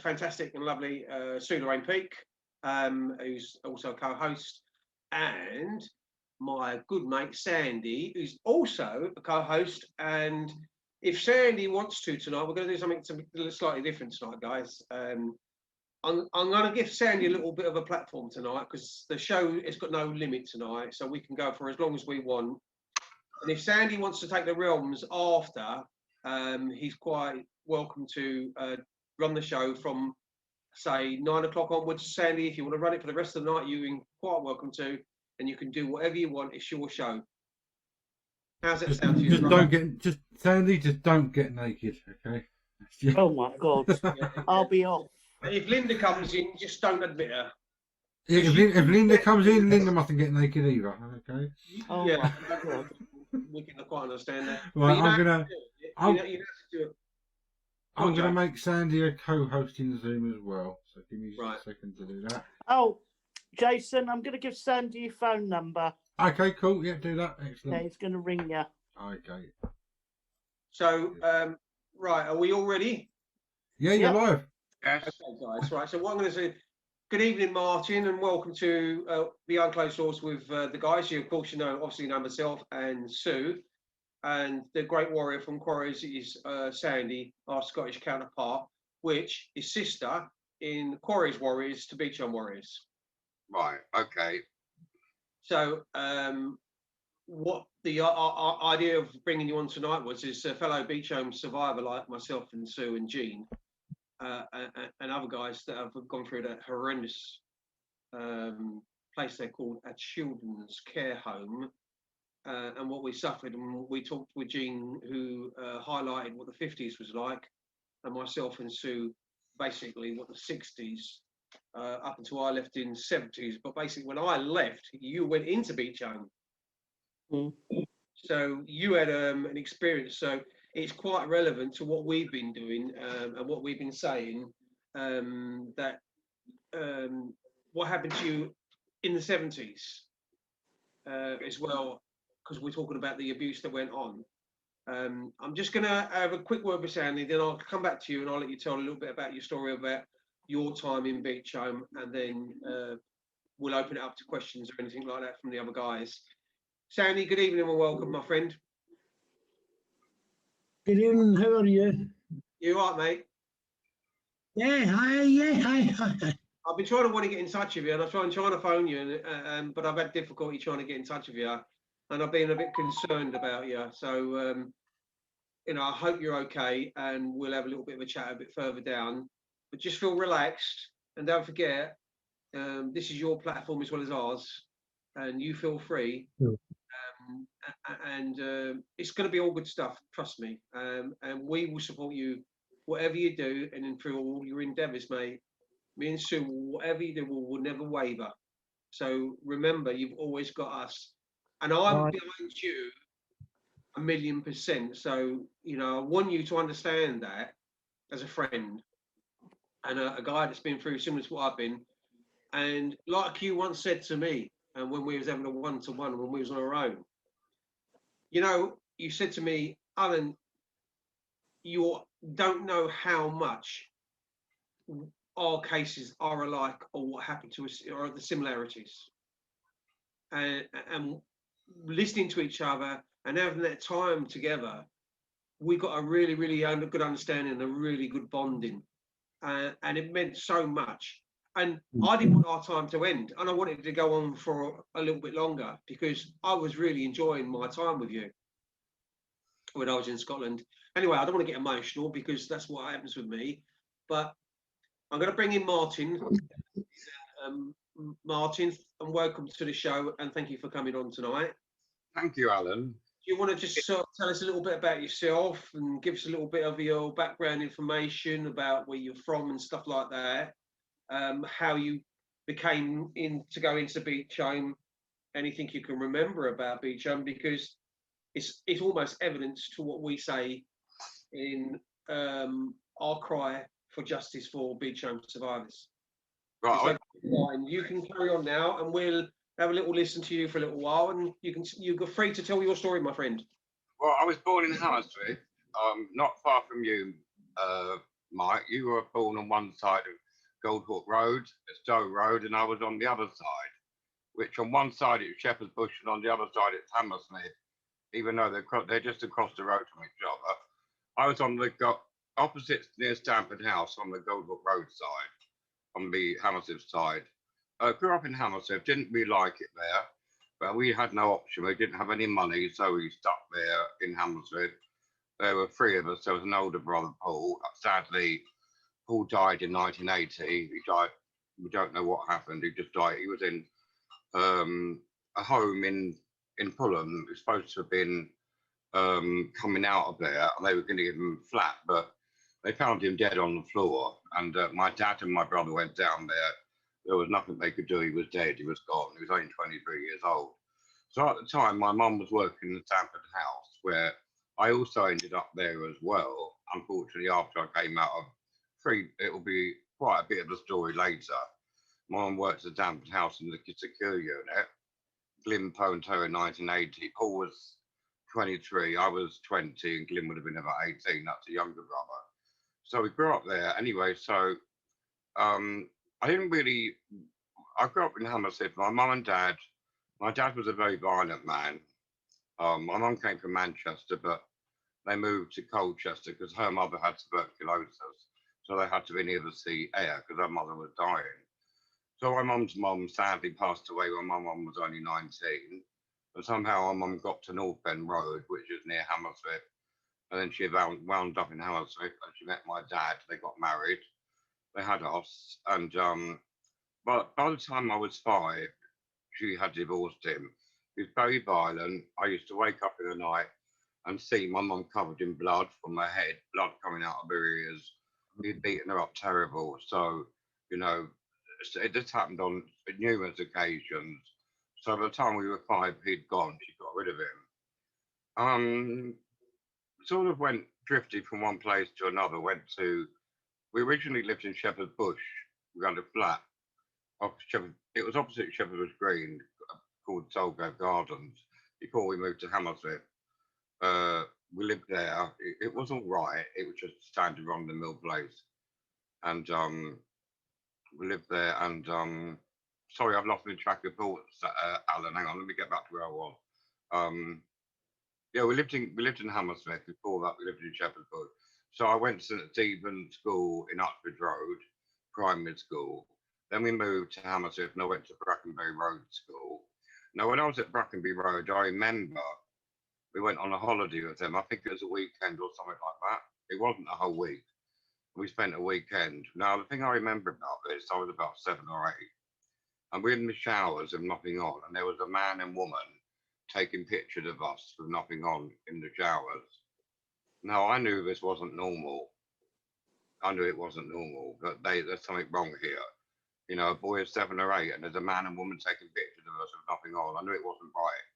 fantastic and lovely Sue Lorraine Peake, who's also a co-host, and my good mate Sandy, who's also a co-host. And if Sandy wants to tonight, we're going to do something slightly different tonight, guys. I'm going to give Sandy a little bit of a platform tonight because the show has got no limit tonight, so we can go for as long as we want. And if Sandy wants to take the realms after, he's quite welcome to run the show from, say, 9 o'clock onwards. Sandy, if you want to run it for the rest of the night, you're quite welcome to, and you can do whatever you want. It's your show. How's that sound to you? Sandy, just don't get naked, okay? Oh my God, I'll be off. If Linda comes in, just don't admit her. Yeah, if Linda comes in, Linda mustn't get naked either, okay? Oh yeah, my God. we can quite understand that. Right, I'm gonna make Sandy a co-host in Zoom as well. So give me a second to do that. Oh, Jason, I'm gonna give Sandy your phone number. Okay, cool. Yeah, do that. Excellent. Okay, he's gonna ring you. Okay. So, right, are we all ready? Yeah, you're live. Yes. Okay, guys. Right. So what I'm going to say, good evening, Martin, and welcome to Beyond Closed Doors with the guys. You, of course, obviously know myself and Sue, and the great warrior from Quarries is Sandy, our Scottish counterpart, which is sister in Quarries Warriors to Beechholme Warriors. Right. Okay. So, what the idea of bringing you on tonight is a fellow Beechholme survivor like myself and Sue and Jean. And other guys that have gone through that horrendous place they called a children's care home, and what we suffered. And we talked with Jean, who highlighted what the 50s was like, and myself and Sue, basically what the 60s, up until I left in 70s. But basically, when I left, you went into Beechholme. So you had an experience. So it's quite relevant to what we've been doing and what we've been saying, that what happened to you in the 70s as well, because we're talking about the abuse that went on. I'm just going to have a quick word with Sandy, then I'll come back to you and I'll let you tell a little bit about your story about your time in Beechholme, and then we'll open it up to questions or anything like that from the other guys. Sandy, good evening and welcome, my friend. Good evening, how are you? You all right, mate? Yeah, hi. I've been trying to get in touch with you, and I'm trying to phone you, but I've had difficulty trying to get in touch with you, and I've been a bit concerned about you. So, I hope you're okay, and we'll have a little bit of a chat a bit further down. But just feel relaxed, and don't forget, this is your platform as well as ours, and you feel free. Sure. It's going to be all good stuff, trust me. And we will support you, whatever you do, and then through all your endeavours, mate. Me and Sue, whatever you do, we'll never waver. So remember, you've always got us, and I'm behind you 1,000,000%. So I want you to understand that as a friend and a guy that's been through similar to what I've been. And like you once said to me, and when we was having a one-to-one, when we was on our own, you said to me, Alan, you don't know how much our cases are alike, or what happened to us, or the similarities. And listening to each other and having that time together, we got a really, really good understanding and a really good bonding. And it meant so much. And I didn't want our time to end, and I wanted it to go on for a little bit longer because I was really enjoying my time with you when I was in Scotland. Anyway, I don't want to get emotional because that's what happens with me, but I'm going to bring in Martin. Martin, and welcome to the show, and thank you for coming on tonight. Thank you, Alan. Do you want to just sort of tell us a little bit about yourself and give us a little bit of your background information about where you're from and stuff like that? How you became to go into Beechholme, anything you can remember about Beechholme, because it's almost evidence to what we say in our cry for justice for Beechholme survivors. Right, so, you can carry on now, and we'll have a little listen to you for a little while, and you're free to tell your story, my friend. Well, I was born in Hammersmith, not far from you, Mike, you were born on one side of Goldhawk Road, Stowe Road, and I was on the other side, which on one side it's Shepherd's Bush and on the other side it's Hammersmith, even though they're just across the road from each other. I was on the opposite near Stamford House on the Goldhawk Road side, on the Hammersmith side. Grew up in Hammersmith, didn't really like it there, but we had no option. We didn't have any money, so we stuck there in Hammersmith. There were three of us. There was an older brother, Paul. Sadly, Paul died in 1980. He died, we don't know what happened. He just died. He was in a home in Fulham. He was supposed to have been coming out of there, and they were going to give him a flat, but they found him dead on the floor. And my dad and my brother went down there. There was nothing they could do. He was dead. He was gone. He was only 23 years old. So at the time, my mum was working in the Stamford House, where I also ended up there as well. Unfortunately, after I came out of it will be quite a bit of a story later. My mum worked at the Stamford House in the secure unit. Glyn phoned her in 1980. Paul was 23, I was 20, and Glyn would have been about 18. That's a younger brother. So we grew up there. Anyway, so I grew up in Hammersmith. My mum and dad, my dad was a very violent man. My mum came from Manchester, but they moved to Colchester because her mother had tuberculosis. So they had to be near the sea air because her mother was dying. So my mum's mum sadly passed away when my mum was only 19. But somehow my mum got to North End Road, which is near Hammersmith. And then she wound up in Hammersmith and she met my dad. They got married. They had us. And but by the time I was 5, she had divorced him. He was very violent. I used to wake up in the night and see my mum covered in blood from her head, blood coming out of her ears. He'd beaten her up terrible. So, you know, it just happened on numerous occasions. So by the time we were 5, he'd gone. She got rid of him. Sort of drifted from one place to another. We originally lived in Shepherd's Bush. We got a flat. It was opposite Shepherd's Bush Green, called Solgrove Gardens, before we moved to Hammersmith. We lived there. It was all right. It was just a standard run-of-the-mill place. And we lived there. And sorry, I've lost my track of thoughts, Alan. Hang on, let me get back to where I was. Yeah, we lived in Hammersmith. Before that, we lived in Shepherd's Bush. So I went to St Stephen's School in Uxbridge Road, primary school. Then we moved to Hammersmith and I went to Brackenbury Road School. Now, when I was at Brackenbury Road, I remember we went on a holiday with them. I think it was a weekend or something like that. It wasn't a whole week. We spent a weekend. Now, the thing I remember about this, I was about 7 or 8. And we were in the showers and nothing on. And there was a man and woman taking pictures of us with nothing on in the showers. Now, I knew this wasn't normal. I knew it wasn't normal, but there's something wrong here. You know, a boy is 7 or 8 and there's a man and woman taking pictures of us with nothing on. I knew it wasn't right.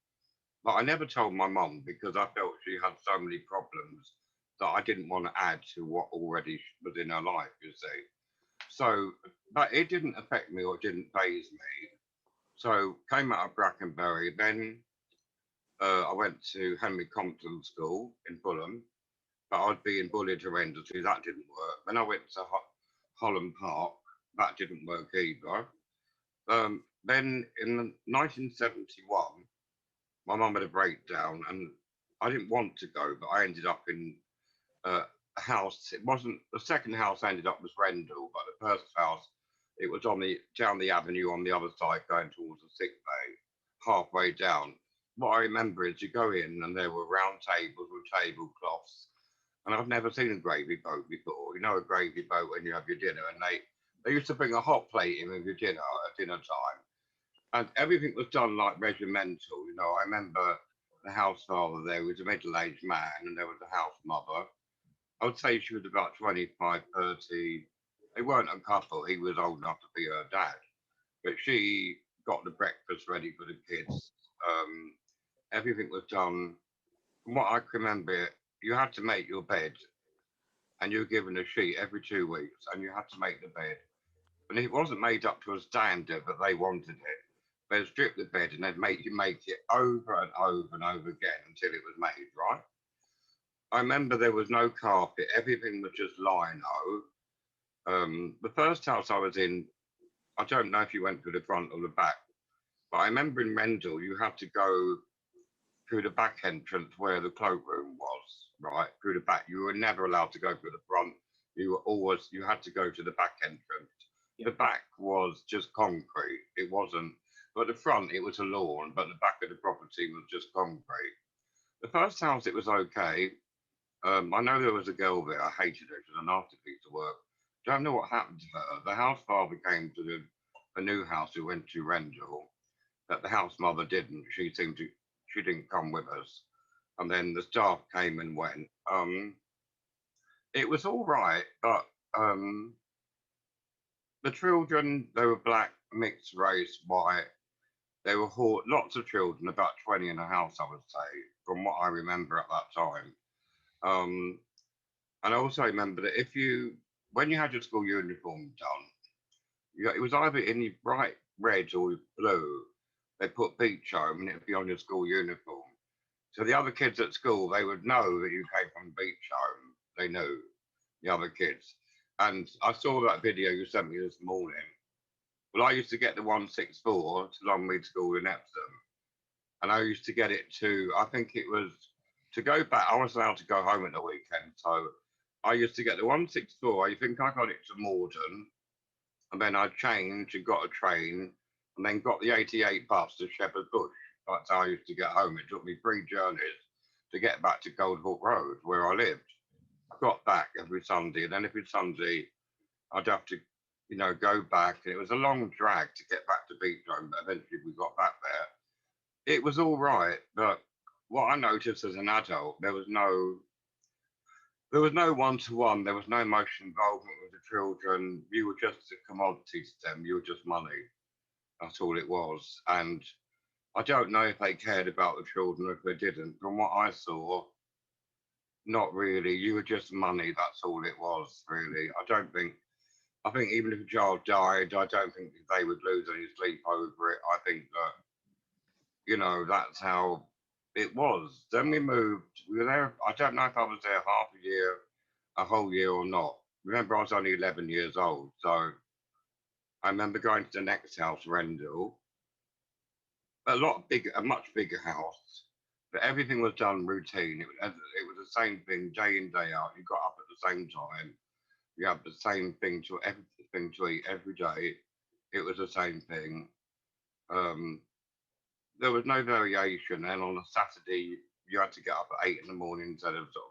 But I never told my mum because I felt she had so many problems that I didn't want to add to what already was in her life, you see. So, but it didn't affect me or it didn't faze me. So came out of Brackenbury, then I went to Henry Compton School in Fulham, but I'd been bullied horrendously, that didn't work. Then I went to Holland Park, that didn't work either. Then in 1971, my mum had a breakdown and I didn't want to go, but I ended up in a house. It wasn't, the second house I ended up was Rendell, but the first house, it was down the avenue on the other side going towards the sick bay, halfway down. What I remember is you go in and there were round tables with tablecloths. And I've never seen a gravy boat before. You know a gravy boat when you have your dinner, and they used to bring a hot plate in with your dinner at dinner time. And everything was done like regimental. You know, I remember the house father there was a middle-aged man and there was a house mother. I would say she was about 25, 30. They weren't a couple. He was old enough to be her dad. But she got the breakfast ready for the kids. Everything was done. From what I can remember, you had to make your bed and you were given a sheet every 2 weeks and you had to make the bed. And it wasn't made up to a standard, but they wanted it. They'd strip the bed and they'd make you make it over and over and over again until it was made, right? I remember there was no carpet. Everything was just lino. The first house I was in, I don't know if you went through the front or the back, but I remember in Rendell, you had to go through the back entrance where the cloakroom was, right? Through the back. You were never allowed to go through the front. You had to go to the back entrance. The back was just concrete. It wasn't, but the front, it was a lawn, but the back of the property was just concrete. The first house, it was okay. I know there was a girl there. I hated her. She was a nasty piece of work. Don't know what happened to her. The house father came to a new house who went to Rendell, but the house mother didn't. She didn't come with us. And then the staff came and went. It was all right, but the children, they were black, mixed race, white. They were lots of children, about 20 in a house, I would say, from what I remember at that time. And I also remember that when you had your school uniform done, it was either in your bright red or blue. They put Beechholme and it would be on your school uniform. So the other kids at school, they would know that you came from Beechholme. They knew, the other kids. And I saw that video you sent me this morning. Well, I used to get the 164 to Longmead School in Epsom. And I used to get it I think it was, to go back, I was allowed to go home at the weekend. So I used to get the 164. I think I got it to Morden. And then I changed and got a train. And then got the 88 bus to Shepherd's Bush. That's how I used to get home. It took me 3 journeys to get back to Goldhawk Road, where I lived. I got back every Sunday, and then every Sunday I'd have to, go back. And it was a long drag to get back to Beechholme, but eventually we got back there. It was all right, but what I noticed as an adult, there was no one-to-one. There was no emotional involvement with the children. You were just a commodity to them. You were just money. That's all it was. And I don't know if they cared about the children or if they didn't. From what I saw, not really. You were just money. That's all it was, really. I think even if a child died, I don't think they would lose any sleep over it. I think that, that's how it was. Then we moved. We were there. I don't know if I was there half a year, a whole year or not. Remember, I was only 11 years old. So I remember going to the next house, Rendell. A much bigger house, but everything was done routine. It was the same thing day in, day out. You got up at the same time. You had the same thing to eat every day. It was the same thing. There was no variation. And on a Saturday, you had to get up at 8 in the morning instead of sort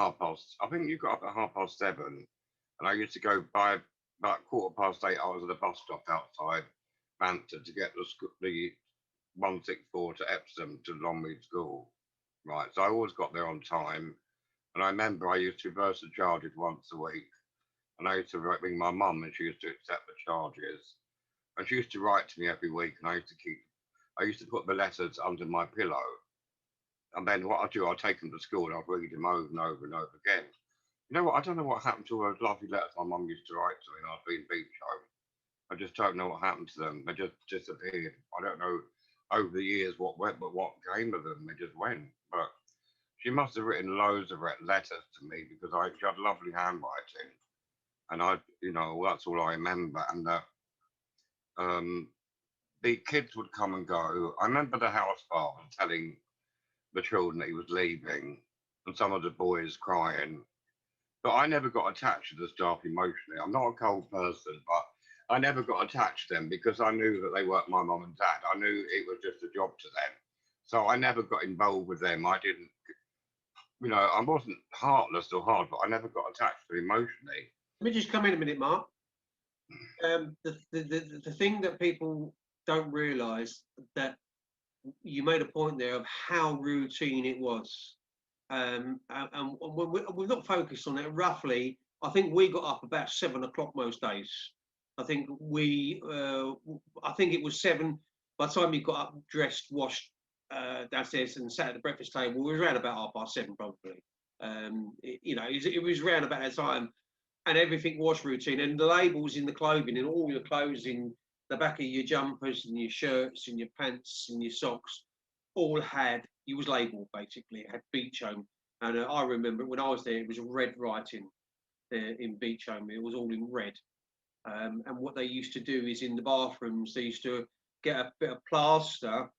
of 7:30. I think you got up at 7:30, and I used to go by about 8:15. I was at the bus stop outside Banter to get the 164 to Epsom to Longmead School, right? So I always got there on time. And I remember I used to reverse the charges once a week. And I used to ring my mum and she used to accept the charges. And she used to write to me every week and I used to put the letters under my pillow. And then what I'd do, I'd take them to school and I'd read them over and over and over again. You know what? I don't know what happened to those lovely letters my mum used to write to me when I'd been Beechholme. I just don't know what happened to them. They just disappeared. I don't know over the years what came of them. They just went. But she must have written loads of letters to me because she had lovely handwriting. And that's all I remember. And the kids would come and go. I remember the house father telling the children that he was leaving and some of the boys crying. But I never got attached to the staff emotionally. I'm not a cold person, but I never got attached to them because I knew that they weren't my mum and dad. I knew it was just a job to them. So I never got involved with them. I didn't, I wasn't heartless or hard, but I never got attached to them emotionally. Let me just come in a minute, Mark. The thing that people don't realise, that you made a point there of how routine it was. And we're not focused on it. Roughly, I think we got up about 7 o'clock most days. I think it was 7. By the time you got up, dressed, washed downstairs, and sat at the breakfast table, it was around about 7:30 probably. It was around about that time, and everything was routine. And the labels in the clothing, and all your clothes in the back of your jumpers and your shirts and your pants and your socks, all had, it was labelled basically. It had Beechholme And I remember when I was there, it was red writing in Beechholme. It was all in red. And what they used to do is in the bathrooms, they used to get a bit of plaster,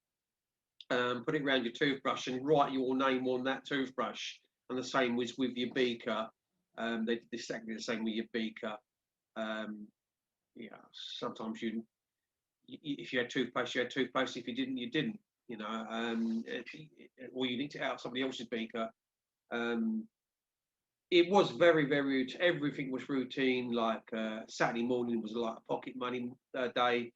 put it around your toothbrush and write your name on that toothbrush. And the same was with your beaker. They did exactly the same with your beaker. Sometimes if you had toothpaste, you had toothpaste. If you didn't, you didn't. Or you nicked it out of somebody else's beaker. It was very, very. Everything was routine. Like Saturday morning was like a pocket money day,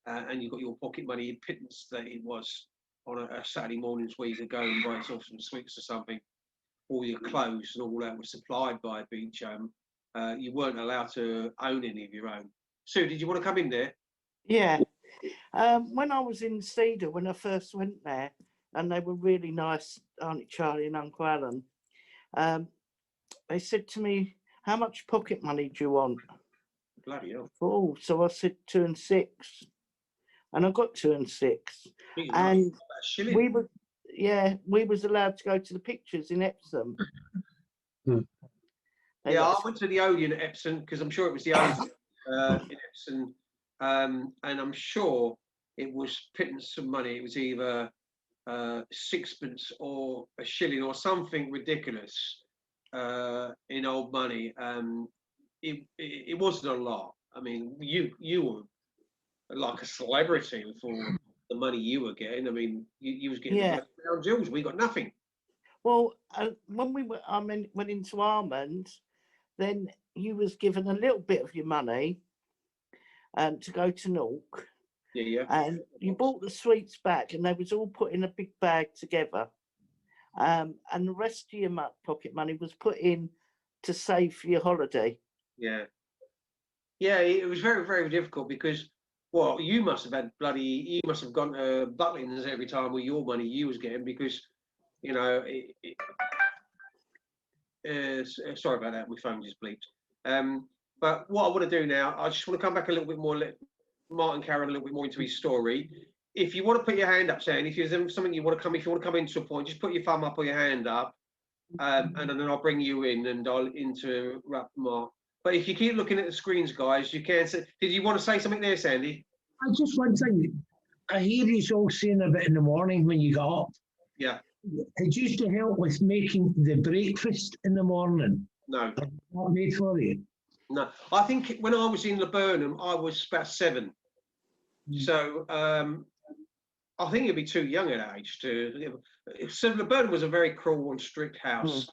and you got your pocket money pittance that it was on a Saturday mornings where you could go and buy yourself some sweets or something. All your clothes and all that was supplied by Beechholme. You weren't allowed to own any of your own. Sue, did you want to come in there? Yeah. When I was in Cedar, when I first went there, and they were really nice, Auntie Charlie and Uncle Alan, they said to me, how much pocket money do you want? Bloody hell. Oh, so I said 2 and 6. And I got 2 and 6. And we was allowed to go to the pictures in Epsom. Yeah, I went to the Odeon at Epsom because I'm sure it was the Odeon in Epsom. And I'm sure it was pittance of money. It was either 6pence or a shilling or something ridiculous in old money. It wasn't a lot. I mean, you were like a celebrity for the money you were getting. I mean, you was getting the crown jewels. We got nothing. Well, when we went into Almond, then you was given a little bit of your money to go to Newark. Yeah. And you bought the sweets back, and they was all put in a big bag together. And the rest of your pocket money was put in to save for your holiday. Yeah, it was very, very difficult because, well, you must have gone to Butlins every time with your money you was getting because, sorry about that, my phone just bleeped. But what I want to do now, I just want to come back a little bit more, let Martin Carroll a little bit more into his story. If you want to put your hand up, Sam, if there's something you want to come, if you want to come into a point, just put your thumb up or your hand up, and then I'll bring you in and I'll interrupt Mark. But if you keep looking at the screens, guys, you can say. Did you want to say something there, Sandy? I just one thing. I hear you all saying about in the morning when you got up. Yeah. It used to help with making the breakfast in the morning. No. Not made for you. No. I think when I was in Laburnum, I was about 7. So I think you'd be too young at that age to. So Laburnum was a very cruel and strict house.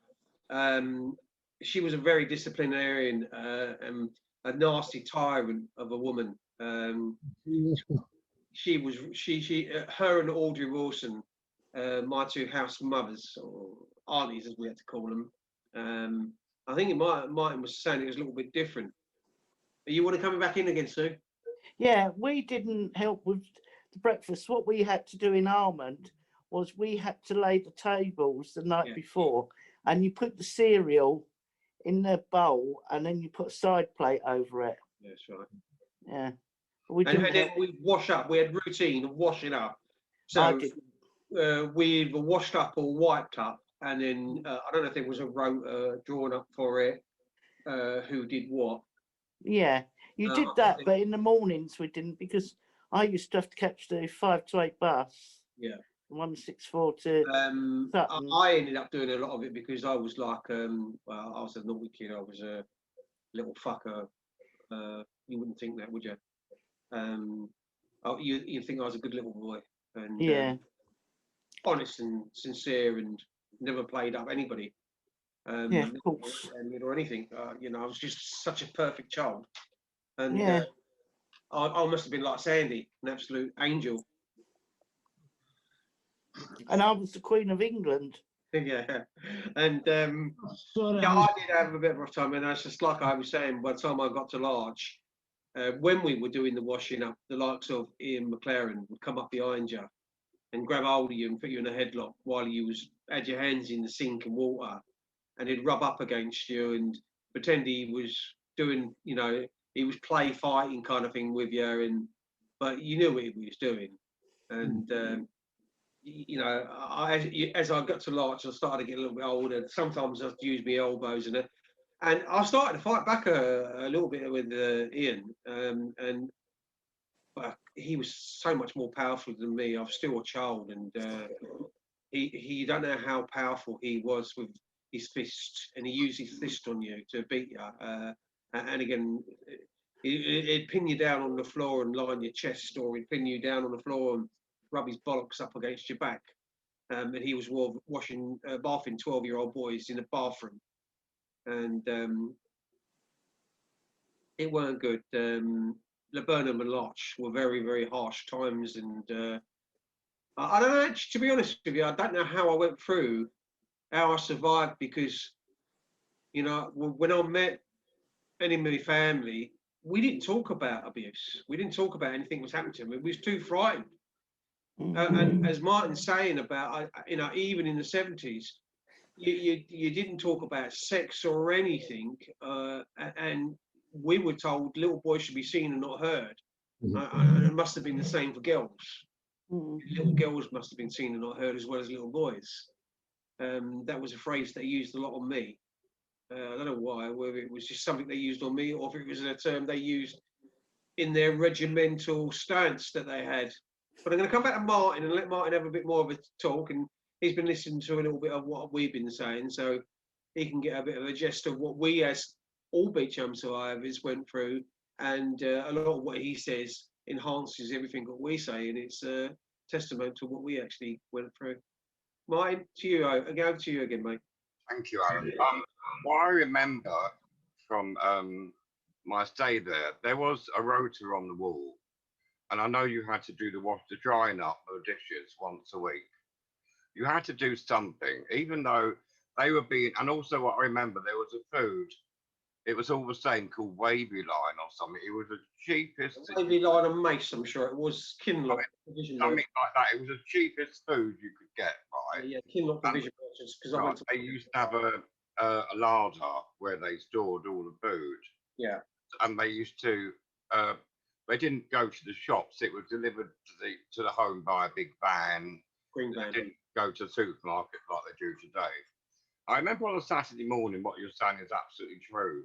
She was a very disciplinarian and a nasty tyrant of a woman. Her and Audrey Wilson, my 2 house mothers or aunties, as we had to call them. I think Martin was saying it was a little bit different. You want to come back in again, Sue? Yeah, we didn't help with the breakfast. What we had to do in Almond was we had to lay the tables the night before, and you put the cereal in the bowl, and then you put a side plate over it. That's right. Yeah. And then we wash up. We had routine of washing up. So we either washed up or wiped up, and then I don't know if there was a rota drawn up for it. Who did what? Yeah, you did that, but in the mornings we didn't, because I used to have to catch the 5 to 8 bus. Yeah. 164 to Sutton. I ended up doing a lot of it because I was like, I was a naughty kid. I was a little fucker. You wouldn't think that, would you? You think I was a good little boy and honest and sincere and never played up anybody. Yeah, of course. Or anything. I was just such a perfect child. And I must have been like Sandy, an absolute angel. And I was the Queen of England. Yeah, and I did have a bit of a rough time, and that's just like I was saying. By the time I got to Larch, when we were doing the washing up, the likes of Ian McLaren would come up behind you and grab hold of you and put you in a headlock while you had your hands in the sink and water, and he'd rub up against you and pretend he was doing, he was play fighting kind of thing with you, but you knew what he was doing, and you know, as I got to large, I started to get a little bit older. Sometimes I'd use my elbows and I started to fight back a little bit with Ian, and but he was so much more powerful than me. I was still a child, and he don't know how powerful he was with his fist, and he used his fist on you to beat you. And again, he'd pin you down on the floor and lie on your chest, or he'd pin you down on the floor and rub his bollocks up against your back. And he was bathing 12-year-old boys in a bathroom, and it weren't good. Laburnum and Larch were very, very harsh times, and I don't know. To be honest with you, I don't know how I went through, how I survived, because you know when I met any of my family, we didn't talk about abuse. We didn't talk about anything was happening to me. We was too frightened. And as Martin's saying about, you know, even in the 70s, you didn't talk about sex or anything, and we were told little boys should be seen and not heard. And it must have been the same for girls. Little girls must have been seen and not heard as well as little boys. That was a phrase they used a lot on me. I don't know why, whether it was just something they used on me or if it was a term they used in their regimental stance that they had. But I'm going to come back to Martin and let Martin have a bit more of a talk. And he's been listening to a little bit of what we've been saying, so he can get a bit of a gist of what we, as all Beechholme survivors, went through. And a lot of what he says enhances everything that we say, and it's a testament to what we actually went through. Martin, to you, over to you again, mate. Thank you, Alan. What I remember from my stay there, there was a rotor on the wall, and I know you had to do the drying up of dishes once a week. You had to do something, even though they were being, and also what I remember, there was a food. It was all the same, called Wavy Line or something. It was the cheapest. Wavy Line and Mace, I'm sure it was Kinloch. Something like that. It was the cheapest food you could get, right? Yeah, Kinloch Division Merchants. Because I went to. They used to have a larder where they stored all the food. Yeah. And they used to. They didn't go to the shops. It was delivered to the home by a big van. Green van. They didn't go to the supermarket like they do today. I remember on a Saturday morning, what you're saying is absolutely true.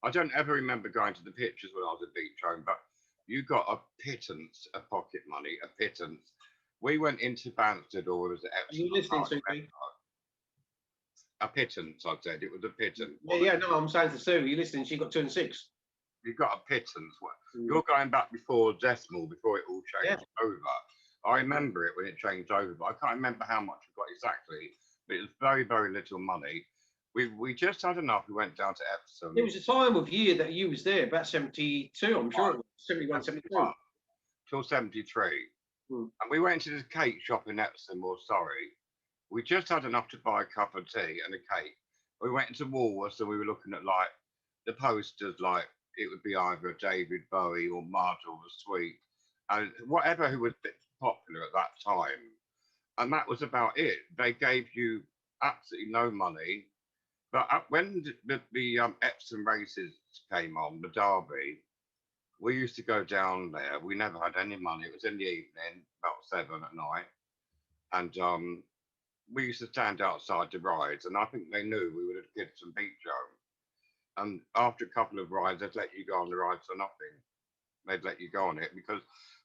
I don't ever remember going to the pictures when I was at Beechholme, but you got a pittance of pocket money, a pittance. We went into Banstead, or was it Epsom? Are you listening to me? A pittance, I said. It was a pittance. Yeah, no, I'm saying to Sue, are you listening? She got 2 and 6. You got a pittance. You're going back before decimal, before it all changed over. I remember it when it changed over, but I can't remember how much we got exactly. But it was very, very little money. We just had enough. We went down to Epsom. It was a time of year that you was there, about 72, I'm sure it was 71, 72. Till 73. And we went to the cake shop in Epsom, or Surrey. We just had enough to buy a cup of tea and a cake. We went into Woolworths and we were looking at like the posters, like it would be either David Bowie or Marshall the Sweet, and whatever who was popular at that time. And that was about it. They gave you absolutely no money. But when the Epsom races came on, the Derby, we used to go down there. We never had any money. It was in the evening, about 7 at night. And we used to stand outside the rides. And I think they knew we were the kids from Beechholme. And after a couple of rides, they'd let you go on the rides for nothing. They'd let you go on it because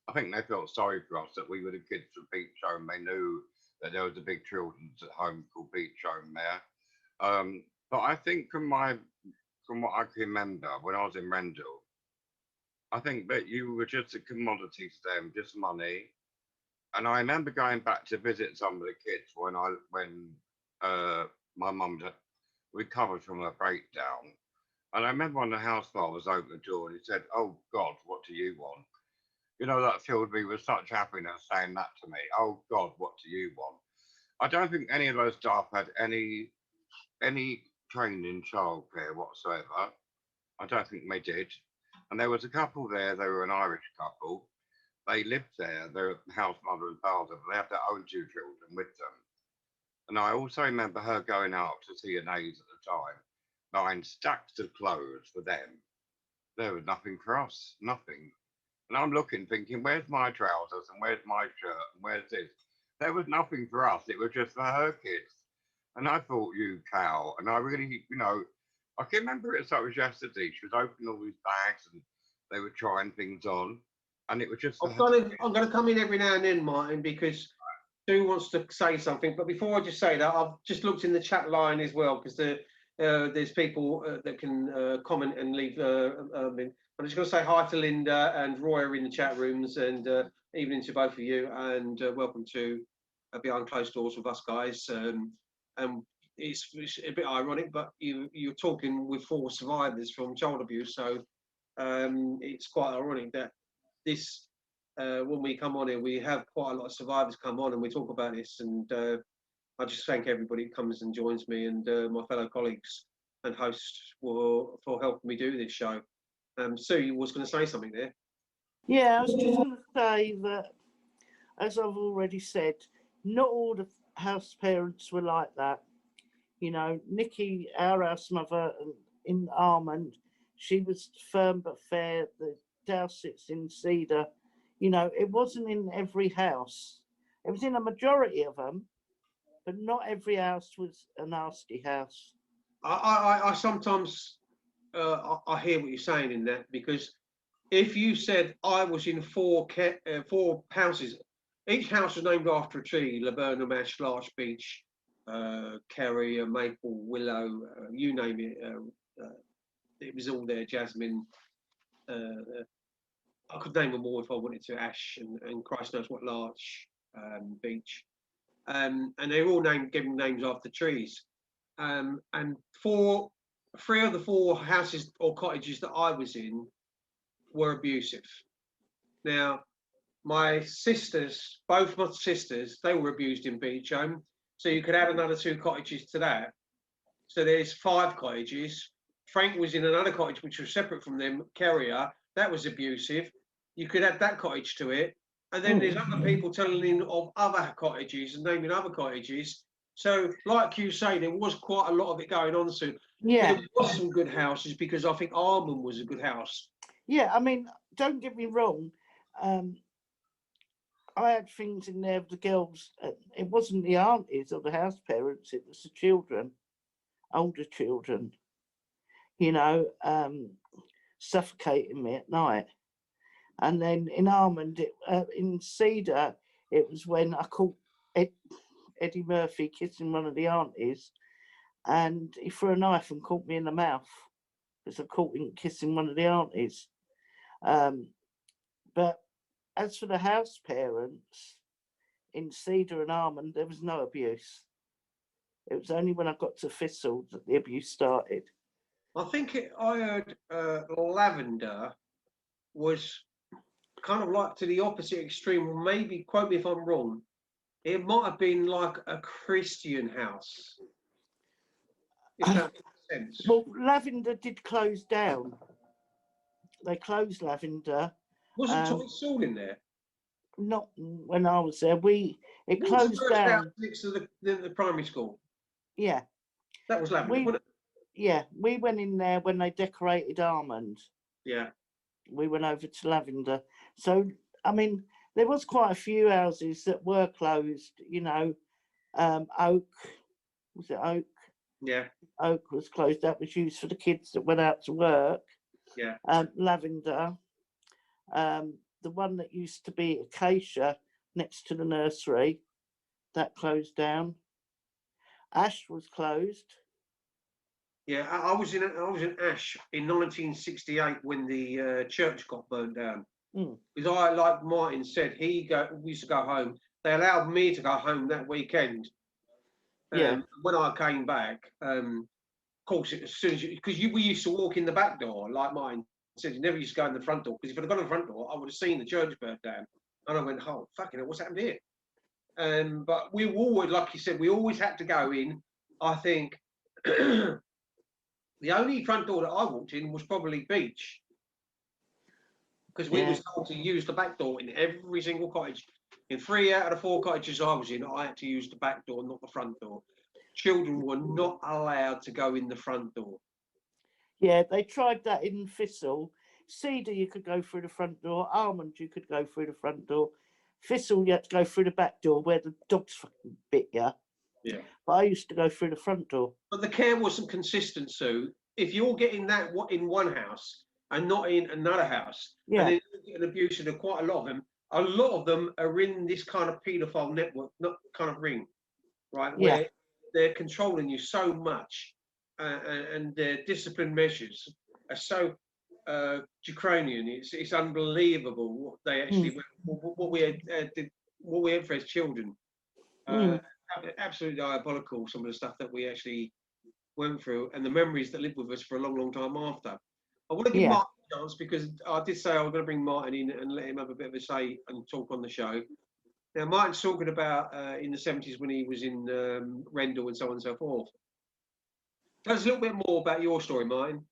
I think they felt sorry for us that we were the kids from Beechholme. They knew that there was a big children's home called Beechholme there. But I think from what I can remember when I was in Rendell, I think that you were just a commodity to them, just money. And I remember going back to visit some of the kids when my mum had recovered from her breakdown. And I remember when the house fathers opened the door and he said, "Oh God, what do you want?" You know, that filled me with such happiness saying that to me. "Oh God, what do you want?" I don't think any of those staff had any training in childcare whatsoever. I don't think they did. And there was a couple there, they were an Irish couple. They lived there, their house mother and father, but they had their own 2 children with them. And I also remember her going out to see an aide at the time, buying stacks of clothes for them. There was nothing for us, nothing. And I'm looking, thinking, where's my trousers and where's my shirt and where's this? there was nothing for us. It was just for her kids. And I thought, you cow. And I really, I can remember it as though it was yesterday. She was opening all these bags and they were trying things on. And it was just for her. I'm gonna come in every now and then, Martin, because Sue wants to say something. But before I just say that, I've just looked in the chat line as well, because there's people that can comment and leave. I'm just going to say hi to Linda and Roy are in the chat rooms, and evening to both of you, and welcome to Behind Closed Doors with us guys. And it's a bit ironic, but you're talking with 4 survivors from child abuse, so it's quite ironic that this when we come on here, we have quite a lot of survivors come on and we talk about this, and I just thank everybody who comes and joins me, and my fellow colleagues and hosts for helping me do this show. Sue, you was going to say something there. Yeah, I was just going to say that, as I've already said, not all the house parents were like that. Nikki, our house mother in Armand, she was firm but fair. The Dowsetts in Cedar, it wasn't in every house. It was in a majority of them, but not every house was a nasty house. I sometimes I hear what you're saying in that, because if you said I was in 4 houses, each house was named after a tree: laburnum, ash, larch, beech, Kerry, maple, willow, you name it. It was all there. Jasmine. I could name them all if I wanted to. Ash and Christ knows what, larch, beech, and they're all given names after trees. And 3 of the 4 houses or cottages that I was in were abusive. Now, my sisters, both my sisters, they were abused in Beechholme, so you could add another 2 cottages to that. So there's 5 cottages. Frank was in another cottage which was separate from them, Carrier, that was abusive. You could add that cottage to it, and then there's other people telling of other cottages and naming other cottages. So, like you say, there was quite a lot of it going on. So yeah, there was some good houses, because I think Armand was a good house. Yeah, I mean, don't get me wrong. I had things in there with the girls. It wasn't the aunties or the house parents; it was the children, older children. Suffocating me at night. And then in Armand, in Cedar, it was when I caught Eddie Murphy kissing one of the aunties, and he threw a knife and caught me in the mouth because I caught him kissing one of the aunties. But as for the house parents in Cedar and Armand, there was no abuse. It was only when I got to Thistle that the abuse started. I think I heard Lavender was kind of like to the opposite extreme, or maybe, quote me if I'm wrong, it might have been like a Christian house, if that makes sense. Well, Lavender did close down. They closed Lavender. Wasn't Tommy Saul in there? Not when I was there. It closed the first down house next to the primary school. Yeah, that was Lavender, wasn't it? Yeah, we went in there when they decorated Armand. Yeah, we went over to Lavender. So I mean, there was quite a few houses that were closed. Oak, was it Oak? Yeah, Oak was closed. That was used for the kids that went out to work. Yeah. Lavender. The one that used to be Acacia next to the nursery, that closed down. Ash was closed. Yeah, I was in Ash in 1968 when the church got burned down. Because I, like Martin said, we used to go home. They allowed me to go home that weekend. Yeah. When I came back, of course, as soon as we used to walk in the back door, like Martin said, you never used to go in the front door, because if I'd have gone in the front door, I would have seen the church burn down. And I went, oh, fucking hell, what's happened here? But we always, like you said, we always had to go in. I think the only front door that I walked in was probably Beech, because we was told to use the back door in every single cottage. In 3 out of the 4 cottages I was in, I had to use the back door, not the front door. Children were not allowed to go in the front door. Yeah, they tried that in Thistle. Cedar, you could go through the front door. Armand, you could go through the front door. Thistle, you had to go through the back door where the dogs fucking bit you. Yeah. But I used to go through the front door. But the care wasn't consistent, Sue. If you're getting that in one house and not in another house, Yeah. and then you get an abuse, and quite a lot of them are in this kind of paedophile network, not kind of ring, right? Yeah. Where they're controlling you so much, and their discipline measures are so draconian. It's unbelievable what they actually what we had for as children. Absolutely diabolical. Some of the stuff that we actually went through, and the memories that live with us for a long, long time after. I want to give Martin a chance, because I did say I was going to bring Martin in and let him have a bit of a say and talk on the show. Now, Martin's talking about in the 70s when he was in Rendell and so on and so forth. Tell us a little bit more about your story, Martin.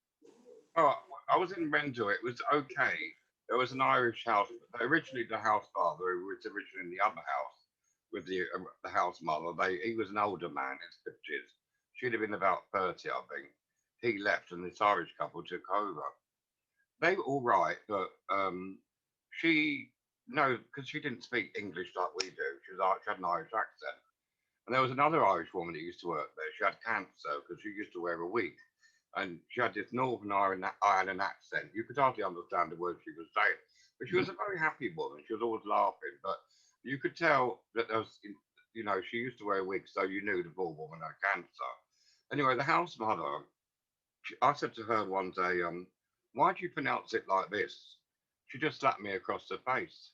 Oh, I was in Rendell. It was okay. There was an Irish house. Originally, the house father, who was originally in the other house with the house mother, he was an older man in his 50s. She'd have been about 30, I think. He left, and this Irish couple took over. They were all right, but because she didn't speak English like we do. She had an Irish accent. And there was another Irish woman that used to work there. She had cancer because she used to wear a wig. And she had this Northern Ireland accent. You could hardly understand the words she was saying. But she was a very happy woman. She was always laughing. But you could tell that there was, she used to wear a wig, so you knew the poor woman had cancer. Anyway, the house mother, I said to her one day, why do you pronounce it like this? She just slapped me across the face,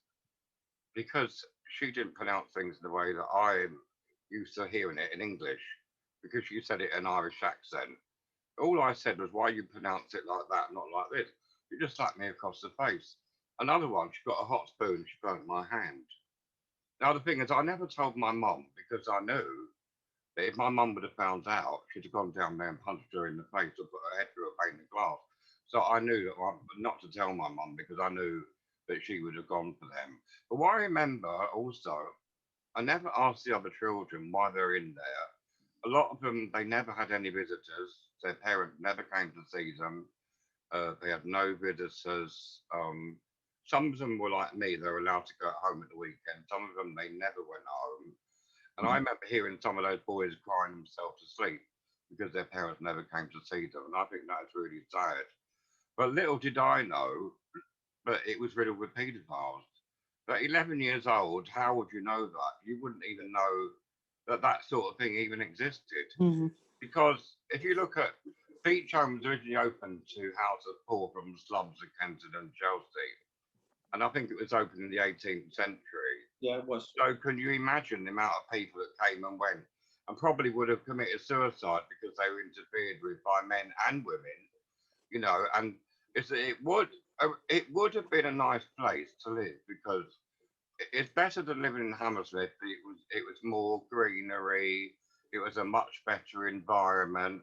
because she didn't pronounce things the way that I am used to hearing it in English, because she said it in Irish accent. All I said was, why you pronounce it like that, not like this? She just slapped me across the face. Another one, she got a hot spoon, she burnt my hand. Now, the thing is, I never told my mum, because I knew that if my mum would have found out, she'd have gone down there and punched her in the face or put her head through a pane of glass. So I knew that not to tell my mum, because I knew that she would have gone for them. But what I remember also, I never asked the other children why they're in there. A lot of them, they never had any visitors. Their parents never came to see them. They had no visitors. Some of them were like me. They were allowed to go home at the weekend. Some of them, they never went home. And I remember hearing some of those boys crying themselves to sleep because their parents never came to see them. And I think that's really sad. But little did I know that it was riddled with paedophiles. But 11 years old, how would you know that? You wouldn't even know that that sort of thing even existed. Because if you look at Beechholme, was originally opened to house of poor from slums of Kensington and Chelsea. And I think it was opened in the 18th century. Yeah, it was. So can you imagine the amount of people that came and went and probably would have committed suicide because they were interfered with by men and women, and it would have been a nice place to live, because it's better than living in Hammersmith. It was more greenery. It was a much better environment.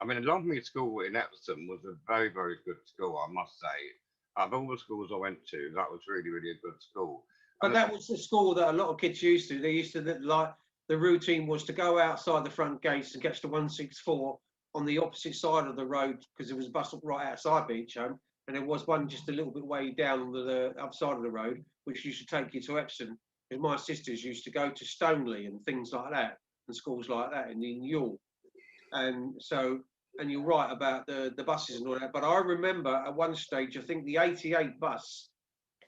I mean, Longmead School in Epsom was a very, very good school, I must say. Of all the schools I went to, that was really, really a good school. But that was the school that a lot of kids used to. They used to, like, the routine was to go outside the front gates and catch the 164 on the opposite side of the road, because there was a bus stop right outside Beechholme, and there was one just a little bit way down on the other side of the road, which used to take you to Epsom. Because my sisters used to go to Stoneleigh and things like that, and schools like that in York. And so, and you're right about the buses and all that. But I remember at one stage, I think the 88 bus,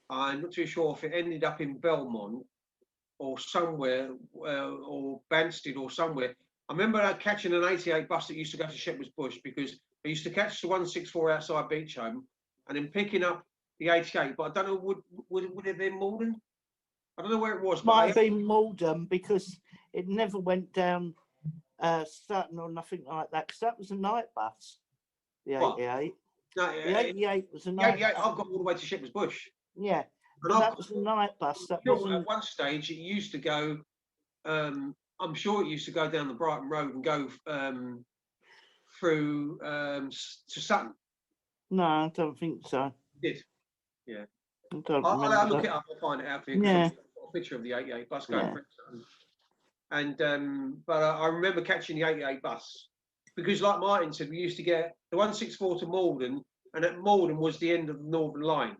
I'm not too sure if it ended up in Belmont or somewhere, or Banstead or somewhere. I remember catching an 88 bus that used to go to Shepherd's Bush, because I used to catch the 164 outside Beechholme and then picking up the 88. But I don't know, would it have been Malden? I don't know where it was. Might have been Malden, because it never went down Sutton or nothing like that, because that was a night bus, the 88. No, the 88 was a night bus. I've got all the way to Shepherd's Bush. Yeah, but that was a night bus. That wasn't... At one stage, it used to go, I'm sure it used to go down the Brighton Road and go through to Sutton. No, I don't think so. It did. Yeah. I'll look it up. I'll find it out for you. Yeah. I've got a picture of the 88 bus going through Sutton. And but I remember catching the 88 bus, because, like Martin said, we used to get the 164 to Malden, and at Malden was the end of the Northern Line.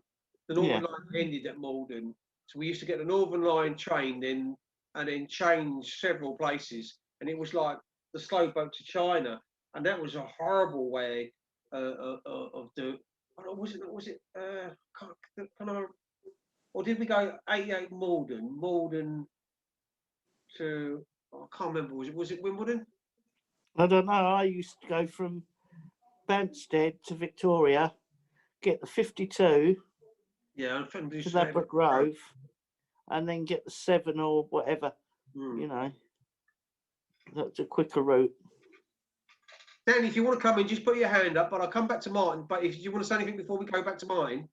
The Northern Line ended at Malden, So we used to get the Northern Line train in, and then change several places, and it was like the slow boat to China, and that was a horrible way of the. Was it? Can I? Or did we go 88 Malden to? I can't remember. Was it Wimbledon? I don't know. I used to go from Banstead to Victoria, get the 52 Yeah, I think to Ladbroke Grove, and then get the 7 or whatever. You know, that's a quicker route. Danny, if you want to come in, just put your hand up. But I'll come back to Martin. But if you want to say anything before we go back to mine,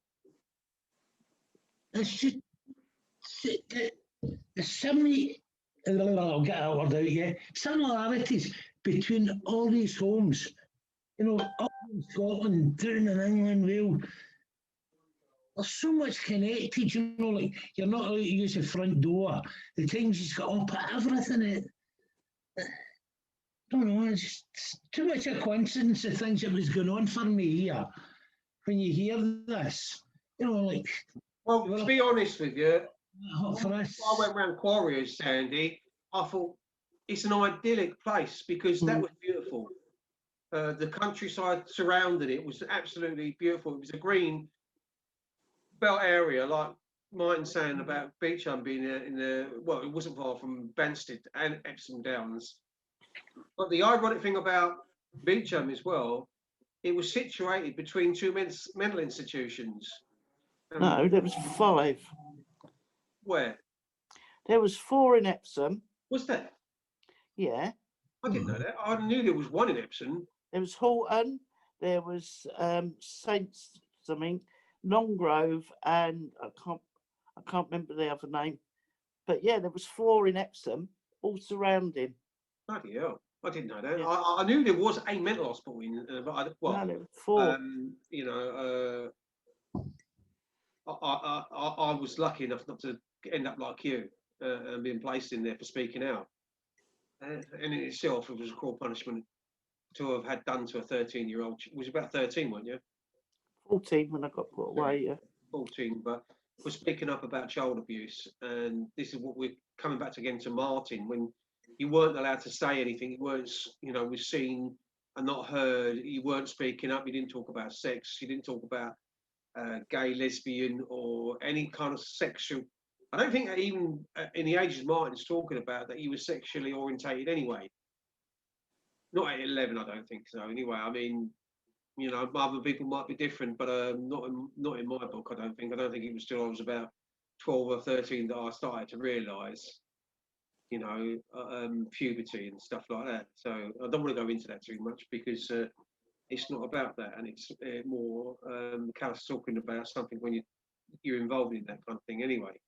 it's just there's so many. I'll get that word out. Yeah, similarities between all these homes. You know, up in Scotland, down in England, Wales. There's so much connected, you know, like you're not allowed to use the front door. The times you've got up at everything. I don't know, it's too much a coincidence of things that was going on for me here. When you hear this, you know, like. Well, to be honest with you, for us, I went round Quarriers, Sandy. I thought it's an idyllic place because that was beautiful. The countryside surrounded it was absolutely beautiful. It was a green belt area, like Martin saying about Beechholme being in the, well, it wasn't far from Banstead and Epsom Downs. But the ironic thing about Beechholme as well, it was situated between two mental institutions. No, there was 5. Where? There was 4 in Epsom. Was there? Yeah. I didn't know that. I knew there was one in Epsom. There was Horton, there was Saints something, Longgrove, and I can't remember the other name. But yeah, there was 4 in Epsom, all surrounding. Bloody hell. I didn't know that. Yeah. I knew there was a mental hospital in, but No, there were 4. You know, I was lucky enough not to end up like you and being placed in there for speaking out. And in itself, it was a cruel punishment to have had done to a 13-year-old. It was about 13, weren't you? 14 when I got put away. Yeah. 14, but we're speaking up about child abuse, and this is what we're coming back again to Martin. When you weren't allowed to say anything, you weren't, you know, was seen and not heard. You weren't speaking up. You didn't talk about sex. You didn't talk about gay, lesbian, or any kind of sexual. I don't think that even in the ages Martin's talking about that he was sexually orientated anyway. Not at 11, I don't think so. Anyway, I mean, you know, other people might be different, but not in my book. I don't think. I don't think it was till I was about 12 or 13 that I started to realise, you know, puberty and stuff like that. So I don't want to go into that too much because it's not about that, and it's more Callus talking about something when you're involved in that kind of thing anyway.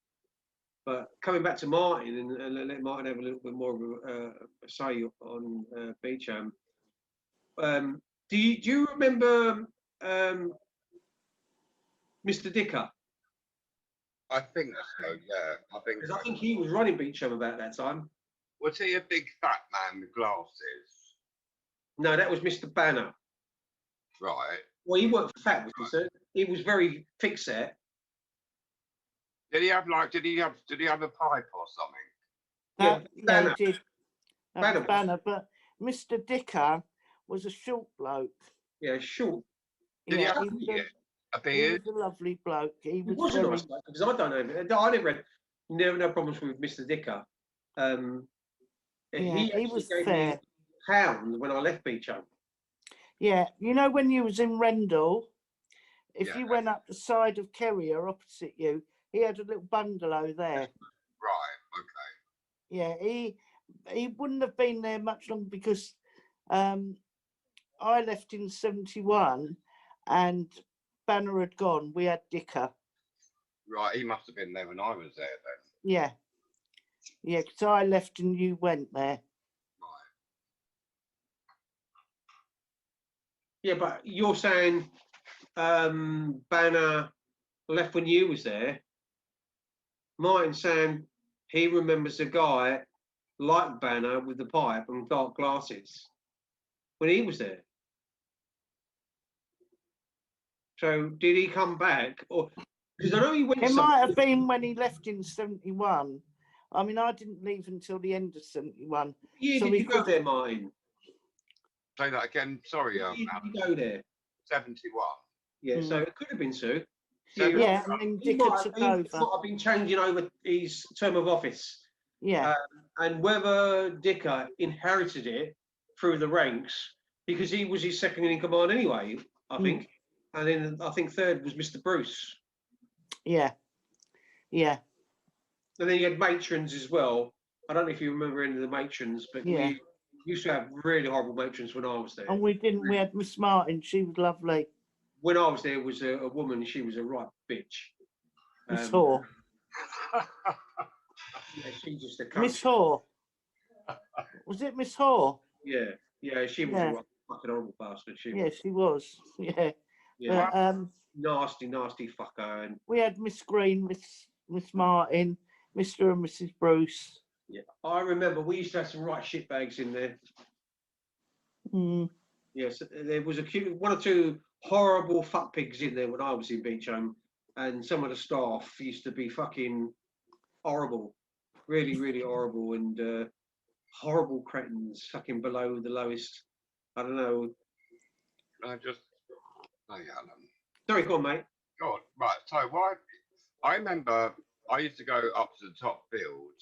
But coming back to Martin and let Martin have a little bit more of a say on Beechholme. Do you remember Mr. Dicker? I think so, yeah. Because I think he was running Beechholme about that time. Was he a big fat man with glasses? No, that was Mr. Banner. Right. Well, he weren't fat, was he, sir? He was very thick set. Did he have a pipe or something? Yeah, Banner. he did. Banner, but Mr. Dicker was a short bloke. Yeah, short. Did he have a beard? He was a lovely bloke. He was a nice bloke, because I don't know. I never no problems with Mr. Dicker. He was fair. Pound when I left Beechholme. Yeah, you know when you was in Rendell, if you went up the side of Kerrier opposite you, he had a little bungalow there. Right. Okay. Yeah, he wouldn't have been there much longer because I left in 71 and Banner had gone. We had Dicker. Right, he must have been there when I was there then. Yeah. Yeah, because I left and you went there. Right. Yeah, but you're saying Banner left when you was there. Martin's saying he remembers a guy like Banner with the pipe and dark glasses when he was there. So did he come back, or Because I know he went. It might have been when he left in 71. I mean, I didn't leave until the end of 71. Yeah, so did we you go could- there, Martin? Say that again. Sorry, Did you go there? 71. Yeah, so it could have been Sue. Yeah, and then Dicker took over. Might have been changing over his term of office. Yeah. And whether Dicker inherited it through the ranks, because he was his second in command anyway, I think. And then I think third was Mr. Bruce. Yeah. Yeah. And then you had matrons as well. I don't know if you remember any of the matrons, but we used to have really horrible matrons when I was there. And we didn't. We had Miss Martin. She was lovely. When I was there, was a woman. She was a right bitch. Miss Haw. Yeah, she just a cunt. Miss Haw. Was it Miss Haw? Yeah, yeah, she was a right fucking horrible bastard. She was. She was. Yeah. Yeah. But, nasty, nasty fucker. And we had Miss Green, Miss Martin, Mr. and Mrs. Bruce. yeah, I remember we used to have some right shit bags in there. Yes, there was one or two horrible fuck pigs in there when I was in Beechholme, and some of the staff used to be fucking horrible, really, really horrible, and horrible cretins, fucking below the lowest. I don't know. Sorry, go on, mate. God, right. So why? I remember I used to go up to the top field.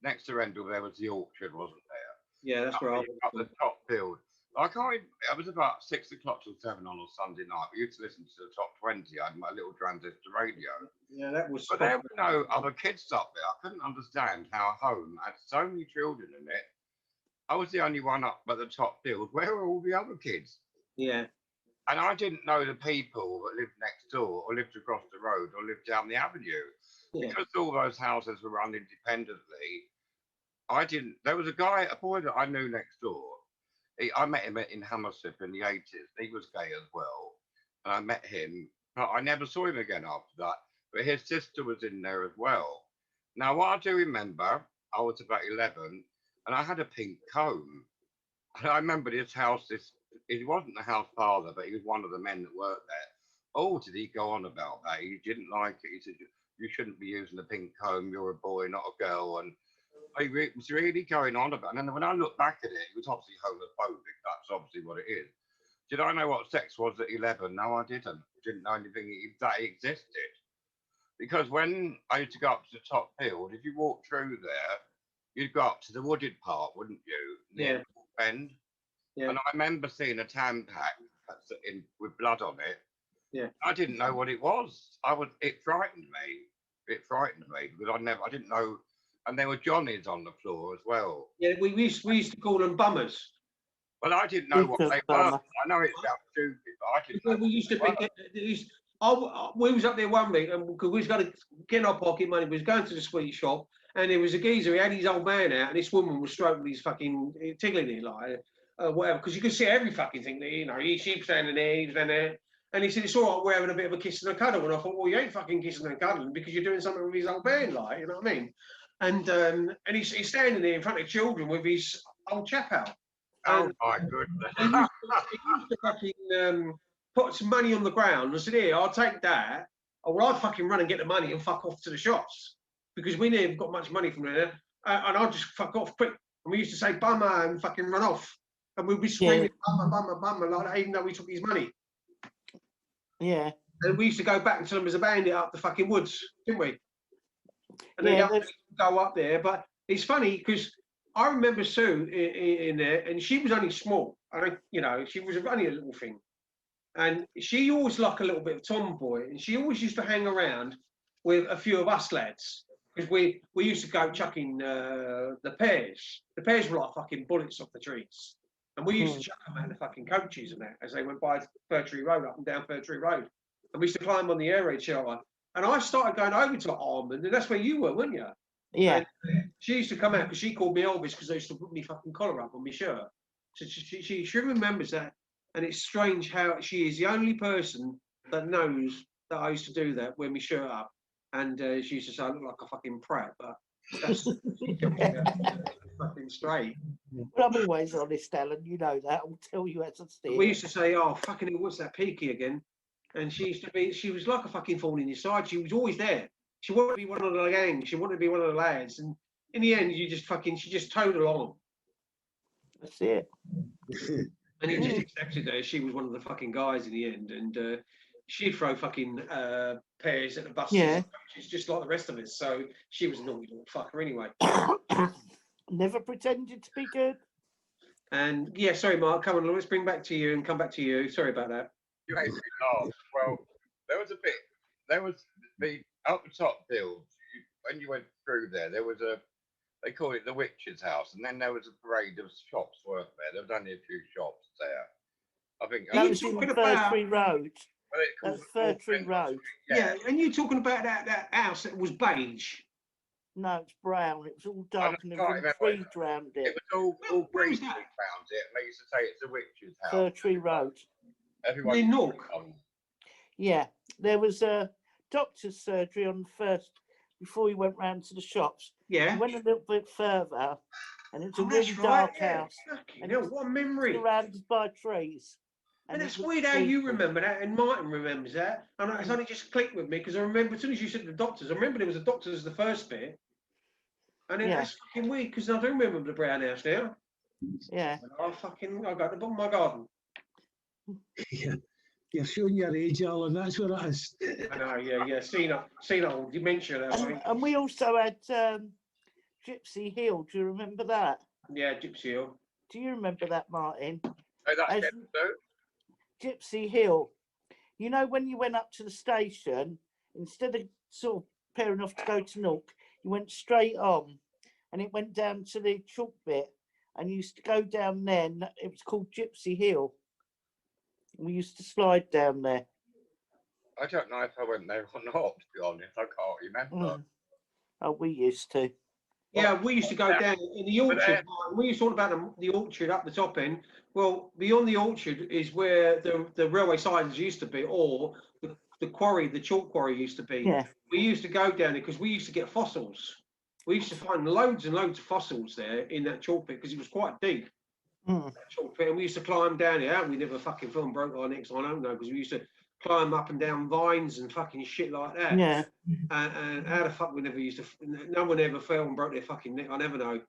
Next to Rendell, there was the orchard, wasn't there? Yeah, that's where I was. Up the top field. I can't. It was about 6 o'clock till 7 on a Sunday night. We used to listen to the top 20. I had my little transistor radio. Yeah, that was. But there were no other kids up there. I couldn't understand how a home had so many children in it. I was the only one up at the top field. Where were all the other kids? Yeah. And I didn't know the people that lived next door or lived across the road or lived down the avenue. Yeah. Because all those houses were run independently, I didn't. There was a boy that I knew next door. I met him in Hammersmith in the 80s. He was gay as well. And I met him, but I never saw him again after that. But his sister was in there as well. Now, what I do remember, I was about 11, and I had a pink comb. And I remember this house, he wasn't the house father, but he was one of the men that worked there. Oh, did he go on about that? He didn't like it. He said, you shouldn't be using a pink comb. You're a boy, not a girl. And he was really going on about it. And then when I look back at it, he was obviously homophobic. That's obviously what it is. Did I know what sex was at 11? No, I didn't. Didn't know anything that existed. Because when I used to go up to the top field, if you walk through there, you'd go up to the wooded part, wouldn't you? Yeah. Bend. Yeah. And I remember seeing a Tampax with blood on it. Yeah. I didn't know what it was. It frightened me. It frightened me because I didn't know. And there were Johnnies on the floor as well. Yeah, we used to call them bummers. Well, I didn't know what they were. I know it sounds stupid, but I didn't know. We used to think we was up there one week and because we was going to get our pocket money, we was going to the sweet shop and there was a geezer, he had his old man out and this woman was stroking his fucking, tickling it like whatever, because you could see every fucking thing, she was standing there, he was standing there. And he said, it's all right, we're having a bit of a kiss and a cuddle. And I thought, well, you ain't fucking kissing and cuddling because you're doing something with his old man, like, you know what I mean? And he's standing there in front of children with his old chap out. Oh my goodness. He used to fucking put some money on the ground and said, here, I'll take that. Or I'd fucking run and get the money and fuck off to the shops. Because we never got much money from there. And I'd just fuck off quick. And we used to say, bummer, and fucking run off. And we'd be screaming, bummer, bummer, bummer, like that, even though we took his money. Yeah. And we used to go back and tell them as a bandit up the fucking woods, didn't we? And then go up there. But it's funny because I remember Sue in there, and she was only small. She was only a little thing. And she always liked a little bit of tomboy, and she always used to hang around with a few of us lads because we used to go chucking the pears. The pears were like fucking bullets off the trees. And we used to chuck them out the fucking coaches and that as they went by Fir Tree Road, up and down Fir Tree Road. And we used to climb on the air raid shelter. And I started going over to Armand, and that's where you were, weren't you? Yeah. And she used to come out because she called me Elvis because I used to put my fucking collar up on my shirt. So she remembers that. And it's strange how she is the only person that knows that I used to do that, wear my shirt up. And she used to say I look like a fucking prat, but that's fucking straight. Well, I'm always honest, Alan. You know that. I'll tell you as I see. We used to say, "Oh, fucking, what's that peaky again?" and she was like a fucking thorn in your side. She was always there. She wanted to be one of the gang. She wanted to be one of the lads, and in the end, she just towed along. That's it. And he just accepted that she was one of the fucking guys in the end, and she'd throw fucking pears at the buses, Yeah. just like the rest of us. So she was a naughty little fucker anyway. Never pretended to be good. And yeah, sorry, Mark. Come on, let's bring back to you and come back to you. Sorry about that. You made me laugh. Well, there was the up the top field. When you went through there was they call it the witch's house, and then there was a parade of shops, weren't there? There was only a few shops there. I think. That was in Fir Tree Road. That's Fir Tree Road. Yeah, and you're talking about that house that was beige. No, it's brown. It was all dark and there was trees around it. It was all green around it. And they used to say it's a witch's house. Fir Tree Road. Everyone. In Nork. Yeah, there was a doctor's surgery on the first before you went round to the shops. Yeah. You went a little bit further, and it's a really dark house. And what a memory! Surrounded by trees. And it's weird how you remember that, and Martin remembers that. And it's only just clicked with me because I remember as soon as you said the doctors, I remember there was a doctor's the first bit. And then that's fucking weird because I do remember the brown house now. Yeah. I got the bottom of my garden. Yeah. You're showing your age, Alan. That's what it is. I know, yeah. Senile dementia. And we also had Gypsy Hill. Do you remember that? Yeah, Gypsy Hill. Do you remember that, Martin? Gypsy Hill. You know, when you went up to the station, instead of sort of pairing off to go to Nork, you went straight on, and it went down to the chalk bit, and you used to go down there. And it was called Gypsy Hill. We used to slide down there. I don't know if I went there or not, to be honest. I can't remember. Oh, we used to. Yeah, we used to go down in the orchard. We used to talk about the orchard up the top end. Well, beyond the orchard is where the railway sidings used to be, or the quarry, the chalk quarry used to be. Yeah. We used to go down there because we used to get fossils. We used to find loads and loads of fossils there in that chalk pit because it was quite deep. Chalk pit, and we used to climb down here. We never fucking fell and broke our necks. I don't know, because we used to climb up and down vines and fucking shit like that. Yeah. And how the fuck we never used to? No one ever fell and broke their fucking neck. I never know,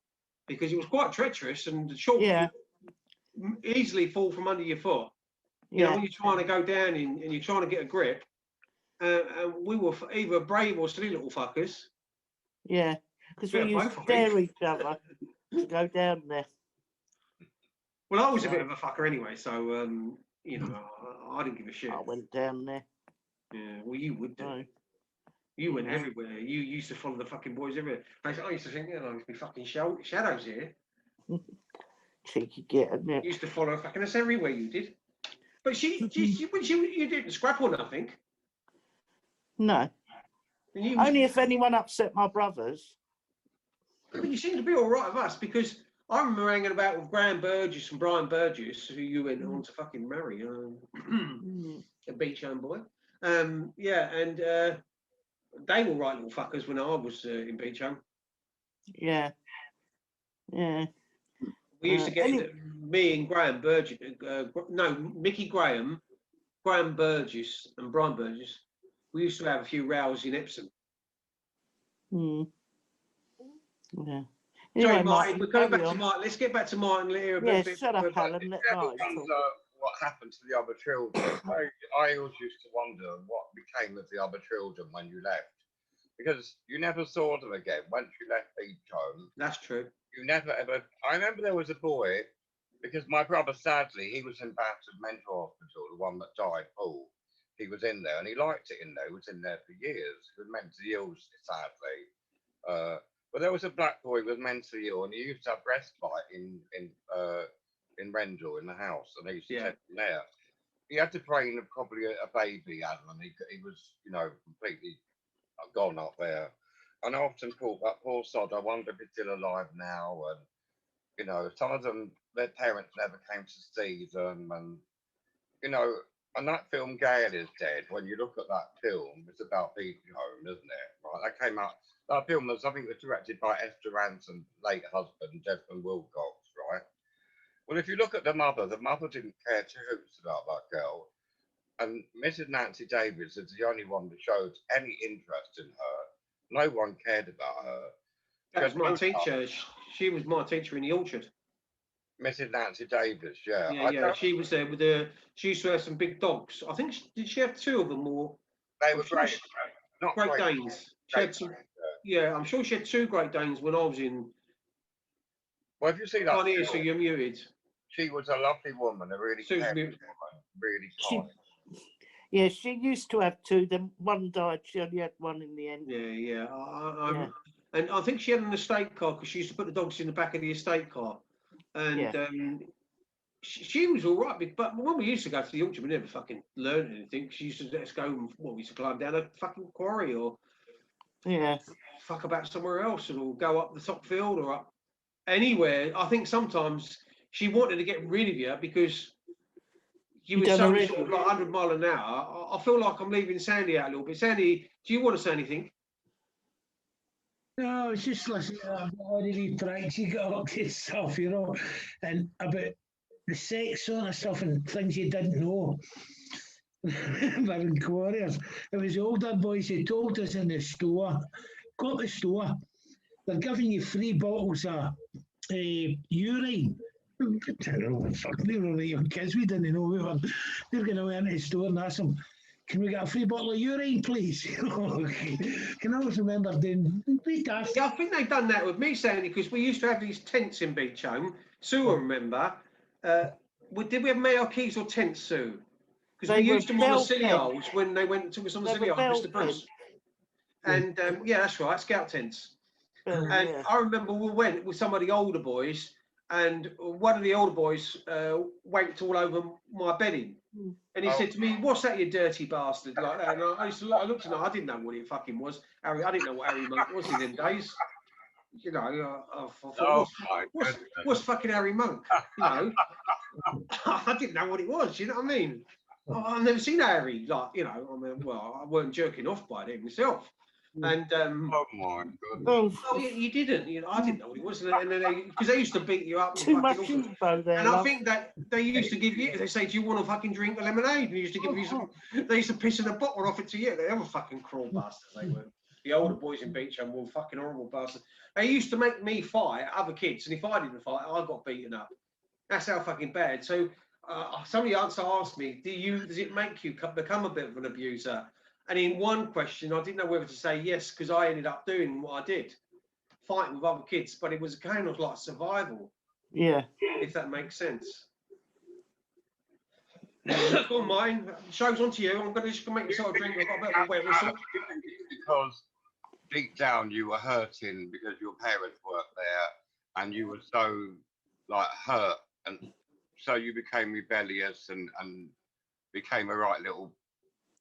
because it was quite treacherous and the chalk easily fall from under your foot. You know, when you're trying to go down and you're trying to get a grip. And we were either brave or silly little fuckers. Yeah, because we used to dare each other to go down there. Well, I was a bit of a fucker anyway, so you know, I didn't give a shit. I went down there. Yeah, well, you would do. No. You went everywhere. You used to follow the fucking boys everywhere. I used to think, there's be fucking shadows here. Cheeky git, isn't it? You used to follow fucking us everywhere. You did. But you didn't scrap or nothing. No. Only if anyone upset my brothers. But you seem to be all right with us, because I remember hanging about with Graham Burgess and Brian Burgess, who you went on to fucking marry, a Beechholme boy. And they were right little fuckers when I was in Beechholme. Yeah. Yeah. We used to get me and Graham Burgess, Mickey Graham, Graham Burgess and Brian Burgess. We used to have a few rows in Epsom. Yeah. Sorry, Anyway, Martin, we're going back to Martin. Let's get back to Martin later. Shut up, Alan. Let Martin talk. What happened to the other children? I always used to wonder what became of the other children when you left, because you never saw them again once you left Beechholme. That's true. You never ever. I remember there was a boy, because my brother, sadly, he was in Battersea Mental Hospital, the one that died, Paul. He was in there and he liked it in there. He was in there for years. He was mentally ill, sadly. But there was a black boy who was mentally ill, and he used to have respite in Rendell in the house, and he used to take him there. He had to train probably a baby, Alan. He was, completely gone up there. And I often thought, that poor sod, I wonder if he's still alive now. And, some of them, their parents never came to see them. And, and that film, Gail is Dead, when you look at that film, it's about Beechholme, isn't it? Right? That came out, that film was, I think, was directed by Esther Ransom's late husband, Desmond Wilcox, right? Well, if you look at the mother didn't care two hoots about that girl. And Mrs. Nancy Davis is the only one that showed any interest in her. No one cared about her. That was my teacher. She was my teacher in the orchard. Mrs. Nancy Davis, yeah. Yeah. She was there with her. She used to have some big dogs. I think did she have two of them or? They were great. Not Great Danes. She had some. Yeah, I'm sure she had two Great Danes when I was in. Well, if you see that, Can't hear, so you're muted. She was a lovely woman, a really caring woman, really kind. Yeah, she used to have two. Then one died. She only had one in the end. Yeah. And I think she had an estate car because she used to put the dogs in the back of the estate car. And she was all right. But when we used to go to the orchard, we never fucking learned anything. She used to let us go and we used to climb down a fucking quarry or fuck about somewhere else or go up the top field or up anywhere. I think sometimes she wanted to get rid of you because you were so sort of like 100 miles an hour. I feel like I'm leaving Sandy out a little bit. Sandy, do you want to say anything? No, it's just listening to all the wee pranks you got up to stuff, you know, and about the sex sort of stuff and things you didn't know. We're in quarriers. It was older boys who told us in the store, go to the store, they're giving you 3 bottles of urine. I don't know what fucking they were young kids, we didn't know. They were going to go into the store and ask them, can we get a free bottle of urine, please? Can I always remember doing Yeah, I think they've done that with me, Sandy, because we used to have these tents in Beechholme. Sue will remember. Did we have marquees or tents, Sue? Because we used them on the silly holes when they went and took us on the silly holes, Mr. Bruce. And yeah, that's right, scout tents. And I remember we went with some of the older boys, and one of the older boys wanked all over my bedding. And he said to me, "What's that, you dirty bastard?" Like that. And I looked at him, I didn't know what it fucking was. I didn't know what Harry Monk was in them days. You know, I thought, what's fucking Harry Monk? You know, I didn't know what it was. You know what I mean? I've never seen Harry. Like, you know, I mean, well, I weren't jerking off by it myself. And oh my goodness! Oh, you didn't. You know, I didn't know what it was, and then because they used to beat you up. Too much info there. And I think that they used to give you. They say, "Do you want to fucking drink a lemonade?" And they used to give you some. They used to piss in a bottle off it to you. They were fucking cruel bastards. They were. The older boys in Beechholme were fucking horrible bastards. They used to make me fight other kids, and if I didn't fight, I got beaten up. That's how fucking bad. So somebody also asked me, does it make you become a bit of an abuser? And in one question, I didn't know whether to say yes, because I ended up doing what I did, fighting with other kids, but it was kind of like survival. Yeah. If that makes sense. Go on, mine. Show's on to you. I'm going to just make myself a drink. I've got a bit of a wet whistle. Because deep down you were hurting because your parents weren't there and you were so like hurt, and so you became rebellious and became a right little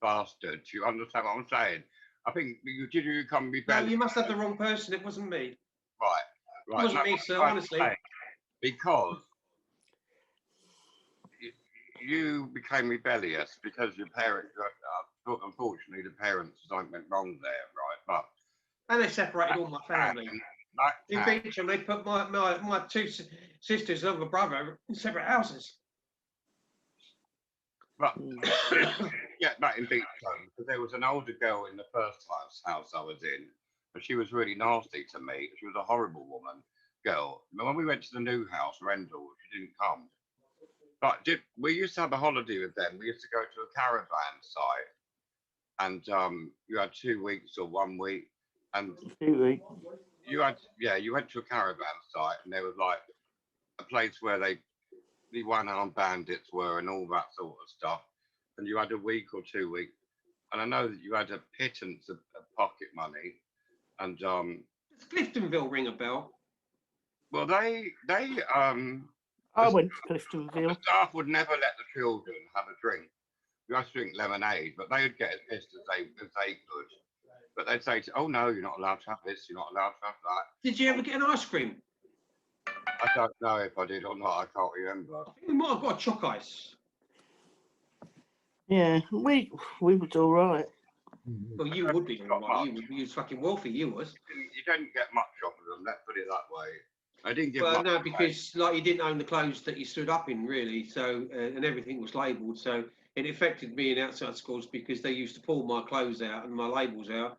bastard. Do you understand what I'm saying? I think you become rebellious. No, you must have the wrong person. It wasn't me. Right. It wasn't me, sir, honestly. Because you became rebellious because your parents, unfortunately, the parents something went wrong there, right? And they separated all my family. In Beechholme, they put my two sisters and other brother in separate houses. But yeah, back in Beechholme, because there was an older girl in the first house I was in, but she was really nasty to me. She was a horrible girl. But when we went to the new house, Rendell, she didn't come. But we used to have a holiday with them. We used to go to a caravan site, and you had 2 weeks or 1 week, and 2 weeks. You went to a caravan site, and there was like a place where the one-armed bandits were and all that sort of stuff. And you had a week or 2 weeks, and I know that you had a pittance of pocket money. And does Cliftonville ring a bell? Well, I went to Cliftonville. The staff would never let the children have a drink. You had to drink lemonade, but they would get as pissed as they could. But they'd say, "Oh no, you're not allowed to have this. You're not allowed to have that." Did you ever get an ice cream? I don't know if I did or not. I can't remember. I think we might have got a choc ice. Yeah, we was all right. Well, you would be all right. You was fucking wealthy. You was. You didn't get much off of them. Let's put it that way. I didn't give Well, much no, away. because like you didn't own the clothes that you stood up in, really. So and everything was labelled. So it affected me in outside schools because they used to pull my clothes out and my labels out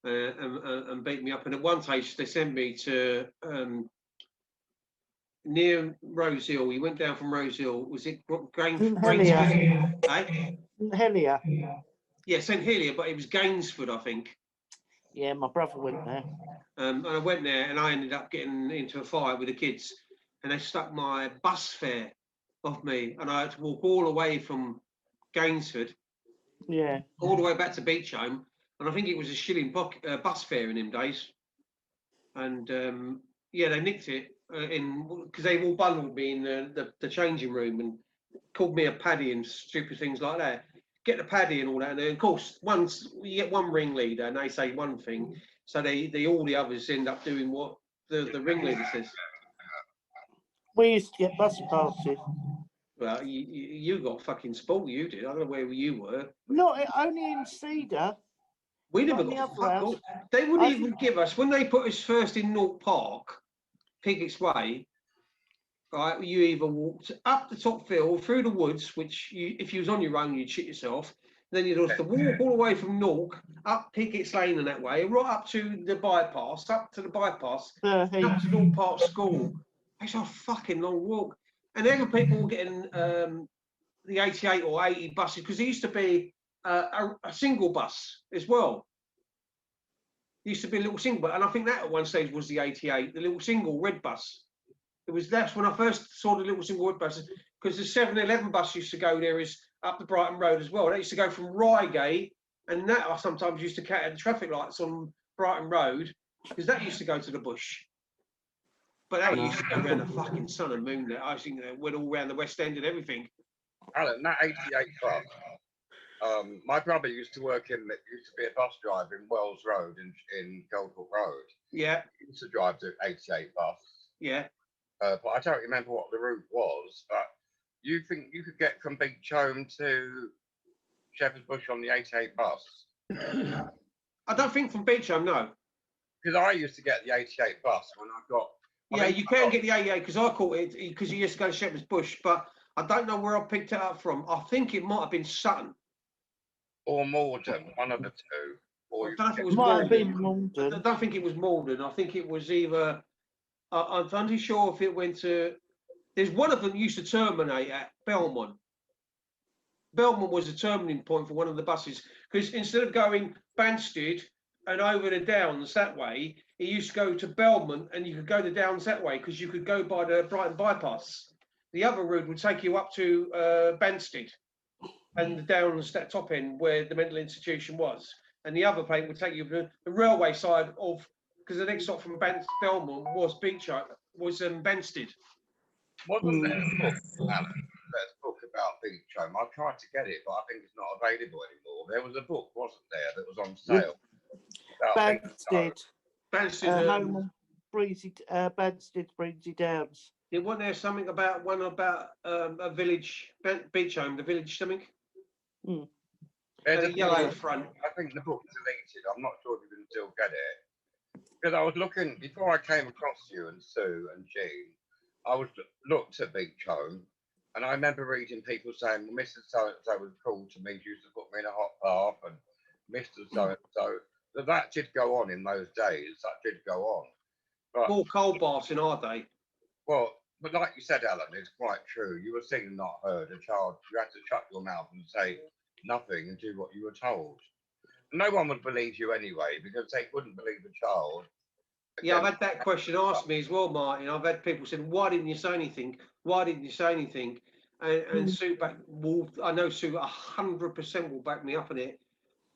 and beat me up. And at one stage they sent me to near Rose Hill. We went down from Rose Hill. Was it Helier. Eh? Helier. Yeah, St Helier, but it was Gainsford, I think. Yeah, my brother went there. And I went there and I ended up getting into a fight with the kids and they stuck my bus fare off me and I had to walk all the way from Gainsford, all the way back to Beechholme. And I think it was a shilling bus fare in them days. And yeah, they nicked it because they all bundled me in the changing room and called me a paddy and stupid things like that. Get the paddy and all that. And then, of course, once you get one ringleader and they say one thing, so they all the others end up doing what the ringleader says. We used to get bus passes. Well, you got fucking sport, you did. I don't know where you were. Not only in Cedar. We never Not got the other house. They wouldn't I even think- give us, when they put us first in North Park, Piggett's Way, right, you either walked up the top field through the woods, which if you was on your own, you'd shit yourself. Then you'd have to walk all the way from Nork up Piggett's Lane and that way, right up to the bypass, up to North Park School. It's a fucking long walk. And then people were getting the 88 or 80 buses because there used to be a single bus as well. There used to be a little single, and I think that at one stage was the 88, the little single red bus. That's when I first saw the little single red buses, because the 7-Eleven bus used to go there is up the Brighton Road as well. They used to go from Reigate, and that I sometimes used to cut the traffic lights on Brighton Road, because that used to go to the bush. But that used to go around the fucking sun and moon. That I think that went all around the West End and everything. Alan, that 88 bus. My brother used to work used to be a bus driver in Wells Road in Goldhawk Road. Yeah. He used to drive the 88 bus. Yeah. But I don't remember what the route was. But you think you could get from Beechholme to Shepherd's Bush on the 88 bus? I don't think from Beechholme, no. Because I used to get the 88 bus when I got. Yeah, you can get the 88 because I caught it because you used to go to Shepherd's Bush, but I don't know where I picked it up from. I think it might have been Sutton. Or Morden, one of the two. Or I don't know if it was Morden. I don't think it was Morden. I think it was either. I'm not sure if it went to. There's one of them used to terminate at Belmont. Belmont was a terminating point for one of the buses because instead of going Banstead and over the Downs that way, it used to go to Belmont and you could go the Downs that way because you could go by the Brighton bypass. The other route would take you up to Banstead and the Downs, that top end where the mental institution was. And the other plane would take you to the railway side of, because the next stop from Belmont was Banstead. Wasn't there a book, Alan? There's a book about Beechholme. I tried to get it, but I think it's not available anymore. There was a book, wasn't there, that was on sale. Banstead. Home on Banstead, Breezy Downs. Wasn't there something about a village, Beechholme, the village something? There's a yellow front. I think the book's deleted. I'm not sure if you can still get it. Because I was looking, before I came across you and Sue and Jean, I looked at Beechholme, and I remember reading people saying, well, Mr. So-and-so was cool to me, used to put me in a hot bath, and Mr. So-and-so. That did go on in those days. That did go on. But, more cold baths in our day. Well, but like you said, Alan, it's quite true. You were seen and not heard. A child, you had to shut your mouth and say nothing and do what you were told. No one would believe you anyway, because they wouldn't believe a child. Yeah, I've had that question asked me as well, Martin. I've had people saying, why didn't you say anything? Why didn't you say anything? And Sue I know Sue 100% will back me up on it.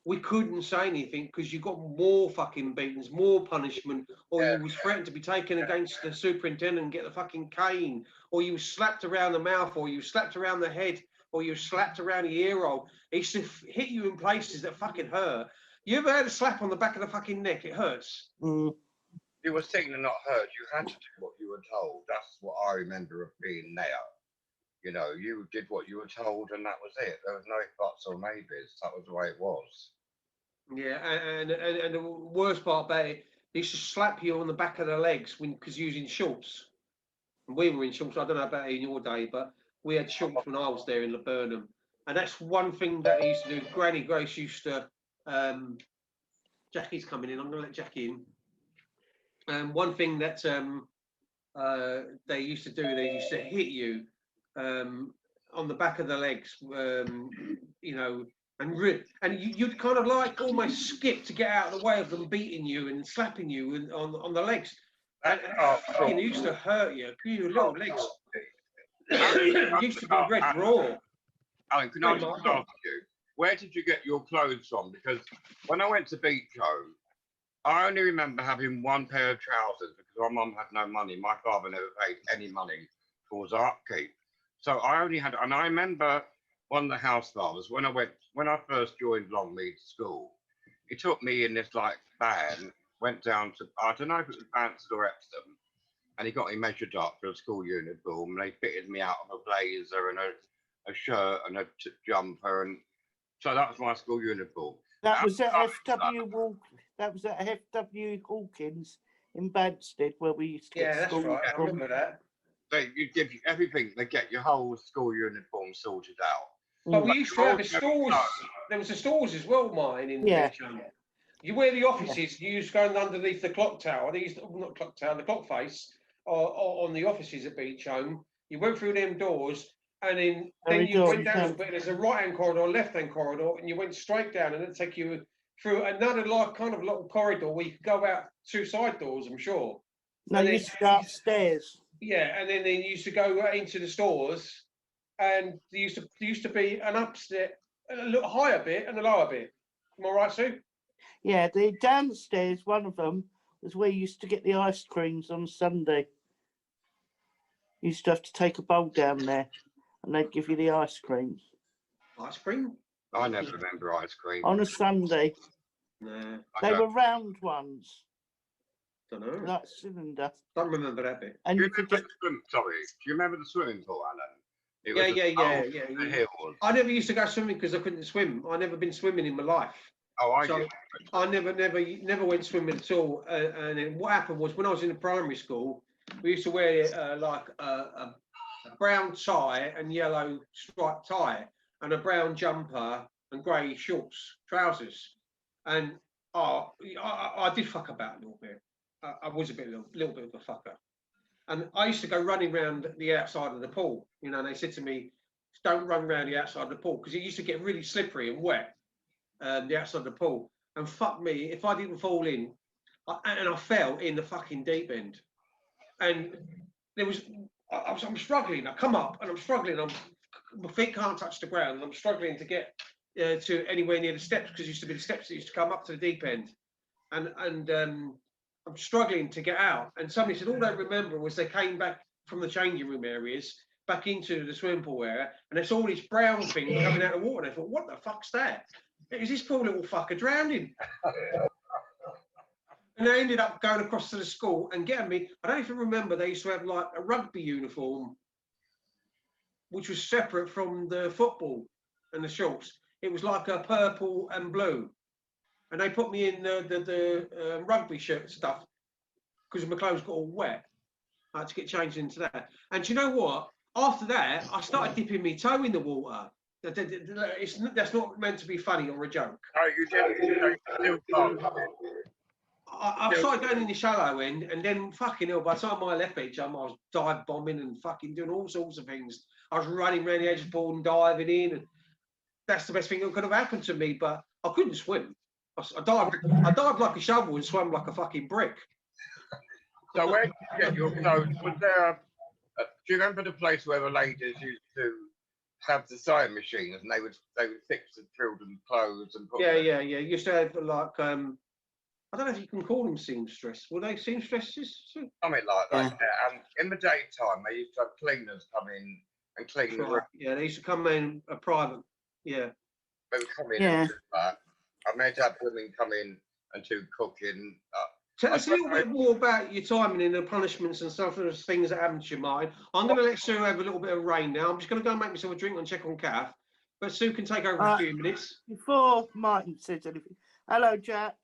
We couldn't say anything because you got more fucking beatings, more punishment, or you was threatened to be taken against the superintendent and get the fucking cane, or you was slapped around the mouth, or you was slapped around the head, or you was slapped around the ear roll. It used to hit you in places that fucking hurt. You ever had a slap on the back of the fucking neck? It hurts. You were seen and not heard. You had to do what you were told. That's what I remember of being there. You know, you did what you were told, and that was it. There was no ifs, buts, or maybes. That was the way it was. Yeah, and the worst part about it, they used to slap you on the back of the legs because you're using shorts. And we were in shorts. I don't know about in your day, but we had shorts when I was there in Laburnum. And that's one thing that they used to do. Granny Grace used to. Jackie's coming in. I'm going to let Jackie in. One thing that they used to do, they used to hit you on the back of the legs, you know, and you'd kind of like almost skip to get out of the way of them beating you and slapping you on the legs. And it used to hurt you. Your little legs used to be red raw. Alan, can I just ask you, where did you get your clothes from? Because when I went to Beechholme, I only remember having one pair of trousers because my mum had no money. My father never paid any money towards our upkeep. So I only had, and I remember one of the house fathers, when I first joined Longmead School, he took me in this like van, went down to, I don't know if it was Bansford or Epsom, and he got me measured up for a school uniform, and they fitted me out of a blazer and a shirt and a jumper, and so that was my school uniform. That was at FW That was at FW Hawkins in Banstead where we used to get that's right. I remember that. You give you everything. They get your whole school uniform sorted out. But we used to have the stores. There was the stores as well, mine in Beechholme. You wear the offices. You used to go underneath the clock tower. They used to, not clock tower, the clock face, or on the offices at Beechholme. You went through them doors, and then you went down a little bit. There's a right-hand corridor, left-hand corridor, and you went straight down, and it'd take you through another kind of little corridor where you could go out 2 side doors, I'm sure. No, you used to go upstairs. Yeah, and then they used to go into the stores, and there used to be an upstairs, a little higher bit and a lower bit. Am I right, Sue? Yeah, the downstairs, one of them was where you used to get the ice creams on Sunday. You used to have to take a bowl down there, and they'd give you the ice creams. Ice cream? I never remember ice cream. On a Sunday. No. They were round ones. Don't know. Like cylinder. Don't remember that bit. And do you remember the swimming pool, Alan? Yeah. I never used to go swimming because I couldn't swim. I never been swimming in my life. Oh, I never went swimming at all. And then what happened was when I was in the primary school, we used to wear like a brown tie and yellow striped tie and a brown jumper and grey shorts, trousers. And I did fuck about a little bit. I was a little bit of a fucker. And I used to go running around the outside of the pool, you know, and they said to me, don't run around the outside of the pool because it used to get really slippery and wet, the outside of the pool. And fuck me, if I didn't fall in, and I fell in the fucking deep end. And I'm struggling. I come up and I'm struggling. My feet can't touch the ground. And I'm struggling to get to anywhere near the steps because it used to be the steps that used to come up to the deep end. And I'm struggling to get out. And somebody said, all they remember was they came back from the changing room areas back into the swimming pool area, and they saw this brown thing coming out of the water. And they thought, what the fuck's that? Is this poor little fucker drowning? And they ended up going across to the school and getting me. I don't even remember, they used to have like a rugby uniform, which was separate from the football and the shorts. It was like a purple and blue. And they put me in the rugby shirt stuff because my clothes got all wet. I had to get changed into that. And do you know what? After that, I started dipping my toe in the water. That's not meant to be funny or a joke. Oh, you did. I started going in the shallow end, and then fucking hell, by the time I left Beechholme, I was dive bombing and fucking doing all sorts of things. I was running around the edge of the pool and diving in. And that's the best thing that could have happened to me, but I couldn't swim. I dived like a shovel and swam like a fucking brick. So where did you get your clothes? Was there do you remember the place where the ladies used to have the sewing machines and they would fix the children's clothes and put Yeah. Used to have like I don't know if you can call them seamstress. Were they seamstresses? Something like that. Yeah. And in the daytime, they used to have cleaners come in and clean the room. Yeah, they used to come in a private. Yeah. They would come in and do that. I made have women come in and do cooking. Tell us a little bit more about your timing and the punishments and stuff, those things that happened to your mind. I'm going to let Sue have a little bit of rain now. I'm just going to go and make myself a drink and check on Kath. But Sue can take over a few minutes. Before Martin says anything. Hello, Jack.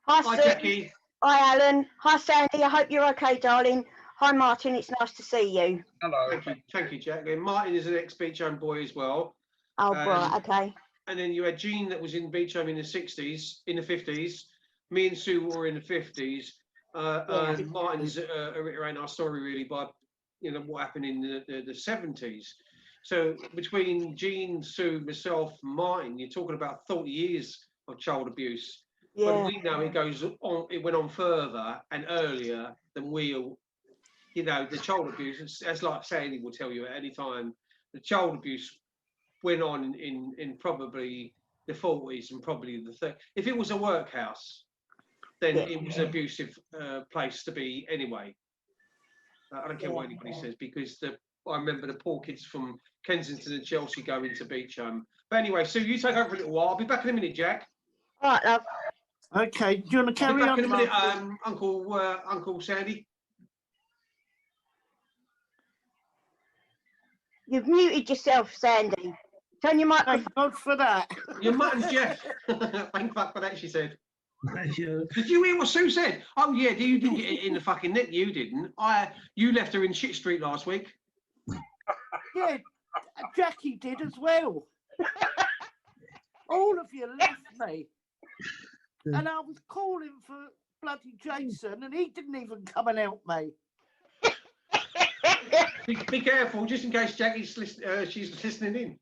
Hi, Hi, Sue. Jackie. Hi, Alan. Hi, Sandy. I hope you're okay, darling. Hi, Martin. It's nice to see you. Hello. Thank you, Jack. And Martin is an ex-Beechholme boy as well. Oh, right, okay. And then you had Jean that was in Beechholme in the 60s, in the 50s. Me and Sue were in the 50s. And Martin's around our story really by, what happened in the 70s. So between Jean, Sue, myself, and Martin, you're talking about 30 years of child abuse. Yeah. But we know it goes on. It went on further and earlier than the child abuse. As like Sandy will tell you at any time, the child abuse went on in probably the 40s and probably the 30s. If it was a workhouse, then it was an abusive place to be anyway. I don't care what anybody says, because I remember the poor kids from Kensington and Chelsea going to Beechholme. But anyway, Sue, you take over for a little while. I'll be back in a minute, Jack. All right, love. Okay, do you want to I'll be carry back on, in a minute, Martin? Uncle Sandy. You've muted yourself, Sandy. Turn your microphone. Thank God for that. Your mutton's Jeff. Thank fuck for that, she said. Yeah. Did you hear what Sue said? Oh yeah, you didn't get it in the fucking neck. You didn't. You left her in shit street last week. Yeah, Jackie did as well. All of you left me. And I was calling for bloody Jason, and he didn't even come and help me. Be careful, just in case Jackie's she's listening in.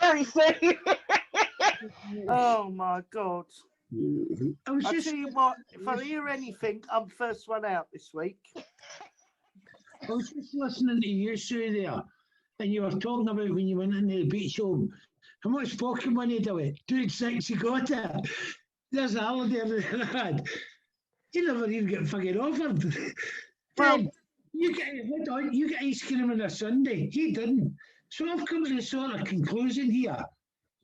Sorry, Sue. Oh my God. I was I just, tell you what, if I hear anything, I'm first one out this week. I was just listening to you, Sue, there, and you were talking about when you went into the beach home. How much pocket money do it? 2.6 you got it. There's a holiday I had. You never even get fucking offered. Well, Then you get ice cream on a Sunday. You didn't. So I've come to the sort of conclusion here.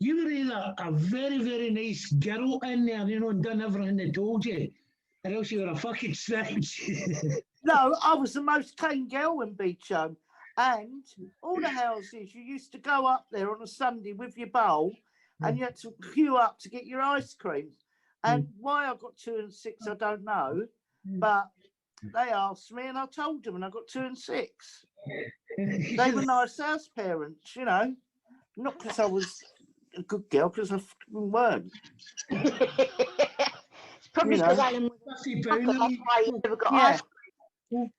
You were either a very, very nice girl in there, and done everything they told you, or else you were a fucking snitch. no, I was the most kind girl in Beechholme. And all the houses, you used to go up there on a Sunday with your bowl, and you had to queue up to get your ice cream. And why I got 2 and 6, I don't know. But they asked me, and I told them, and I got 2 and 6. They were nice house parents, not because I was a good girl, because I weren't. It's probably because Alan was a sucker, that's why you never got ice cream.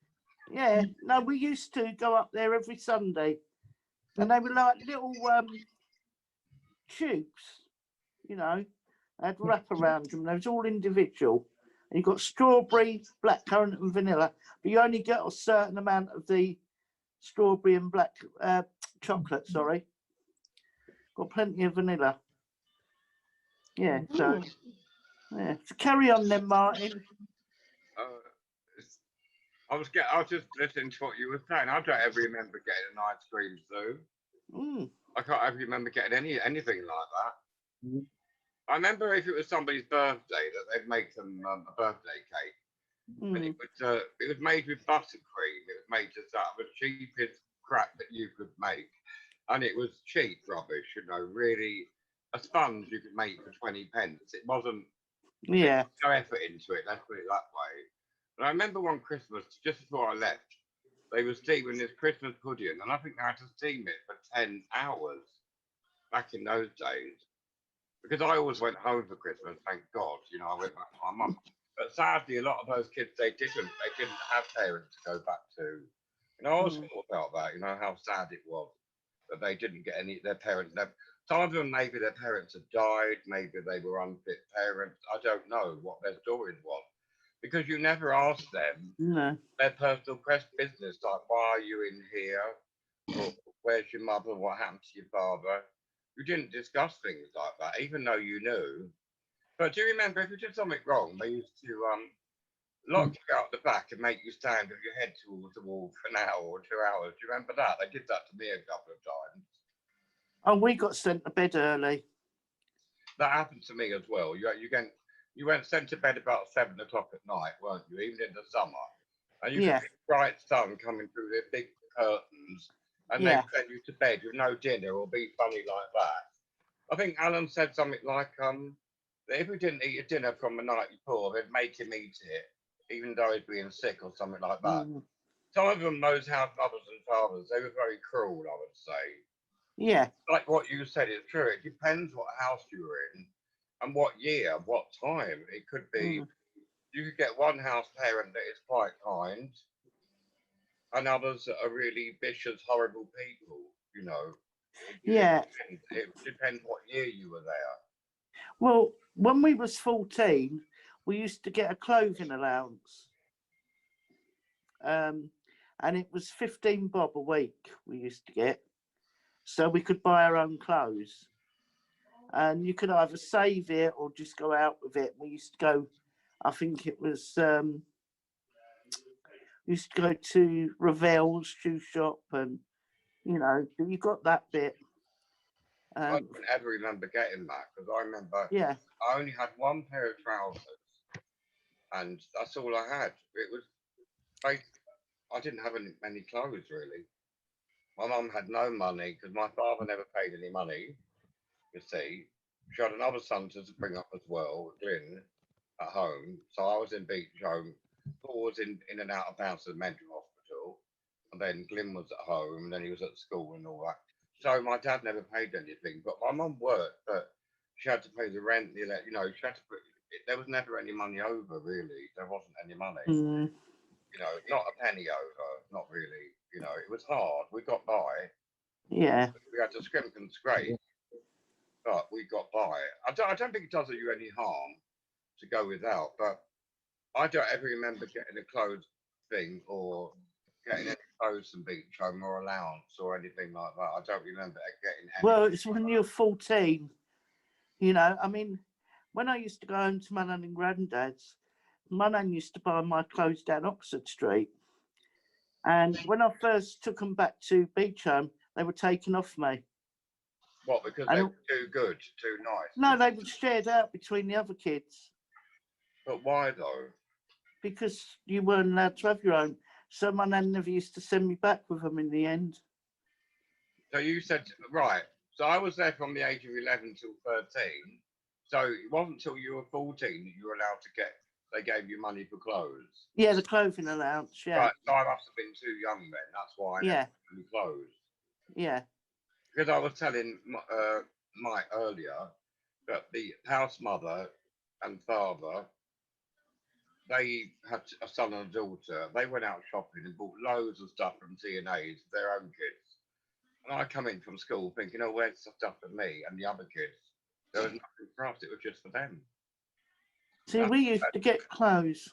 Yeah, no, we used to go up there every Sunday, and they were like little tubes, they had wrap around them. They was all individual, and you got strawberry, blackcurrant, and vanilla, but you only get a certain amount of the strawberry and black chocolate. Sorry, got plenty of vanilla. Yeah, so yeah. So carry on then, Martin. I was just listening to what you were saying. I don't ever remember getting an ice cream, Sue. I can't ever remember getting anything like that. I remember if it was somebody's birthday that they'd make them a birthday cake, and it was made with buttercream. It was made just out of the cheapest crap that you could make, and it was cheap rubbish. Really, a sponge you could make for 20 pence. It wasn't. Yeah. No effort into it. Let's put it that way. And I remember one Christmas, just before I left, they were steaming this Christmas pudding, and I think they had to steam it for 10 hours back in those days. Because I always went home for Christmas, thank God, I went back to my mum. But sadly, a lot of those kids, they didn't have parents to go back to. I always thought about that, how sad it was that they didn't get their parents. Some of them, maybe their parents had died, maybe they were unfit parents. I don't know what their stories was. Because you never asked them their personal business, like, why are you in here? Or where's your mother? What happened to your father? You didn't discuss things like that, even though you knew. But do you remember, if you did something wrong, they used to lock you out the back and make you stand with your head towards the wall for an hour or 2 hours. Do you remember that? They did that to me a couple of times. Oh, we got sent to bed early. That happened to me as well. You went sent to bed about 7 o'clock at night, weren't you? Even in the summer. And you could see the bright sun coming through the big curtains, and they send you to bed with no dinner or be funny like that. I think Alan said something like, that if we didn't eat a dinner from the night before, they'd make him eat it, even though he'd been sick or something like that. some of them, those house mothers and fathers, they were very cruel, I would say. Yeah. Like what you said is true. It depends what house you were in and what year, what time. It could be, you could get one house parent that is quite kind and others that are really vicious, horrible people, you know. Yeah. It depends what year you were there. Well, when we was 14, we used to get a clothing allowance. And it was 15 bob a week we used to get. So we could buy our own clothes. And you could either save it or just go out with it. We used to go, I think it was, we used to go to Ravel's shoe shop and, you know, you got that bit. I don't ever remember getting that because I remember I only had one pair of trousers and that's all I had. It was I didn't have many clothes really. My mum had no money because my father never paid any money. You see, she had another son to bring up as well, Glyn, at home. So I was in Beechholme. Paul was in and out of bounds to the mental hospital, and then Glyn was at home, and then he was at school and all that. So my dad never paid anything, but my mum worked, but she had to pay the rent, you know, she had to put. There was never any money over, really. There wasn't any money. You know, not a penny over, not really. You know, it was hard. We got by. Yeah. We had to scrimp and scrape, but we got by. I don't think it does you any harm to go without, but I don't ever remember getting a clothes thing or getting any clothes from Beechholme or allowance or anything like that. I don't remember getting any. Well, it's when you're 14, you know, I mean, when I used to go home to my nan and granddad's, my nan used to buy my clothes down Oxford Street. And when I first took them back to Beechholme, they were taken off me. What, because they were too good, too nice? No, they were shared out between the other kids. But why though? Because you weren't allowed to have your own. So my nan never used to send me back with them in the end. So you said, right, so I was there from the age of 11 till 13. So it wasn't until you were 14 that you were allowed to they gave you money for clothes. Yeah, the clothing allowance, yeah. Right, so I must have been too young then, that's why I never had any clothes. Yeah. Because I was telling Mike earlier that the house mother and father, they had a son and a daughter. They went out shopping and bought loads of stuff from T&A's for their own kids. And I come in from school thinking, oh, where's the stuff for me and the other kids? There was nothing for us, it was just for them. See, we used to get clothes.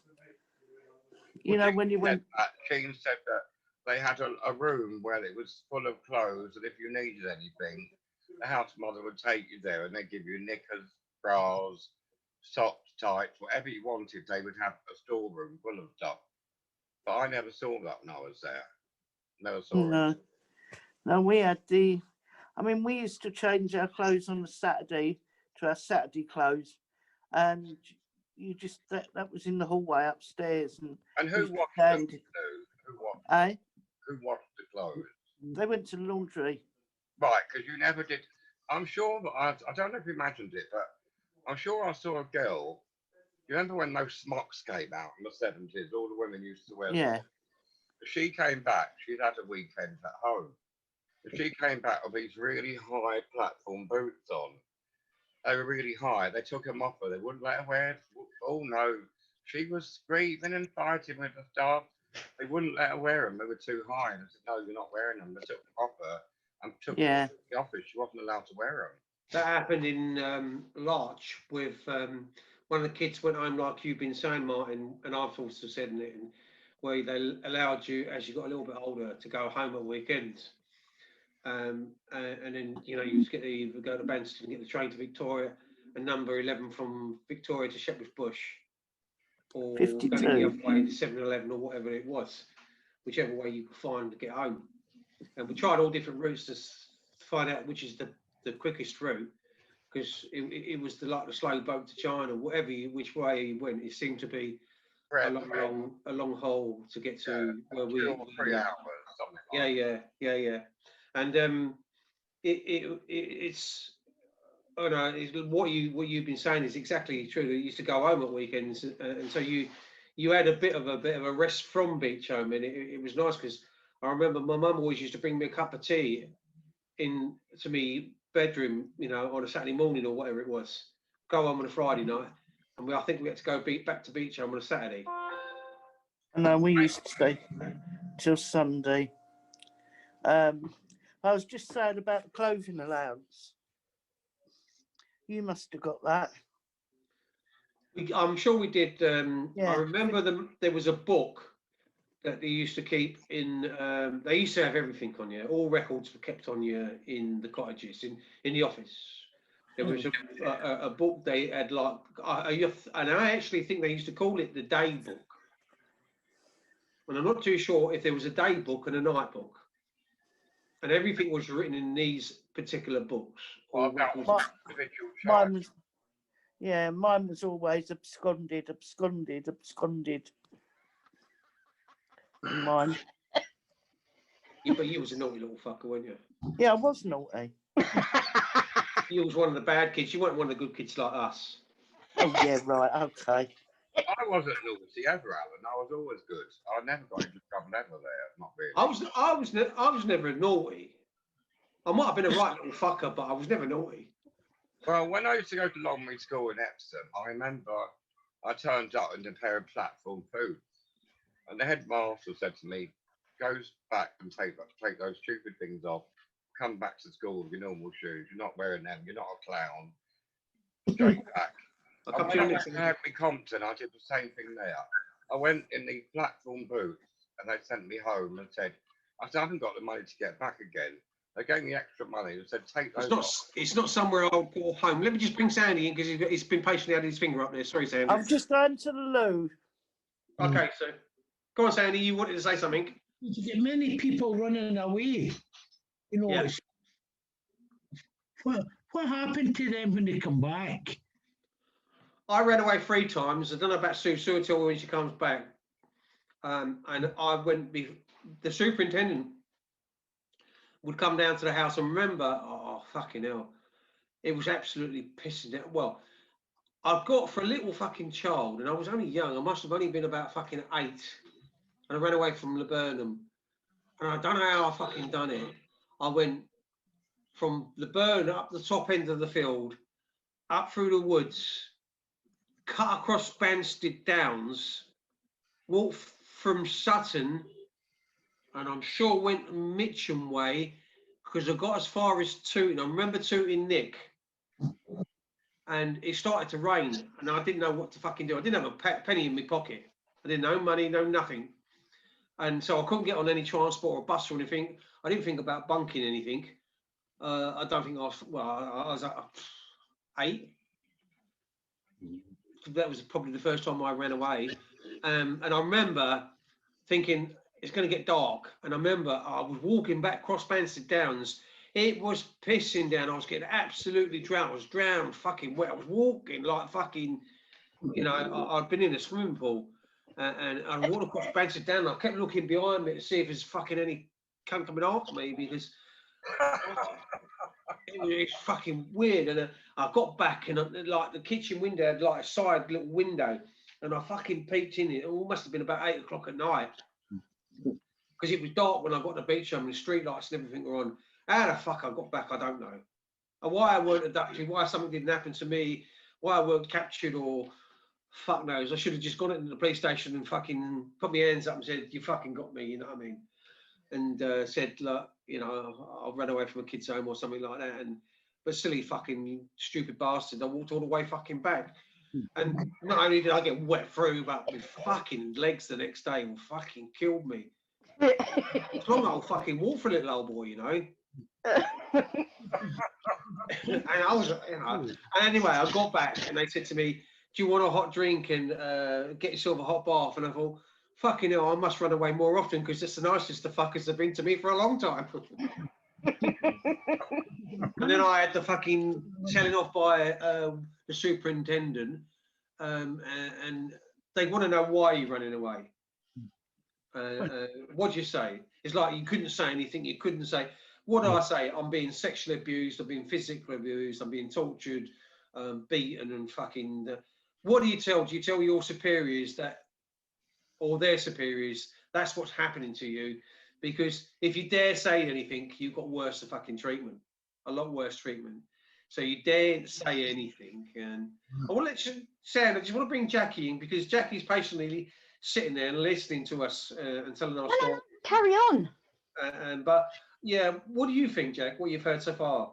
You know, when you went. Sheen said that they had a room where it was full of clothes, and if you needed anything, the house mother would take you there and they'd give you knickers, bras, socks, tights, whatever you wanted. They would have a storeroom full of stuff. But I never saw that when I was there. Never saw it. No, we had I mean, we used to change our clothes on the Saturday to our Saturday clothes, and you just that was in the hallway upstairs. And who washed them? Who washed the clothes? They went to the laundry. Right, because you never did. I'm sure that I don't know if you imagined it, but I'm sure I saw a girl. You remember when those smocks came out in the 70s? All the women used to wear. Yeah. Smocks. She came back. She'd had a weekend at home. She came back with these really high platform boots on. They were really high. They took them off her. They wouldn't let her wear it. Oh no. She was screaming and fighting with the staff. They wouldn't let her wear them. They were too high. And I said, no, you're not wearing them. They took them off her and took them to the office. She wasn't allowed to wear them. That happened in Larch with one of the kids went home like you've been saying, Martin, and I've also said it, where they allowed you, as you got a little bit older, to go home at weekends. And then, you know, you just either go to Banstead and get the train to Victoria, and number 11 from Victoria to Shepherd's Bush, or 52. go the other way to 7-Eleven or whatever it was, whichever way you could find to get home. And we tried all different routes to find out which is the quickest route, because it was like the slow boat to China, which way you went, it seemed to be a long haul to get to where we. 2 or 3 hours, something like Yeah. And it's oh no, what you've been saying is exactly true. You used to go home at weekends, and so you you had a bit of a rest from Beechholme, and it was nice because I remember my mum always used to bring me a cup of tea in to me bedroom, you know, on a Saturday morning or whatever it was. Go home on a Friday night, and I think we had to go back to Beechholme on a Saturday. And then we used to stay till Sunday. I was just saying about the clothing allowance. You must have got that. I'm sure we did. Yeah. I remember there was a book that they used to keep in. They used to have everything on you. All records were kept on you in the cottages, in the office. There was a book they had, like, and I actually think they used to call it the day book. And I'm not too sure if there was a day book and a night book. And everything was written in these particular books. Well, mine was, yeah, mine was always absconded. Mine. Yeah, but you was a naughty little fucker, weren't you? Yeah, I was naughty. You was one of the bad kids. You weren't one of the good kids like us. Oh yeah, right. Okay. I wasn't naughty ever, Alan. I was always good. I never got into trouble ever there. Not really. I was never naughty. I might have been a right little fucker, but I was never naughty. Well, when I used to go to Longmead School in Epsom, I remember I turned up in a pair of platform boots, and the headmaster said to me, "Go back and take those stupid things off. Come back to school with your normal shoes. You're not wearing them. You're not a clown." Straight back. And when I went to Henry Compton, I did the same thing there. I went in the platform boots, and they sent me home and said, "I haven't got the money to get back again." They gave me extra money and said, "Take those off." It's not somewhere I'll call home. Let me just bring Sandy in because he's been patiently had his finger up there. Sorry, Sandy. I'm just going to the loo. Okay, so go on, Sandy. You wanted to say something? You get many people running away. You know, Yeah. What happened to them when they come back? I ran away 3 times. I don't know about Sue until when she comes back. And I went. The superintendent would come down to the house and remember. Oh fucking hell! It was absolutely pissing it. Well, I've got for a little fucking child, and I was only young. I must have only been about fucking 8, and I ran away from Laburnum. And I don't know how I fucking done it. I went from Laburnum up the top end of the field, up through the woods, cut across Banstead Downs, walked from Sutton, and I'm sure went Mitcham way because I got as far as Tooting. I remember Tooting Nick, and it started to rain, and I didn't know what to fucking do. I didn't have a penny in my pocket. I didn't know money, no nothing. And so I couldn't get on any transport or bus or anything. I didn't think about bunking anything. I don't think I was, well, I was 8. That was probably the first time I ran away. And I remember thinking, it's going to get dark. And I remember I was walking back across Banstead Downs. It was pissing down. I was getting absolutely drowned. I was drowned, fucking wet. I was walking like fucking, you know, I'd been in a swimming pool. And I walked across Banstead Down. I kept looking behind me to see if there's fucking any cunt coming after me because it was fucking weird. And I got back and like the kitchen window had like a side little window, and I fucking peeked in it. It must have been about 8 o'clock at night because it was dark when I got to Beechholme and the street lights and everything were on. How the fuck I got back, I don't know. And why I weren't abducted, why something didn't happen to me, why I weren't captured or. Fuck knows. I should have just gone into the police station and fucking put my hands up and said, "You fucking got me," you know what I mean? And said, "Look, you know, I ran away from a kid's home or something like that." But silly fucking stupid bastard, I walked all the way fucking back. And not only did I get wet through, but my fucking legs the next day fucking killed me. It's long old fucking walk for a little old boy, you know. And I was, you know. And anyway, I got back and they said to me, "Do you want a hot drink and get yourself a hot bath?" And I thought, fucking hell, I must run away more often because it's the nicest the fuckers have been to me for a long time. And then I had the fucking telling off by the superintendent, and they want to know why you're running away. What do you say? It's like you couldn't say anything. You couldn't say, what do I say? I'm being sexually abused. I'm being physically abused. I'm being tortured, beaten and fucking... What do you tell? Do you tell your superiors that or their superiors. That's what's happening to you, because if you dare say anything, you've got worse fucking treatment, a lot worse treatment. So you daren't say anything. And I want to let you, Sam, I just want to bring Jackie in, because Jackie's patiently sitting there and listening to us and telling our story. Carry on. But yeah, what do you think, Jack? What you've heard so far?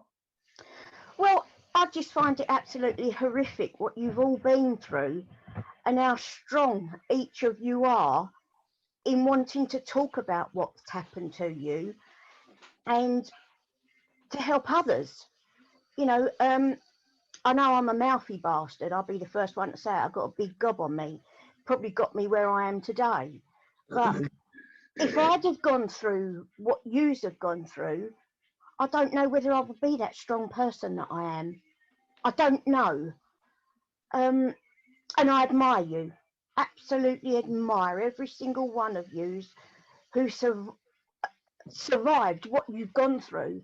Well, I just find it absolutely horrific what you've all been through and how strong each of you are in wanting to talk about what's happened to you and to help others. You know, I know I'm a mouthy bastard. I'll be the first one to say it. I've got a big gob on me. Probably got me where I am today. But if I'd have gone through what yous have gone through, I don't know whether I would be that strong person that I am. I don't know. And I admire you. Absolutely admire every single one of yous who survived what you've gone through.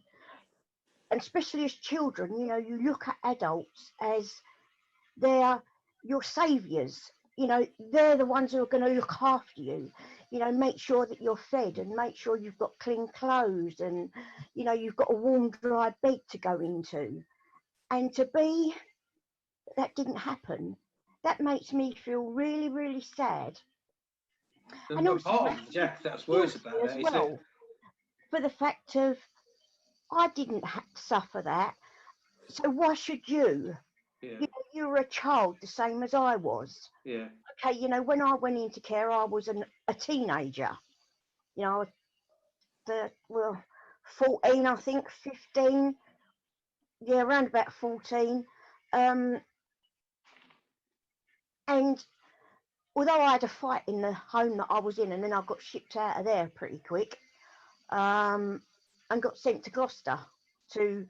And especially as children, you know, you look at adults as they're your saviours. You know, they're the ones who are going to look after you, you know, make sure that you're fed and make sure you've got clean clothes and, you know, you've got a warm, dry bed to go into. And to be, that didn't happen, that makes me feel really, really sad. And also, Jack, that's worse about as that, well, for the fact of I didn't suffer that, so why should you? Yeah. You know, you were a child the same as I was. Yeah. Okay, you know, when I went into care, I was a teenager. You know, I was 14, I think, 15. Yeah, around about 14. And although I had a fight in the home that I was in, and then I got shipped out of there pretty quick, and got sent to Gloucester. To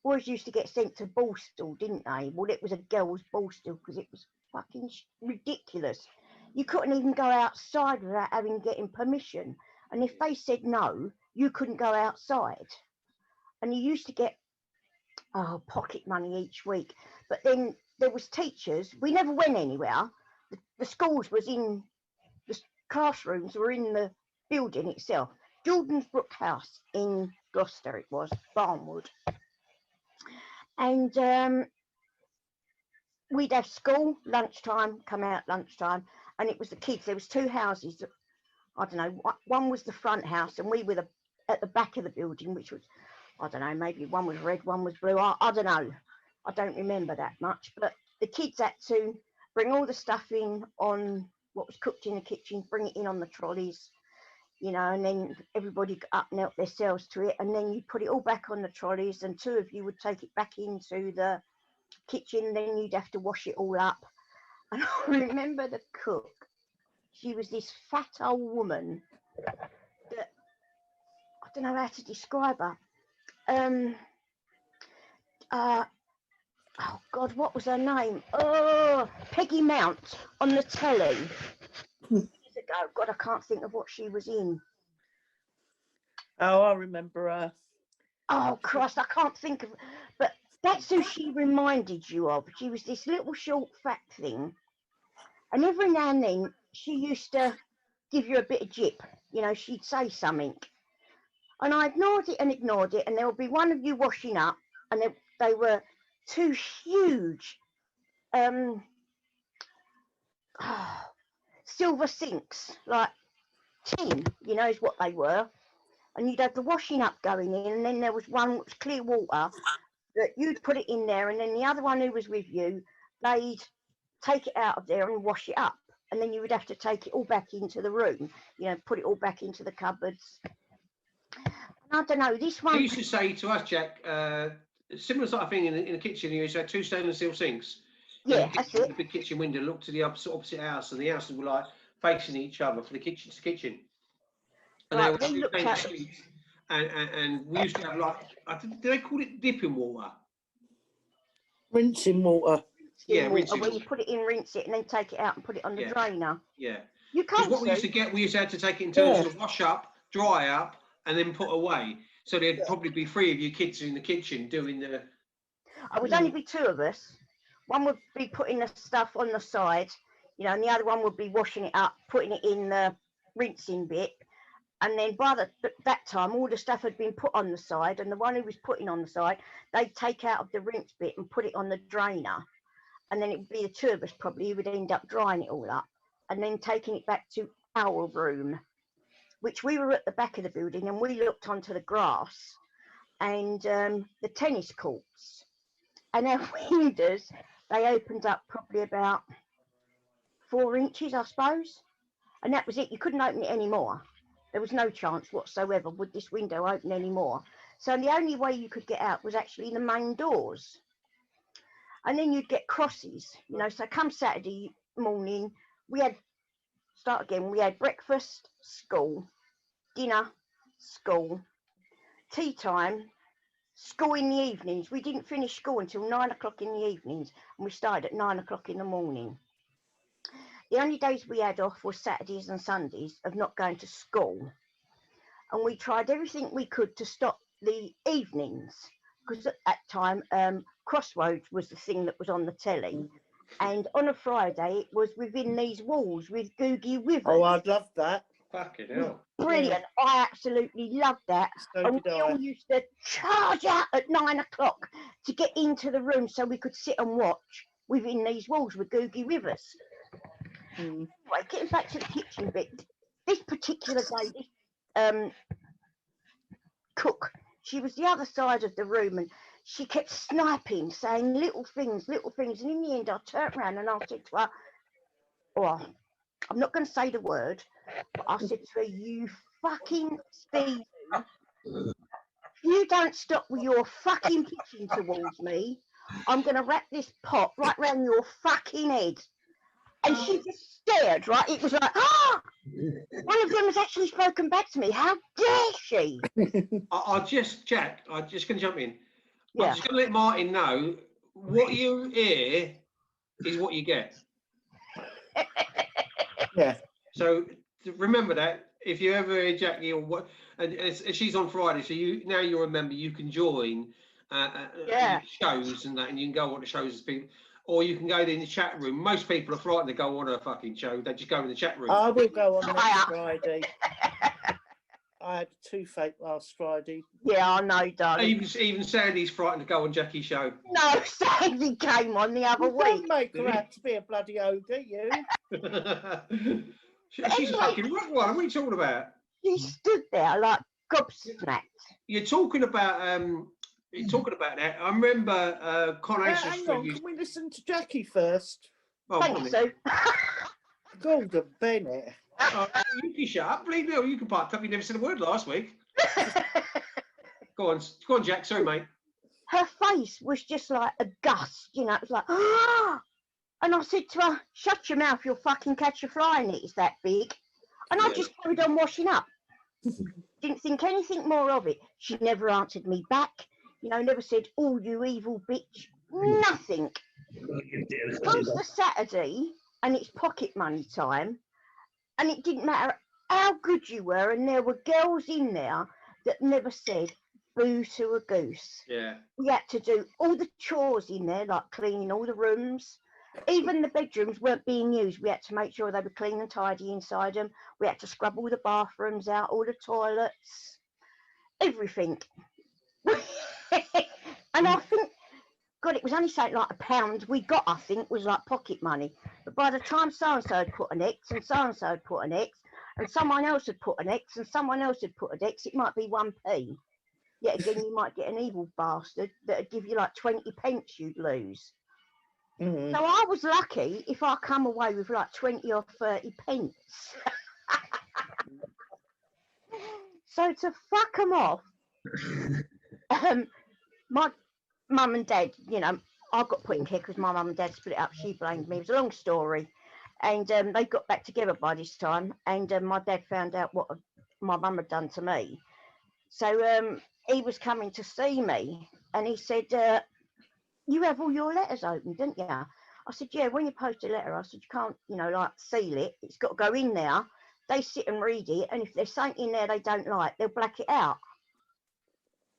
boys used to get sent to Borstal, didn't they? Well, it was a girls' Borstal because it was fucking ridiculous. You couldn't even go outside without getting permission, and if they said no, you couldn't go outside. And you used to get pocket money each week, but then there was teachers. We never went anywhere. The schools was in the classrooms were in the building itself. Jordan's Brook House in Gloucester, it was Barnwood, and we'd have school lunchtime, come out lunchtime, and it was the kids. There was two houses. I don't know. One was the front house, and we were at the back of the building, which was, I don't know, maybe one was red, one was blue. I don't know. I don't remember that much. But the kids had to bring all the stuff in on what was cooked in the kitchen, bring it in on the trolleys, you know, and then everybody got up and helped themselves to it. And then you put it all back on the trolleys, and two of you would take it back into the kitchen. Then you'd have to wash it all up. And I remember the cook. She was this fat old woman that, I don't know how to describe her. Oh God, what was her name? Oh, Peggy Mount on the telly. Years ago. God, I can't think of what she was in. Oh, I remember her. Oh Christ, I can't think of. But that's who she reminded you of. She was this little short fat thing, and every now and then she used to give you a bit of jip. You know, she'd say something, and I ignored it, and there would be one of you washing up, and they were two huge silver sinks, like tin, you know, is what they were. And you'd have the washing up going in, and then there was one that was clear water that you'd put it in there, and then the other one who was with you, they'd take it out of there and wash it up. And then you would have to take it all back into the room, you know, put it all back into the cupboards. And I don't know, this one. They used to say to us, Jack, similar sort of thing in the kitchen. You used to have two stainless steel sinks. Yeah, that's it. The big kitchen window looked to the opposite house, and the houses were like facing each other for the kitchen to kitchen. And Right, they were and we used to have like, do they call it dipping water? Rinsing water. Yeah, rinsing where water. You put it in, rinse it, and then take it out and put it on the drainer. Yeah. You can't. What we used to get, we used to have to take it in terms of wash up, dry up, and then put away. So there'd probably be three of you kids in the kitchen doing the. I would only be two of us. One would be putting the stuff on the side, you know, and the other one would be washing it up, putting it in the rinsing bit. And then by that time, all the stuff had been put on the side, and the one who was putting on the side, they'd take out of the rinse bit and put it on the drainer. And then it would be the two of us probably who would end up drying it all up and then taking it back to our room, which we were at the back of the building, and we looked onto the grass and the tennis courts. And our windows, they opened up probably about 4 inches, I suppose. And that was it. You couldn't open it anymore. There was no chance whatsoever would this window open anymore. So the only way you could get out was actually the main doors. And then you'd get crosses, you know. So come Saturday morning, we had breakfast, school, dinner, school, tea time, school in the evenings. We didn't finish school until 9 o'clock in the evenings, and we started at 9 o'clock in the morning. The only days we had off were Saturdays and Sundays of not going to school. And we tried everything we could to stop the evenings, because at that time, Crossroads was the thing that was on the telly. And on a Friday, it was Within These Walls with Googie Withers. Oh, I'd love that. Fucking hell. Brilliant. Yeah. I absolutely loved that. So and did we I. all used to charge out at 9 o'clock to get into the room so we could sit and watch Within These Walls with Googie Withers. Anyway, getting back to the kitchen bit, this particular day, this cook, she was the other side of the room, and she kept sniping, saying little things. And in the end, I turned around and I said to her, oh, I'm not going to say the word, but I said to her, you fucking Steve, if you don't stop with your fucking pitching towards me, I'm going to wrap this pot right round your fucking head. And she just stared, right? It was like, ah! One of them has actually spoken back to me. How dare she? Jack, I'm just going to jump in. Yeah. I'm just going to let Martin know what you hear is what you get. Yeah. So remember that if you ever hear Jackie or what, and she's on Friday, so you remember you can join shows and that, and you can go on the shows as people. Or you can go in the chat room. Most people are frightened to go on a fucking show. They just go in the chat room. I will go on next Friday. I had a toothache last Friday. Yeah, I know, darling. Even Sandy's frightened to go on Jackie's show. No, Sandy came on the other week. Don't make her out to be a bloody ogre, you. She's a fucking rock one. What are you talking about? She stood there like gobsmacked. You're talking about that. I remember Coronation Hang Street. on, can we listen to Jackie first? Oh, Thanks, Sue. Gordon Bennett. You can shut up. Believe me, you can pipe up. You never said a word last week. Go on, Jack. Sorry, mate. Her face was just like a gust, you know. It was like, ah! And I said to her, shut your mouth, you'll fucking catch a fly in it. It's that big. And I just carried on washing up. Didn't think anything more of it. She never answered me back. You know, never said, oh, you evil bitch. Nothing. Comes the Saturday, and it's pocket money time. And it didn't matter how good you were, and there were girls in there that never said boo to a goose. Yeah. We had to do all the chores in there, like cleaning all the rooms. Even the bedrooms weren't being used. We had to make sure they were clean and tidy inside them. We had to scrub all the bathrooms out, all the toilets, everything. And I think, God, it was only something like £1 we got, I think, was like pocket money. But by the time so-and-so had put an X, and so-and-so had put an X, and someone else had put an X, and someone else had put an X, it might be 1p. Yet again, you might get an evil bastard that would give you like 20 pence you'd lose. Mm. So I was lucky if I come away with like 20 or 30 pence. So to fuck them off, my mum and dad, you know, I got put in care because my mum and dad split up. She blamed me. It was a long story. And they got back together by this time. And my dad found out what my mum had done to me. So he was coming to see me. And he said, you have all your letters open, didn't you? I said, yeah, when you post a letter, I said, you can't, you know, like seal it. It's got to go in there. They sit and read it. And if there's something in there they don't like, they'll black it out.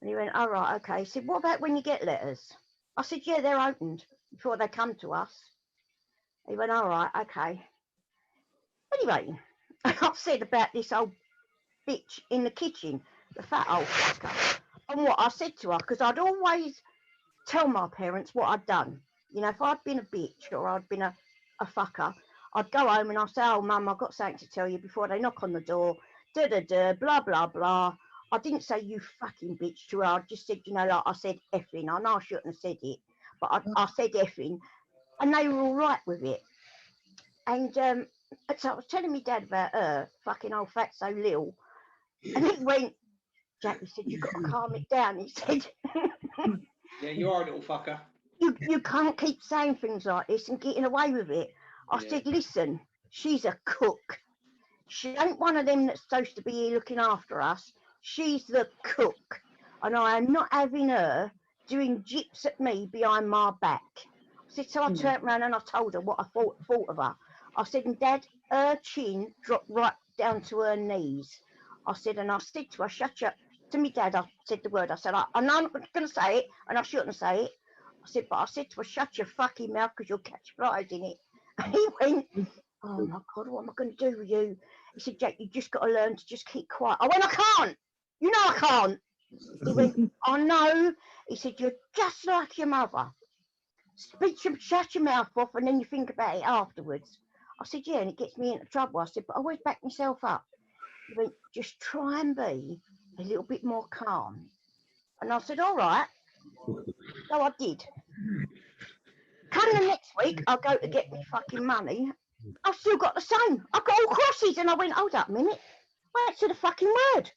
And he went, all right, okay. He said, what about when you get letters? I said, yeah, they're opened before they come to us. He went, all right, okay. Anyway, I've said about this old bitch in the kitchen, the fat old fucker, and what I said to her, because I'd always tell my parents what I'd done. You know, if I'd been a bitch or I'd been a fucker, I'd go home and I'd say, oh, Mum, I've got something to tell you before they knock on the door, blah, blah, blah. I didn't say you fucking bitch to her. I just said, you know, like I said effing. I know I shouldn't have said it, but I said effing, and they were all right with it. And so I was telling my dad about her, fucking old fatso Lil, and he went, Jack, he said, you've got to calm it down. He said, yeah, you are a little fucker. You can't keep saying things like this and getting away with it. I said, listen, she's a cook. She ain't one of them that's supposed to be here looking after us. She's the cook. And I am not having her doing jips at me behind my back. I said, so I turned around and I told her what I thought of her. I said, and Dad, her chin dropped right down to her knees. I said, and I said to her, shut up. To me, Dad, I said the word. I said, I know I'm not going to say it, and I shouldn't say it. I said, but I said to her, shut your fucking mouth because you'll catch flies in it. And he went, oh my God, what am I going to do with you? He said, Jack, you just got to learn to just keep quiet. I went, I can't. You know I can't. He went, I know. He said, you're just like your mother. Shut your mouth off and then you think about it afterwards. I said, yeah, and it gets me into trouble. I said, but I always back myself up. He went, just try and be a little bit more calm. And I said, all right. So I did. Come the next week, I'll go to get my fucking money. I've still got the same. I've got all crosses. And I went, hold up a minute. Wait to the fucking word.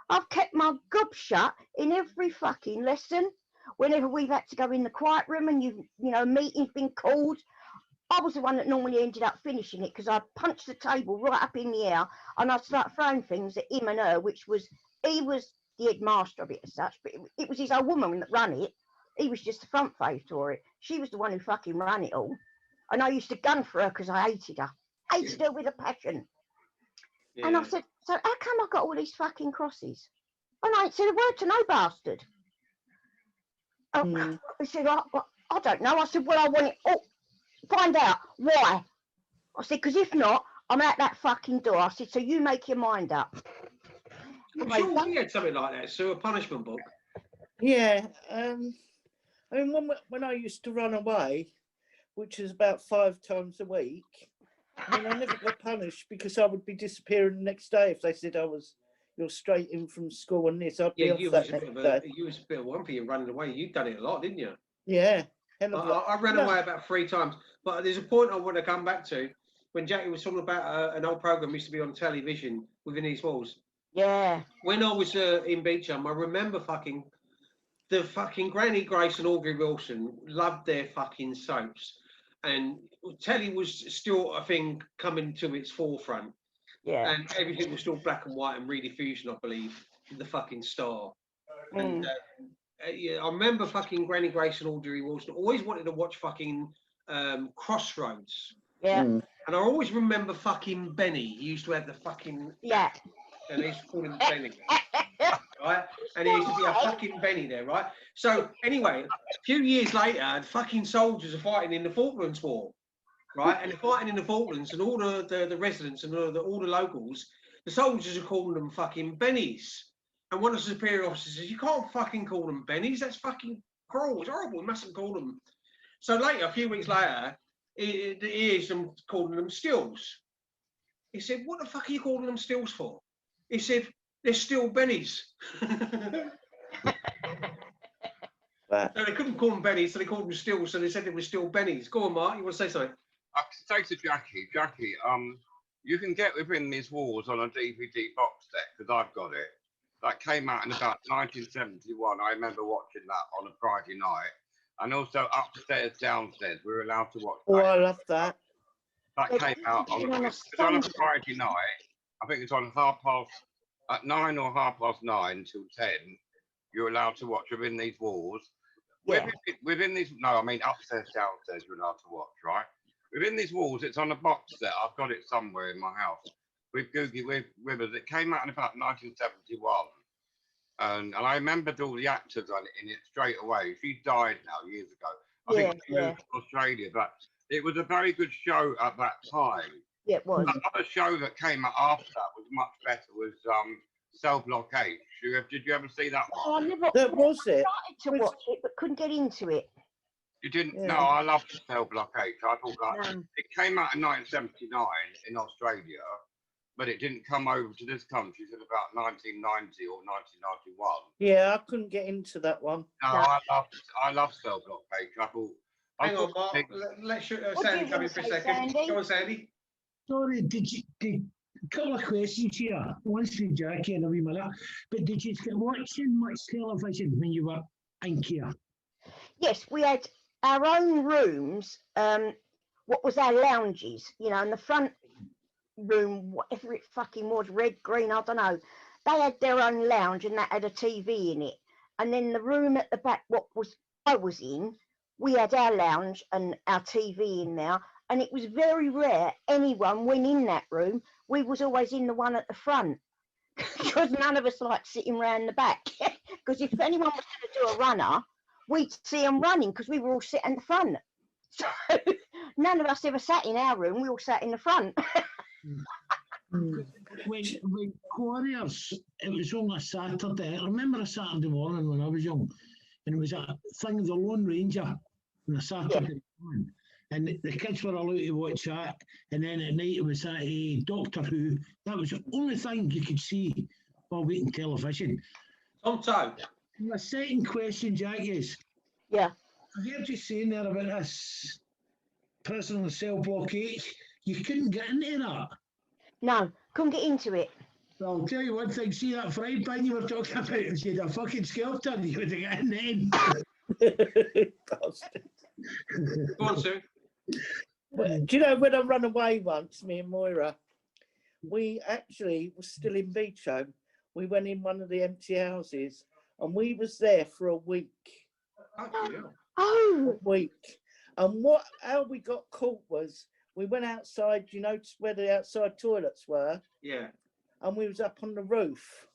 I've kept my gob shut in every fucking lesson. Whenever we've had to go in the quiet room and you know, meeting's been called, I was the one that normally ended up finishing it because I'd punch the table right up in the air and I'd start throwing things at him and her, which was, he was the headmaster of it as such, but it was his old woman that ran it. He was just the front face for it. She was the one who fucking ran it all. And I used to gun for her because I hated her. Hated her with a passion. Yeah. And I said, so how come I got all these fucking crosses? And I ain't said a word to no bastard. I said, I don't know. I said, well, I want it. Oh, find out. Why? I said, because if not, I'm out that fucking door. I said, so you make your mind up. I'm sure we had something like that, so a punishment book. Yeah. I mean, when I used to run away, which was about 5 times a week, I mean, I never got punished because I would be disappearing the next day if they said you're straight in from school and this. I'd be off that next day. You was a bit of one for you running away. You've done it a lot, didn't you? Yeah. I ran away about 3 times, but there's a point I want to come back to when Jackie was talking about an old program used to be on television within these walls. Yeah. When I was in Beechholme, I remember the fucking Granny Grace and Audrey Wilson loved their fucking soaps, and telly was still a thing coming to its forefront. Yeah. And everything was still black and white and rediffusion, I believe, the fucking Star. And yeah, I remember fucking Granny Grace and Audrey Wilson always wanted to watch fucking Crossroads. Yeah. And I always remember fucking Benny. He used to have the fucking and they used to call him Benny. Right? And he used to be a fucking Benny there, right? So anyway, a few years later, the fucking soldiers are fighting in the Falklands War. Right, and they're fighting in the Falklands, and all the residents and all the locals, the soldiers are calling them fucking bennies. And one of the superior officers says, "You can't fucking call them bennies. That's fucking cruel. It's horrible. You mustn't call them." So later, a few weeks later, he hears them calling them stills. He said, "What the fuck are you calling them stills for?" He said, "They're still bennies." So they couldn't call them bennies, so they called them stills. So they said they were still bennies. Go on, Mark. You want to say something? I can say to Jackie, you can get Within These Walls on a DVD box set because I've got it. That came out in about 1971. I remember watching that on a Friday night, and also Upstairs, Downstairs. We were allowed to watch. Oh, I love that. That came out on a Friday night. I think it's on at 9 or 9:30 till 10. You're allowed to watch Within These Walls. Yeah. Within these, no, I mean Upstairs, Downstairs. You're allowed to watch, right? Within These Walls, it's on a box set. I've got it somewhere in my house. With Googie Rivers. It came out in about 1971. And I remembered all the actors on it in it straight away. She died now years ago. I think she moved to Australia, but It was a very good show at that time. Yeah, it was. Another show that came out after that was much better. Was Cell Block H. Did you ever see that one? Oh, I never That was it. started to watch it, but couldn't get into it. You didn't? Yeah. No, I loved Cell Block H. I thought that No. it came out in 1979 in Australia, but it didn't come over to this country until about 1990 or 1991. Yeah, I couldn't get into that one. No, No. I love Cell Block H. I thought. Hang on, Mark. Let's Sandy come in for a second. Sandy? Go on, Sandy. Sorry, a couple of questions here. One's for Jackie in a wee minute. But did you get watching much television when you were in care? Yes, we had our own rooms. What was our lounges? You know, in the front room, whatever it fucking was, red, green, I don't know. They had their own lounge and that had a TV in it. And then the room at the back, I was in, we had our lounge and our TV in there. And it was very rare anyone went in that room. We was always in the one at the front because none of us liked sitting round the back. Because if anyone was going to do a runner, we'd see them running because we were all sitting in the front. So none of us ever sat in our room. We all sat in the front. When Quarriers, it was on a Saturday. I remember a Saturday morning when I was young, and it was a thing of the Lone Ranger on a Saturday morning. And the kids were allowed to watch that. And then at night it was that Doctor Who. That was the only thing you could see while waiting television. Tom. My second question, Jack, is Yeah. I heard you saying there about this prison on Cell Block H. You couldn't get into that. No, couldn't get into it. Well, I'll tell you one thing. See that frying pan you were talking about? If you had a fucking skeleton, you would have got in then. Go on, Sue. Do you know when I ran away once, me and Moira, we actually were still in Beechholme. We went in one of the empty houses and we was there for a week. Oh. A week. And how we got caught was we went outside, you know where the outside toilets were? Yeah. And we was up on the roof.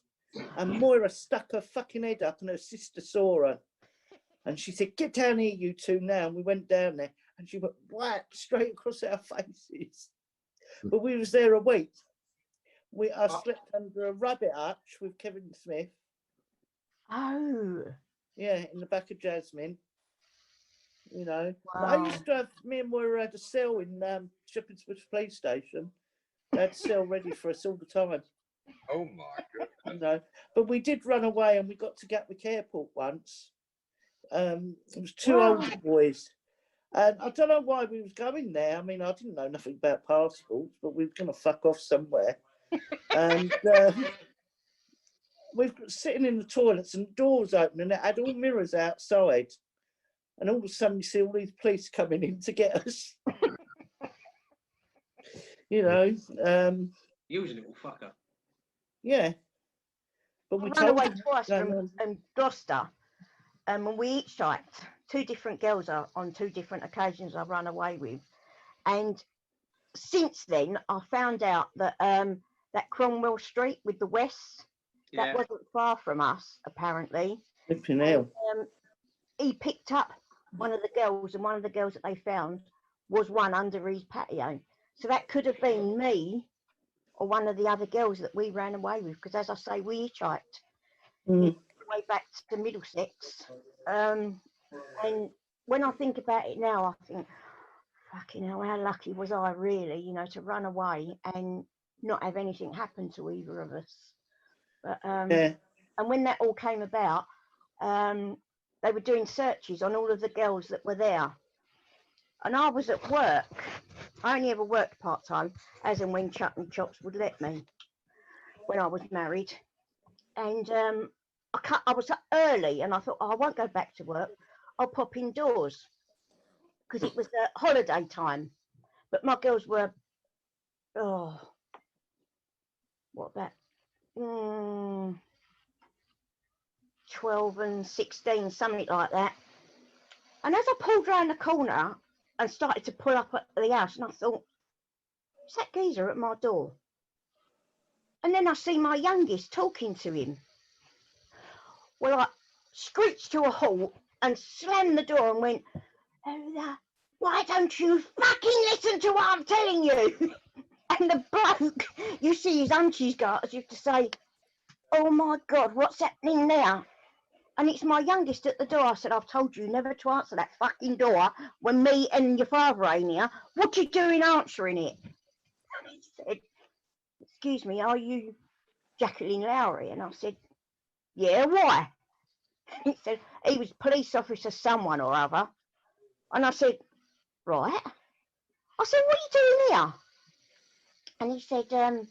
And Moira stuck her fucking head up and her sister saw her. And she said, "Get down here, you two now." And we went down there and she went whack straight across our faces. But we was there a week. I slept under a rabbit hutch with Kevin Smith. Oh. Yeah, in the back of Jasmine. You know. Wow. But I used to have, me and Moira had a cell in Shepherd's Bush Police Station. They had a cell ready for us all the time. Oh my goodness. You know. But we did run away and we got to Gatwick Airport once. It was two older boys. And I don't know why we was going there. I mean, I didn't know nothing about passports, but we were going to fuck off somewhere. And we were sitting in the toilets and the door was open and it had all mirrors outside. And all of a sudden you see all these police coming in to get us. You know. You was a little fucker. Yeah. But we I ran told away them twice going from Gloucester. And we each liked two different girls on two different occasions I ran away with. And since then, I found out that that Cromwell Street with the West, that wasn't far from us, apparently. flipping hell. He picked up one of the girls, and one of the girls that they found was one under his patio. So that could have been me or one of the other girls that we ran away with, because as I say, we hitchhiked way back to Middlesex. And when I think about it now, I think, fucking hell, how lucky was I really, you know, to run away and not have anything happen to either of us. But and when that all came about, they were doing searches on all of the girls that were there. And I was at work. I only ever worked part-time, as and when Chuck and Chops would let me, when I was married. And I was up early, and I thought, I won't go back to work. I'll pop indoors, because it was holiday time. But my girls were, 12 and 16, something like that. And as I pulled round the corner and started to pull up at the house, and I thought, is that geezer at my door? And then I see my youngest talking to him. Well, I screeched to a halt and slammed the door and went, "Who the why don't you fucking listen to what I'm telling you? And the bloke, you see his hunches go as if to say, oh my God, what's happening now? And it's my youngest at the door. I said, I've told you never to answer that fucking door when me and your father ain't here. What you doing answering it? And he said, excuse me, are you Jacqueline Lowry? And I said, yeah, why? He said, he was police officer someone or other. And I said, right. I said, what are you doing here? And he said,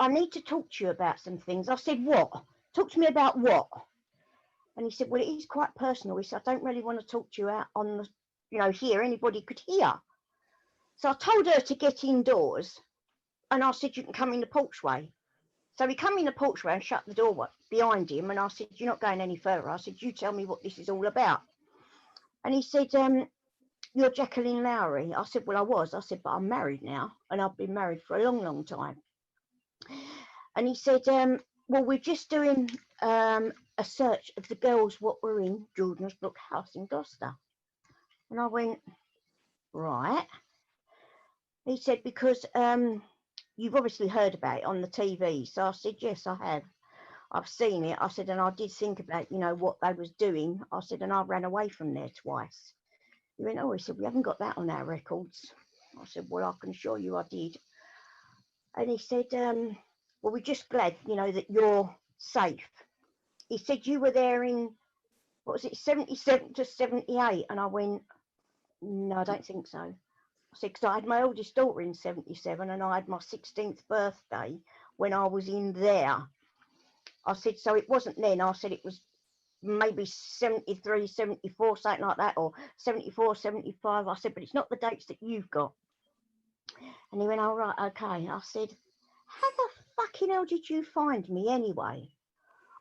I need to talk to you about some things. I said, what? Talk to me about what? And he said, well, it is quite personal. He said, I don't really want to talk to you out on the, here, anybody could hear. So I told her to get indoors. And I said, you can come in the porchway. So he come in the porchway and shut the door behind him. And I said, you're not going any further. I said, you tell me what this is all about. And he said, you're Jacqueline Lowry. I said, well, I was. I said, but I'm married now. And I've been married for a long, long time. And he said, well, we're just doing a search of the girls what were in Jordan's Brook house in Gloucester. And I went, right. He said, because you've obviously heard about it on the TV. So I said, yes, I have. I've seen it. I said, and I did think about, what they was doing. I said, and I ran away from there twice. He went, oh, he said, we haven't got that on our records. I said, well, I can assure you I did. And he said, well, we're just glad, that you're safe. He said, you were there in, what was it, 77 to 78? And I went, no, I don't think so. I said, because I had my oldest daughter in 77 and I had my 16th birthday when I was in there. I said, so it wasn't then. I said, it was maybe 73, 74, something like that, or 74, 75. I said, but it's not the dates that you've got. And he went, all right, okay. I said, how the fucking hell did you find me anyway?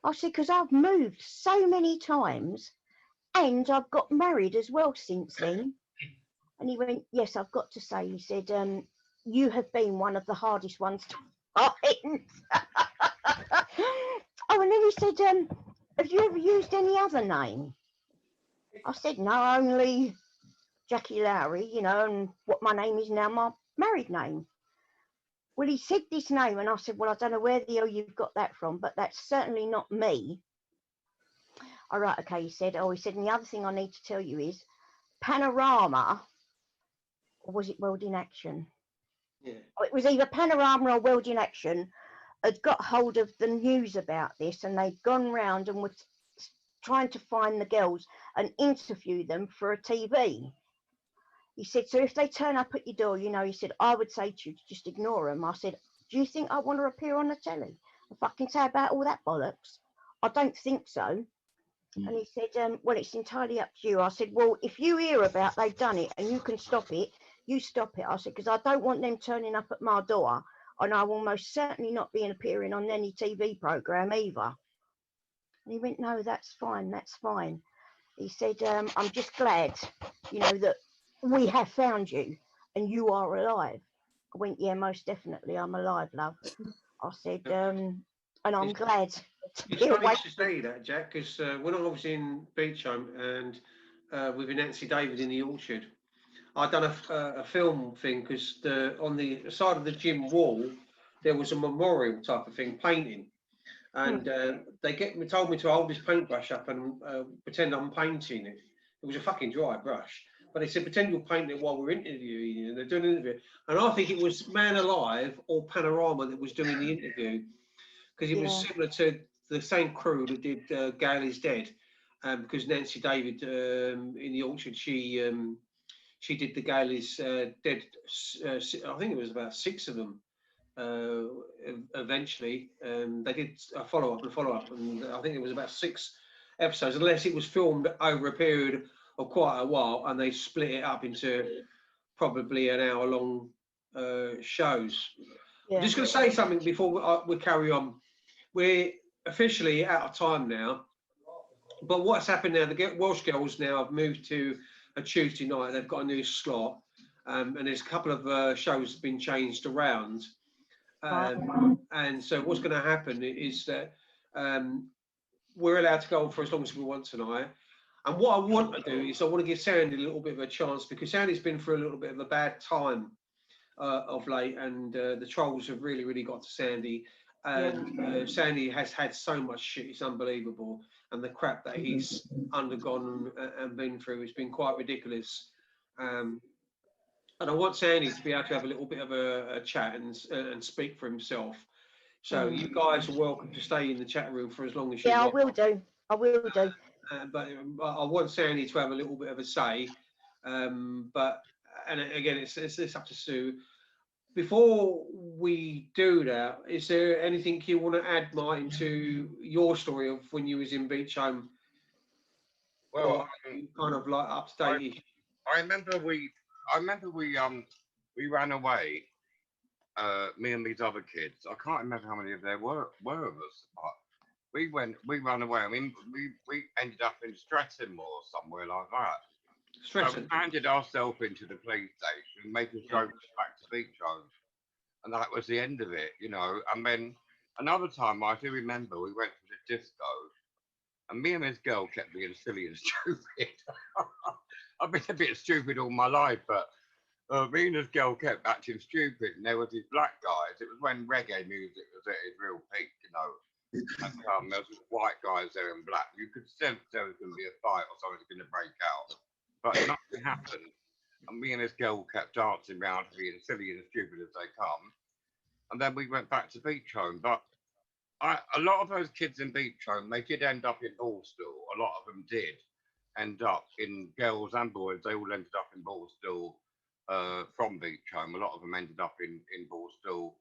I said, because I've moved so many times and I've got married as well since then. And he went, yes, I've got to say, he said, you have been one of the hardest ones to find. Oh, and then he said, have you ever used any other name? I said, no, only Jackie Lowry, and what my name is now, my married name. Well, he said this name, and I said, well, I don't know where the hell you've got that from, but that's certainly not me. All right, okay, he said, and the other thing I need to tell you is Panorama, or was it World in Action? Yeah. It was either Panorama or World in Action had got hold of the news about this, and they'd gone round and were trying to find the girls and interview them for a TV. He said, so if they turn up at your door, he said, I would say to you to just ignore them. I said, do you think I want to appear on the telly and fucking say about all that bollocks? I don't think so. And he said, well, it's entirely up to you. I said, well, if you hear about they've done it and you can stop it, you stop it. I said, because I don't want them turning up at my door, and I will most certainly not be appearing on any TV programme either. And he went, no, that's fine, that's fine. He said, I'm just glad, that we have found you and you are alive. I went, yeah, most definitely, I'm alive, love. I said, and I'm glad to be funny awake. to say that, Jack, because when I was in Beechholme and with Nancy David in the orchard, I'd done a film thing because on the side of the gym wall there was a memorial type of thing, painting, and they told me to hold this paintbrush up and pretend I'm painting it. It was a fucking dry brush, but they said pretend you're painting it while we're interviewing you, and they're doing an interview. And I think it was Man Alive or Panorama that was doing the interview, because it was similar to the same crew that did Gail is Dead, because Nancy David in the orchard, she did the Gail is Dead. I think it was about 6 of them. Eventually, they did a follow up, and I think it was about 6 episodes, unless it was filmed over a period of quite a while, and they split it up into probably an hour-long shows. I'm just going to say something before we carry on. We're officially out of time now, but what's happened now, the Welsh Girls now have moved to a Tuesday night. They've got a new slot, and there's a couple of shows have been changed around. And so what's going to happen is that we're allowed to go on for as long as we want tonight. And what I want to do is I want to give Sandy a little bit of a chance, because Sandy's been through a little bit of a bad time of late, and the trolls have really got to Sandy. And Sandy has had so much shit, it's unbelievable. And the crap that he's undergone and been through has been quite ridiculous. And I want Sandy to be able to have a little bit of a chat and speak for himself. So you guys are welcome to stay in the chat room for as long as you want. Yeah, I will do. I will do. But I want Sandy to have a little bit of a say. But and again, it's up to Sue. Before we do that, is there anything you want to add, Martin, to your story of when you was in Beechholme? Well, kind of like up to date. I remember we ran away. Me and these other kids. I can't remember how many of there were of us. But we ran away. I mean, we ended up in Streatham or somewhere like that. So we handed ourselves into the police station and made us go back to Beechholme. And that was the end of it, you know. And then another time, I do remember, we went to the disco, and me and this girl kept being silly and stupid. I've been a bit stupid all my life, but me and this girl kept acting stupid, and there was these black guys. It was when reggae music was at its real peak, you know. And there was white guys there in black. You could sense there was going to be a fight or something was going to break out, but nothing happened. And me and this girl kept dancing around, being silly and stupid as they come. And then we went back to Beechholme. But a lot of those kids in Beechholme, they did end up in Borstal. A lot of them did end up in, girls and boys. They all ended up in Borstal from Beechholme. A lot of them ended up in Borstal.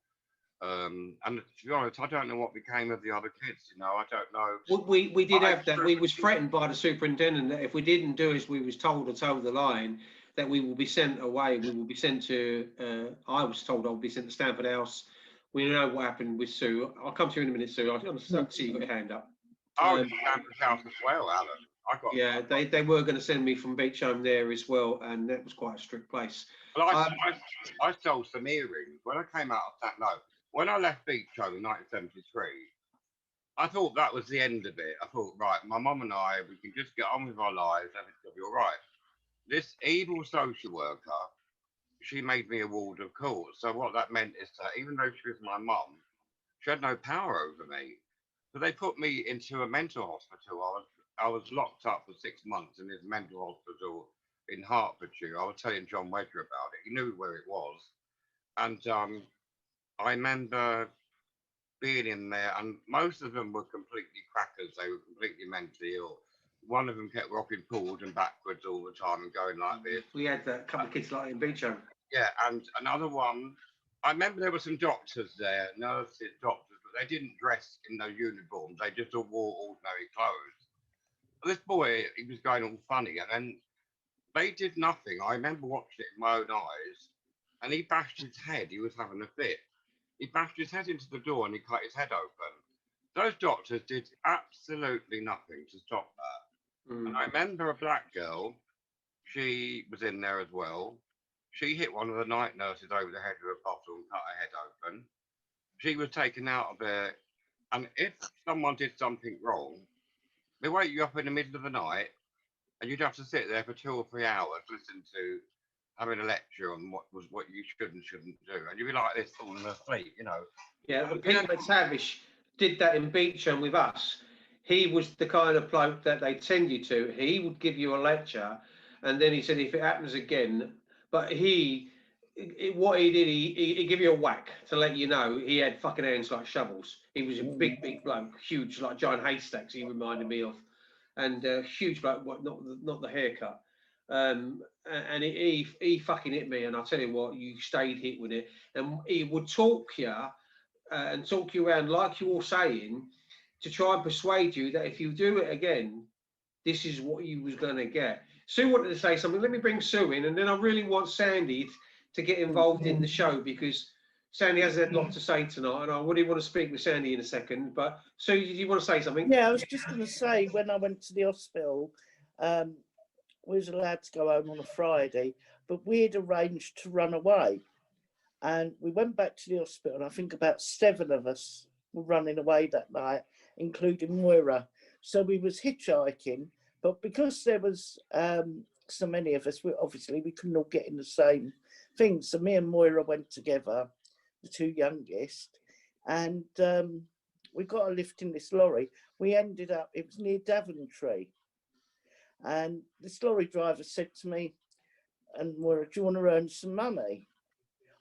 And to be honest, I don't know what became of the other kids. You know, I don't know. Well, we did have that. We was threatened by the superintendent that if we didn't do as we was told or told the line, that we will be sent away. We will be sent to. I was told I would be sent to Stamford House. We know what happened with Sue. I'll come to you in a minute, Sue. I see you got your hand up. Oh, Stamford House as well, Alan. Yeah, they were going to send me from Beechholme there as well, and that was quite a strict place. Well, I stole some earrings when I came out of that. No, when I left Beechholme in 1973, I thought that was the end of it. I thought, right, my mum and I, we can just get on with our lives, everything will be all right. This evil social worker, she made me a ward of court. So what that meant is that even though she was my mum, she had no power over me. So they put me into a mental hospital. I was locked up for 6 months in this mental hospital in Hertfordshire. I was telling John Wedger about it. He knew where it was. And I remember being in there, and most of them were completely crackers. They were completely mentally ill. One of them kept rocking forward and backwards all the time and going like this. We had a couple of kids like in Beechholme. Yeah, and another one, I remember there were some doctors there, nurses, doctors, but they didn't dress in those uniforms. They just all wore ordinary clothes. This boy, he was going all funny, and then they did nothing. I remember watching it in my own eyes, and he bashed his head. He was having a fit. He bashed his head into the door and he cut his head open. Those doctors did absolutely nothing to stop that. And I remember a black girl, she was in there as well. She hit one of the night nurses over the head with a bottle and cut her head open. She was taken out of there. And if someone did something wrong, they wake you up in the middle of the night and you'd have to sit there for 2 or 3 hours listening to having a lecture on what you should and shouldn't do. And you'd be like this falling asleep, you know. Yeah, Peter McTavish did that in Beechholme with us. He was the kind of bloke that they send you to. He would give you a lecture, and then he said, if it happens again, but what he did, he give you a whack to let you know he had fucking hands like shovels. He was a big bloke, huge, like giant haystacks. He reminded me of, and huge bloke. Not the haircut. And he fucking hit me, and I tell you what, you stayed hit with it. And he would talk you and talk you around like you were saying, to try and persuade you that if you do it again, this is what you was going to get. Sue wanted to say something. Let me bring Sue in, and then I really want Sandy to get involved in the show, because Sandy has had a lot to say tonight, and I really want to speak with Sandy in a second. But Sue, did you want to say something? Yeah, I was just going to say, when I went to the hospital, we was allowed to go home on a Friday, but we had arranged to run away. And we went back to the hospital, and I think about 7 of us were running away that night, including Moira. So we was hitchhiking But because there was so many of us, we couldn't all get in the same thing. So me and Moira went together, the two youngest, and we got a lift in this lorry. We ended up, it was near Daventry. And this lorry driver said to me, and Moira, do you want to earn some money?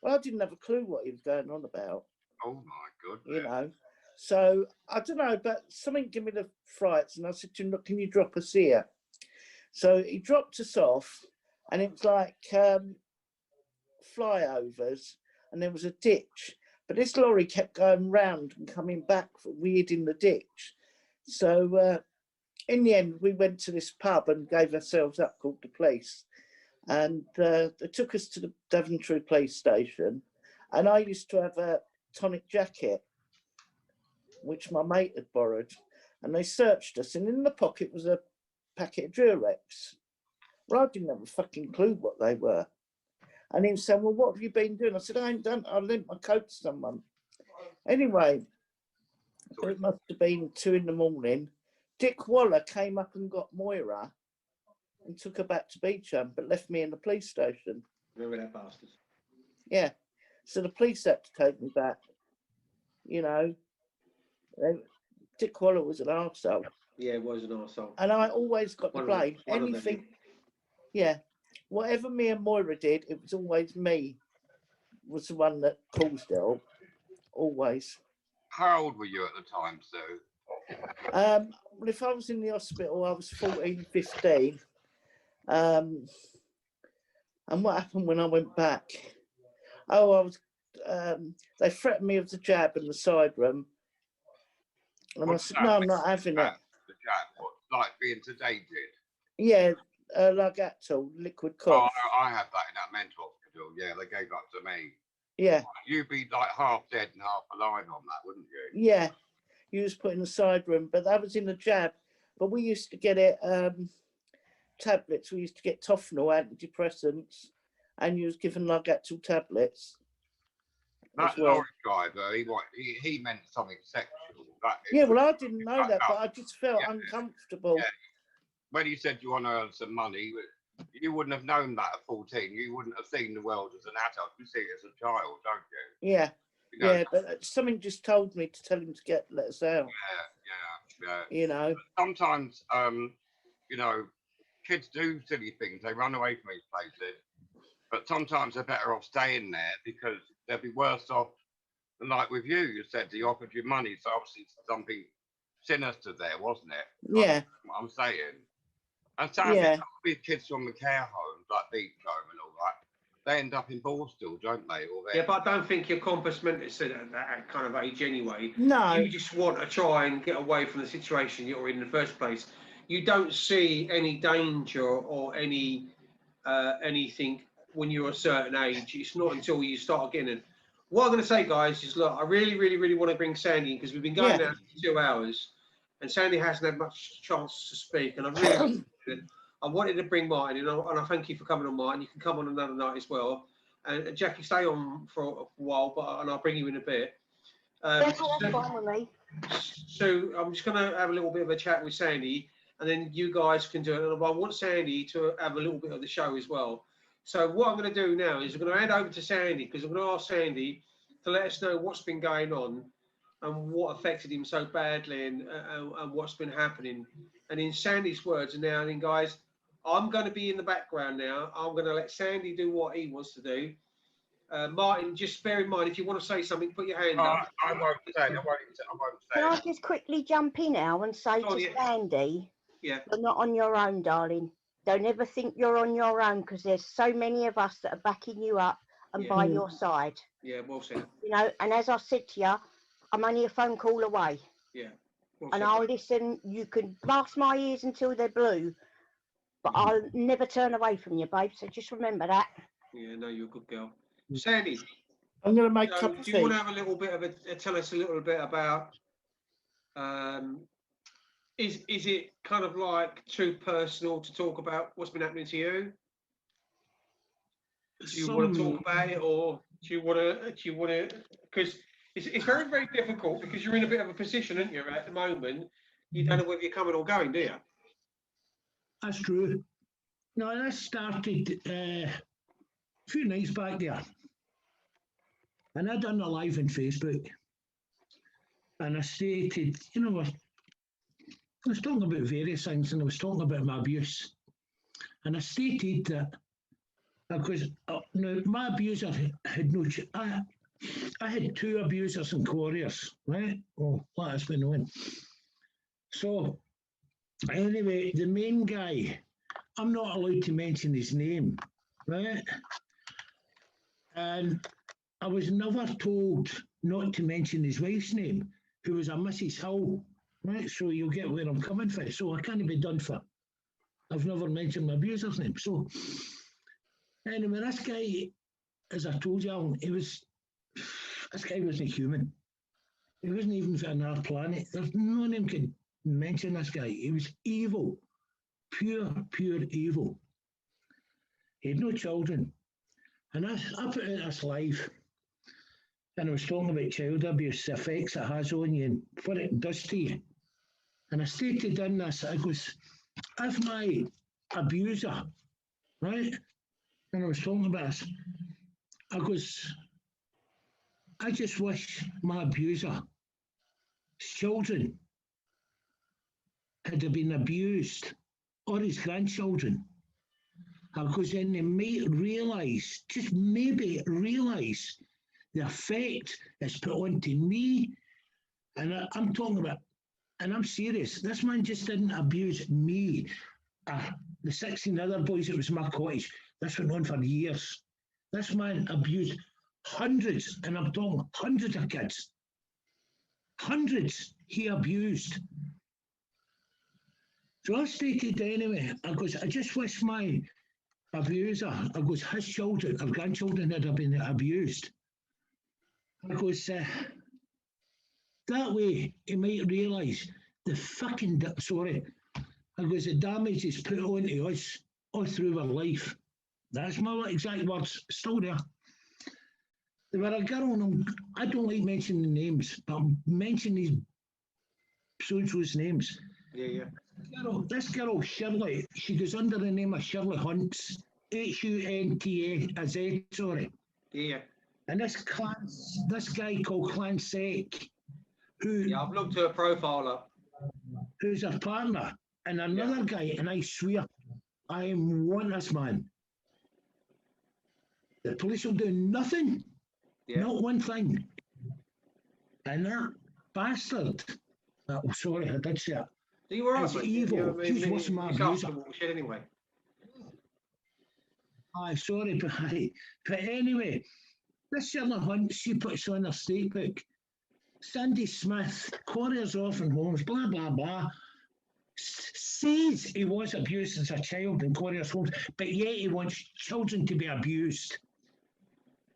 Well, I didn't have a clue what he was going on about. Oh my goodness. You know, so I don't know, but something gave me the frights, and I said to him, look, can you drop us here? So he dropped us off, and it was like flyovers, and there was a ditch. But this lorry kept going round and coming back weird in the ditch. So in the end, we went to this pub and gave ourselves up, called the police. And they took us to the Daventry police station. And I used to have a tonic jacket, which my mate had borrowed. And they searched us, and in the pocket was a packet of Durex. Well, I didn't have a fucking clue what they were. And he was saying, well, what have you been doing? I said, I ain't done, I lent my coat to someone. Anyway, it must have been 2 a.m. Dick Waller came up and got Moira and took her back to Beechholme, but left me in the police station. Remember that bastard? Yeah. So the police had to take me back. You know, Dick Waller was an arsehole. Yeah, it was an arsehole. And I always got the blame. Anything, yeah. Whatever me and Moira did, it was always me was the one that caused it all. Always. How old were you at the time, Sue? Well, if I was in the hospital, I was 14, 15. And what happened when I went back? Oh, I was. They threatened me with the jab in the side room, and I said, "No, I'm not having it." The jab, what, like being sedated? Yeah, Largactil, liquid cough. Oh, I had that in that mental hospital. Yeah, they gave that to me. Yeah. You'd be like half dead and half alive on that, wouldn't you? Yeah, you was put in the side room, but that was in the jab. But we used to get it tablets. We used to get Tofnol antidepressants, and you was given Largactil tablets. That lorry driver, he meant something sexual. Yeah, well, I didn't know that, but I just felt uncomfortable. Yeah. When you said you want to earn some money, you wouldn't have known that at 14. You wouldn't have seen the world as an adult. You see it as a child, don't you? Yeah. You know, yeah, but something just told me to tell him to let us out. Yeah. You know. Sometimes, you know, kids do silly things. They run away from these places, but sometimes they're better off staying there because they'll be worse off than like with you. You said he offered you money, so obviously something sinister there, wasn't it? Yeah. What I'm saying. And sadly, with kids from the care homes, like Beechholme and all that, they end up in Borstal, don't they? Yeah, but I don't think you're compass mentis at that kind of age anyway. No. You just want to try and get away from the situation you're in the first place. You don't see any danger or any anything when you're a certain age. It's not until you start getting it. What I'm going to say, guys, is look, I really, really, really want to bring Sandy in because we've been going now for 2 hours, and Sandy hasn't had much chance to speak, and I really. I wanted to bring Martin in, and I thank you for coming on, Martin. You can come on another night as well. And Jackie, stay on for a while, and I'll bring you in a bit. That's fine with me. So I'm just going to have a little bit of a chat with Sandy, and then you guys can do it. And I want Sandy to have a little bit of the show as well. So what I'm going to do now is I'm going to hand over to Sandy, because I'm going to ask Sandy to let us know what's been going on and what affected him so badly, and what's been happening. And in Sandy's words, and now, and then, guys, I'm going to be in the background now. I'm going to let Sandy do what he wants to do. Martin, just bear in mind, if you want to say something, put your hand up. I won't say. Can I just quickly jump in now and say to Sandy, you're not on your own, darling. Don't ever think you're on your own, because there's so many of us that are backing you up and by your side. Yeah, well said. You know, and as I said to you, I'm only a phone call away. Yeah. And I'll listen. You can blast my ears until they're blue, but I'll never turn away from you, babe. So just remember that. Yeah, no, you're a good girl. Sandy, I'm going to make a cup of do tea. you want to have a little bit of tell us a little bit about, is it kind of like too personal to talk about what's been happening to you? Do you want to talk about it, or do you want to, because it's very, very difficult, because you're in a bit of a position, aren't you, at the moment? You don't know whether you're coming or going, do you? That's true. No, that started a few nights back there. And I done a live on Facebook. And I stated, you know, I was talking about various things and I was talking about my abuse. And I stated that because now my abuser had no, I had 2 abusers and quarriers, right? Oh, that has been known. So anyway, the main guy, I'm not allowed to mention his name, right? And I was never told not to mention his wife's name, who was a Mrs. Hill, right? So you'll get where I'm coming from. So I can't be done for. I've never mentioned my abuser's name. So anyway, this guy, as I told you, Alan, this guy wasn't human. He wasn't even from our planet. There's no one can mention this guy. He was evil, pure evil. He had no children. And I put out this live, and I was talking about child abuse, the effects it has on you, and what it does to you. And I stated in this, I goes, if my abuser, right, and I was talking about this, I goes, I just wish my abuser's children had been abused, or his grandchildren, because then they might realise, just maybe realise, the effect it's put onto me. And I'm talking about, and I'm serious, this man just didn't abuse me. The 16 other boys that was in my cottage, this went on for years. This man abused hundreds, and I'm talking hundreds of kids. Hundreds he abused. So I stated anyway, I goes, I just wish my abuser, I goes, his children or grandchildren had been abused. I goes, that way he might realise the fucking, sorry, I goes, the damage is put onto us all through our life. That's my exact words, still there. There were a girl, and I don't like mentioning names, but I'm mentioning these so-and-so's names. Yeah. This girl, Shirley, she goes under the name of Shirley Hunts, Huntaz, sorry. Yeah. And this guy called Clansec, who... Yeah, I've looked her profile up. Who's her partner, and another guy, and I swear, I want this man. The police will do nothing, not one thing. And that bastard, sorry, I did say it. You were He's evil. He's worse than my abuser. Anyway. Aye, sorry, but anyway, this Shirley Hunt, she puts on her state book. Sandy Smith, Quarriers Orphan Homes, blah, blah, blah, says he was abused as a child in Quarriers Homes, but yet he wants children to be abused.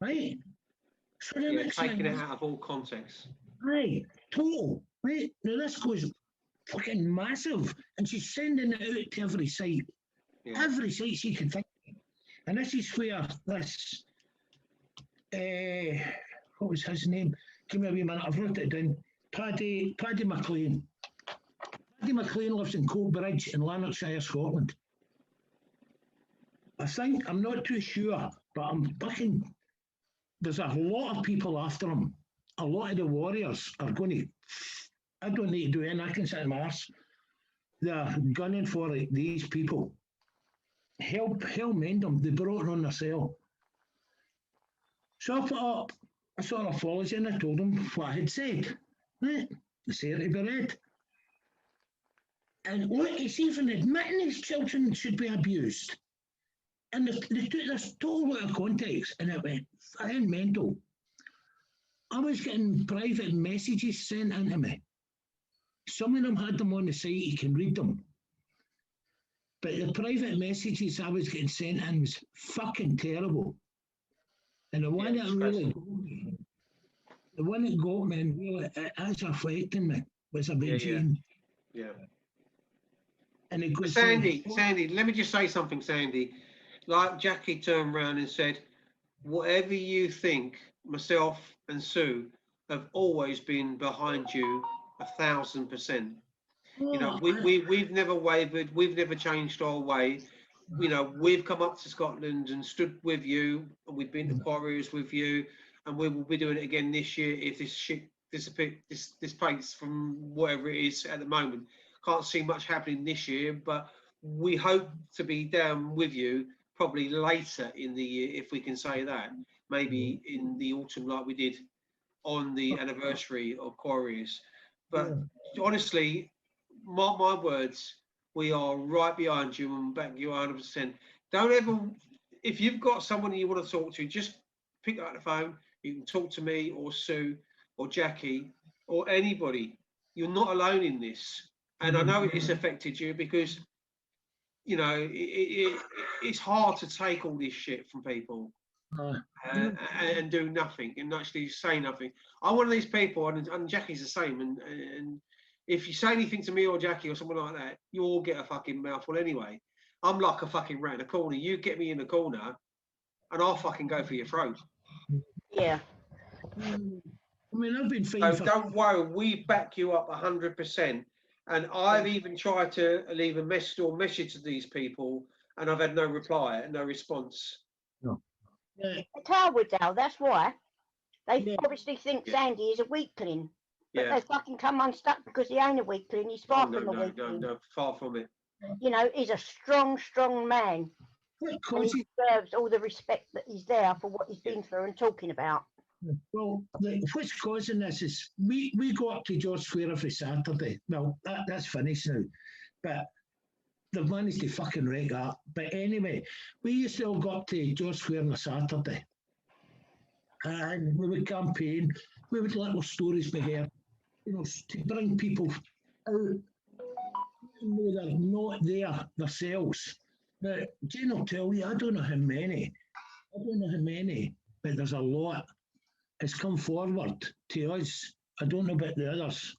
Right? So the next taking thing, it out of all context. Right, total. Right? Now this goes fucking massive, and she's sending it out to every site. Yeah. Every site she can think. And this is where this, what was his name? Give me a wee minute, I've wrote it down. Paddy McLean. Paddy McLean lives in Coatbridge in Lanarkshire, Scotland. I think, I'm not too sure, but I'm fucking, there's a lot of people after him. A lot of the warriors are going to, I don't need to do anything, I can sit in my arse. They're gunning for these people. Hell mend them, they brought it on themselves. So I put up a sort of apology and I told them what I had said. Right? They say it to be read. And look, it's even admitting his children should be abused. And they took this total out of context and it went fucking mental. I was getting private messages sent into me. Some of them had them on the site, you can read them. But the private messages I was getting sent in was fucking terrible. And the one that really got me, and really it is affecting me was about Jane. Yeah. And it goes, Sandy, let me just say something, Sandy. Like Jackie turned around and said, whatever you think, myself and Sue have always been behind you 1,000%. You know, we've never wavered. We've never changed our way. You know, we've come up to Scotland and stood with you, and we've been to quarries with you, and we will be doing it again this year if this shit dissipates from whatever it is at the moment. Can't see much happening this year, but we hope to be down with you probably later in the year, if we can say that. Maybe in the autumn, like we did on the anniversary of Quarries. But honestly, mark my words, we are right behind you and back you 100%. Don't ever, if you've got someone you want to talk to, just pick up the phone. You can talk to me or Sue or Jackie or anybody. You're not alone in this. And I know it's affected you because, you know, it's hard to take all this shit from people and do nothing and actually say nothing. I'm one of these people, and Jackie's the same. And if you say anything to me or Jackie or someone like that, you'll get a fucking mouthful anyway. I'm like a fucking rat in a corner. You get me in the corner, and I'll fucking go for your throat. Yeah. I mean, I've been So don't worry, we back you up 100%. And I've even tried to leave a message to these people, and I've had no reply and no response. No. The cowards, Al, that's why. They obviously think Sandy is a weakling. But they fucking come unstuck because he ain't a weakling. He's far from a weakling. No, far from it. You know, he's a strong, strong man. And he deserves all the respect that he's there for what he's been through and talking about. Well, what's causing this is we go up to George Square every Saturday. Well, that's finished now. But they've managed to fucking wreck that. But anyway, we used to all go up to George Square on a Saturday. And we would campaign. We would little stories be here, you know, to bring people out. Even though they're not there themselves. Now, Jane will tell you, I don't know how many, but there's a lot has come forward to us. I don't know about the others.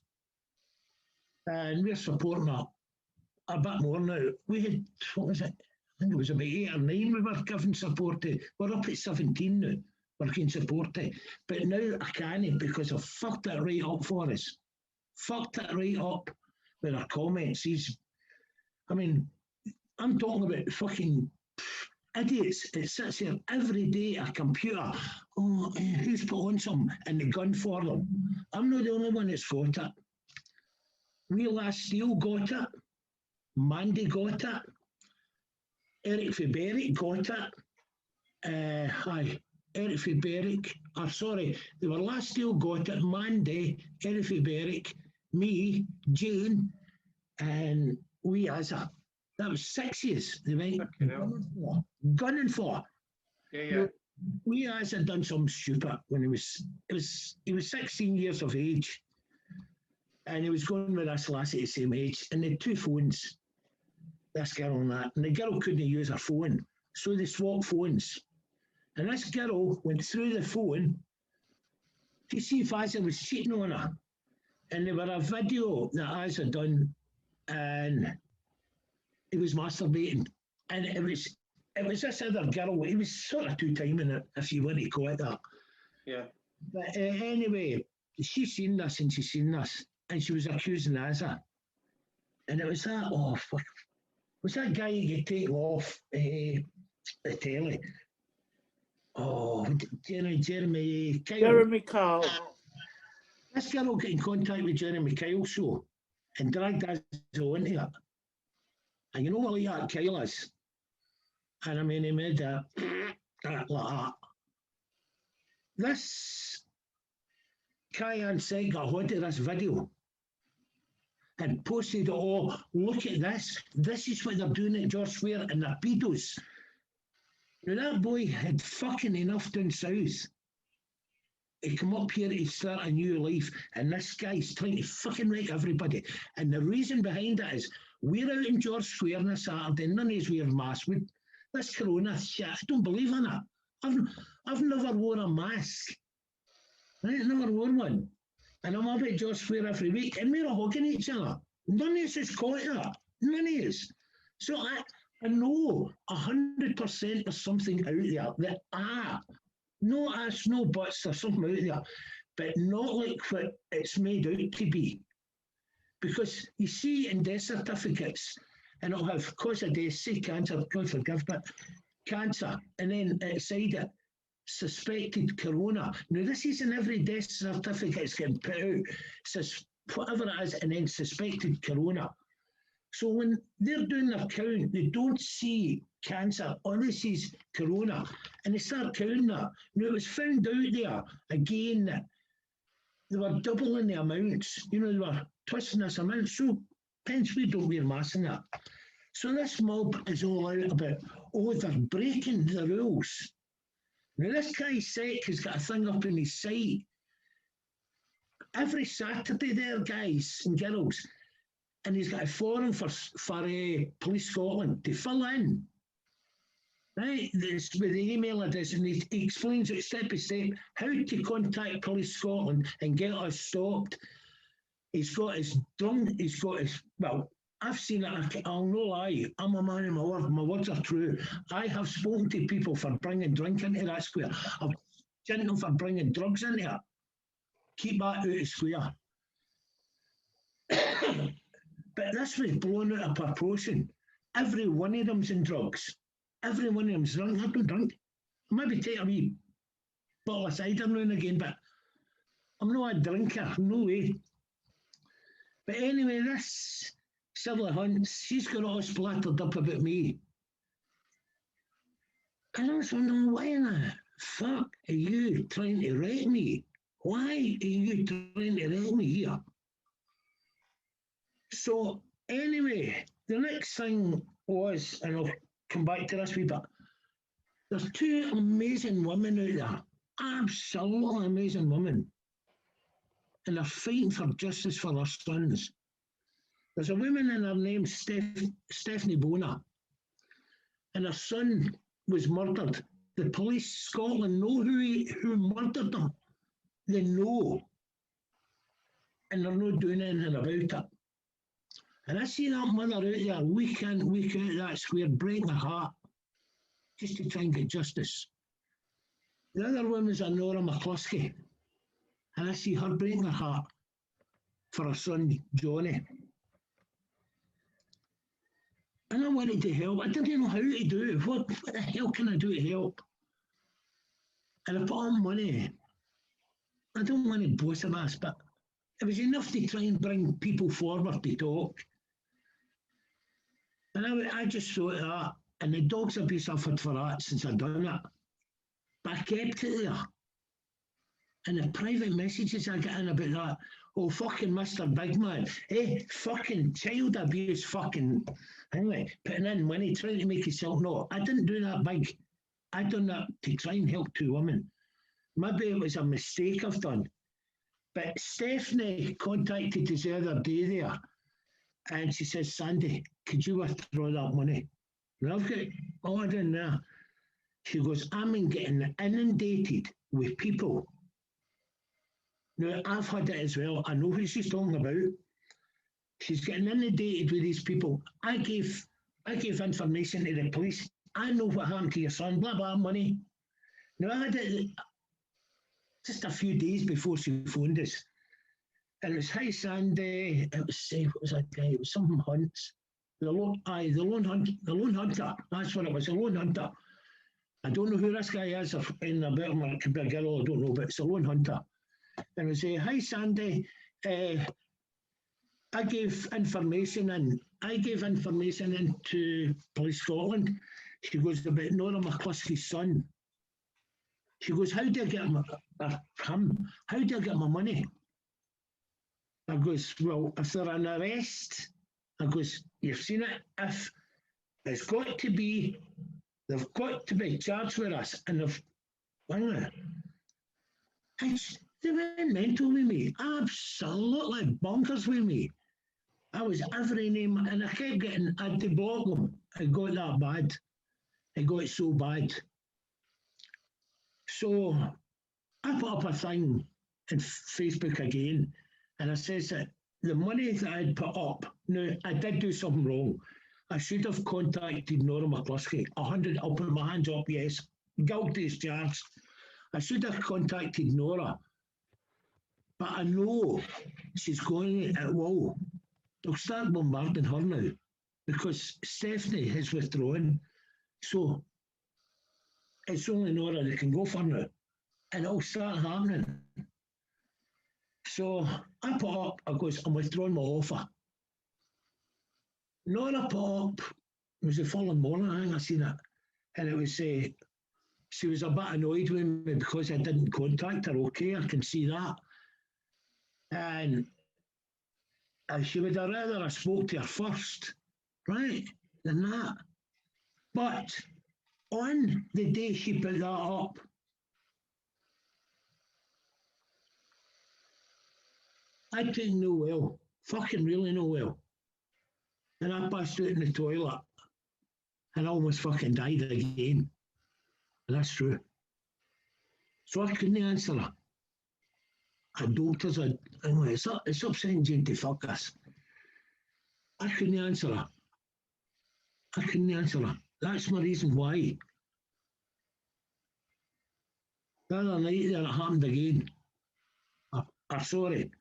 And we're supporting a bit more now. We had, what was it? I think it was about 8 or 9 we were giving support to. We're up at 17 now, we're getting support to. But now I can't because I've fucked it right up for us. Fucked it right up with our comments. I mean, I'm talking about fucking idiots. It sits here every day at a computer. Oh, who's put on some and the gun for them? I'm not the only one that's got it. Real Last Steel got it. Mandy got it. Eric Faberich got it. Eric Faberich. Sorry, they were Last Steel got it. Mandy, Eric Faberich, me, Jane, and we as a. That was 6 years. They went gunning for. Yeah. We as had done something stupid when he was 16 years of age, and he was going with this lassie at the same age, and they had 2 phones. This girl and that, and the girl couldn't use her phone, so they swapped phones. And this girl went through the phone to see if Asa was cheating on her, and there were a video that Asa had done, and he was masturbating, and it was this other girl. He was sort of 2-timing it, if you want to call it that. Yeah. But anyway, she's seen this and she's seen this, and she was accusing Asa, and it was that. Oh fuck! Was that guy you could take off the telly? Oh, Jeremy Kyle. Jeremy Kyle. This girl got in contact with Jeremy Kyle show and dragged us onto it. And you know what that Kyle is? And I mean, he made that like that. This Cayenne site got hold of this video and posted it all. Look at this. This is what they're doing at George Square and the pedos. Now that boy had fucking enough down south. He come up here to start a new life, and this guy's trying to fucking wreck everybody. And the reason behind it is we're out in George Square on a Saturday, none of us wear masks. This corona shit, I don't believe in it. I've never worn a mask. I ain't never worn one. And I'm up at George Square every week, and we're hugging each other. None of us has caught that. None of us. So I know 100% there's something out there that no ifs, no buts, there's something out there, but not like what it's made out to be. Because you see in death certificates, and it'll have cause of death, say cancer, God forgive, but cancer, and then outside it, suspected corona. Now, this is in every death certificate that's getting put out, whatever it is, and then suspected corona. So when they're doing their count, they don't see cancer, all they see is corona, and they start counting that. Now, it was found out there, again, that they were doubling the amounts. You know, they were twisting this amount. So, hence we don't wear masks in that. So this mob is all out about, oh, they're breaking the rules. Now, this guy, Sec, has got a thing up in his site. Every Saturday there, guys and girls, and he's got a forum for Police Scotland to fill in. Right, this with the email address, and he explains it step by step how to contact Police Scotland and get us stopped. He's got his well, I've seen it, I'll no lie, I'm a man of my word, my words are true. I have spoken to people for bringing drink into that square. I've spoken to them for bringing drugs into it. Keep that out of square. But this was blown out of proportion. Every one of them's in drugs. Every one of them's drunk. I don't drink. I maybe take a wee bottle of cider now and again, but I'm not a drinker, no way. But anyway, this Sally Hunt, she's got all splattered up about me. And I was wondering, why in the fuck are you trying to wreck me? Why are you trying to wreck me here? So anyway, the next thing was, and I'll come back to this wee bit, there's two amazing women out there, absolutely amazing women, and they're fighting for justice for their sons. There's a woman and her name's Stephanie Bona, and her son was murdered. The Police Scotland know who murdered them. They know, and they're not doing anything about it. And I see that mother out there week in, week out of that square, breaking her heart just to try and get justice. The other woman's a Nora McCluskey, and I see her breaking her heart for her son, Johnny. And I wanted to help. I didn't know how to do it. What the hell can I do to help? And I put on money. I don't want to boast of this, but it was enough to try and bring people forward to talk. And I just thought that, and the dogs have been suffered for that since I'd done it. But I kept it there. And the private messages I get in about that, oh, fucking Mr. Big Man, fucking child abuse, fucking, anyway, putting in money, trying to make yourself know. I didn't do that big. I done that to try and help two women. Maybe it was a mistake I've done. But Stephanie contacted us the other day there, and she says, Sandy, could you withdraw that money? And I've got all in there. She goes, I'm getting inundated with people. Now, I've had it as well. I know who she's talking about. She's getting inundated with these people. I gave information to the police. I know what happened to your son, blah, blah, money. Now, I had it just a few days before she phoned us. And it was, hi, Sandy. It was, what was that guy? It was something Hunts. The lone hunter. That's what it was, the lone hunter. I don't know who this guy is, in a bit of it could be a girl, I don't know, but it's a lone hunter. And I say, hi, Sandy. I gave information into Police Scotland. She goes, about Nora McCluskey's son. She goes, how do I get him? How do I get my money? I goes, well, if they're an arrest, I goes, you've seen it. If it's got to be, they've got to be charged with us, and they've, they went mental with me, absolutely bonkers with me. I was every name, and I kept getting, I had to block them. It got that bad. It got so bad. So I put up a thing on Facebook again, and I says that the money that I'd put up, now I did do something wrong. I should have contacted Nora McCluskey. 100, I'll put my hands up, yes. Guilty as charged. I should have contacted Nora. But I know she's going at will. they'll start bombarding her now because Stephanie has withdrawn. So it's only Nora that can go for now. And it'll start happening. So I put up, I goes, I'm withdrawing my offer. Nora put up, it was the following morning, I think I seen it. And it was, she was a bit annoyed with me because I didn't contact her. Okay, I can see that. And she would have rather I spoke to her first, right, than that. But on the day she put that up, I didn't know well, fucking really know well. And I passed out in the toilet and I almost fucking died again. And that's true. So I couldn't answer her. Her doctors had, anyway, it's upsetting Jane to fuck us. I couldn't answer her. I couldn't answer her. That's my reason why. The other night there, it happened again. I'm sorry.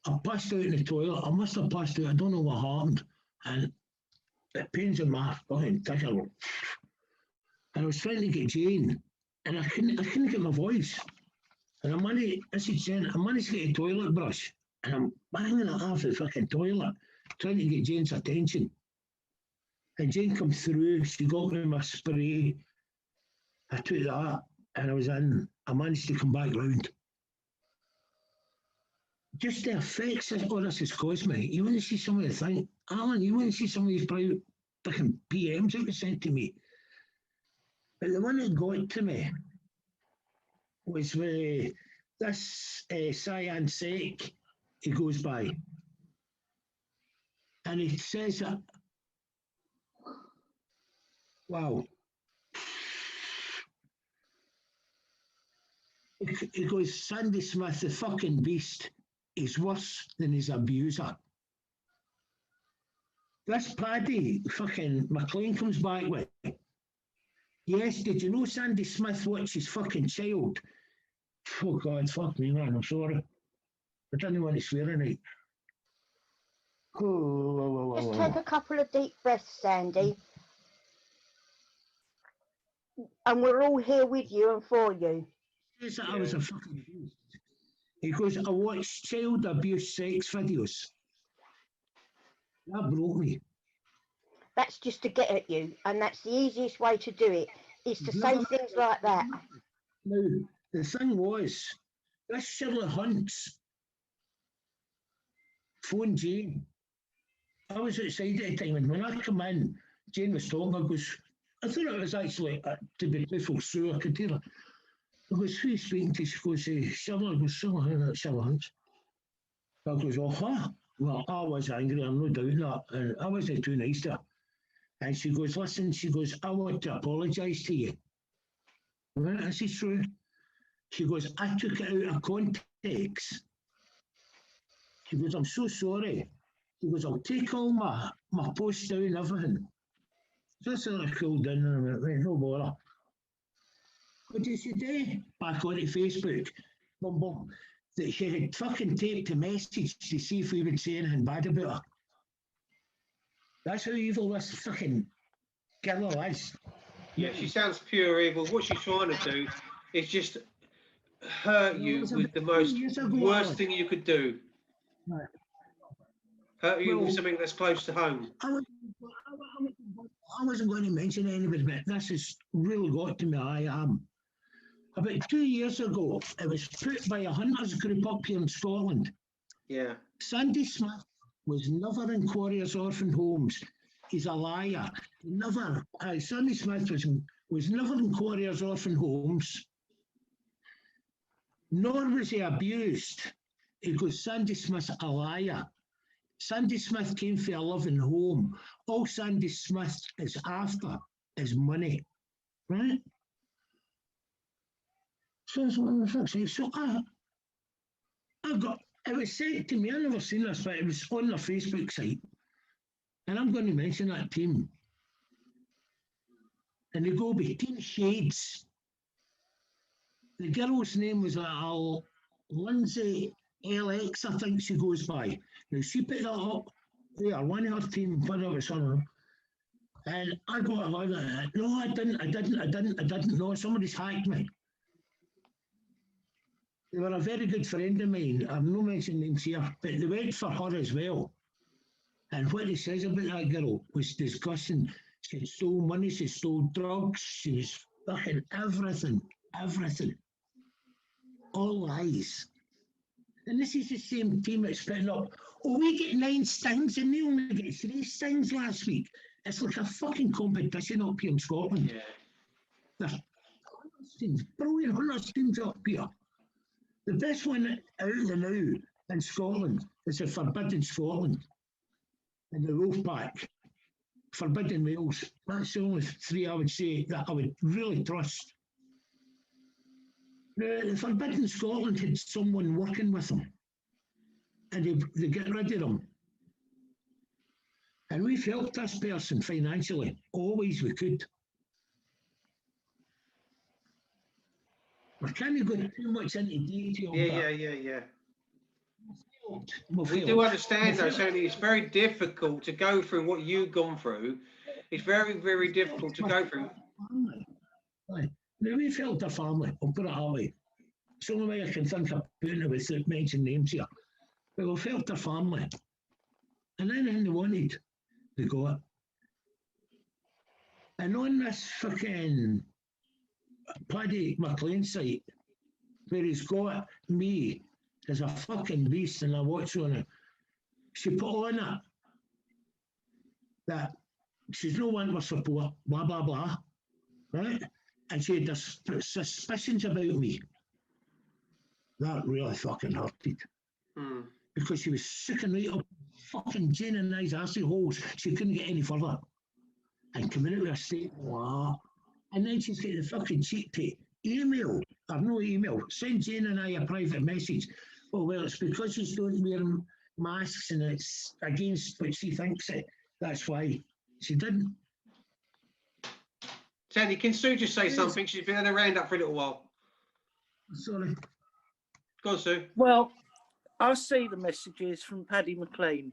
I passed out in the toilet. I must have passed out. I don't know what happened. And it pains in my fucking ticker. And I was trying to get Jane, and I couldn't get my voice. And I said, Jane, I managed to get a toilet brush, and I'm banging it off the fucking toilet, trying to get Jane's attention. And Jane come through. She got me my spray. I took that, and I was in. I managed to come back round. Just the effects that all this has caused me. You want to see some of the things, Alan, you want to see some of these private fucking PMs that were sent to me. But the one that got to me was with this Cyan Sec he goes by. And he says that, wow. He goes, Sandy Smith, the fucking beast, is worse than his abuser. This Paddy fucking McLean comes back with, yes, did you know Sandy Smith watched his fucking child? Oh God, fuck me, man, I'm sorry. I didn't want to swear tonight. Just take a couple of deep breaths, Sandy. And we're all here with you and for you. Yes, I was a fucking beast. He goes, I watched child abuse sex videos. That broke me. That's just to get at you, and that's the easiest way to do it, is to say things like that. Now, the thing was, this Shirley Hunt's phoned Jane. I was outside at the time, and when I come in, Jane was talking. I thought it was actually, to be truthful, Sue, I could hear her. I goes, who are you speaking to? She goes, Shirley. I goes, Shirley Hunt. I goes, oh, huh? Well, I was angry, I'm no doubting that, and I wasn't too nice to her. And she goes, listen, she goes, I want to apologise to you. Right, this is true. She goes, I took it out of context. She goes, I'm so sorry. She goes, I'll take all my posts down, everything. So I sort of cooled down and I went, right, no bother. What did she do? Back onto Facebook. Boom, boom. That she had fucking taped a message to see if we would say anything bad about her. That's how evil this fucking girl is. Yeah, she sounds pure evil. What she's trying to do is just hurt you with the most worst thing you could do. Right. Hurt you with something that's close to home. I wasn't going to mention anybody, but this has really got to me. I am. About 2 years ago, it was put by a hunters group up here in Scotland. Yeah. Sandy Smith was never in Quarriers Orphan Homes. He's a liar. Never. Sandy Smith was never in Quarriers Orphan Homes, nor was he abused. He goes, Sandy Smith's a liar. Sandy Smith came for a loving home. All Sandy Smith is after is money, right? So I got, it was said to me, I never seen this, but it was on their Facebook site. And I'm going to mention that team. And they go between shades. The girl's name was Lindsay LX, I think she goes by. Now, she put that up Yeah, one of her team, whether it was her. And I got a lot of that. No, I didn't. No, somebody's hacked me. They were a very good friend of mine. I've no mentioned names here, but they went for her as well. And what he says about that girl was disgusting. She stole money, she stole drugs, she was fucking everything. All lies. And this is the same team that's putting up, oh, we get 9 stings and they only get 3 stings last week. It's like a fucking competition up here in Scotland. Yeah. There's 100 teams, brilliant 100 teams up here. The best one out of the now in Scotland is the Forbidden Scotland and the Wolfpack. Forbidden Wales. That's the only 3 I would say that I would really trust. The Forbidden Scotland had someone working with them and they get rid of them. And we've helped this person financially, always we could. We can't go too much into detail. Yeah. We do understand though, Sandy, it's very difficult to go through what you've gone through. It's very, very difficult to go through. Now, we've helped our family, I'll put it that way. It's the only way I can think of putting it without mentioning names here. But we've helped our family. And anything they wanted, they got. And on this fucking Paddy McLean site, where he's got me as a fucking beast and I watch on it, she put on it that she's no one for support, blah, blah, blah, right? And she had suspicions about me. That really fucking hurted. Because she was sicking right up fucking Jane and I's arsey holes. She couldn't get any further. And coming out with a statement, blah. And then she's getting the fucking cheek to email, or no email, send Jane and I a private message. Oh, well, it's because you don't wear masks and it's against what she thinks it. That's why. She didn't. Sandy, can Sue just say something? She's been had her hand up for a little while. Sorry. Go on, Sue. Well, I see the messages from Paddy McLean,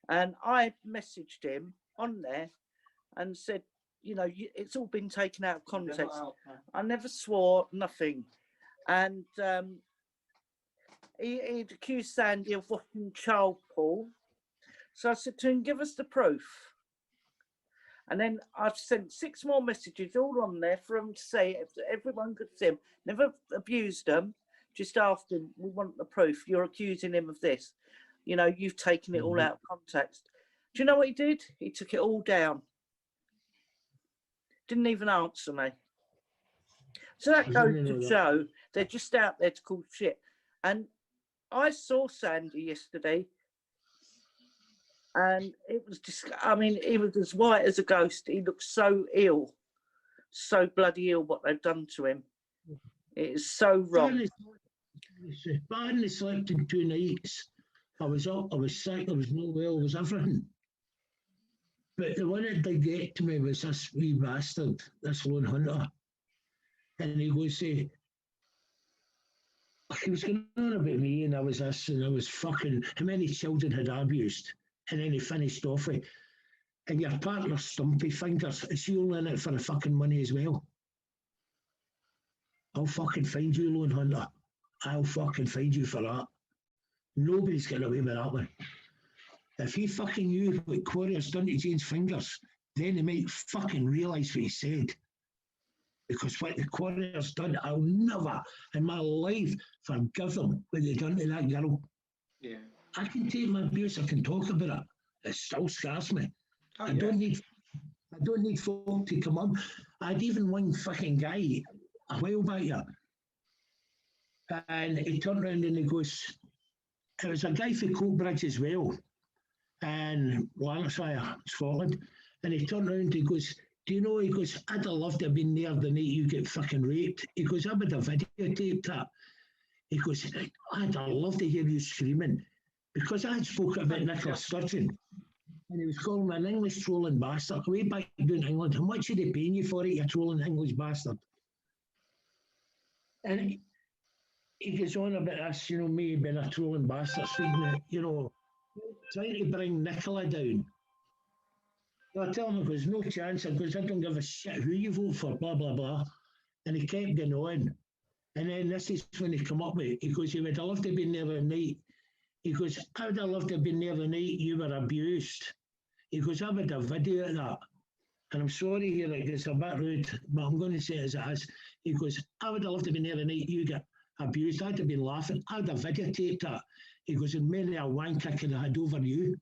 and I messaged him on there and said, you know, it's all been taken out of context. I never swore, nothing. And he'd accused Sandy of watching child porn. So I said to him, give us the proof. And then I've sent 6 more messages all on there for him to say, if everyone could see him. Never abused them, just asked him, we want the proof. You're accusing him of this. You know, you've taken it all out of context. Do you know what he did? He took it all down. Didn't even answer me. So that goes to show they're just out there to call shit. And I saw Sandy yesterday, and it was just, I mean, he was as white as a ghost. He looked so ill, so bloody ill what they've done to him. It is so wrong. I hadn't slept in 2 nights. I was up, I was sick, I was no well, I was everything. But the one that did get to me was this wee bastard, this lone hunter. And he goes, he was going on about me, and I was this, and I was fucking, how many children had I abused? And then he finished off with, and your partner Stumpy Fingers, is she only in it for the fucking money as well? I'll fucking find you, lone hunter. I'll fucking find you for that. Nobody's getting away with that one. If he fucking knew what Quarry's done to Jane's fingers, then he might fucking realise what he said. Because what the Quarry's done, I'll never in my life forgive them what they done to that girl. Yeah. I can take my abuse, I can talk about it. It still scars me. Oh, I don't need folk to come on. I'd even one fucking guy a while back here. And he turned around and he goes, it was a guy from Coatbridge as well, and Lanarkshire, Scotland. And he turned around and he goes, do you know, he goes, I'd have loved to have been there the night you get fucking raped. He goes, I would have videotaped that. He goes, I'd have loved to hear you screaming. Because I had spoken about Nicola Sturgeon, and he was calling me an English trolling bastard. Way back down England, how much are they paying you for it, you trolling English bastard? And he goes on about us, you know, me being a trolling bastard, speaking, you know, trying to bring Nicola down. So I tell him, there's no chance. I goes, I don't give a shit who you vote for, blah, blah, blah. And he kept going on. And then this is when he come up with it. He goes, you would have loved to have been there the night. He goes, I would have loved to have been there the night you were abused. He goes, I would have video of that. And I'm sorry here, it's a bit rude, but I'm going to say it as it is. He goes, I would have loved to have been there the night you got abused. I'd have been laughing. I'd have videotaped that. He goes, and many a wank I could have had over you.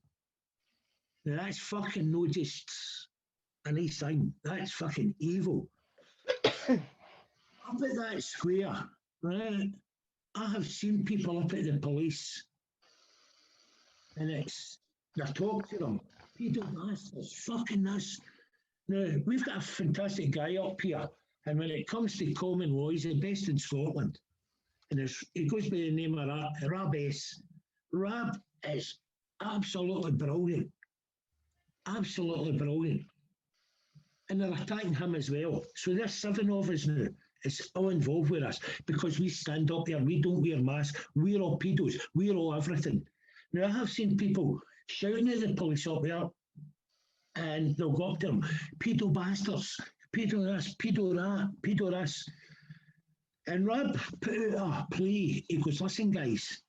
Now that's fucking not just a nice thing. That's fucking evil. Up at that square, right? I have seen people up at the police, and they're talking to them. Peter, that's fucking this. Now, we've got a fantastic guy up here, and when it comes to common law, he's the best in Scotland. And he goes by the name of Rab S. Rab is absolutely brilliant. Absolutely brilliant. And they're attacking him as well. So there's 7 of us now. It's all involved with us because we stand up there. We don't wear masks. We're all pedos. We're all everything. Now, I have seen people shouting at the police up there, and they'll go up to them, pedo bastards, pedo this, pedo that, pedo this. And Rob put out a plea. He goes, listen, guys.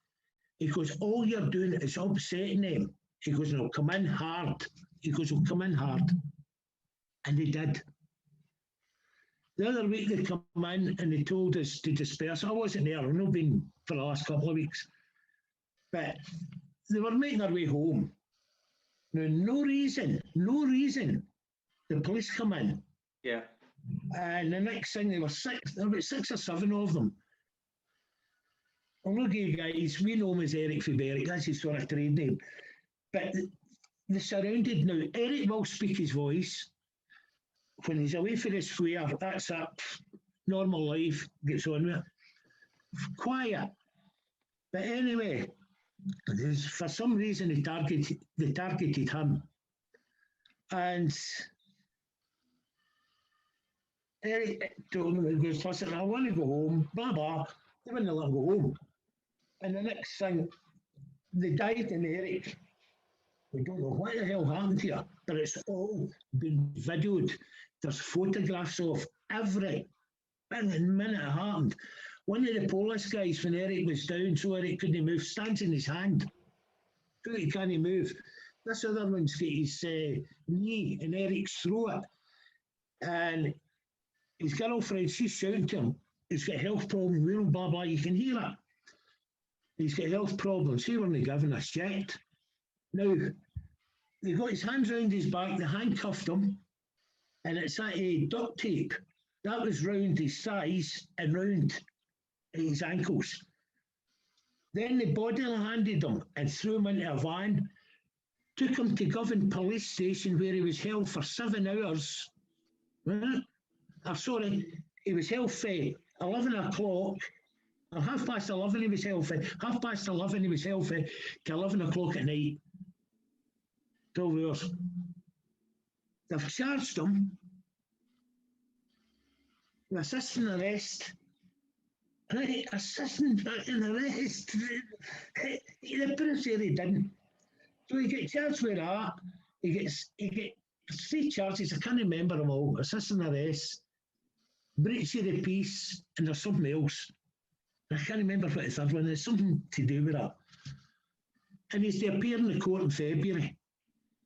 He goes, all you're doing is upsetting them. He goes, and I'll come in hard. He goes, I'll come in hard. And they did. The other week they come in and they told us to disperse. I wasn't there. I've not been for the last couple of weeks. But they were making their way home. Now, no reason, the police come in. Yeah. And the next thing, there were about 6 or 7 of them. I'm looking at you guys, we know him as Eric Fiberic, that's his sort of trade name. But they surrounded now. Eric will speak his voice. When he's away for the square, that's up. Normal life, gets on with it. Quiet. But anyway, for some reason they targeted him. And Eric told him, he goes, listen, I want to go home, blah, blah. They wouldn't let him go home. And the next thing, they died in Eric. We don't know what the hell happened here, but it's all been videoed. There's photographs of every minute it happened. One of the police guys, when Eric was down, so Eric couldn't move, stands in his hand. So he can't move. This other one's got his knee in Eric's throat. And his girlfriend, she's shouting to him, he's got a health problem, we don't blah, blah, you can hear it. He's got health problems. He wasn't giving a shit. Now, they got his hands round his back, they handcuffed him, and it's that duct tape that was round his thighs and round his ankles. Then the body handed him and threw him into a van, took him to Govan police station where he was held for 7 hours. Right? Sorry, he was held for 11 o'clock, or 11:30 he was held for, 11:30 he was held for, to 11 o'clock at night. 12 hours. They've charged him with assisting arrest. Right, assisting an arrest. The police say he didn't. So he gets charged with that. He gets 3 charges, I can't remember them all. Assisting arrest, breach of the peace, and there's something else. I can't remember what the third one is, something to do with that. And he's to appear in the court in February.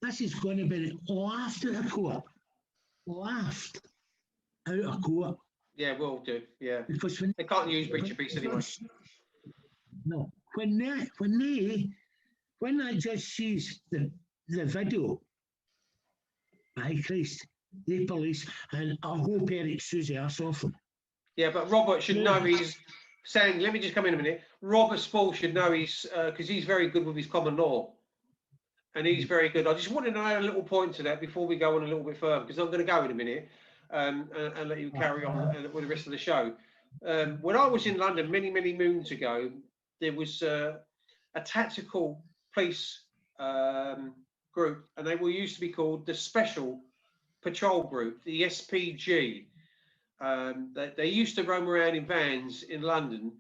This is going to be laughed out of court. Laughed out of court. Yeah, will do. Yeah. Because when they can't use breach of peace anyway. No. When that judge sees the video, by Christ, the police, and I hope Eric sues the arse off them. Yeah, but Robert should know he's saying, let me just come in a minute. Robert Spall should know he's, because he's very good with his common law. And he's very good. I just wanted to add a little point to that before we go on a little bit further, because I'm going to go in a minute and let you carry on with the rest of the show. When I was in London many, many moons ago, there was a tactical police group, and they were used to be called the Special Patrol Group, the SPG. They used to roam around in vans in London,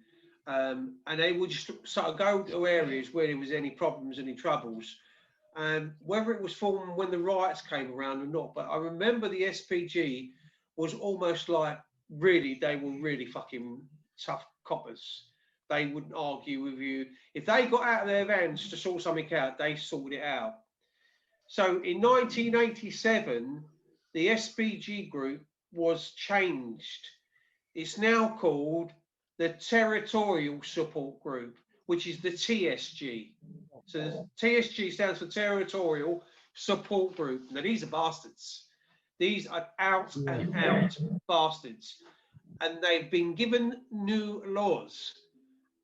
and they would just sort of go to areas where there was any problems, any troubles. Whether it was formed when the riots came around or not, but I remember the SPG was almost like they were really fucking tough coppers. They wouldn't argue with you. If they got out of their vans to sort something out, they sorted it out. So in 1987, the SPG group was changed. It's now called the Territorial Support Group, which is the TSG. So the TSG stands for Territorial Support Group. Now, these are bastards. These are out and out bastards. And they've been given new laws.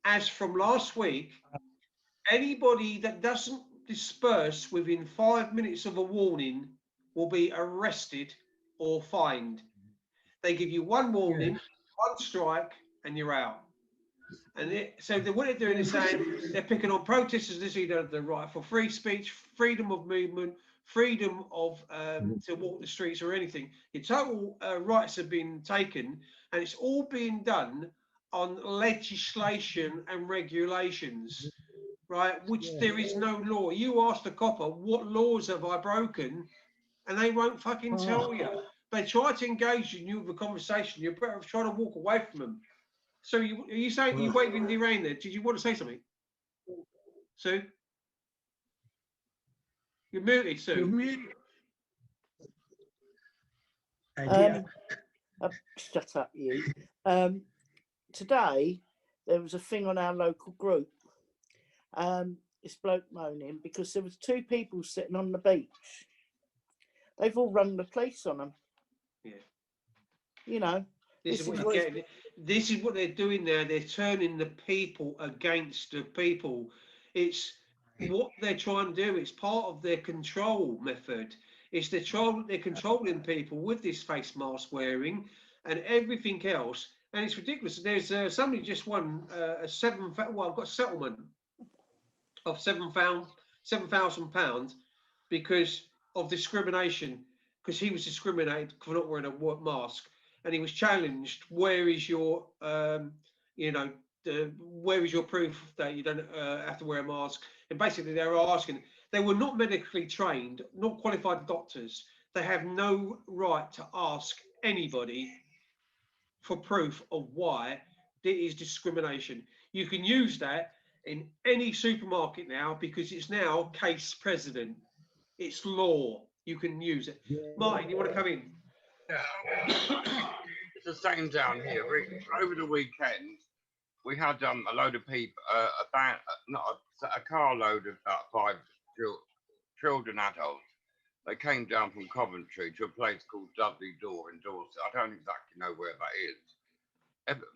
As from last week, anybody that doesn't disperse within 5 minutes of a warning will be arrested or fined. They give you one warning, one strike, and you're out. And so what they're doing is saying they're picking on protesters. This is the right for free speech, freedom of movement, freedom of to walk the streets or anything. Your total rights have been taken, and it's all being done on legislation and regulations, right? Which there is no law. You ask the copper, what laws have I broken? And they won't fucking tell you. They try to engage you with a conversation. You're better off trying to walk away from them. So are you saying you're waving the rain there? Did you want to say something, Sue? You're muted, Sue. You're muted. Shut up, you. Today there was a thing on our local group. This bloke moaning because there was 2 people sitting on the beach. They've all rung the police on them. Yeah. You know. This is what you're getting. This is what they're doing now. They're turning the people against the people. It's what they're trying to do. It's part of their control method. It's they're controlling people with this face mask wearing and everything else. And it's ridiculous. There's somebody just won I've got a settlement of £7,000 because of discrimination, because he was discriminated for not wearing a mask. And he was challenged. Where is your, where is your proof that you don't have to wear a mask? And basically, they were asking. They were not medically trained, not qualified doctors. They have no right to ask anybody for proof of why it is discrimination. You can use that in any supermarket now because it's now case precedent. It's law. You can use it. Martin, you want to come in? It's the same down here. Over the weekend, we had a load of people, a carload of about 5 children, adults. They came down from Coventry to a place called Dudley Door in Dorset. I don't exactly know where that is.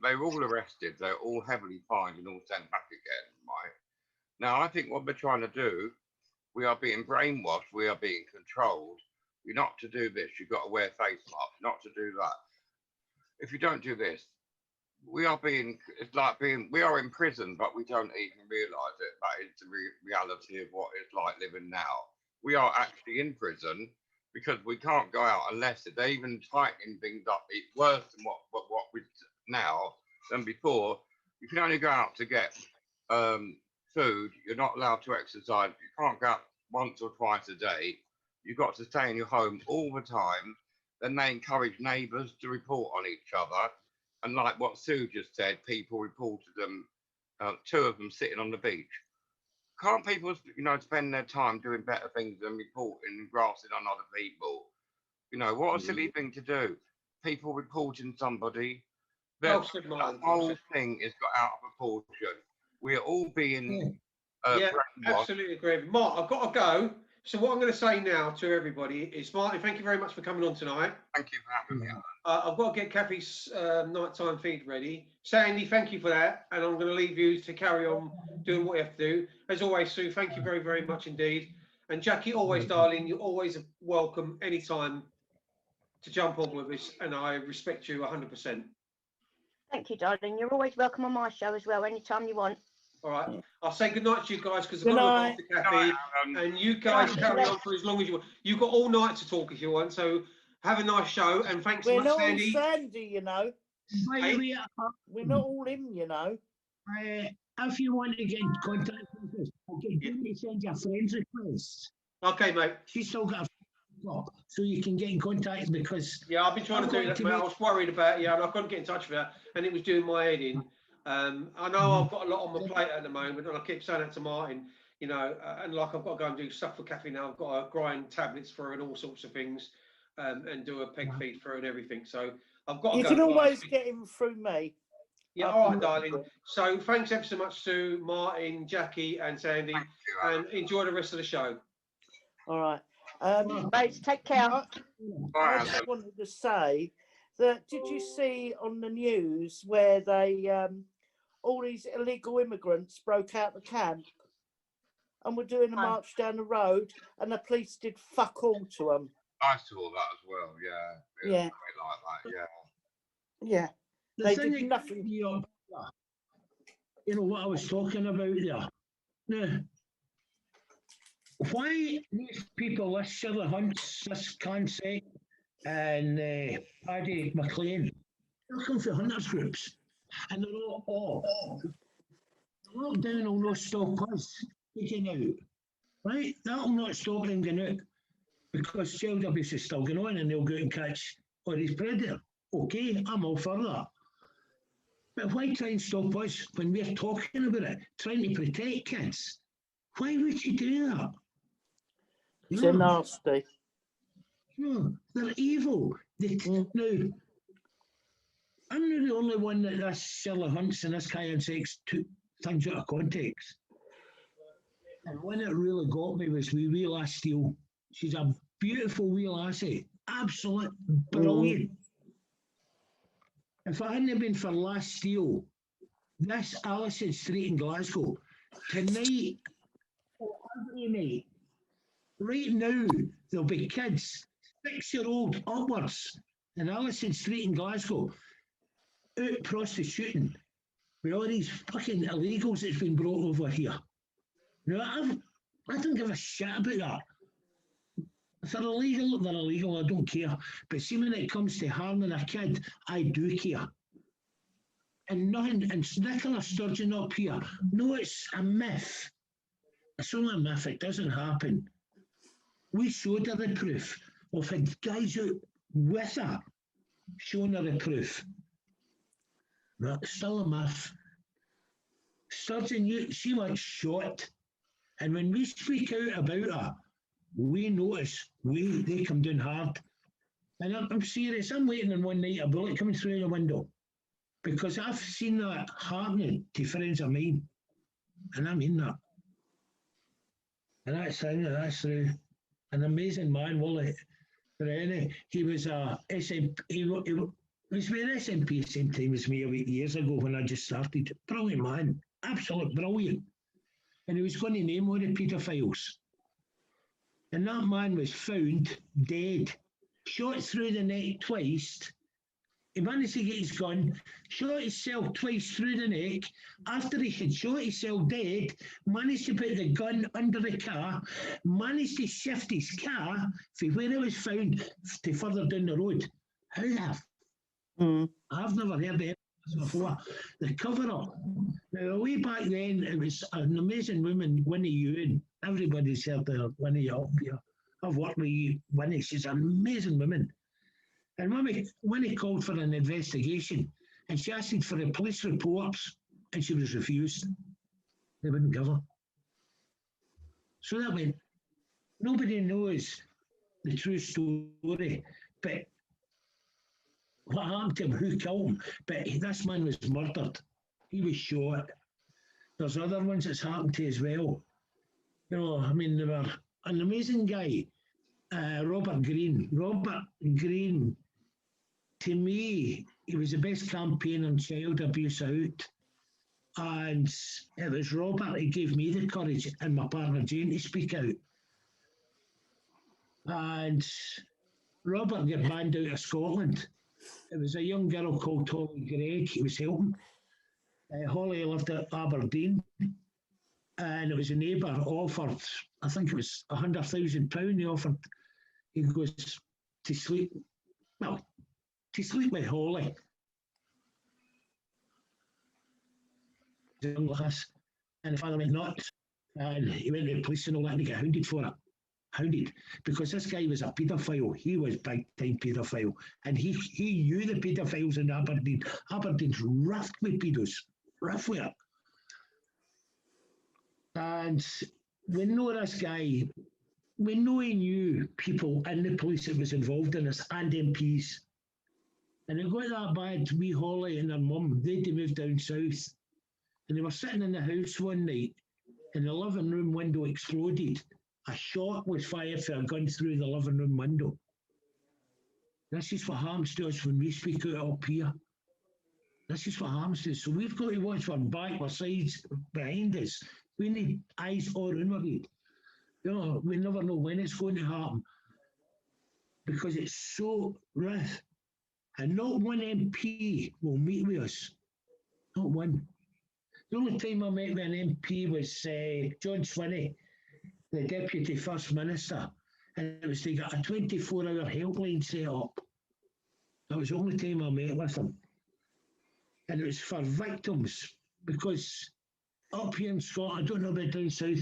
They were all arrested. They're all heavily fined and all sent back again, right? Now, I think what we're trying to do, we are being brainwashed. We are being controlled. You're not to do this. You've got to wear face masks. Not to do that. If you don't do this, we are in prison, but we don't even realise it. That is the reality of what it's like living now. We are actually in prison because we can't go out unless they're even tightening things up. It's worse than what we now than before. You can only go out to get food. You're not allowed to exercise. You can't go out once or twice a day. You've got to stay in your home all the time. Then they encourage neighbours to report on each other. And like what Sue just said, people reported them, 2 of them sitting on the beach. Can't people, spend their time doing better things than reporting and grassing on other people? What a silly thing to do. People reporting somebody. The whole thing is got out of proportion. We're all being absolutely agree. Mark, I've got to go. So what I'm going to say now to everybody is, Martin, thank you very much for coming on tonight. Thank you for having me. I've got to get Kathy's nighttime feed ready. Sandy, thank you for that. And I'm going to leave you to carry on doing what you have to do. As always, Sue, thank you very, very much indeed. And Jackie, always, darling, you're always welcome anytime to jump on with us. And I respect you 100%. Thank you, darling. You're always welcome on my show as well, anytime you want. All right. I'll say good night to you guys because I've got to look after Kathy. And you guys carry on for as long as you want. You've got all night to talk if you want. So have a nice show. And thanks so much, Sandy. We're not all Sandy, you know. Hey? We're not all him, you know. If you want to get in contact with us, I'll get you to send your friends request. Okay, mate. She's still got a so you can get in contact because yeah, I've been trying to do that, mate. I was worried about and I couldn't get in touch with her, and it was doing my head in. I know I've got a lot on my plate at the moment, and I keep saying that to Martin, you know, and like I've got to go and do stuff for Kathy now. I've got to grind tablets for her and all sorts of things, and do a peg feed for her and everything. So I've got to You go. can always get him through me. Yeah, all right, darling. So thanks ever so much to Martin, Jackie, and Sandy, and enjoy the rest of the show. All right. Mates, take care. I just wanted to say that did you see on the news where they all these illegal immigrants broke out the camp and were doing a march down the road, and the police did fuck all to them. I saw that as well. Yeah. Yeah. Like that. Yeah. Yeah. They did nothing. You know what I was talking about there. Now, why these people, this Shirley Hunts, this Cansett, and Paddy McLean, they're looking for hunters groups, and they're all lockdown will not stop us taking out, right? That'll not stop them going out because child abuse is still going on, and they'll go out and catch all these predator. Okay, I'm all for that. But why try and stop us when we're talking about it, trying to protect kids? Why would you do that? They're nasty. No, they're evil. Now, I'm not the only one that this Shirley Hunts and this Cansett took things out of context. And when it really got me was with wee lass Steele. She's a beautiful wee lassie, absolute brilliant. If it hadn't been for Lass Steele, this Alison Street in Glasgow, tonight or every night, right now, there'll be kids, 6-year-old upwards, in Alison Street in Glasgow, out prostituting with all these fucking illegals that's been brought over here. Now, I don't give a shit about that. If they're illegal, I don't care. But see, when it comes to harming a kid, I do care. And nothing, and Nicola Sturgeon up here, no, it's a myth. It's only a myth, it doesn't happen. We showed her the proof. We've had guys out with her, showing her the proof. But it's still a myth. Sturgeon, she was shot. And when we speak out about her, we notice, they come down hard. And I'm serious, I'm waiting on one night, a bullet coming through the window. Because I've seen that happening to friends of mine. And I mean that. And that's an amazing man, Wally. But anyway, he was a SNP, he was with SNP same time as me 8 years ago when I just started. Brilliant man, absolute brilliant. And he was going to name one of the paedophiles. And that man was found dead, shot through the neck twice. He managed to get his gun, shot himself twice through the neck. After he had shot himself dead, managed to put the gun under the car, managed to shift his car from where it was found to further down the road. How the I've never heard of this before. The cover-up. Now, way back then, it was an amazing woman, Winnie Ewan. Everybody's heard of Winnie up here. I've worked with Winnie. She's an amazing woman. And when he called for an investigation, and she asked for the police reports, and she was refused. They wouldn't give her. So that meant nobody knows the true story, but what happened to him, who killed him, but this man was murdered. He was shot. There's other ones that's happened to as well. You know, I mean, they were an amazing guy, Robert Green. Robert Green, to me, he was the best campaign on child abuse out. And it was Robert who gave me the courage and my partner Jane to speak out. And Robert got banned out of Scotland. It was a young girl called Holly Gregg he was helping. Holly lived at Aberdeen. And it was a neighbour offered, I think it was £100,000 he offered. He goes to sleep with Holly. young like this. And the father went nuts. And he went to the police and all that and he got hounded for it. Hounded. Because this guy was a paedophile. He was big time paedophile. And he knew the paedophiles in Aberdeen. Aberdeen's rough with pedos. Rough with it. And we know this guy. We know he knew people in the police that was involved in this and MPs. And it got that bad. Wee Holly and her mum, they'd moved down south. And they were sitting in the house one night and the living room window exploded. A shot was fired from a gun through the living room window. This is what happens to us when we speak out up here. This is what happens to us. So we've got to watch our back, our sides, behind us. We need eyes all around our head. You know, we never know when it's going to happen because it's so rough. And not one MP will meet with us. Not one. The only time I met with an MP was John Swinney, the Deputy First Minister, and it was to get a 24-hour helpline set up. That was the only time I met with him. And it was for victims, because up here in Scotland, I don't know about down south,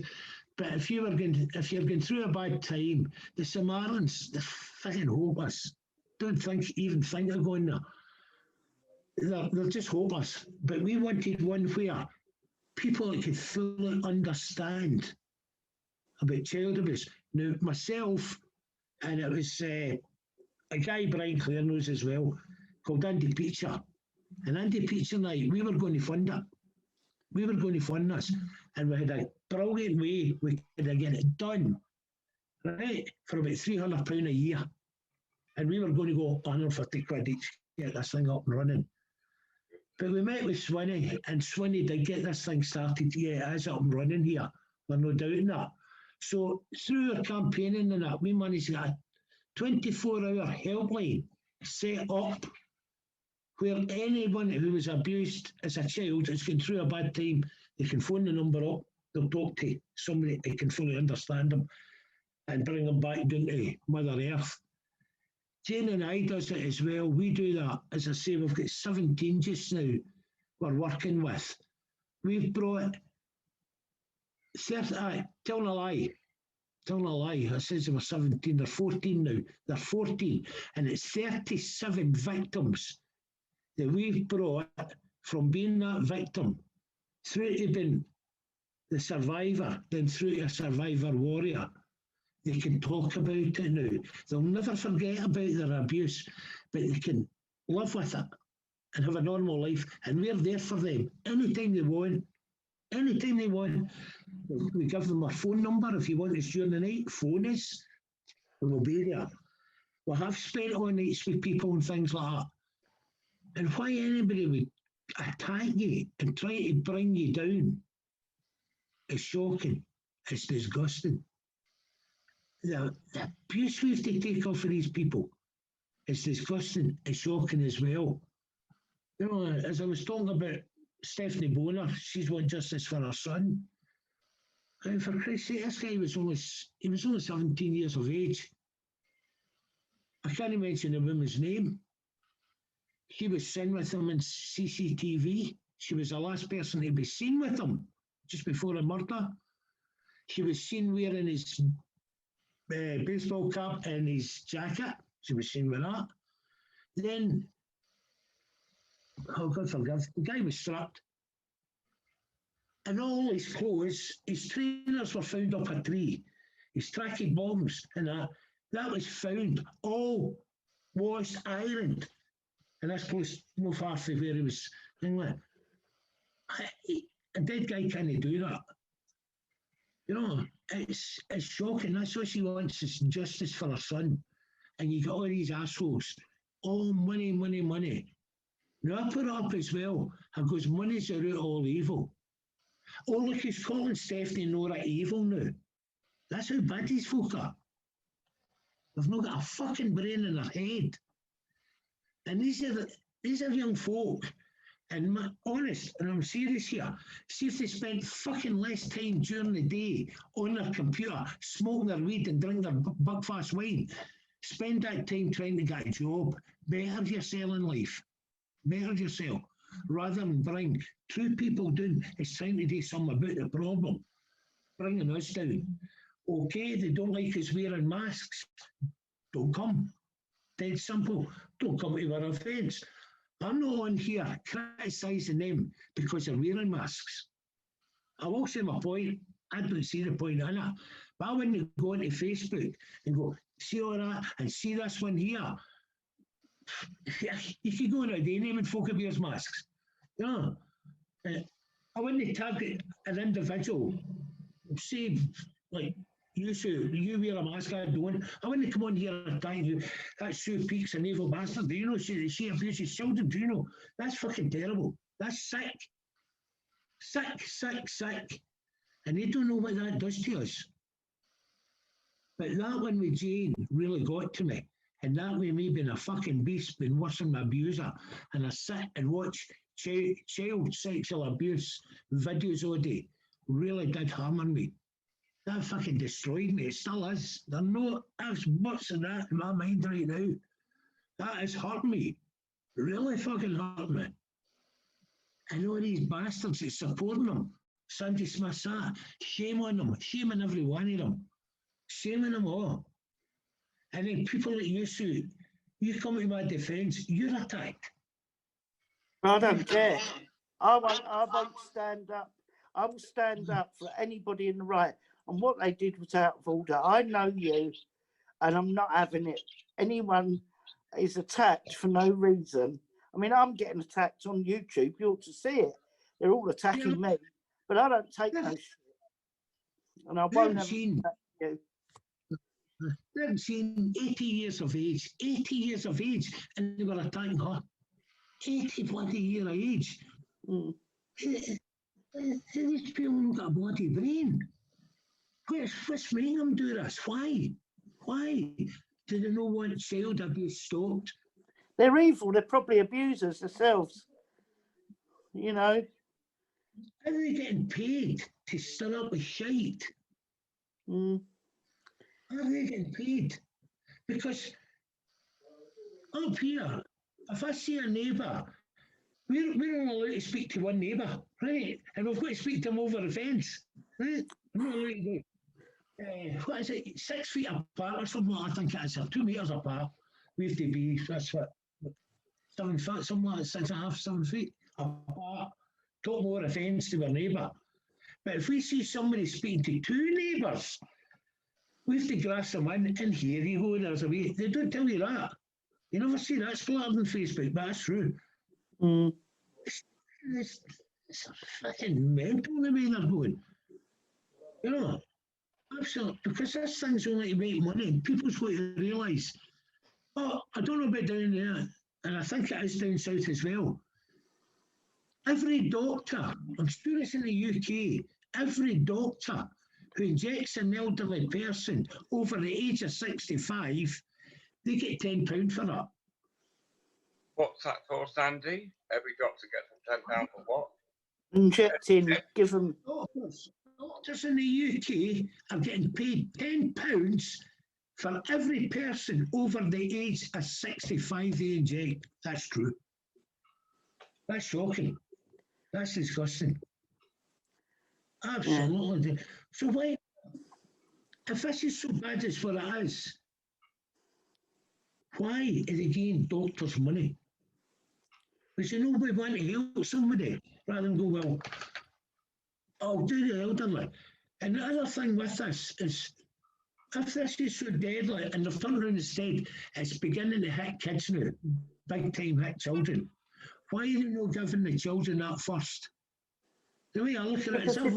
but if you're going through a bad time, the Samaritans, they're fucking hopeless. Don't even think of going there. They're just hopeless. But we wanted one where people that could fully understand about child abuse. Now, myself, and it was a guy Brian Clare knows as well, called Andy Peacher. And Andy Peacher and I, we were going to fund it. We were going to fund this. And we had a brilliant way we could get it done, right, for about £300 a year. And we were going to go 150 quid each to get this thing up and running. But we met with Swinney, and Swinney did get this thing started to get it up and running here. We're no doubting that. So through our campaigning and that, we managed to get a 24-hour helpline set up where anyone who was abused as a child is going through a bad time, they can phone the number up, they'll talk to somebody that can fully understand them and bring them back down to Mother Earth. Jane and I does it as well. We do that. As I say, we've got 17 just now we're working with. We've brought 30, telling a lie. I said they were 17, they're 14 now. They're 14. And it's 37 victims that we've brought from being that victim through to being the survivor, then through to a survivor warrior. They can talk about it now. They'll never forget about their abuse, but they can live with it and have a normal life. And we're there for them anytime they want. Anytime they want. We give them our phone number. If you want us during the night, phone us and we'll be there. We have spent all nights with people and things like that. And why anybody would attack you and try to bring you down is shocking. It's disgusting. The abuse we have to take off of these people is disgusting. It's shocking as well. You know, as I was talking about Stephanie Boner, she's won justice for her son. And for Christ's sake, this guy was only 17 years of age. I can't mention the woman's name. She was seen with him in CCTV. She was the last person to be seen with him just before the murder. She was seen wearing his baseball cap and his jacket. She was seen with that. Then, oh God forgive, the guy was stripped. And all his clothes, his trainers were found up a tree. His tracky bombs and that was found, all washed, ironed. And that's close, no far from where he was. A dead guy can't do that. You know, it's shocking. That's what she wants, is justice for her son. And you got all these assholes. Oh, money. Now I put it up as well, because money's the root of all evil. Oh, look, he's calling Stephanie Nora evil now. That's how bad these folk are. They've not got a fucking brain in their head. And these are young folk. And honest, and I'm serious here, see if they spent fucking less time during the day on their computer, smoking their weed and drinking their buckfast wine. Spend that time trying to get a job. Better yourself in life. Better yourself. rather than bring two people down is trying to do something about the problem, bringing us down. Okay, they don't like us wearing masks. Don't come. Dead simple. Don't come to our events. I'm not on here criticising them because they're wearing masks. I will say my point. I don't see the point in it. But I wouldn't go into Facebook and go, see all that and see this one here. You could go in a day naming folk who wears masks. You know, I wouldn't target an individual. Say, like, you wear a mask, I don't. I wouldn't come on here and tell you that Sue Peak's an evil bastard. Do you know she abuses children? Do you know? That's fucking terrible. That's sick. Sick. And they don't know what that does to us. But that one with Jane really got to me. And that with me being a fucking beast, being worse than my abuser. And I sit and watch child sexual abuse videos all day. Really did harm on me. That fucking destroyed me. It still is. There's no as much of that in my mind right now. That has hurt me. Really fucking hurt me. And all these bastards that supporting them. Sandy Smith's that. Shame on them. Shame on every one of them. Shame on them all. And then people like you, Sue, you come to my defence, you're attacked. I don't care. I won't stand up. I will stand up for anybody in the right. And what they did was out of order. I know you, and I'm not having it. Anyone is attacked for no reason. I mean, I'm getting attacked on YouTube. You ought to see it. They're all attacking me, but I don't take no shit. And I won't have you. They've seen 80 years of age, and they were attacking her. 80 bloody year of age. These people haven't got a bloody brain. What's making them do this? Why? Do they not want child abuse stopped? They're evil. They're probably abusers themselves. You know. How are they getting paid to stir up a shite? How are they getting paid? Because up here, if I see a neighbour, we're only allowed to speak to one neighbour, right? And we've got to speak to them over the fence, right? We're not allowed to go, what is it, 6 feet apart or something like that, I think it is, or 2 metres apart. We have to be, that's what, 7 foot, something like 6.5, 7 feet apart. Top over the fence to our neighbour. But if we see somebody speaking to two neighbours, we have to grass them in, and here you go, there's a way. They don't tell you that. You never see that splattered on Facebook, but that's true. It's fucking mental the way they're going. You know, absolutely, because this thing's only to make money, and people's got to realise, oh, I don't know about down there, and I think it is down south as well. Every doctor, I'm sure it's in the UK, every doctor who injects an elderly person over the age of 65, they get £10 for that. What's that for, Sandy? Every doctor gets £10 for what? Injecting, give them. Doctors in the UK are getting paid £10 for every person over the age of 65 they inject. That's true. That's shocking. That's disgusting. Absolutely. Yeah. So why, if this is so bad as what it is, why are they giving doctors money? Because you know we want to help somebody rather than go, well, I'll do the elderly. And the other thing with this is, if this is so deadly and they've turned around and said it's beginning to hit kids now, big time hit children, why are they not giving the children that first? The way I look at it is, I'll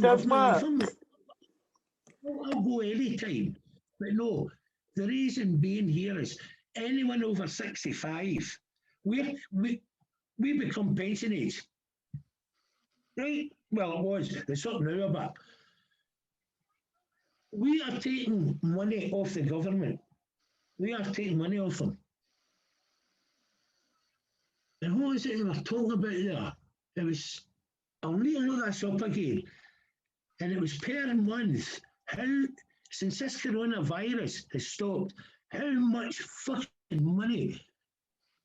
go any time. But no, the reason being here is anyone over 65, we become pension age. Right? Well, it was. It's up now a bit. We are taking money off the government. We are taking money off them. And what was it they were talking about there? It was, I'll need to look this up again. And it was per month, how, since this coronavirus has stopped, how much fucking money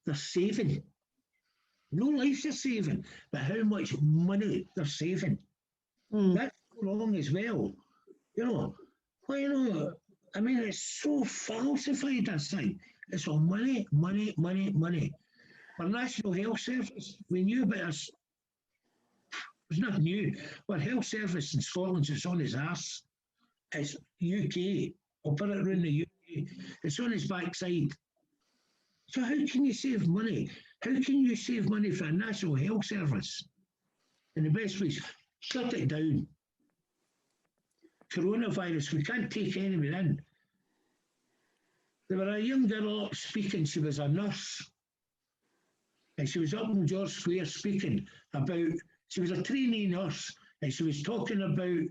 they're saving. No lives they're saving, but how much money they're saving. That's wrong as well. You know, well, you know, I mean, it's so falsified, this thing. It's all money, money, money, money. Our National Health Service, we knew about this. It's not new. Our health service in Scotland is on his arse. It's UK. I'll put it around the UK. It's on his backside. So how can you save money? How can you save money for a National Health Service? And the best way is shut it down. Coronavirus, we can't take anyone in. There was a young girl up speaking, she was a nurse. And she was up in George Square speaking about, she was a trainee nurse, and she was talking about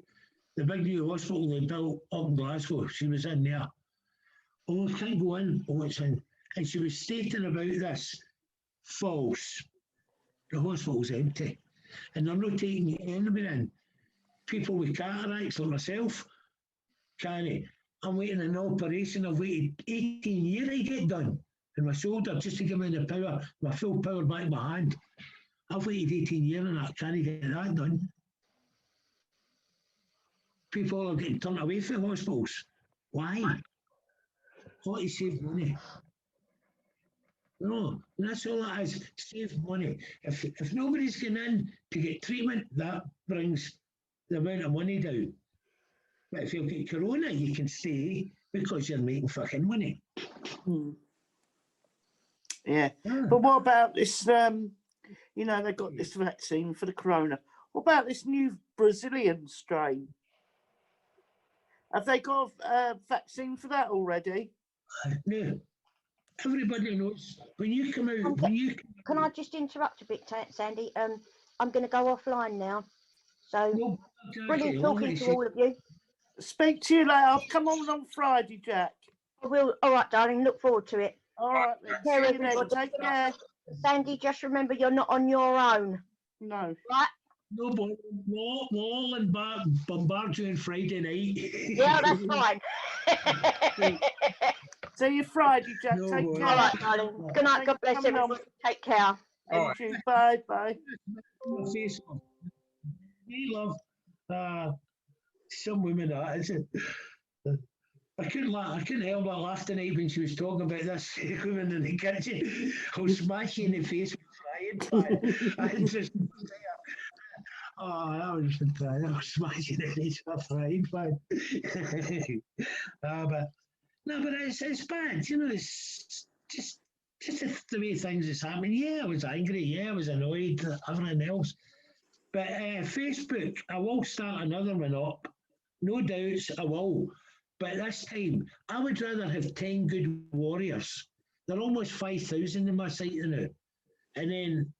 the big new hospital they built up in Glasgow. She was in there. Oh, I can't go in. Oh, it's in. And she was stating about this. False. The hospital's empty. And they're not taking anybody in. People with cataracts like myself, can't. I'm waiting an operation. I've waited 18 years to get done. In my shoulder, just to give me the power, my full power back in my hand. I've waited 18 years and I can't get that done. People are getting turned away from hospitals. Why? What to save money? No, and that's all it is. Save money. If nobody's going in to get treatment, that brings the amount of money down. But if you get corona, you can stay because you're making fucking money. Yeah. But what about this? You know, they got this vaccine for the corona. What about this new Brazilian strain? Have they got a vaccine for that already? No. Everybody knows when you come out. Can I just interrupt a bit, Sandy? I'm going to go offline now. So brilliant talking to all of you. Speak to you later. I'll come on Friday, Jack. I will. All right, darling. Look forward to it. All right, then. See you then. Take care. Sandy, just remember you're not on your own. No. Right? No, but we'll all bombard you on Friday night. Yeah, that's fine. See you Friday, Jack. No, take boy. care. All right, darling. Good night. God bless everyone. Take care. Thank you. Bye. Bye. We love some women. I couldn't help but laugh tonight when she was talking about this woman in the kitchen who's smashing the face with frying pan. Oh, that was fantastic. I was smashing the face with a frying pan. But it's bad. You know, it's just the way things is happening. Yeah, I was angry. Yeah, I was annoyed. Everything else. But Facebook, I will start another one up. No doubts, I will. But this time, I would rather have 10 good warriors. They're almost 5,000 in my site now. And then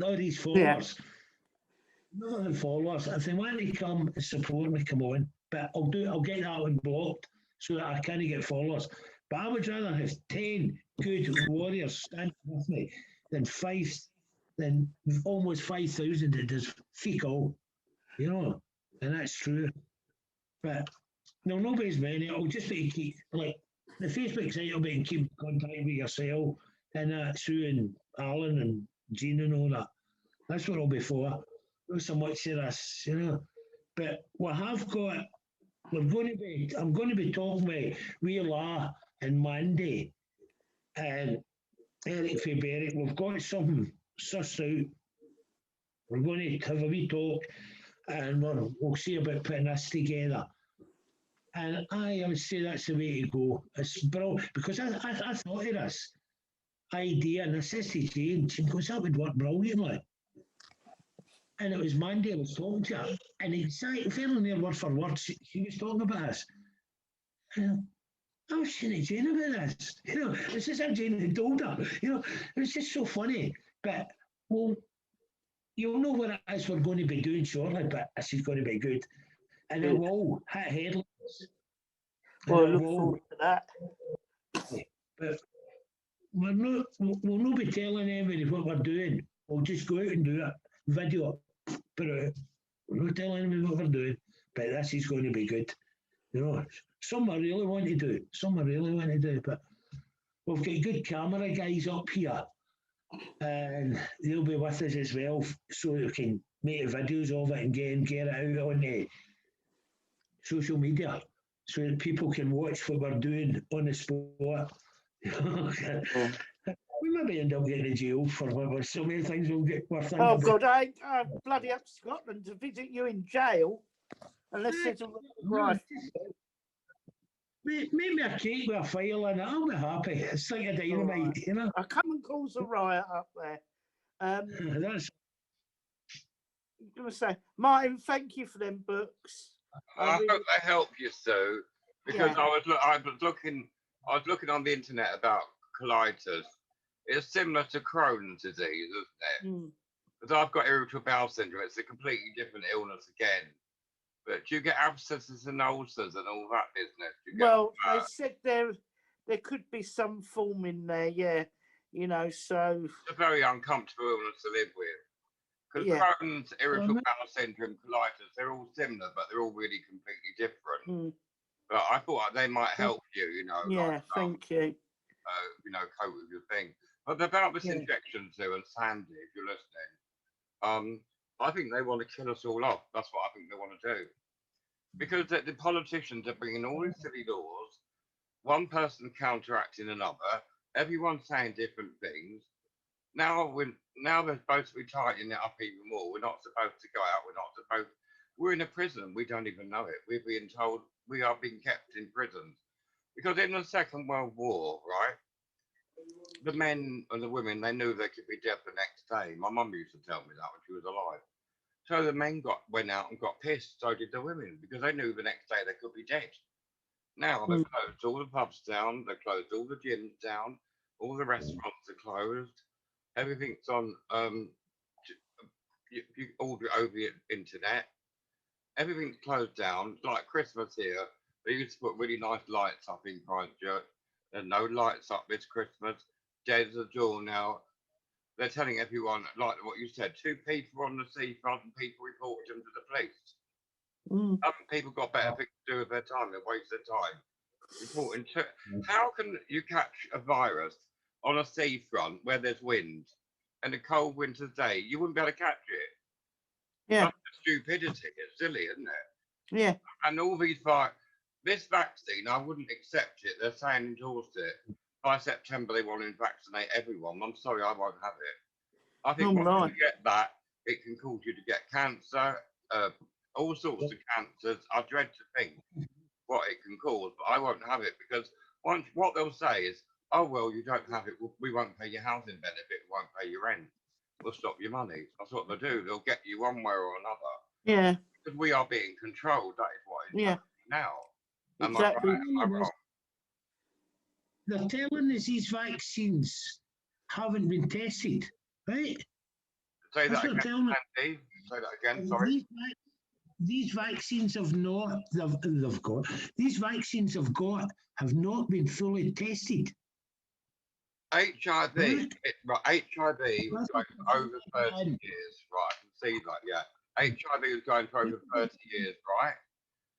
all these followers. Other than followers, if they want to come and support me, come on. But I'll get that one blocked so that I can't get followers. But I would rather have 10 good warriors standing with me than almost 5,000 that does feck all. You know, and that's true. But no, nobody's many. It'll just be to keep, like, the Facebook site will be to keep contact with yourself and Sue and Alan and Jean and all that. That's what it'll be for. Not so much of this, you know. But I'm going to be talking with Wheeler and Mandy and Eric Faberrick. We've got something sussed out. We're going to have a wee talk and we'll see about putting this together. And I would say that's the way to go. It's brilliant because I thought of this idea and I said to Jane, she goes, that would work brilliantly. And it was Mandy I was talking to her, and exactly, fairly near word for word, she was talking about this. And I was saying to Jane about this. You know, this is how Jane had told her. You know, it was just so funny. But, well, you'll know what it is we're going to be doing shortly, but this is going to be good. And it will hit headlines. Well, look forward to that. But we'll not be telling anybody what we're doing. We'll just go out and do it. Video, put it out. We're not telling anybody what we're doing, but this is going to be good. You know, some I really want to do, but we've got good camera guys up here and they'll be with us as well, so we can make videos of it and get it out onto social media, so that people can watch what we're doing on the spot. Yeah. We maybe end up getting in jail for so many things we're thinking Oh about. God, I ain't bloody up to Scotland to visit you in jail unless there's a right. Make me a cake with a file in it. I'll be happy. It's like a dynamite, Right. you know. I come and cause a riot up there. That's I'm gonna say, Martin, thank you for them books. I really, hope they help you, Sue, because Yeah. I was looking on the internet about colitis. It's similar to Crohn's disease, isn't it? Because I've got irritable bowel syndrome. It's a completely different illness again. But do you get abscesses and ulcers and all that business? Well, they said there could be some form in there, yeah. You know, so it's a very uncomfortable illness to live with. Because yeah. Crohn's, irritable bowel syndrome, colitis, they're all similar, but they're all really completely different. But I thought they might help you, you know. Yeah, like, thank you. You know, cope with your thing. But about this injection, Sue and Sandy, if you're listening, I think they want to kill us all off. That's what I think they want to do. Because the politicians are bringing all these silly laws, one person counteracting another, everyone saying different things. Now they're supposed to be tightening it up even more. We're not supposed to go out. We're in a prison. We don't even know it. We're being told we are being kept in prisons. Because in the Second World War, right, the men and the women, they knew they could be dead the next day. My mum used to tell me that when she was alive. So the men went out and got pissed. So did the women, because they knew the next day they could be dead. Now they've closed all the pubs down. They've closed all the gyms down. All the restaurants are closed. Everything's on. You order over the internet. Everything's closed down. It's like Christmas here. They used to put really nice lights up in Christchurch. There's no lights up this Christmas. Dead as a door now. They're telling everyone, like what you said, 2 people on the seafront and people reported them to the police. Haven't people got better things to do with their time than waste their time reporting to? How can you catch a virus on a seafront where there's wind and a cold winter's day? You wouldn't be able to catch it. Yeah. That's stupidity. It's silly, isn't it? Yeah. And all these this vaccine, I wouldn't accept it. They're saying endorse it. By September, they want to vaccinate everyone. I'm sorry, I won't have it. I think once you get that, it can cause you to get cancer, all sorts of cancers. I dread to think what it can cause, but I won't have it because what they'll say is, oh, well, you don't have it. We won't pay your housing benefit. We won't pay your rent. We'll stop your money. That's what they'll do. They'll get you one way or another. Yeah. Because we are being controlled. That is what is happening now. Exactly. Am I wrong? They're telling us these vaccines haven't been tested, right? Say that again, Andy. Say that again, sorry. These vaccines have not not been fully tested. HIV, HIV was going for over 30 years, right? I can see that, yeah. HIV was going for over 30 years, right?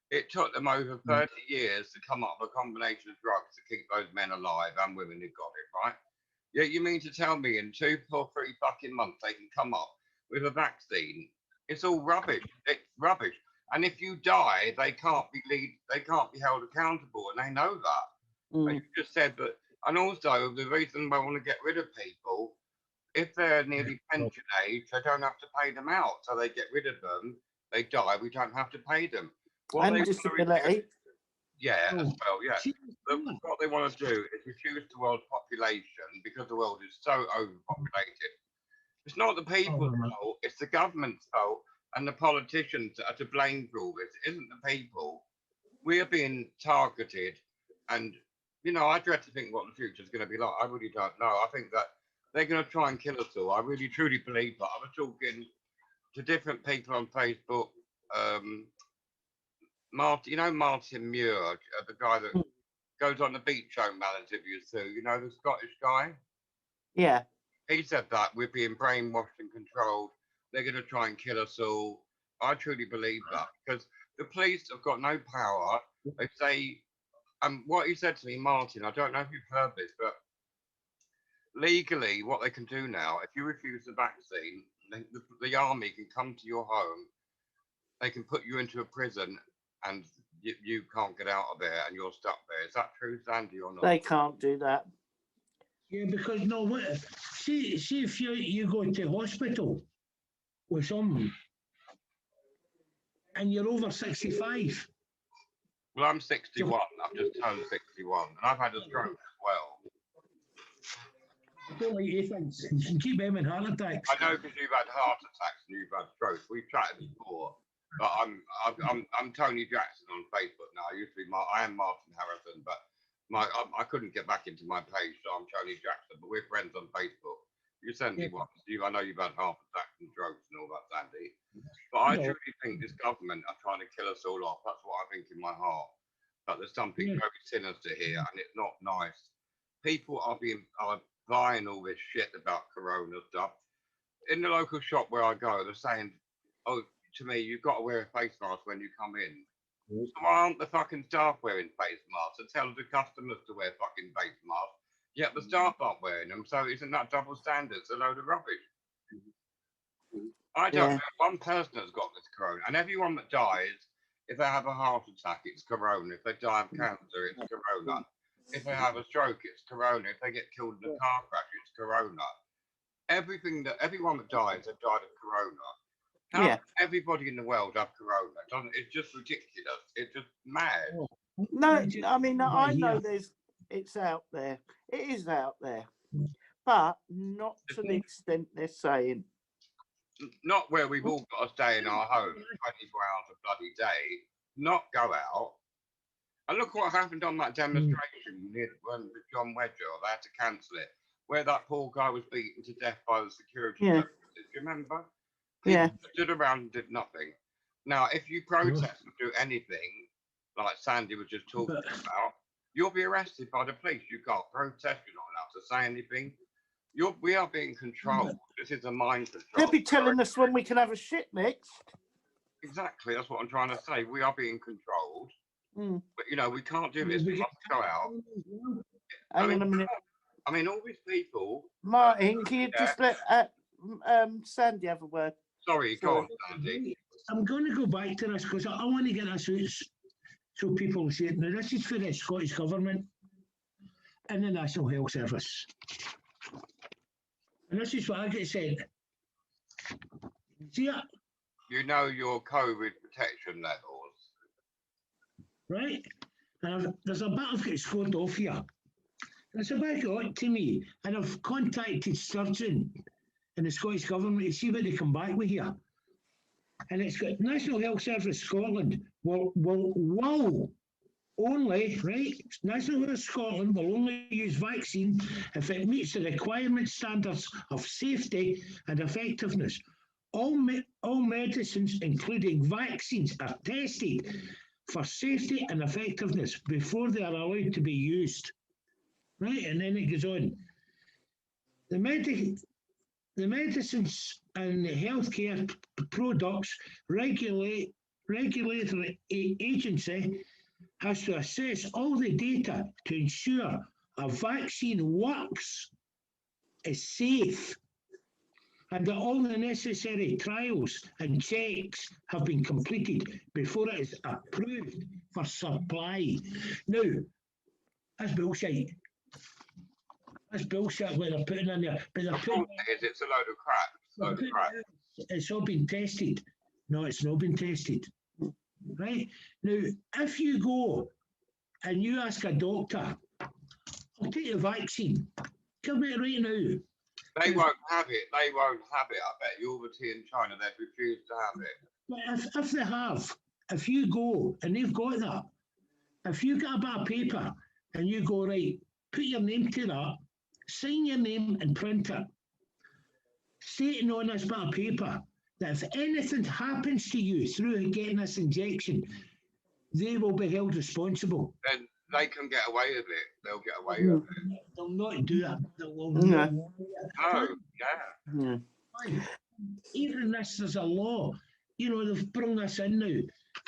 It took them over 30 years to come up with a combination of drugs to keep those men alive and women who got it, right? Yeah, you mean to tell me in 2 or 3 fucking months they can come up with a vaccine? It's all rubbish. It's rubbish. And if you die, they can't be held accountable, and they know that. And you just said that. And also, the reason I want to get rid of people, if they're nearly pension age, they don't have to pay them out. So they get rid of them. They die. We don't have to pay them. And disability. Yeah, as well, yeah. But what they want to do is reduce the world's population because the world is so overpopulated. It's not the people's fault, it's the government's fault and the politicians that are to blame for all this. It isn't the people. We are being targeted, and, you know, I dread to think what the future is going to be like. I really don't know. I think that they're going to try and kill us all. I really, truly believe that. I was talking to different people on Facebook. Martin Muir, the guy that goes on the Beechholme interviews too, you know, the Scottish guy? Yeah. He said that we're being brainwashed and controlled. They're going to try and kill us all. I truly believe that because the police have got no power. They say, what he said to me, Martin, I don't know if you've heard this, but legally, what they can do now, if you refuse the vaccine, the army can come to your home. They can put you into a prison, and you can't get out of there, and you're stuck there. Is that true, Sandy, or not? They can't do that. Yeah, because no, see if you go to hospital with someone and you're over 65. Well, I'm 61. I've just turned 61, and I've had a stroke as well. I don't like you things. You can keep having heart attacks. I know, because you've had heart attacks and you've had strokes. We've chatted before, but I'm Tony Jackson on Facebook now. I am Martin Harrison, but I couldn't get back into my page, so I'm Tony Jackson. But we're friends on Facebook. You sent me one. I know you've had heart attacks and strokes and all that, Sandy. But I truly think this government are trying to kill us all off. That's what I think in my heart. But there's something very sinister here, and it's not nice. People are buying all this shit about corona stuff. In the local shop where I go, they're saying, "Oh, to me, you've got to wear a face mask when you come in." So why aren't the fucking staff wearing face masks? And tell the customers to wear fucking face masks. Yet the staff aren't wearing them. So isn't that double standards? A load of rubbish. I don't know one person that's got this corona, and everyone that dies, if they have a heart attack, it's corona. If they die of cancer, it's corona. If they have a stroke, it's corona. If they get killed in a car crash, it's corona. Everyone that dies, they've died of corona. How can everybody in the world have corona? It's just ridiculous. It's just mad. No, I mean, I know it's out there. It is out there, but not to the extent they're saying. Not where we've all got to stay in our home 24 hours a bloody day, not go out. And look what happened on that demonstration with John Wedger. They had to cancel it, where that poor guy was beaten to death by the security services. Do you remember? People stood around and did nothing. Now, if you protest and do anything, like Sandy was just talking about, you'll be arrested by the police. You can't protest. You're not allowed to say anything. We are being controlled. This is a mind control. They'll be telling us when we can have a shit next. Exactly. That's what I'm trying to say. We are being controlled. But, we can't do this. We must go out. Hang on a minute. I mean, all these people... Martin, can you just let Sandy have a word? Sorry, go on, Sandy. I'm going to go back to this because I want to get this out so people see it. Now, this is for the Scottish Government and the National Health Service. And this is what I get said. See it? You know your COVID protection levels. Right? And there's a bit I've got scored off here. It's a bit odd to me. And I've contacted Sturgeon in the Scottish Government to see what they come back with here. And it's got National Health Service Scotland will only, right? National Health Scotland will only use vaccine if it meets the requirement standards of safety and effectiveness. All medicines, including vaccines, are tested for safety and effectiveness before they are allowed to be used. Right, and then it goes on. The medicines and the healthcare products regulatory agency has to assess all the data to ensure a vaccine works, is safe, and that all the necessary trials and checks have been completed before it is approved for supply. Now, that's bullshit. That's bullshit what they're putting in there. But they're putting it's a load of crap. It's all been tested. No, it's not been tested. Right? Now, if you go and you ask a doctor, I'll take the vaccine. Give me it right now. They won't have it. They won't have it. I bet you over tea in China, they'd refuse to have it. But if they have, if you go and they've got that, if you get a bit of paper and you go, right, put your name to that, sign your name and print it, stating on this bit of paper that if anything happens to you through getting this injection, they will be held responsible. Then they can get away with it. They'll get away with it. They'll not do it. They will not. Oh, yeah. Even this, there's a law. They've brought this in now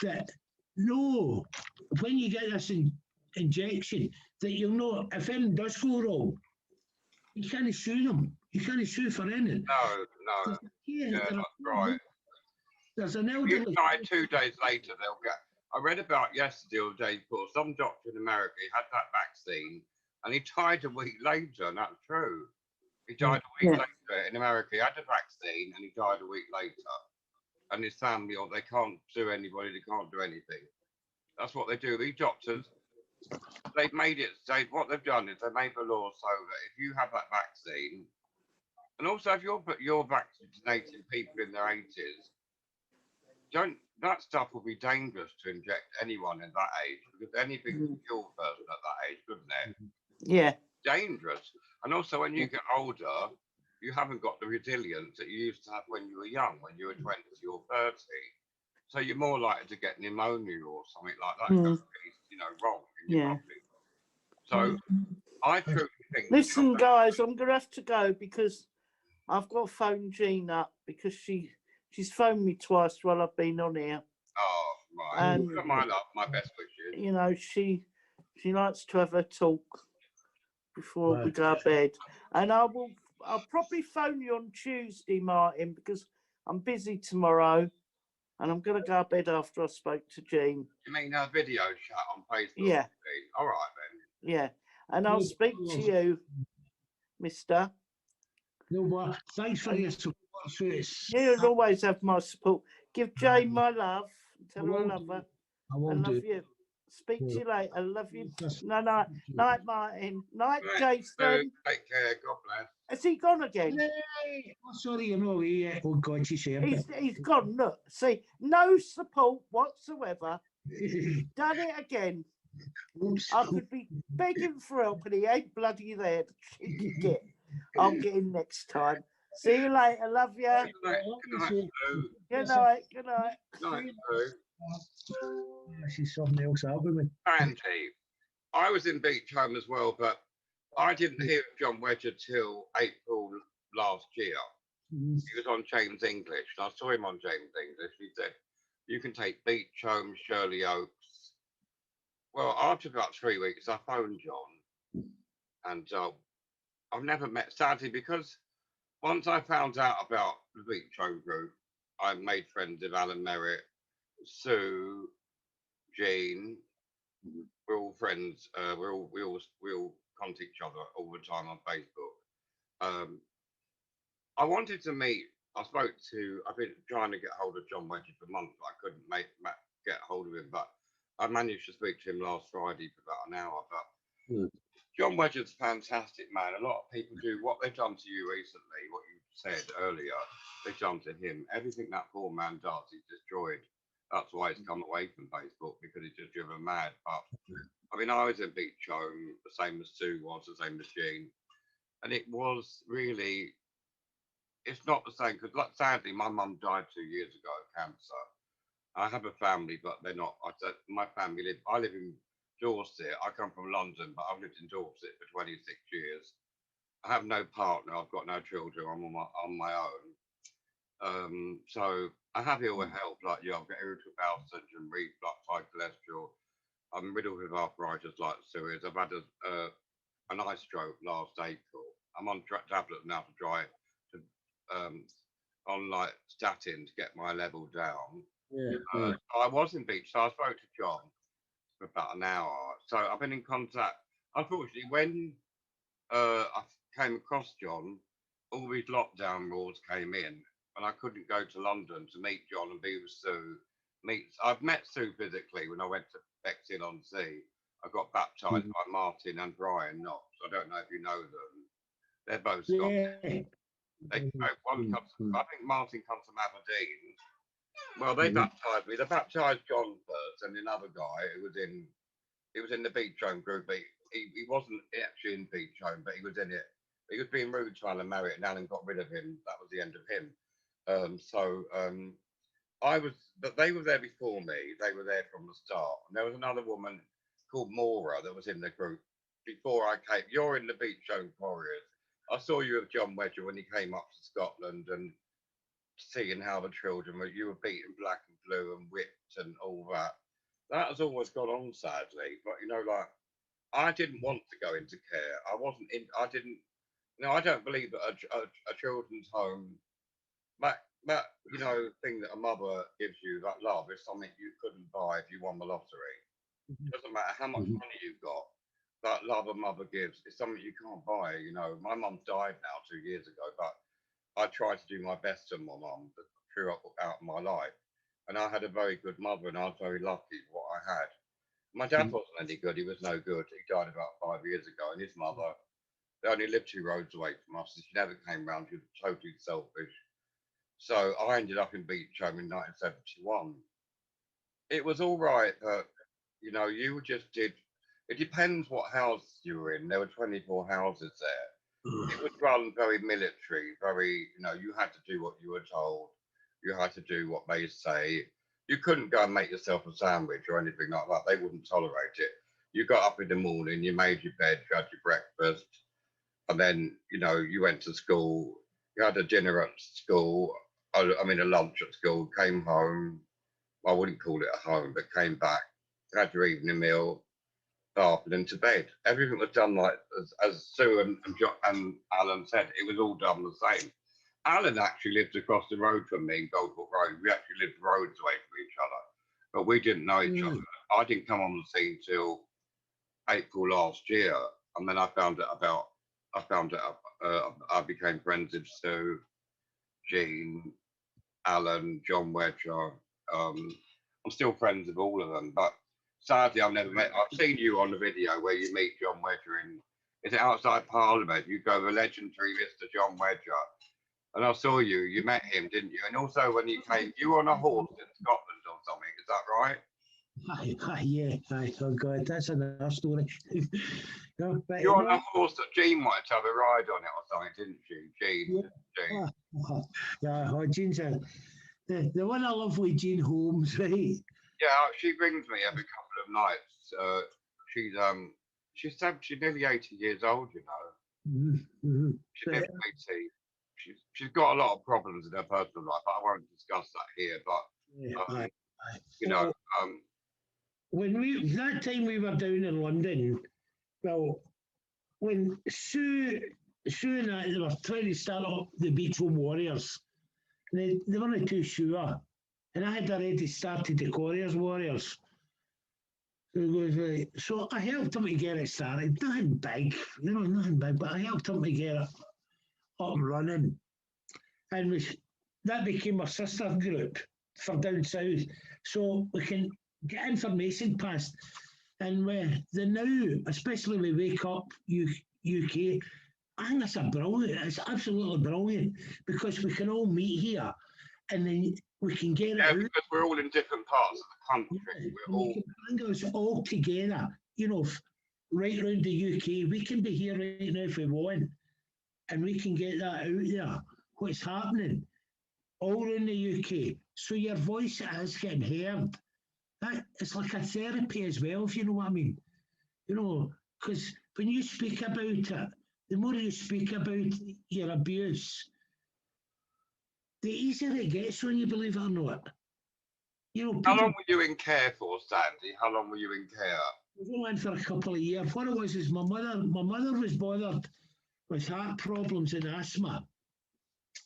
that no, when you get this injection, that you'll know if anything does go wrong, You can't sue them. You can't sue for anything. No. Yeah, that's right. There's an You elderly. try 2 days later, they'll get. I read about yesterday or the day before, some doctor in America had that vaccine and he died a week later, and that's true. He died a week later in America. He had the vaccine and he died a week later. And his family, or they can't sue anybody, they can't do anything. That's what they do. These doctors, they've made it, what they've done is they made the law so that if you have that vaccine, and also if you're vaccinating people in their 80s, that stuff will be dangerous to inject anyone in that age, because anything can kill a person at that age, couldn't it? Yeah. Dangerous. And also when you get older, you haven't got the resilience that you used to have when you were young, when you were 20 or 30. So you're more likely to get pneumonia or something like that. Wrong in your body. So I truly think. Listen, guys, I'm gonna have to go because I've got to phone Jean up because she's phoned me twice while I've been on here. Oh, right. And my best wishes. You know, she likes to have her talk before we go to bed. And I'll probably phone you on Tuesday, Martin, because I'm busy tomorrow and I'm going to go to bed after I spoke to Jean. You mean a video chat on Facebook? Yeah. All right, then. Yeah. And I'll speak to you, mister. No, but thanks for your support. You'll always have my support. Give Jane my love. Tell her I love her. I love you. Speak to you later. I love you. No, night, Martin. Night, Jason. Take care. God bless. Has he gone again? Oh, sorry, you know, oh God, she's here. He's gone. Look, see, no support whatsoever. Done it again. I could be begging for help, and he ain't bloody there. The cheeky git. I'll get him next time. See you later. Love you. Good night. Good night. She's something else out with me. Andy, I was in Beechholme as well, but I didn't hear of John Wedger till April last year. He was on James English, and I saw him on James English. He said, you can take Beechholme, Shirley Oaks. Well, after about 3 weeks, I phoned John, and I've never met, sadly, because once I found out about the Beechholme group, I made friends with Alan Merritt, Sue, Jean. We're all friends. We all contact each other all the time on Facebook. I wanted to meet. I've been trying to get hold of John Wedger for months, but I couldn't get hold of him. But I managed to speak to him last Friday for about an hour. But John Wedger's a fantastic man. A lot of people do what they've done to you recently, what you said earlier, they've done to him. Everything that poor man does, he's destroyed. That's why he's come away from Facebook, because he's just driven mad. But I mean, I was in Beechholme, the same as Sue was, the same as Jean. And it was really, it's not the same, because sadly, my mum died 2 years ago of cancer. I have a family, but they're not, my family I live in Dorset. I come from London, but I've lived in Dorset for 26 years. I have no partner. I've got no children. I'm on my own. So I have ill health like you. I've got irritable bowel syndrome, reflux, high cholesterol. I'm riddled with arthritis like Sue is. I've had an eye stroke last April. I'm on tablets now on like statin to get my level down. I was in Beach, so I spoke to John for about an hour. So I've been in contact. Unfortunately, when I came across John, all these lockdown rules came in, and I couldn't go to London to meet John and be with Sue. I've met Sue physically when I went to Bexhill-on-Sea. I got baptised by Martin and Brian Knox. I don't know if you know them. They're both Scottish. I think Martin comes from Aberdeen. Well, they baptised me. They baptised John first, and another guy who was in the Beechholme group. But he wasn't actually in Beechholme, but he was in it. He was being rude to Alan Merritt, and Alan got rid of him. That was the end of him. But they were there before me. They were there from the start. And there was another woman called Maura that was in the group before I came. You're in the Beechholme Warriors. I saw you with John Wedger when he came up to Scotland, and seeing how the children you were beaten black and blue and whipped and all that. That has always gone on, sadly. But like I didn't want to go into care. No, I don't believe that a children's home, that thing that a mother gives you, that love, is something you couldn't buy if you won the lottery. Doesn't matter how much money you've got, that love a mother gives is something you can't buy. You know, my mum died now 2 years ago, but I tried to do my best to my mum throughout my life. And I had a very good mother, and I was very lucky for what I had. My dad wasn't any good. He was no good. He died about 5 years ago, and his mother, they only lived 2 roads away from us, and she never came round. She was totally selfish. So I ended up in Beechholme in 1971. It was all right, but you just did. It depends what house you were in. There were 24 houses there. It was run very military, very, you had to do what you were told. You had to do what they say. You couldn't go and make yourself a sandwich or anything like that. They wouldn't tolerate it. You got up in the morning, you made your bed, you had your breakfast, and then, you went to school. You had a dinner at school, I mean, a lunch at school, came home. I wouldn't call it a home, but came back, had your evening meal, bath, and into bed. Everything was done like as Sue and Alan said. It was all done the same. Alan actually lived across the road from me in Goldport Road. We actually lived roads away from each other, but we didn't know each other. I didn't come on the scene till April last year, and then I found out. I became friends with Sue, Jean, Alan, John Wedger. I'm still friends with all of them, but sadly, I've never met. I've seen you on the video where you meet John Wedger in. Is it outside Parliament? You go the legendary Mr. John Wedger, and I saw you. You met him, didn't you? And also when you came, you were on a horse in Scotland or something. Is that right? Yeah. Oh God, that's another story. You're on a horse that Jean wanted to have a ride on it or something, didn't she? Jean. Yeah, Jean's the one I love with Jean Holmes, right? Yeah, she rings me every couple of nights. She's nearly 80 years old, you know. She's nearly 80. She's got a lot of problems in her personal life, but I won't discuss that here. But when that time we were down in London, well, when Sue and I, they were trying to start up the Beechholme Warriors, they weren't too sure, and I had already started the Couriers Warriors. So I helped them to get it started. Nothing big, nothing big, but I helped them to get it up and running. And that became our sister group for down south. So we can get information passed. And the now, especially with Wake Up UK, I think that's it's absolutely brilliant, because we can all meet here and then we can get it out. Because we're all in different parts of the country. We can bring us all together, right around the UK. We can be here right now if we want, and we can get that out there, what's happening all around the UK. So your voice is getting heard. It's like a therapy as well, if you know what I mean. Because when you speak about it, the more you speak about your abuse, the easier it gets when you, believe it or not. How long were you in care for, Sandy? How long were you in care? I was only in for a couple of years. What it was is my mother was bothered with heart problems and asthma.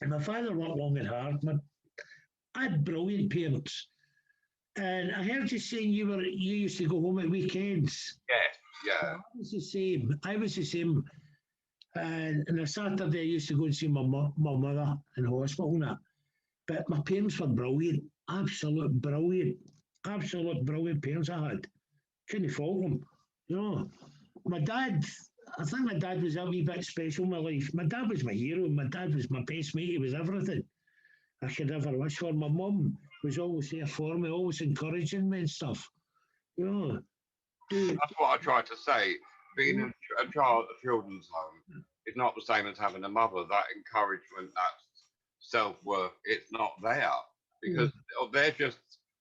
And my father worked long and hard. I had brilliant parents. And I heard you saying you used to go home at weekends. Yes, yeah. I was the same. And on a Saturday, I used to go and see my mother in hospital and that. But my parents were brilliant, absolute brilliant parents I had. Couldn't fault them. My dad, I think my dad was a wee bit special in my life. My dad was my hero. My dad was my best mate. He was everything I could ever wish for. My mum was always there for me, always encouraging me and stuff. That's what I tried to say. Being a child at a children's home is not the same as having a mother. That encouragement, that self-worth, it's not there, because they're just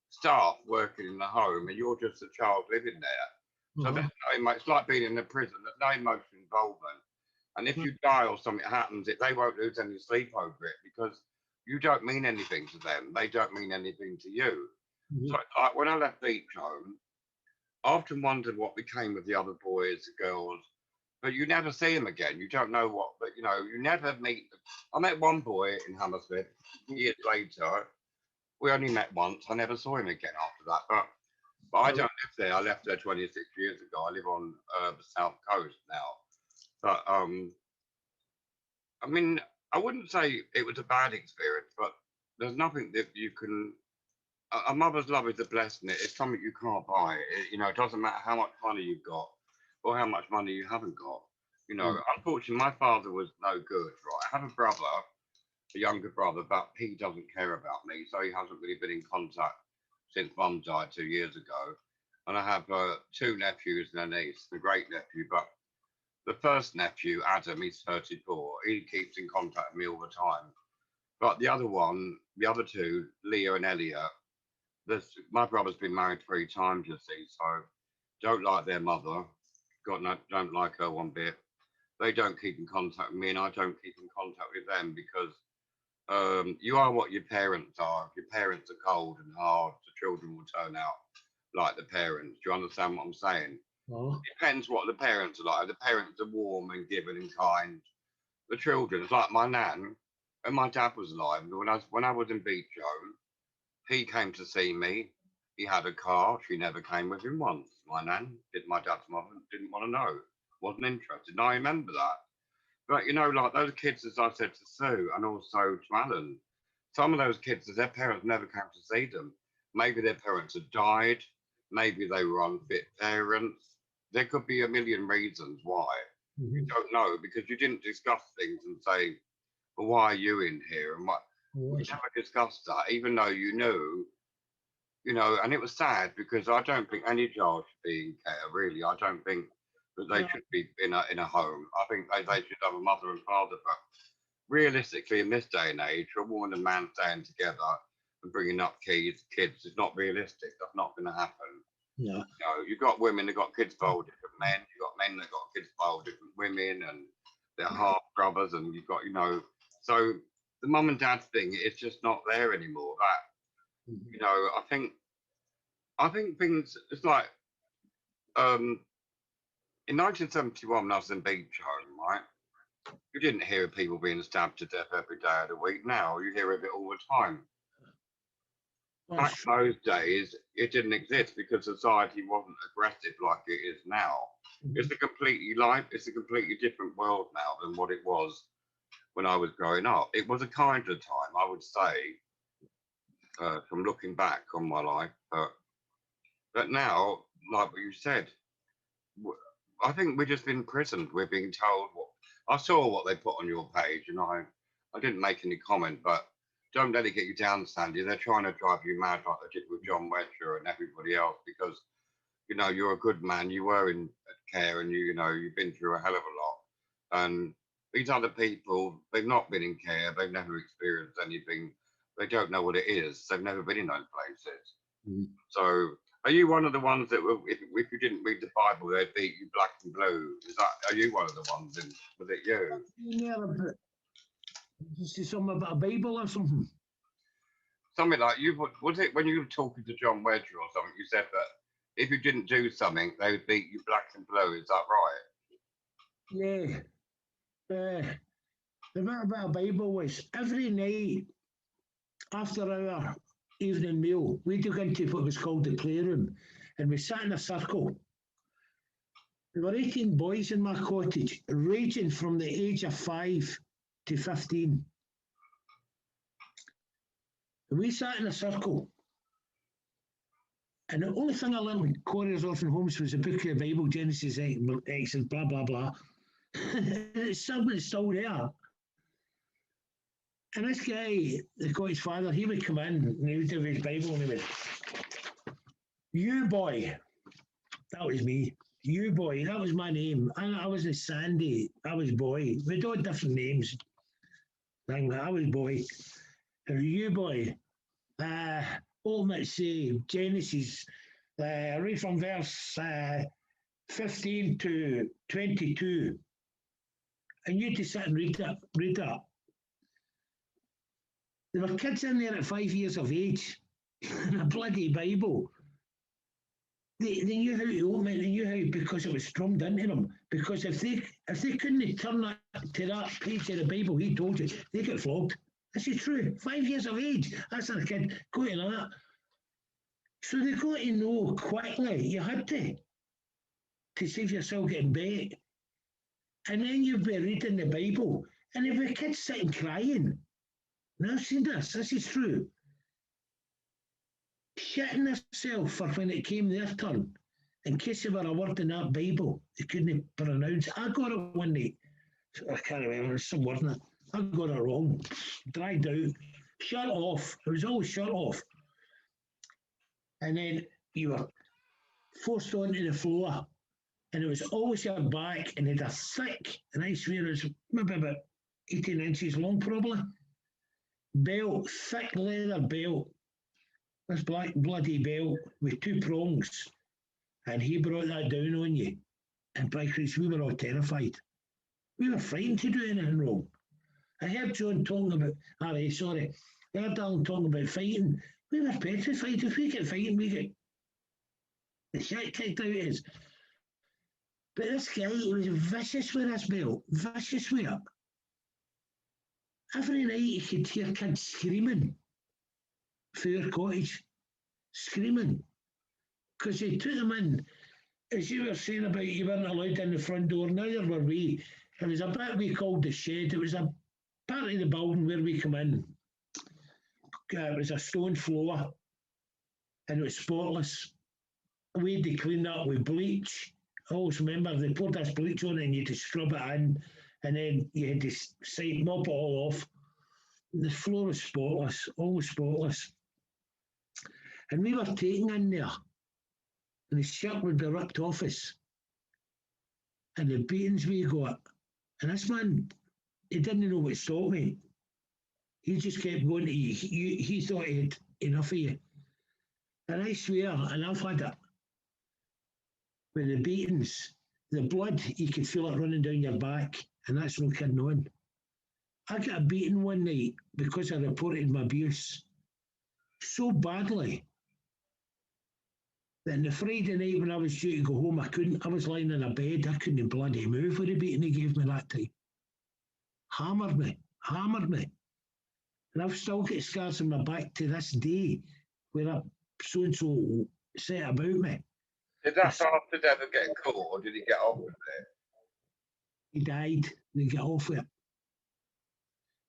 staff working in the home and you're just a child living there. So there's it's like being in a prison. There's no emotional involvement. And if you die or something happens, they won't lose any sleep over it, because you don't mean anything to them. They don't mean anything to you. So when I left Beechholme, I often wondered what became of the other boys, the girls, but you never see him again. You don't know what, but you know, you never meet them. I met one boy in Hammersmith years later. We only met once. I never saw him again after that. But I don't live there. I left there 26 years ago. I live on the south coast now. But I mean, I wouldn't say it was a bad experience, but there's nothing that you can. A mother's love is a blessing. It's something you can't buy. You know, it doesn't matter how much money you've got or how much money you haven't got. You know, unfortunately, my father was no good. Right, I have a brother, a younger brother, but he doesn't care about me, so he hasn't really been in contact since Mum died 2 years ago. And I have 2 nephews and a niece, a great nephew, but the first nephew, Adam, he's 34. He keeps in contact with me all the time. But the other one, the other 2, Leah and Elliot, my brother's been married 3 times, you see, so don't like their mother. Don't like her one bit. They don't keep in contact with me, and I don't keep in contact with them because you are what your parents are. If your parents are cold and hard, the children will turn out like the parents. Do you understand what I'm saying? Oh. It depends what the parents are like. The parents are warm and giving and kind. The children, it's like my nan, when my dad was alive, when I was in Beechholme, he came to see me. He had a car. She never came with him once. My dad's mother didn't want to know, wasn't interested. And I remember that. But you know, like those kids, as I said to Sue, and also to Alan, some of those kids, their parents never came to see them. Maybe their parents had died. Maybe they were unfit parents. There could be a million reasons why. You don't know because you didn't discuss things and say, well, why are you in here? And what we never discussed that, even though you knew, you know, and it was sad because I don't think any child should be in care, really. I don't think that they should be in a home. I think they should have a mother and father. But realistically, in this day and age, a woman and man staying together and bringing up kids is not realistic. That's not going to happen. Yeah. You know, you've got women that got kids by all different men. You've got men that got kids by all different women, and they're half brothers. And you've got, you know, so the mum and dad thing is just not there anymore. That, you know, I think things. It's like in 1971, when I was in Beechholme, right? You didn't hear of people being stabbed to death every day of the week. Now you hear of it all the time. Back in those days, it didn't exist because society wasn't aggressive like it is now. It's a completely different world now than what it was when I was growing up. It was a kinder time, I would say, from looking back on my life. But now, like what you said, I think we're just imprisoned. We're being told what. I saw what they put on your page, and I didn't make any comment, but don't let it get you down, Sandy. They're trying to drive you mad like they did with John Wetcher and everybody else because, you know, you're a good man. You were in care and you know, you've been through a hell of a lot. And these other people, they've not been in care. They've never experienced anything. They don't know what it is. They've never been in those places. So are you one of the ones that, if you didn't read the Bible, they'd beat you black and blue? Are you one of the ones? Was it you? Yeah, just something about a Bible or something. Something like was it when you were talking to John Wedger or something? You said that if you didn't do something, they would beat you black and blue. Is that right? Yeah. The bit about a Bible was every night after our evening meal, we took into what was called the playroom, and we sat in a circle. There were 18 boys in my cottage, ranging from the age of 5 to 15. And we sat in a circle. And the only thing I learned when Corey's Orphan Homes was a book of the Bible, Genesis, X, and blah, blah, blah. It's still there. And this guy, the Cottage father, he would come in and he would do his Bible and he went, "You boy," that was me. "You boy," that was my name. I wasn't Sandy, I was Boy. We'd all different names. I was Boy. "You boy, open it, say Genesis, right from verse 15 to 22. And you to sit and read that. There were kids in there at 5 years of age in a bloody Bible. They knew how to open it. They knew how because it was drummed into them. Because if they couldn't turn that to that page of the Bible he told you, they get flogged. This is true. 5 years of age. That's a kid. Go to that. So they got to know quickly. You had to save yourself getting bait. And then you'd be reading the Bible, and if a kid's sitting crying, and I've seen this is true, shitting herself for when it came their turn, in case there were a word in that Bible they couldn't pronounce. I got it one night. I can't remember, there's some word in it. I got it wrong. Dragged out. Shut off. It was always shut off. And then you were forced onto the floor. And it was always your back, and it had a thick, and I swear it was maybe about 18 inches long, probably. Belt, thick leather belt. This black bloody belt with 2 prongs. And he brought that down on you. And by Christ, we were all terrified. We were frightened to do anything wrong. I heard John talking about, I heard Alan talking about fighting. We were petrified. If we get fighting, we get the shit kicked out of us. But this guy, he was vicious with this belt. Vicious with it. Every night you could hear kids screaming through their cottage. Screaming. Because they took them in. As you were saying about you weren't allowed in the front door, neither were we. It was a bit we called the shed. It was a part of the building where we come in. It was a stone floor. And it was spotless. We had to clean that with bleach. I always remember they poured this bleach on it and you had to scrub it in, and then you had to mop it all off. The floor was spotless, always spotless. And we were taken in there, and the shirt would be ripped off us. And the beatings we got. And this man, he didn't know what to stop me. He just kept going to you. He thought he had enough of you. And I swear, and I've had it, with the beatings, the blood, you could feel it running down your back, and that's no kidding on. I got a beating one night because I reported my abuse so badly that on the Friday night when I was due to go home, I was lying in a bed, I couldn't bloody move with the beating he gave me that time. Hammered me. And I've still got scars on my back to this day where so-and-so set about me. Did that bastard ever get caught, or did he get off with it? He died, and he got off with it.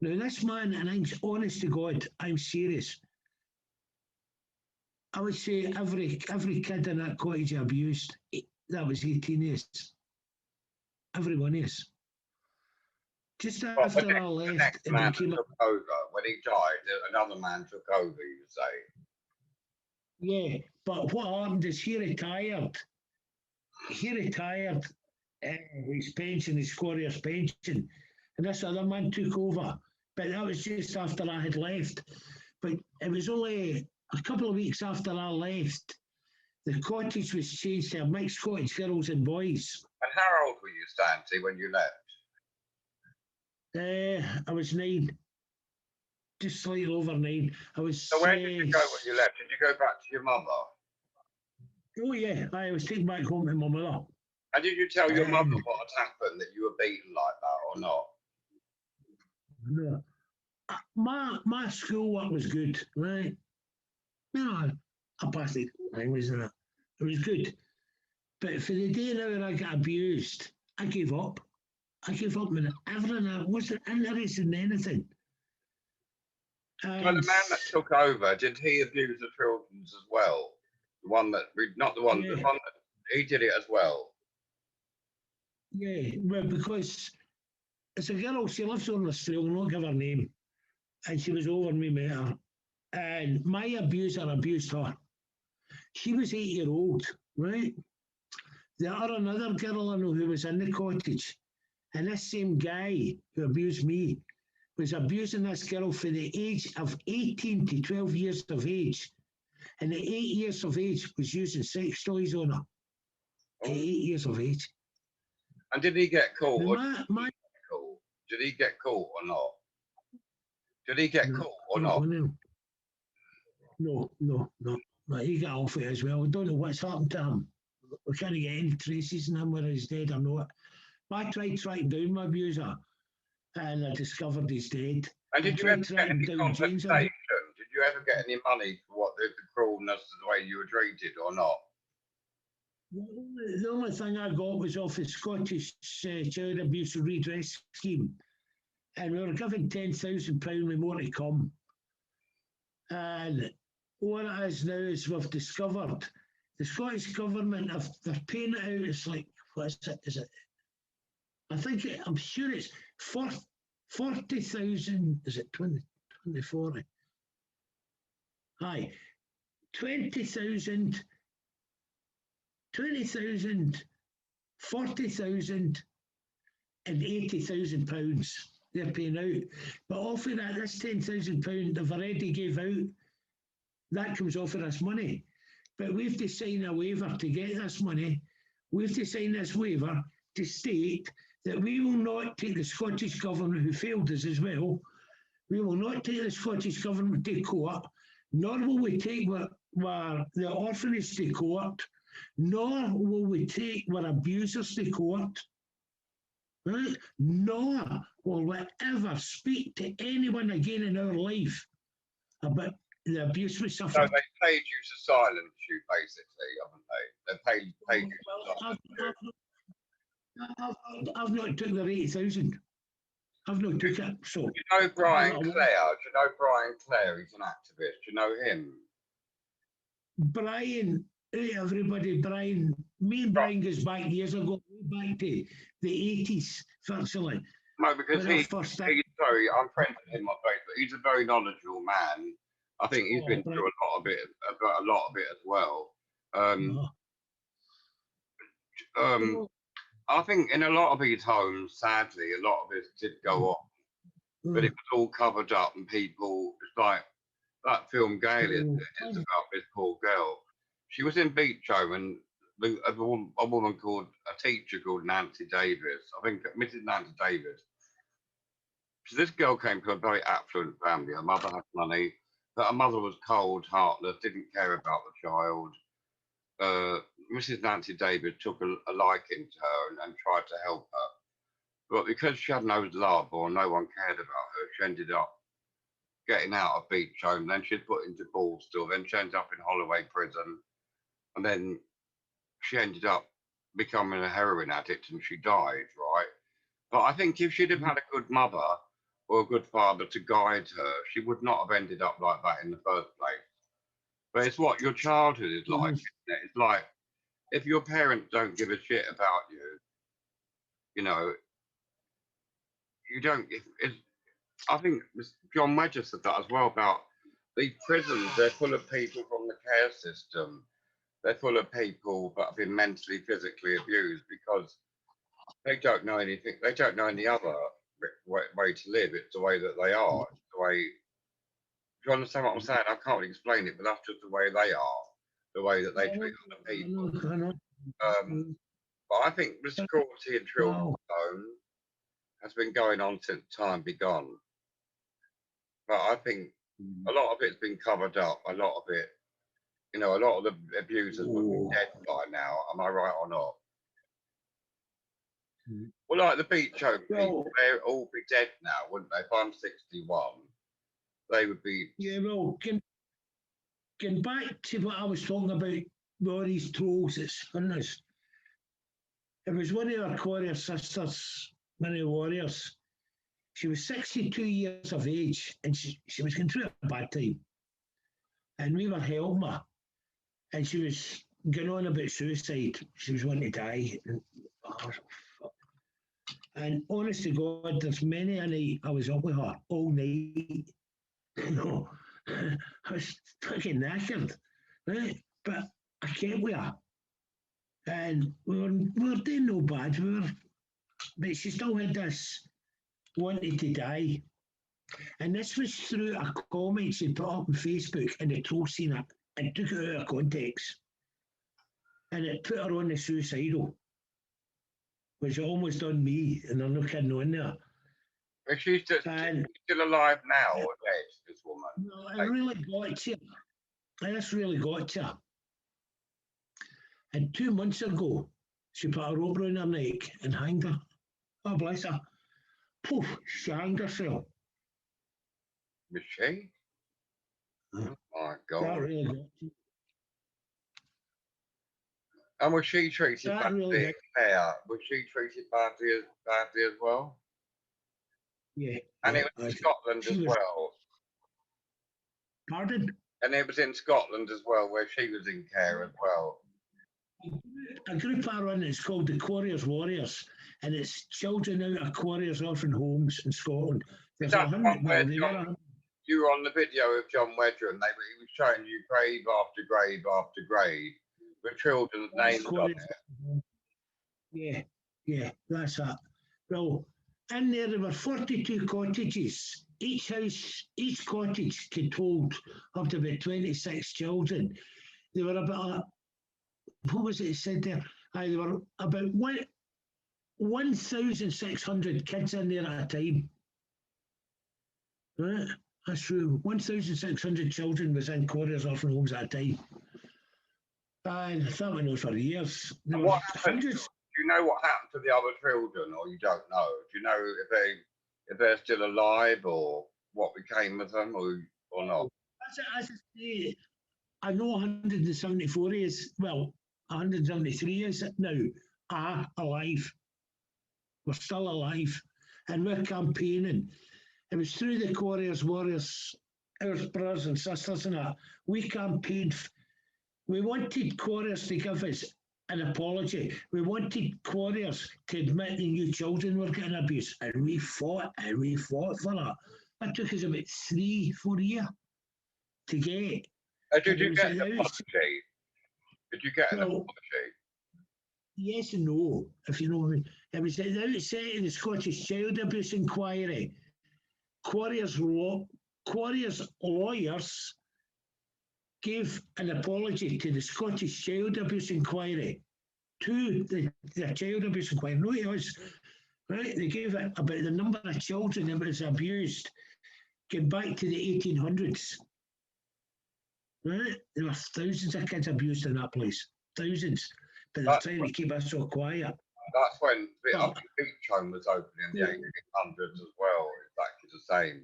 Now this man, and I'm honest to God, I'm serious. I would say every kid in that cottage abused, that was 18 years. Every one of us. Just after I left, the next man took over. When he died, another man took over, you say? Yeah, but what happened is he retired. His pension, his squatter's pension, and this other man took over. But that was just after I had left. But it was only a couple of weeks after I left, the cottage was changed to a mixed cottage, girls and boys. And how old were you, Stanley, when you left? I was 9. Just slightly over 9. I was. So where did you go when you left? Did you go back to your mother? Oh yeah, I was taken back home to my mother. And did you tell your mother what had happened, that you were beaten like that or not? No. My schoolwork was good, right? No, I passed it. It was good. But for the day now when I got abused, I gave up. I gave up on everything. I wasn't interested in anything. Well, the man that took over, did he abuse the children as well? The one that, not the one, the one that he did it as well. Yeah, well, because it's a girl, she lives on the street, I'll not give her name, and she was over me, met her, and my abuser abused her. She was 8-year-old, right? There are another girl I know who was in the cottage, and this same guy who abused me was abusing this girl for the age of 18 to 12 years of age. And at 8 years of age was using sex toys on her. At 8 years of age. And did he get caught? Did he get caught or not? Did he get caught or not? No. He got off it as well. We don't know what's happened to him. We can't get any traces in him, whether he's dead or not. I tried tracking down my abuser, and I discovered he's dead. And did you ever get any compensation? Did you ever get any money for what the cruelness of the way you were treated or not? The only thing I got was off the Scottish Child Abuse Redress Scheme, and we were given £10,000 with more to come. And what it is now is we've discovered the Scottish government, if they're paying it out, it's like, what is it? Is it? I'm sure it's 40,000. Is it 2040? Aye, 20,000, 20,000, 40,000, and £80,000 they're paying out. But off of that, this £10,000 they've already gave out, that comes off of this money. But we've to sign a waiver to get this money. We've to sign this waiver to state that we will not take the Scottish government, who failed us as well, we will not take the Scottish government to court, nor will we take the orphanage to court, nor will we take our abusers to court, right? Nor will we ever speak to anyone again in our life about the abuse we suffered. So they paid you to silence you, basically, haven't they? They paid you to silence you. I've not took their 80,000. I've not took it. So you know Brian Clare? Do you know Brian Clare? He's an activist. Do you know him? Brian, everybody, Brian. Me and Brian goes back years ago, back to the 80s, virtually. No, because he's sorry, I'm friends with him on Facebook. He's a very knowledgeable man. I think he's been through a lot of it as well. I think in a lot of these homes, sadly, a lot of it did go on, but it was all covered up, and people, it's like that film Gail is about this poor girl. She was in Beechholme, and a woman called, a teacher called Nancy Davis, I think Mrs. Nancy Davis. So this girl came from a very affluent family. Her mother had money, but her mother was cold, heartless, didn't care about the child. Mrs. Nancy Davis took a liking to her and tried to help her. But because she had no love or no one cared about her, she ended up getting out of Beechholme. Then she was put into Ballstill. Then she ended up in Holloway prison. And then she ended up becoming a heroin addict and she died, right? But I think if she'd have had a good mother or a good father to guide her, she would not have ended up like that in the first place. But it's what your childhood is like, isn't it? It's like, if your parents don't give a shit about you, you know, you don't, I think John Wedger said that as well about these prisons, they're full of people from the care system. They're full of people that have been mentally, physically abused because they don't know anything. They don't know any other way to live. It's the way that they are. It's the way, do you understand what I'm saying? I can't really explain it, but that's just the way they are, the way that they treat other people. But I think this cruelty in children's homes has been going on since time begun. But I think a lot of it's been covered up. A lot of it, you know, a lot of the abusers would be dead by now. Am I right or not? Well, like the Beechholme people, they'd all be dead now, wouldn't they? If I'm 61, they would be. Yeah, well, getting back to what I was talking about, all these trolls that's on us. It was one of our warrior sisters, one of the warriors. She was 62 years of age and she was going through a bad time. And we were helping her. And she was going on about suicide. She was wanting to die. And honest to God, there's many a night I was up with her all night. You know, I was fucking knackered, right? But I kept with her. And we were doing no bad. But she still had this wanted to die. And this was through a comment she put up on Facebook, and the troll seen it and took it out of context. And it put her on the suicidal, which almost on me, and I'm not kidding on there. Is she still alive now or dead, this woman? No, I really got to her. This really got to her. And 2 months ago, she put a rope around her neck and hanged her. Oh, bless her. Poof, she hanged herself. Was she? Oh my That God. really got to. And was she treated That badly really in care? Was she treated badly as well? Yeah. And Yeah, it was in Scotland she as was. well. Pardon? And it was in Scotland as well, where she was in care as well. A group I run is called the Quarriers Warriors, and it's children out of Quarriers orphan homes in Scotland. Is There's that the one where they John, were you were on the video of John Wedger, and he was showing you grave after grave after grave with children's names on it? Yeah, yeah, that's that. Well, in there were 42 cottages. Each house, each cottage could hold up to about 26 children. There were about, what was it said there? There were about 1,600 kids in there at a time. Right? That's true. 1,600 children was in Quarriers orphan homes at a time. And I thought we know for years. There were What happened? hundreds. Do you know what happened to the other children, or you don't know? Do you know if they're still alive, or what became of them, or not? As I say, I know 174 is, well, 173 is now are alive. We're still alive. And we're campaigning. It was through the Quarriers Warriors, our brothers and sisters and that. We campaigned. We wanted Quarriers to give us an apology. We wanted Quarriers to admit the new children were getting abused. And we fought for that. That took us about 3-4 years to get. Did you get an apology? Did you get an apology? Yes and no, if you know what I mean. It was at the outset of the Scottish Child Abuse Inquiry. Quarriers lawyers gave an apology to the Scottish Child Abuse Inquiry, to the Child Abuse Inquiry. No, it was, right? They gave it about the number of children that was abused, going back to the 1800s. Right? There were thousands of kids abused in that place. Thousands. But they're trying to keep us so quiet. That's when Beechholme was open in the 1800s as well. Exactly the same.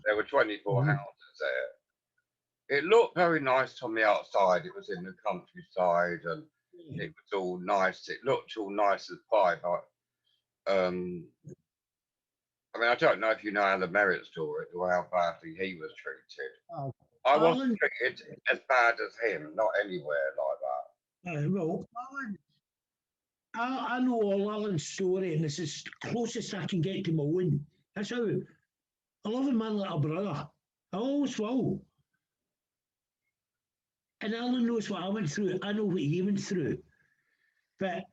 There were 24 houses there. It looked very nice on the outside. It was in the countryside, and it was all nice. It looked all nice as pie, but I mean, I don't know if you know how the Merritt story, or how badly he was treated. I wasn't treated as bad as him, not anywhere like that. Well, I know all Alan's story, and it's as closest I can get to my own. That's how I love him, my little brother. I always will. And Alan knows what I went through. I know what he went through. But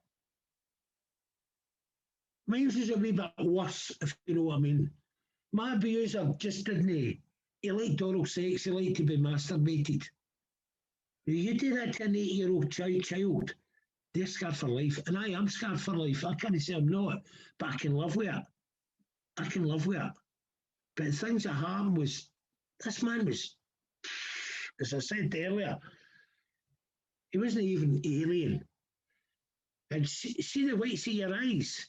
mine was a wee bit worse, if you know what I mean. My abuser just didn't. He liked oral sex. He liked to be masturbated. You do that to an 8-year-old child, they're scarred for life. And I am scarred for life. I can't say I'm not, but I can live with it. I can live with it. But the things that happened was, this man was, as I said earlier, he wasn't even alien. And see the whites of your eyes.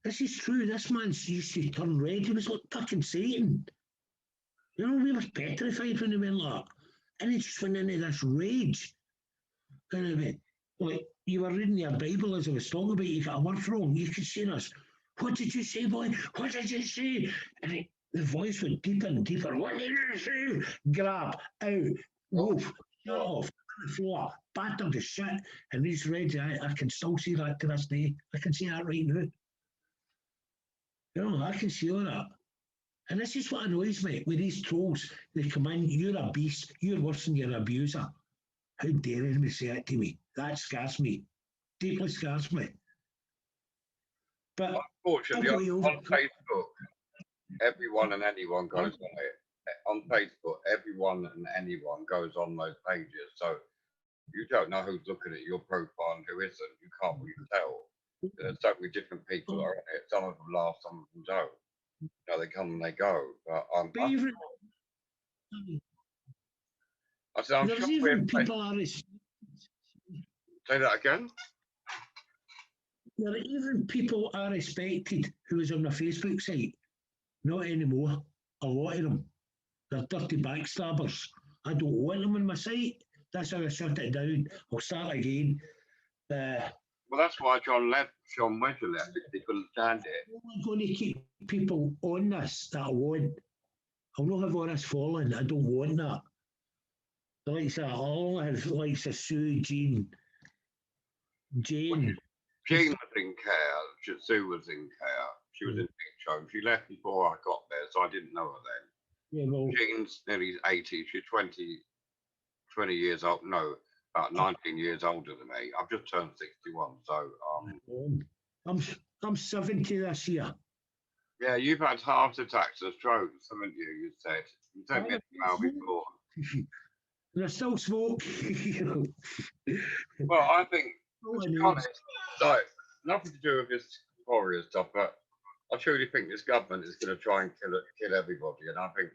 This is true. This man's used to turn red. He was like fucking Satan. You know, we were petrified when he went like that. And he just went into this rage. And like, you were reading your Bible as I was talking about, you got a word wrong. You could say this. What did you say, boy? What did you say? And the voice went deeper and deeper. What did you say? Grab, out, wolf, shut off, on the floor, battered the shit. And these reds, I can still see that to this day. I can see that right now. You know, I can see all that. And this is what annoys me with these trolls. They come in, you're a beast, you're worse than your abuser. How dare anybody say that to me? That scars me. Deeply scars me. But unfortunately, on Facebook, everyone and anyone goes on it. On Facebook, everyone and anyone goes on those pages. So you don't know who's looking at your profile and who isn't. You can't really tell. There's so many different people that are on it. Some of them laugh, some of them don't. You know, they come and they go. But I said, I'm There's sure even people are say that again. there are even people are respected who was on the Facebook site. Not anymore. A lot of them. They're dirty backstabbers. I don't want them on my site. That's how I shut it down. I'll start again. Well, that's why John Wedger left, because he couldn't stand it. I'm going to keep people on this that I want. I'll not have all this falling. I don't want that. The likes of, I'll have likes of Sue, Jane. Jane was in care. Sue was in care. She was in Beechholme. She left before I got there, so I didn't know her then. Yeah, well, Jane's nearly 80. She's 20 years old. No, about 19 years older than me. I've just turned 61, so I'm 70 this year. yeah, you've had heart attacks and strokes, haven't you? You sent me an email before. And I still smoke. Well, I think, to be honest, like, nothing to do with this warrior stuff, but I truly think this government is going to try and kill everybody. And I think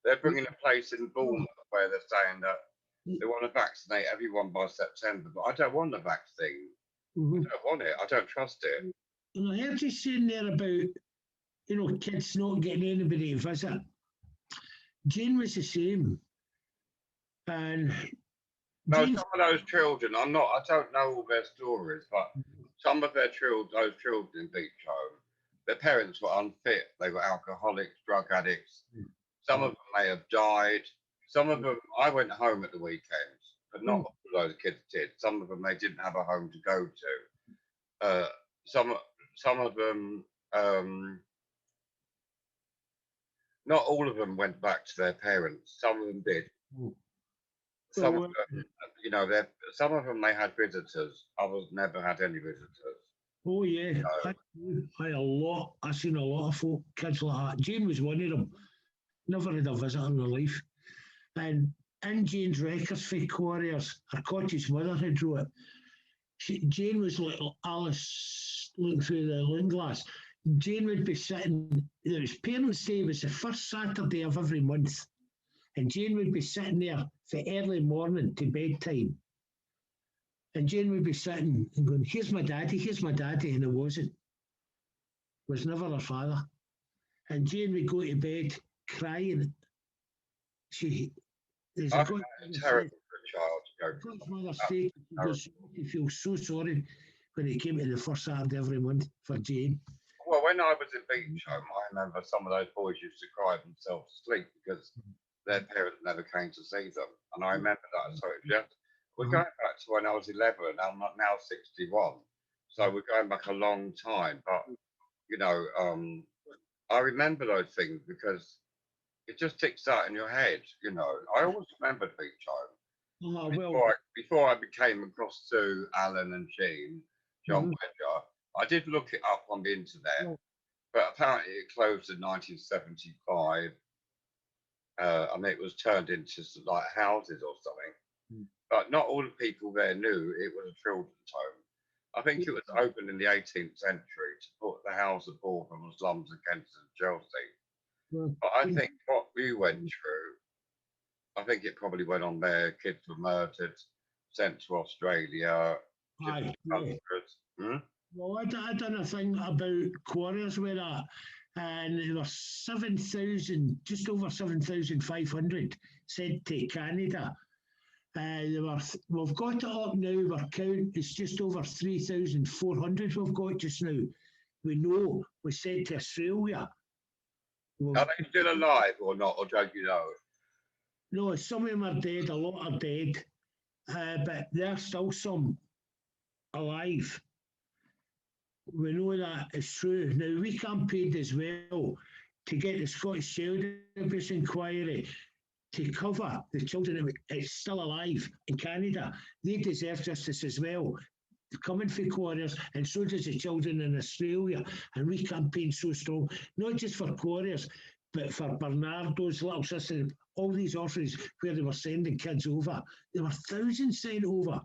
they're bringing a place in Bournemouth where they're saying that they want to vaccinate everyone by September, but I don't want the vaccine. I don't want it. I don't trust it. And I heard you saying there about, kids not getting anybody to visit. Jane was the same. And no, some of those children, I don't know all their stories, but some of those children in Beechholme, their parents were unfit. They were alcoholics, drug addicts. Some of them may have died. Some of them, I went home at the weekends, but not all those kids did. Some of them, they didn't have a home to go to. Some of them, not all of them went back to their parents. Some of them did. Some of them, some of them they had visitors. Others never had any visitors. Oh yeah, I seen a lot of folk, kids like that. Jane was one of them. Never had a visitor in her life. And in Jane's records for Quarriers, her cottage mother had wrote it. Jane was like Alice looking through the looking glass. Jane would be sitting, there was Parents' Day was the first Saturday of every month. And Jane would be sitting there for early morning to bedtime. And Jane would be sitting and going, here's my daddy, and it wasn't. It was never her father. And Jane would go to bed crying. There's a terrible for a child to go through. Godmother said she feels so sorry when it came to the first Saturday every month for Jane. Well, when I was in Beechholme, I remember some of those boys used to cry themselves to sleep because their parents never came to see them. And I remember that. So we're going back to when I was 11, and I'm now 61. So we're going back a long time. But, I remember those things because it just ticks out in your head, I always remembered Beechholme. Before I became across to Alan and John Wedger, I did look it up on the internet, but apparently it closed in 1975. It was turned into like houses or something. But not all the people there knew it was a children's home. I think it was opened in the 18th century to put the House of Bournemouth and slums of Kensington and Chelsea. But I think what we went through, I think it probably went on there. Kids were murdered, sent to Australia. Well, I done a thing about Quarriers with that, and there were 7,000, just over 7,500 sent to Canada. We've got it up now, our count is just over 3,400 we've got just now. We know we sent to Australia. Are they still alive or not, or don't you know? No, some of them are dead, a lot are dead, but there's still some alive. We know that is true. Now, we campaigned as well to get the Scottish Child Abuse Inquiry to cover the children that's still alive in Canada. They deserve justice as well. Coming for Quarriers, and so does the children in Australia. And we campaigned so strong, not just for Quarriers, but for Bernardo's little sister, all these orphanages where they were sending kids over. There were thousands sent over.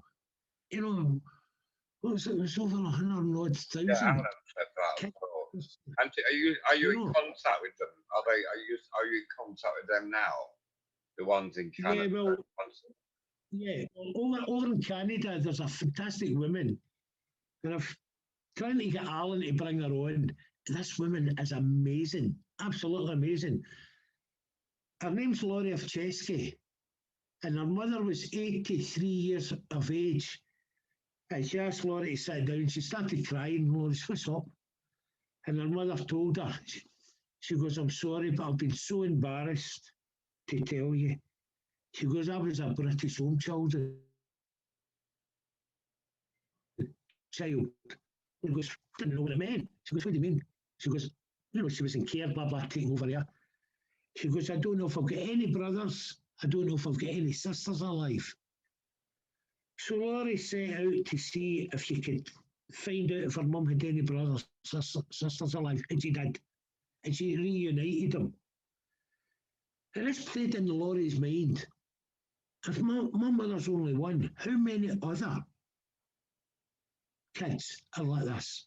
It was over 100,000. Yeah, Alan said that. And are you in contact with them? Are you in contact with them now? the ones in Canada. Yeah, well, yeah, over in Canada, there's a fantastic woman, and I'm trying to get Alan to bring her on. This woman is amazing, absolutely amazing. Her name's Laurie Chesky, and her mother was 83 years of age. And she asked Laurie to sit down. She started crying. Laurie, what's up? And her mother told her, she goes, I'm sorry, but I've been so embarrassed to tell you. She goes, I was a British home child. She goes, didn't know what it meant. She goes, what do you mean? She goes, she was in care, blah, blah, taking over here. She goes, I don't know if I've got any brothers. I don't know if I've got any sisters alive. So Laurie set out to see if she could find out if her mum had any brothers, sisters alive, and she did. And she reunited them. And this played in Laurie's mind. If my mother's only one, how many other kids are like this?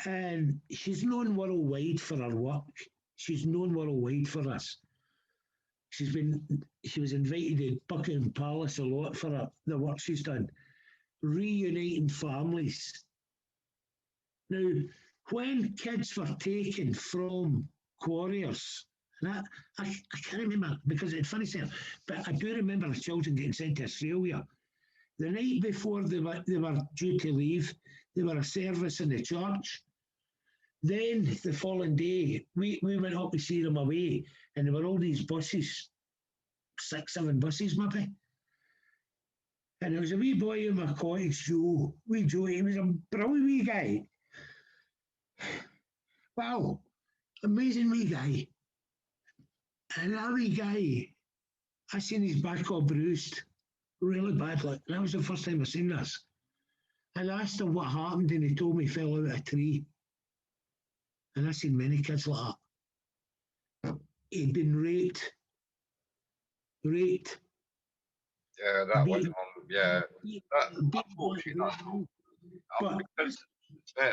And she's known worldwide for her work. She's known worldwide for this. She was invited to Buckingham Palace a lot for the work she's done, reuniting families. Now, when kids were taken from quarriers, and I can't remember because it's funny, but I do remember the children getting sent to Australia. The night before they were due to leave, there were a service in the church. Then the following day, we went up to see them away, and there were all these buses, 6, 7 buses maybe. And there was a wee boy in my cottage, Joe. Wee Joe, he was a brilliant wee guy. Wow, amazing wee guy. And that wee guy, I seen his back all bruised, really badly. And that was the first time I seen this. And I asked him what happened, and he told me he fell out of a tree. And I've seen many kids like that. He'd been raped. Yeah, that went on. Yeah, unfortunately, that's all. Because they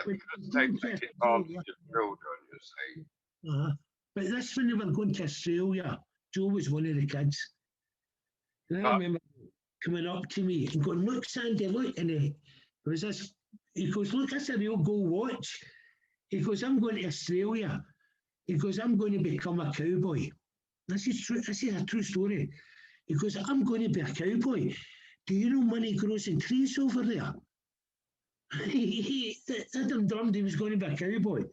take advantage of children, you see. But this, when they were going to Australia, Joe was one of the kids. And I remember coming up to me and going, look, Sandy, look. And there was this, he goes, look, that's a real gold watch. He goes, I'm going to Australia. He goes, I'm going to become a cowboy. This is true. This is a true story. He goes, I'm going to be a cowboy. Do you know money grows in trees over there? Adam drummed he was going to be a cowboy.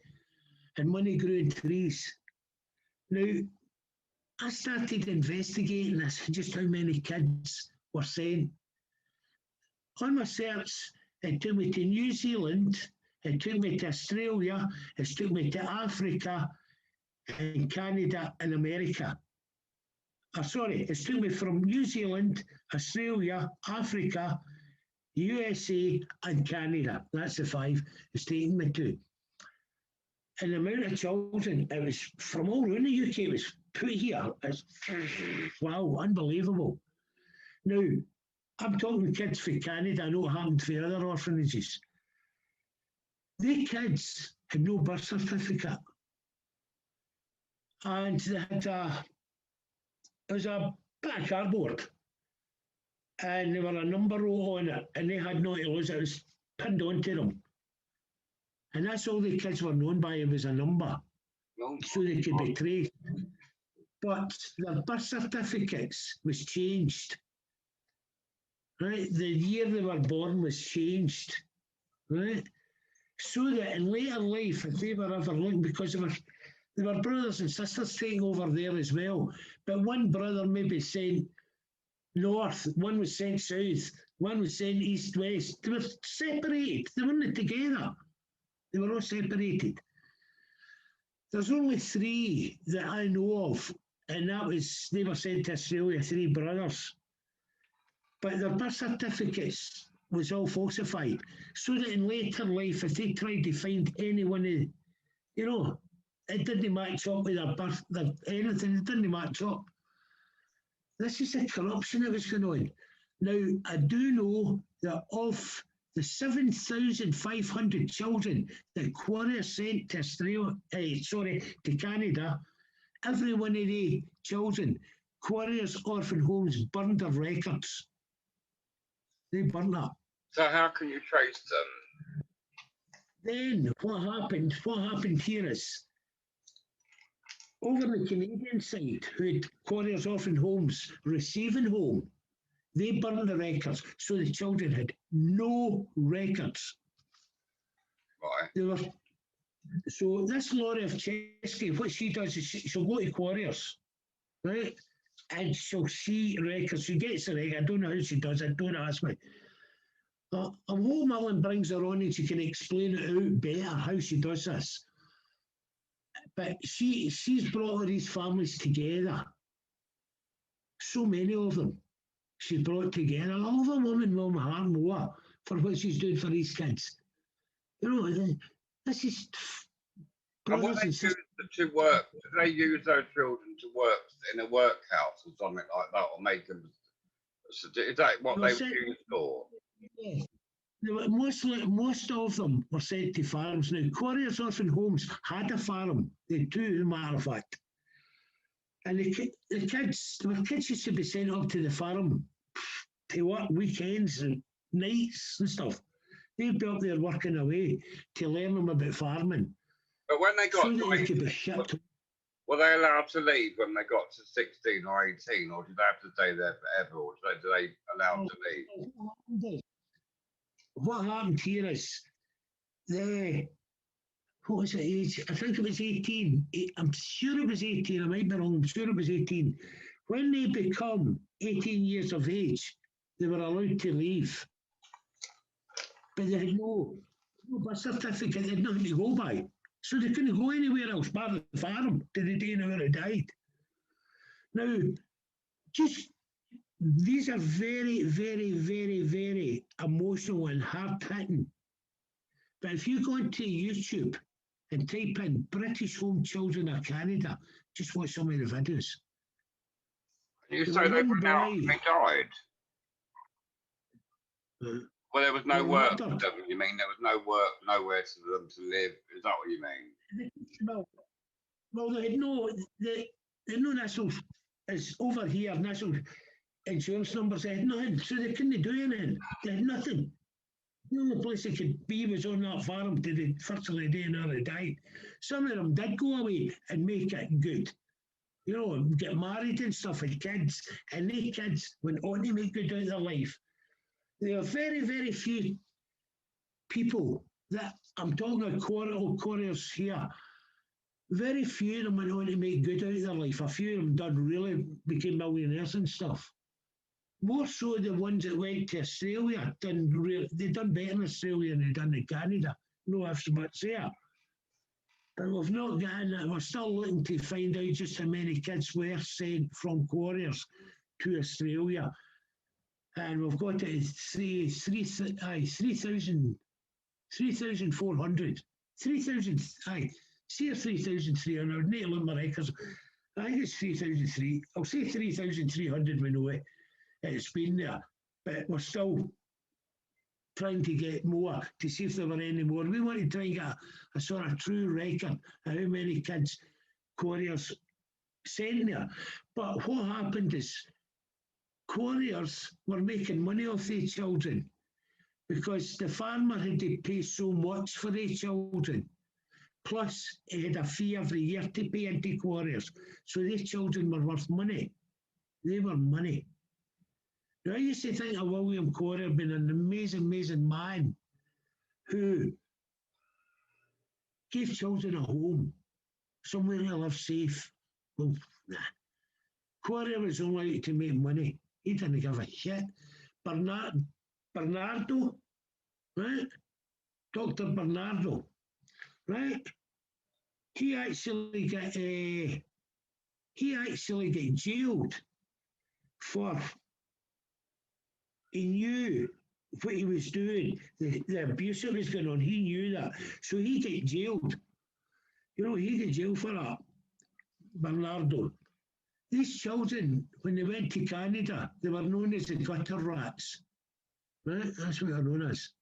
And money grew in trees. Now, I started investigating this, just how many kids were sent. On my search, it took me to New Zealand, it took me to Australia, it took me to Africa, and Canada and America. It took me from New Zealand, Australia, Africa, USA, and Canada. That's the 5 it's taken me to. And the amount of children, it was from all around the UK, it was put here. It's, wow, unbelievable. Now, I'm talking kids from Canada. I know what happened for other orphanages. The kids had no birth certificate. And they had it was a bit of cardboard. And there were a number row on it, and they had no to lose it. It was pinned onto them. And that's all the kids were known by, it was a number, so they could be traced. But their birth certificates was changed. Right? The year they were born was changed. Right? So that in later life, if they were ever looking, because there were brothers and sisters taking over there as well, but one brother maybe sent north, one was sent south, one was sent east, west. They were separated, they weren't together. They were all separated. There's only 3 that I know of, and that was, they were sent to Australia, 3 brothers. But their birth certificates was all falsified, so that in later life, if they tried to find anyone, it didn't match up with their birth, anything, it didn't match up. This is the corruption that was going on. Now, I do know that of the 7,500 children that Quarry sent to to Canada, every one of the children Quarriers Orphan Homes burned their records. They burned up. So how can you trace them? Then what happened here is, over the Canadian side, who had Quarriers Orphan Homes receiving home, they burned the records, so the children had no records. Right. They were, so this Laurie of Chesky, what she does is she'll go to Quarriers, right? And she'll see records. She gets the record. I don't know how she does it. Don't ask me. I'm hoping Ellen brings her on and she can explain it out better how she does this. But she's brought all these families together. So many of them. She's brought together. I love a woman with my heart more for what she's doing for these kids. You know, this is And when they use to work, do they use those children to work in a workhouse or something like that, or make them? Is that what they were used for? Yeah. Most of them were sent to farms. Now, Quarriers Orphan Homes had a farm. They do, as a matter of fact. And the kids used to be sent up to the farm to work weekends and nights and stuff. They'd be up there working away to learn them about farming. But when they got so that they could be shipped. Were they allowed to leave when they got to 16 or 18, or did they have to stay there forever, or did they allowed to leave? What happened here is what was the age? I think it was 18. I'm sure it was 18. I might be wrong. I'm sure it was 18. When they become 18 years of age, they were allowed to leave. But they had no birth certificate. They had nothing to go by. So they couldn't go anywhere else but the farm to the day now they died. Now, these are very, very, very, very emotional and hard-hitting. But if you go into YouTube and type in British Home Children of Canada, just watch some of the videos. You say they went out and they died? Well, there was no work for them. You mean there was no work, nowhere for them to live? Is that what you mean? Well, they had no national, it's over here, national insurance numbers. They had nothing, so they couldn't do anything. They had nothing. The only place they could be was on that farm to the first of the day now they died. Some of them did go away and make it good. You know, get married and stuff and kids. And they kids went on to make good out of their life. There are very, very few people that I'm talking about quarriers here. Very few of them went on to make good out of their life. A few of them became millionaires and stuff. More so the ones that went to Australia they done better in Australia than they done in Canada. No ifs, buts there. But we've not gotten that. We're still looking to find out just how many kids were sent from quarriers to Australia. And we've got it at 3,400. 3,000, see 3,300. Need to look at my records. I think it's 3,300. I'll say 3,300 we know it. It's been there. But we're still trying to get more to see if there were any more. We want to try and get a sort of true record of how many kids quarriers sent there. But what happened is quarriers were making money off the children because the farmer had to pay so much for the children. Plus, he had a fee every year to pay into quarriers. So these children were worth money. They were money. Now, I used to think of William Quarrier being an amazing, amazing man who gave children a home, somewhere to live safe. Well, nah. Quarrier was only out to make money. He didn't give a shit. Bernardo, right? Dr. Bernardo, right? He actually got jailed for. He knew what he was doing, the abuse that was going on. He knew that, so he got jailed. You know, he got jailed for that. Bernardo. These children, when they went to Canada, they were known as the gutter rats. Right? That's what they're known as.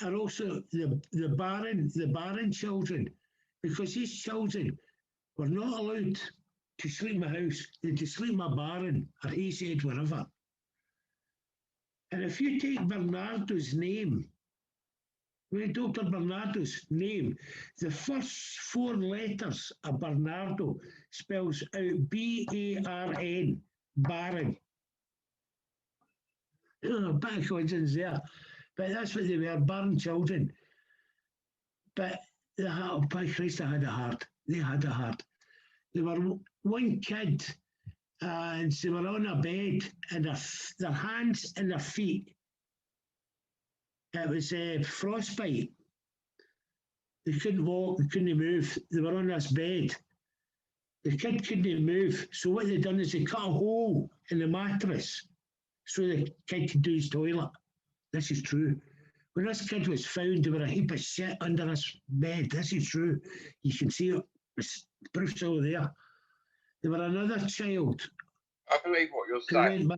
And also the barren children, because these children were not allowed to sleep in my house than to sleep in my barn or Hayseed, wherever. And if you take Bernardo's name, Dr. Bernardo's name, the first 4 letters of Bernardo spells out B-A-R-N, Baron. A bit of coincidence there, but that's what they were, barn children. But they had, oh, by Christ, they had a heart. They had a heart. They were one kid, and they were on a bed, and their hands and their feet, it was frostbite. They couldn't walk, they couldn't move. They were on this bed. The kid couldn't move. So what they done is they cut a hole in the mattress so the kid could do his toilet. This is true. When this kid was found, there were a heap of shit under his bed. This is true. You can see it. It's proof's all there. There were another child. I believe what you're saying.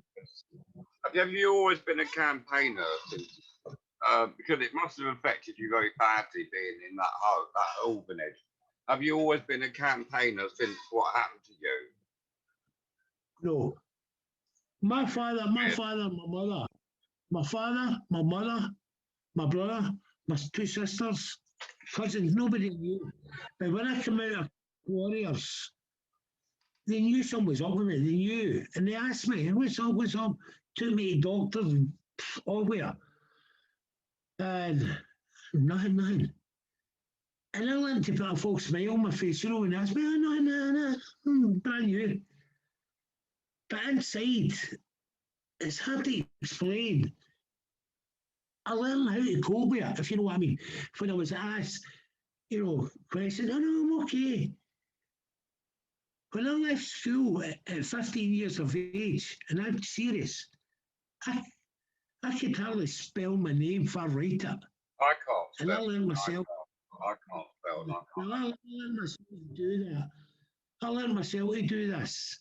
Have you always been a campaigner since? Because it must have affected you very badly being in that orphanage. Have you always been a campaigner since what happened to you? No. My father, my mother, my brother, my 2 sisters, cousins, nobody knew. But when I came out of Warriors, they knew something was up with me. They knew. And they asked me, what's up, what's up? Took me to doctors and all where. And nothing. And I learned to put a false smile on my face, you know, and asked me, oh, no, brand new. But inside, it's hard to explain. I learned how to cope with it, if you know what I mean. When I was asked, you know, questions, oh, no, I'm okay. When I left school at 15 years of age, and I'm serious, I could hardly spell my name for write it. I can't spell. And I learned myself. I can't spell. I learned myself to do that. I learned myself to do this.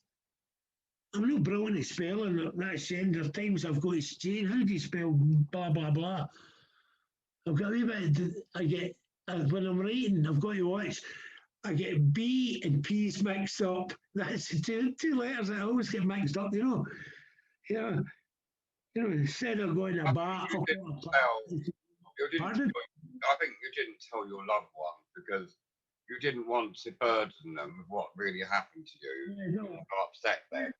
I'm not brilliant at spelling. That's the end of times I've got to change. How do you spell blah, blah, blah? I've got a wee bit, when I'm writing, I've got to watch. I get B and P's mixed up. That's two letters that I always get mixed up, you know. You know, instead of going to bar, you didn't pardon? I think you didn't tell your loved ones because you didn't want to burden them with what really happened to you. Yeah, no. You got upset then.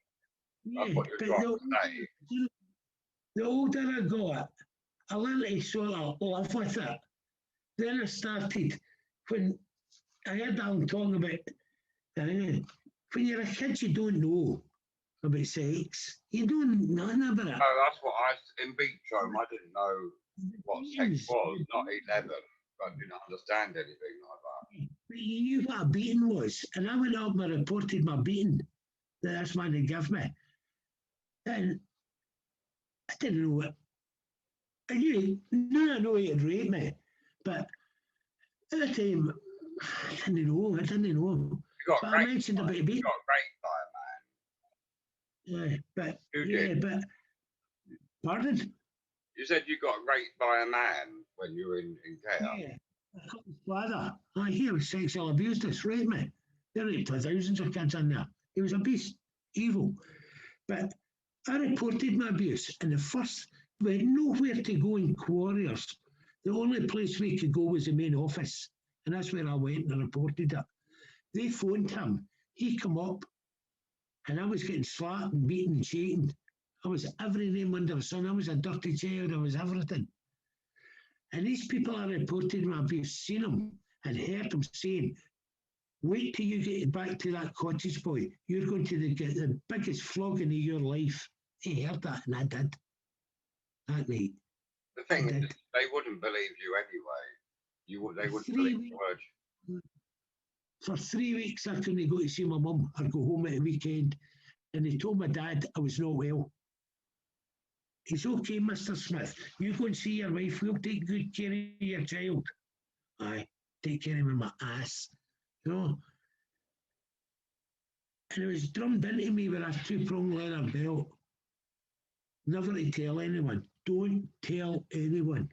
Yeah, That's what you're trying to say. The older I got, I learned to sort of live with it. Then I started, when I heard them talking about, when you're a kid, you don't know about sex. You don't know nothing about it. No, that's what in Beechholme, I didn't know what sex was, not 11. I didn't understand anything like that. But you knew what a beating was. And I went up and I reported my beating that this man had given me. And I didn't know what. I know he had raped me. But at the time, I didn't know. But I mentioned about beating. You got raped by a man. Yeah, but pardon? You said you got raped by a man when you were in care. Yeah, I got his father. He was sexual abused us, raped me. They raped thousands of kids in there. He was a beast, evil. But I reported my abuse, and we had nowhere to go in Warriors. The only place we could go was the main office, and that's where I went and reported it. They phoned him. He come up, and I was getting slapped and beaten and shaken. I was every name under the sun. I was a dirty child. I was everything. And these people I reported my abuse, seen them and heard them saying, wait till you get back to that cottage boy. You're going to get the biggest flogging of your life. They heard that, and I did. That night. The thing is, they wouldn't believe you anyway. They wouldn't believe the word. For 3 weeks, I couldn't go to see my mum or go home at the weekend. And they told my dad I was not well. It's okay, Mr. Smith. You go and see your wife. We'll take good care of your child. Aye, take care of him in my ass. You know? And it was drummed into me with a 2-prong leather belt. Never to tell anyone. Don't tell anyone.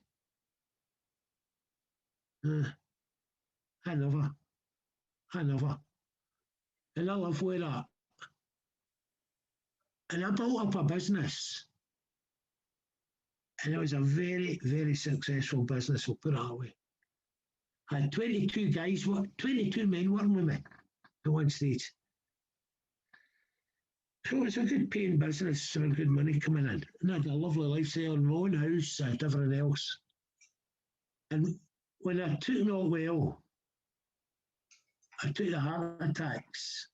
I never. And I live with that. And I built up a business, and it was a very, very successful business, we'll put it that way. I had 22 guys, 22 men working with me at one stage. So it was a good paying business and good money coming in. And I had a lovely lifestyle in my own house and everything else. And when I took it all well, I took the heart attacks.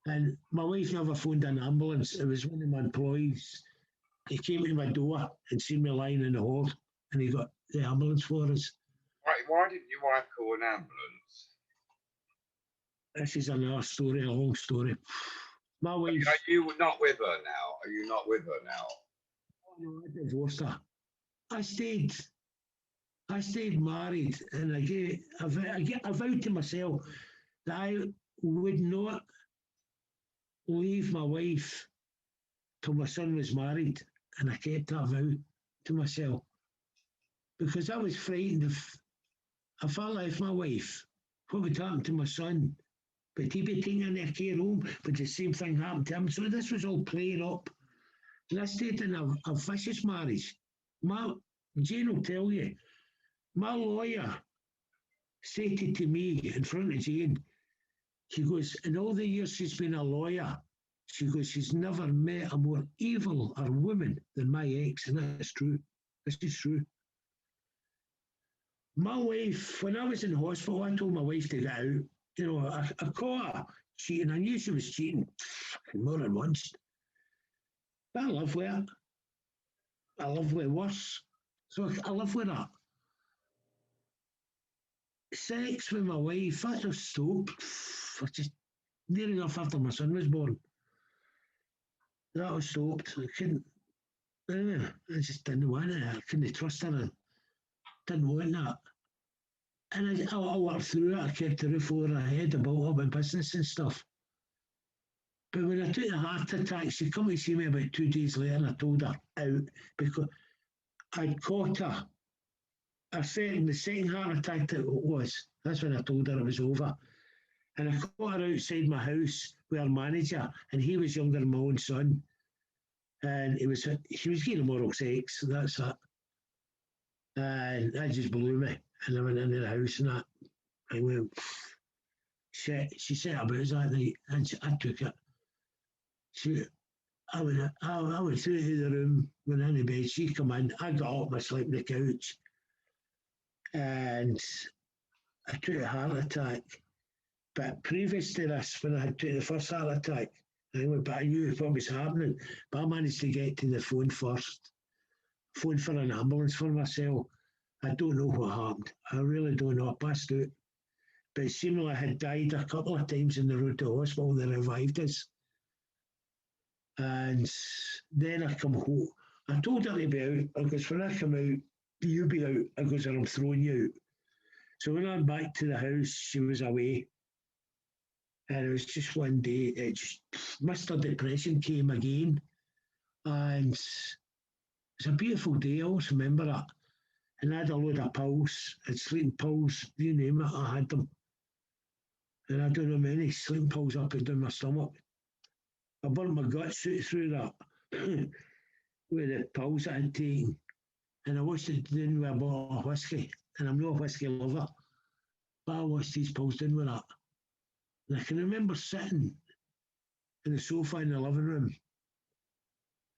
And my wife never phoned an ambulance. It was one of my employees. He came to my door and seen me lying in the hall, and he got the ambulance for us. Why didn't your wife call an ambulance? This is another story, a long story. My wife. Are you not with her now? Are you not with her now? Oh, no, I divorced her. I stayed married, and I vowed to myself that I would not leave my wife till my son was married, and I kept that vow to myself because I was frightened if I left my wife, what would happen to my son? But he'd be taken in their care home, but the same thing happened to him. So this was all playing up. And I stayed in a vicious marriage. Jane will tell you, my lawyer stated to me in front of Jane, she goes, in all the years she's been a lawyer, she goes, she's never met a more evil or woman than my ex, and that's true. This is true. My wife, when I was in hospital, I told my wife to get out. You know, I caught her cheating. I knew she was cheating more than once. But I live with her. I live with worse. So I live with her. Sex with my wife, I just stopped. I just near enough after my son was born. That was stopped. I couldn't. I just didn't want it. I couldn't trust her. I didn't want that. And I worked through it. I kept the roof over her head. I built up my business and stuff. But when I took the heart attack, she come to see me about 2 days later, and I told her out because I'd caught her. The second heart attack that it was. That's when I told her it was over. And I caught her outside my house with her manager, and he was younger than my own son. And she was getting oral sex, so that's it. And that just blew me. And I went into the house and that. I went, she said about us that night, and I took it. I went through to the room, went into bed, she come in, I got up, I slept on the couch, and I took a heart attack. But previous to this, when I took the first heart attack, I knew what was happening, but I managed to get to the phone first, phone for an ambulance for myself. I don't know what happened. I really don't know. I passed out. But it seemed like I had died a couple of times in the road to hospital. They revived us. And then I come home. I told her to be out because when I come out, you be out because I'm throwing you out. So when I went back to the house, she was away. And it was just one day, Mr. Depression came again. And it was a beautiful day. I always remember that. And I had a load of pills, and sleeping pills, you name it, I had them. And I don't know many sleeping pills up and down my stomach. I burnt my guts through that with the pills I had taken. And I washed it down with a bottle of whiskey. And I'm not a whiskey lover, but I washed these pills down with that. And I can remember sitting in the sofa in the living room.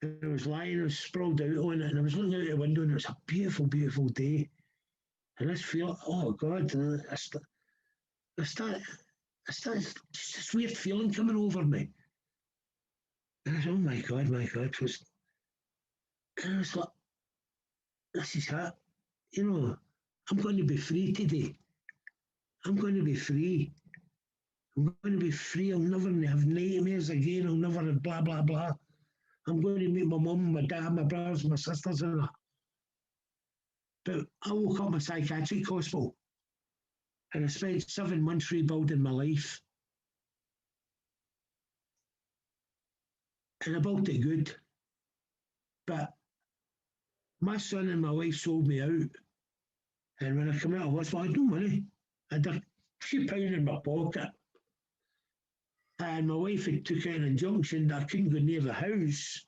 And I was lying, I was sprawled out on it, and I was looking out the window, and it was a beautiful, beautiful day. And I just feel, oh God, and I started just this weird feeling coming over me. And I said, oh my God, it was, and I was like, this is it. You know, I'm going to be free today. I'm going to be free. I'm going to be free. I'll never have nightmares again. I'll never have blah, blah, blah. I'm going to meet my mum, my dad, my brothers, my sisters, and that. But I woke up in a psychiatric hospital, and I spent 7 months rebuilding my life. And I built it good. But my son and my wife sold me out. And when I come out of hospital, I had no money. I had a few pounds in my pocket. And my wife had took out an injunction that I couldn't go near the house,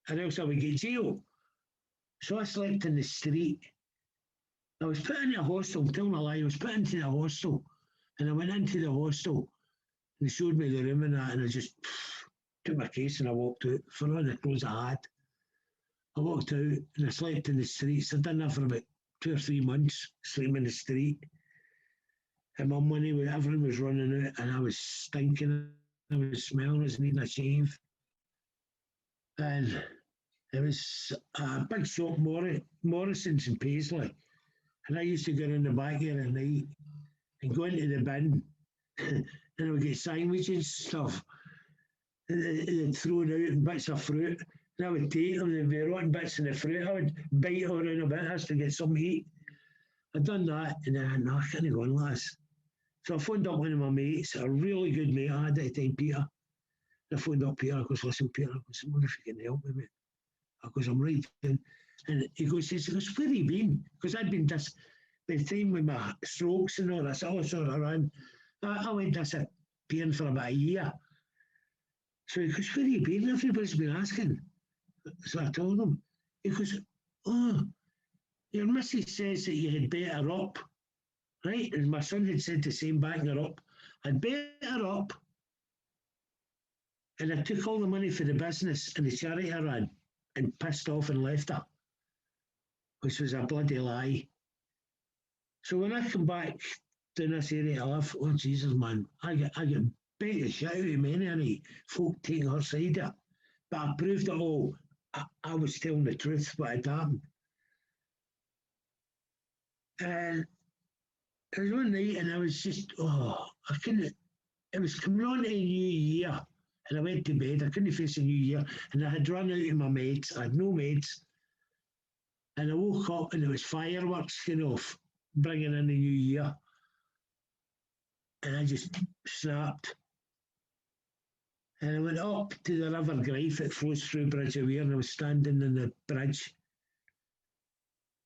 or else I would get jail. So I slept in the street. I was put into a hostel, tell me a lie, I was put into the hostel. And I went into the hostel, and they showed me the room and that, and I just took my case and I walked out for all the clothes I had. I walked out and I slept in the streets. I'd done that for about 2 or 3 months, sleeping in the street. And my money, everything was running out, and I was stinking. I was smelling, I was needing a shave. And it was a big shop, Morrison's in Paisley. And I used to go in the back there at night and go into the bin and I would get sandwiches and stuff. And they'd thrown out and bits of fruit. And I would take them, they'd be rotten bits of the fruit. I would bite all around a bit just to get something to eat. I'd done that, and then I no, I can't go on like this. So I phoned up one of my mates, a really good mate I had at the time, Peter. And I phoned up Peter, I goes, listen, Peter, I goes, I wonder if you can help me, mate. I goes, I'm right down. And he goes, where have you been? Because I'd been by the time with my strokes and all this, all sort of around. I went disappearing for about a year. So he goes, where have you been? Everybody's been asking. So I told him. He goes, oh, your missus says that you had better up, right? And my son had said the same, backing her up. I'd better up. And I took all the money for the business and the charity I ran and pissed off and left her, which was a bloody lie. So when I come back down this area I live, oh Jesus, man, I get bait the shit out of many folk taking her side of it. But I proved it all. I was telling the truth, what had happened. And it was one night and I was just, I couldn't, it was coming on to a new year. And I went to bed, I couldn't face a new year. And I had run out of my meds, I had no meds. And I woke up and there was fireworks going off, bringing in the new year. And I just snapped. And I went up to the River Greif, it flows through Bridge of Weir, and I was standing in the bridge.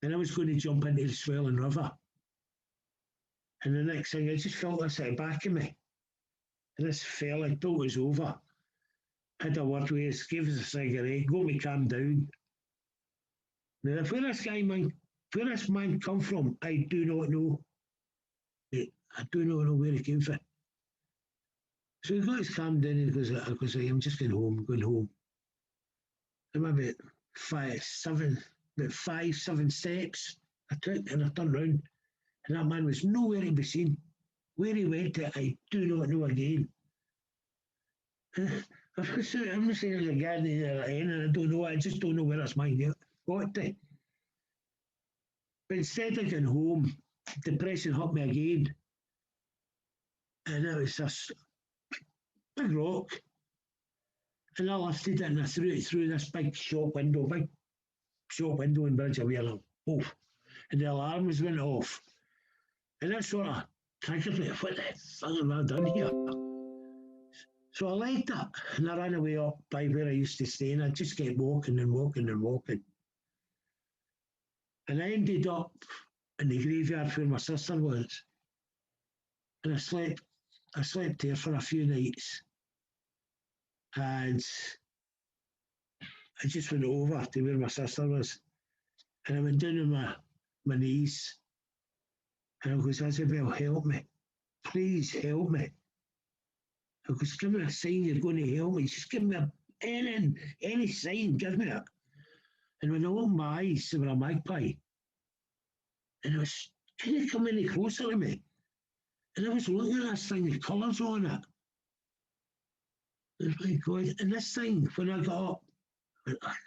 And I was going to jump into the swelling river. And the next thing, I just felt this at the back of me. And this fella, I thought it was over. Had a word with us, gave us a cigarette, got me calmed down. Now, where this man come from, I do not know. I do not know where he came from. So he got us calmed down and he goes, I'm just going home. I'm about 5, 7 steps I took and I turned round. And that man was nowhere to be seen. Where he went to, I do not know again. I'm not saying there's a guy there at the end, and I don't know, I just don't know where this man got to. But instead of going home, depression hit me again. And it was this big rock. And I lifted it and I threw it through this big shop window in Bridge of Weir. And the alarms went off. And that sort of triggered me. What the fuck have I done here? So I left it and I ran away up by where I used to stay, and I just kept walking and walking and walking. And I ended up in the graveyard where my sister was. And I slept there for a few nights. And I just went over to where my sister was. And I went down on my knees. And I goes, Isabel, help me. Please help me. I goes, give me a sign you're going to help me. Just give me any sign, give me it. And when I opened my eyes, they were a magpie. And I was, can you come any closer to me? And I was looking at this thing, the colours on it. And my God, and this thing, when I got up, I went,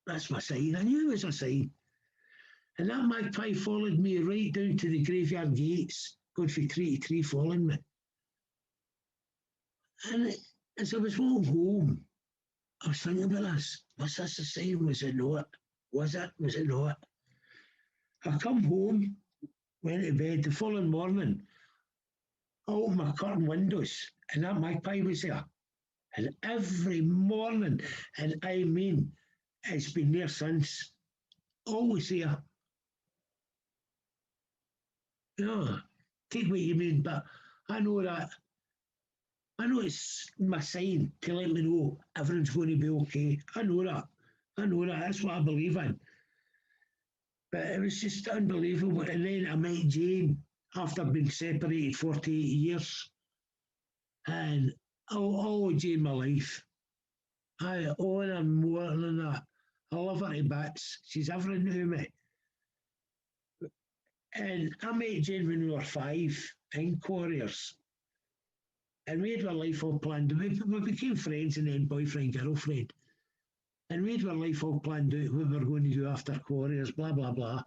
that's my sign. I knew it was a sign. And that magpie followed me right down to the graveyard gates, going from tree to tree, following me. And as I was walking home, I was thinking about this. Was this a sign? Was it not? Was it? Was it not? I come home, went to bed. The following morning, I opened my curtain windows, and that magpie was there. And every morning, and I mean, it's been there since. Always there. Yeah, take what you mean, but I know that I know it's my sign to let me know everyone's going to be okay. I know that. I know that. That's what I believe in. But it was just unbelievable. And then I met Jane after being separated 48 years. And I'll owe Jane my life. I owe her more than that. I love her to bits. She's everything to me. And I met Jane when we were 5 in Quarriers. And we had our life all planned. We became friends and then boyfriend, girlfriend. And we had our life all planned out what we were going to do after Quarriers, blah, blah, blah.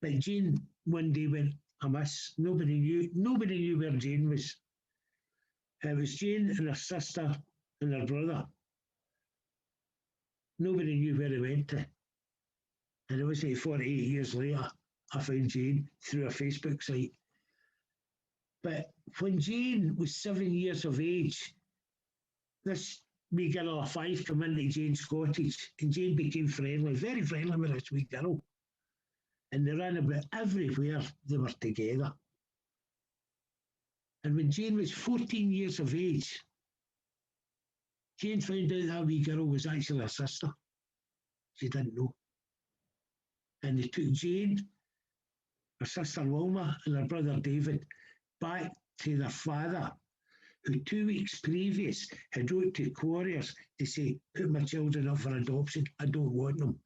But Jane one day went amiss. Nobody knew where Jane was. It was Jane and her sister and her brother. Nobody knew where he went to. And it was like 48 years later, I found Jane through a Facebook site. But when Jane was 7 years of age, this wee girl of 5 came into Jane's cottage, and Jane became friendly, very friendly with this wee girl. And they ran about everywhere they were together. And when Jane was 14 years of age, Jane found out that wee girl was actually her sister. She didn't know. And they took Jane, her sister Wilma, and her brother David back to their father, who 2 weeks previous had wrote to Quarriers to say, put my children up for adoption, I don't want them.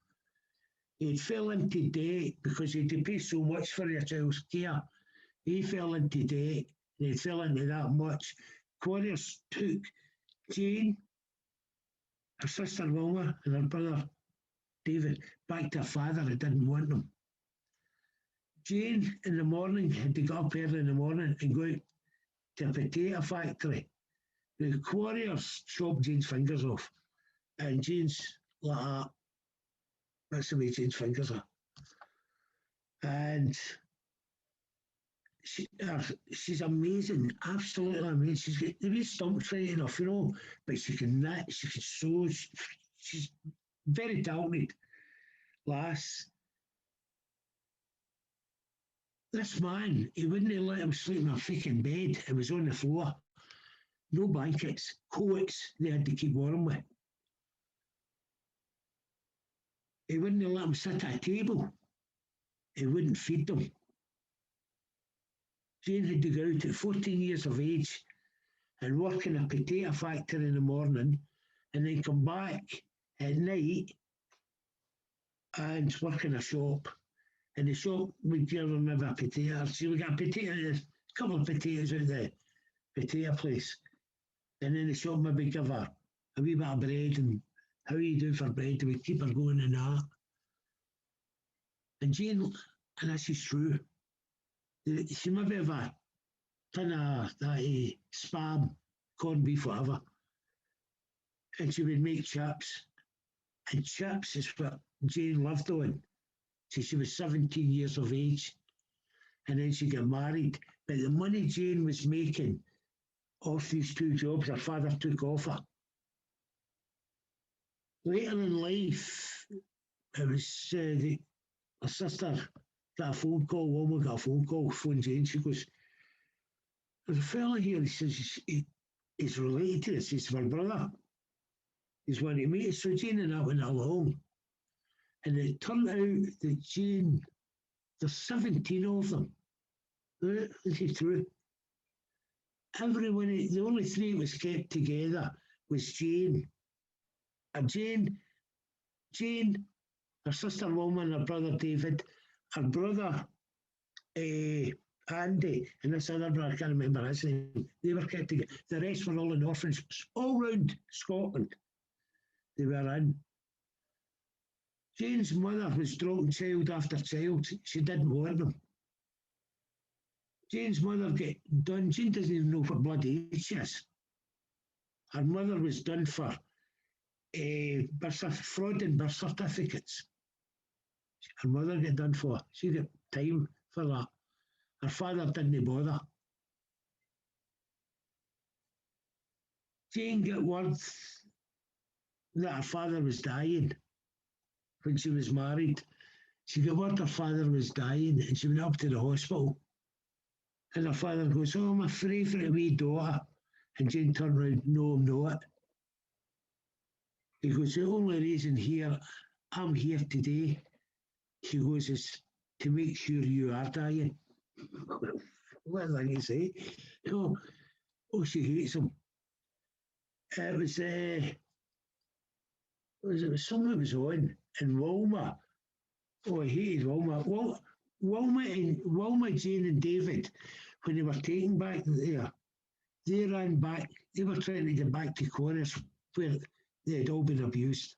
He fell into debt because he had to pay so much for your child's care. He fell into debt, and he fell into that much. Quarriers took Jane, her sister Wilma, and her brother David back to her father who didn't want them. Jane in the morning had to get up early in the morning and go out to a potato factory. The Quarriers chopped Jane's fingers off, and Jane's like that. That's the way Jane's fingers are. And she's amazing, absolutely amazing. She's got the wee stumps right enough, but she can knit, she can sew. She's very talented lass. This man, he wouldn't let him sleep in a freaking bed. It was on the floor. No blankets, coats they had to keep warm with. He wouldn't let them sit at a table. He wouldn't feed them. Jane had to go out at 14 years of age and work in a potato factory in the morning and then come back at night and work in a shop. And the shop would give her maybe a potato. She would get a couple of potatoes out the potato place. And then the shop maybe give her a wee bit of bread and how you do for bread, we keep her going in that. And Jane, and this is true, she maybe have a tin of that spam, corned beef, whatever. And she would make chips. And chips is what Jane lived on. So she was 17 years of age. And then she got married. But the money Jane was making off these 2 jobs, her father took off her. Later in life, it was her sister got a phone call, Wilma got a phone call, phoned Jane. She goes, there's a fella here, he says he's related to us, he's my brother. He's one to meet us. So Jane and I went along. And it turned out that Jane, there's 17 of them. This is true. Everyone, the only 3 that was kept together was Jane. And Jane, her sister Wilma and her brother David, her brother Andy, and this other brother, I can't remember his name, they were kept together. The rest were all in orphans, all round Scotland. They were in. Jane's mother was dropping child after child. She didn't want them. Jane's mother got done. Jane doesn't even know what bloody age she is. Her mother was done for fraud in birth certificates. Her mother got done for. She got time for that. Her father didn't bother. Jane got word that her father was dying when she was married. She got word her father was dying and she went up to the hospital. And her father goes, oh, my favourite wee daughter And Jane turned around, no, I'm not. He goes, the only reason I'm here today, she goes, is to make sure you are dying. What did I say? Oh, she hates him. It was something was on in Wilma. Oh, I hated Wilma. Wilma, Jane and David, when they were taken back there, they ran back. They were trying to get back to Cornish where they had all been abused.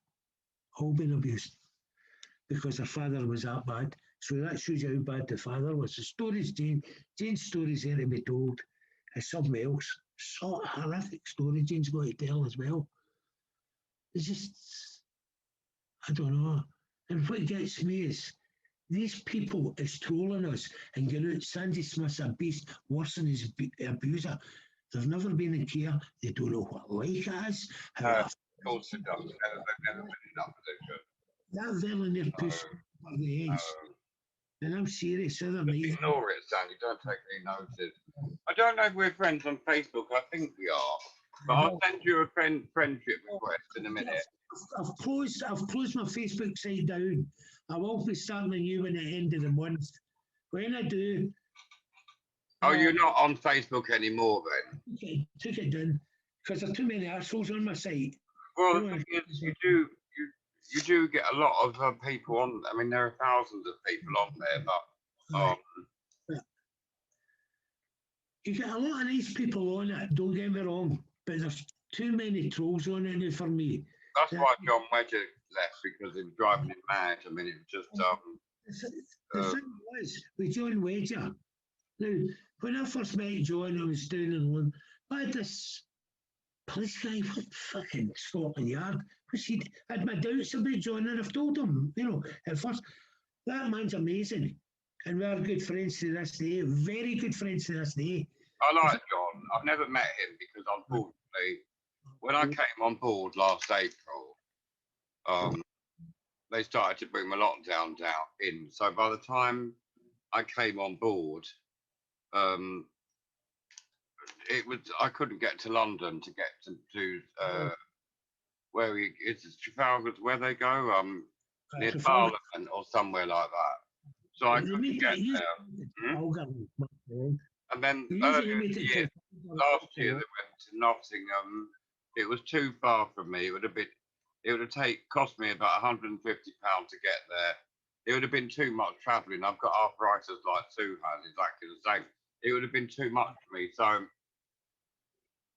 Because their father was that bad. So that shows you how bad the father was. The stories, Jane's stories there to be told is something else. So horrific story Jane's got to tell as well. It's just, I don't know. And what gets me is these people is trolling us and getting out. Sandy Smith's a beast, worse than his abuser. They've never been in care. They don't know what like it is. Of course it does. They've never been in that position. That villain they're pushing for the edge. And I'm serious, other night. Ignore it, Sandy. Don't take any notice. I don't know if we're friends on Facebook. I think we are. But I'll send you a friendship request in a minute. I've closed my Facebook site down. I will be starting a new one at the end of the month. When I do. Oh, you're not on Facebook anymore then? Took it down because there's too many assholes on my site. Well, the thing is, you do get a lot of people on. I mean, there are thousands of people on there, but you get a lot of nice people on it. Don't get me wrong, but there's too many trolls on it now for me. That's why John Wedger left, because it was driving him mad. I mean, it was just the thing was with John Wedger. Now, when I first met John, I was down in London. I had this police guy, what fucking Scotland Yard? I had my doubts about John, and I've told him, at first, that man's amazing. And we are good friends to this day, very good friends to this day. I like John. I've never met him because, unfortunately, when I came on board last April, they started to bring my lockdown in. So by the time I came on board, I couldn't get to London to get to where it's Trafalgar's where they go, near Parliament or somewhere like that. So I couldn't get there. And then earlier in the year, last year they went to Nottingham. It was too far from me. It would have cost me about £150 to get there. It would have been too much travelling. I've got arthritis like Sue has, exactly the same. It would have been too much for me. So I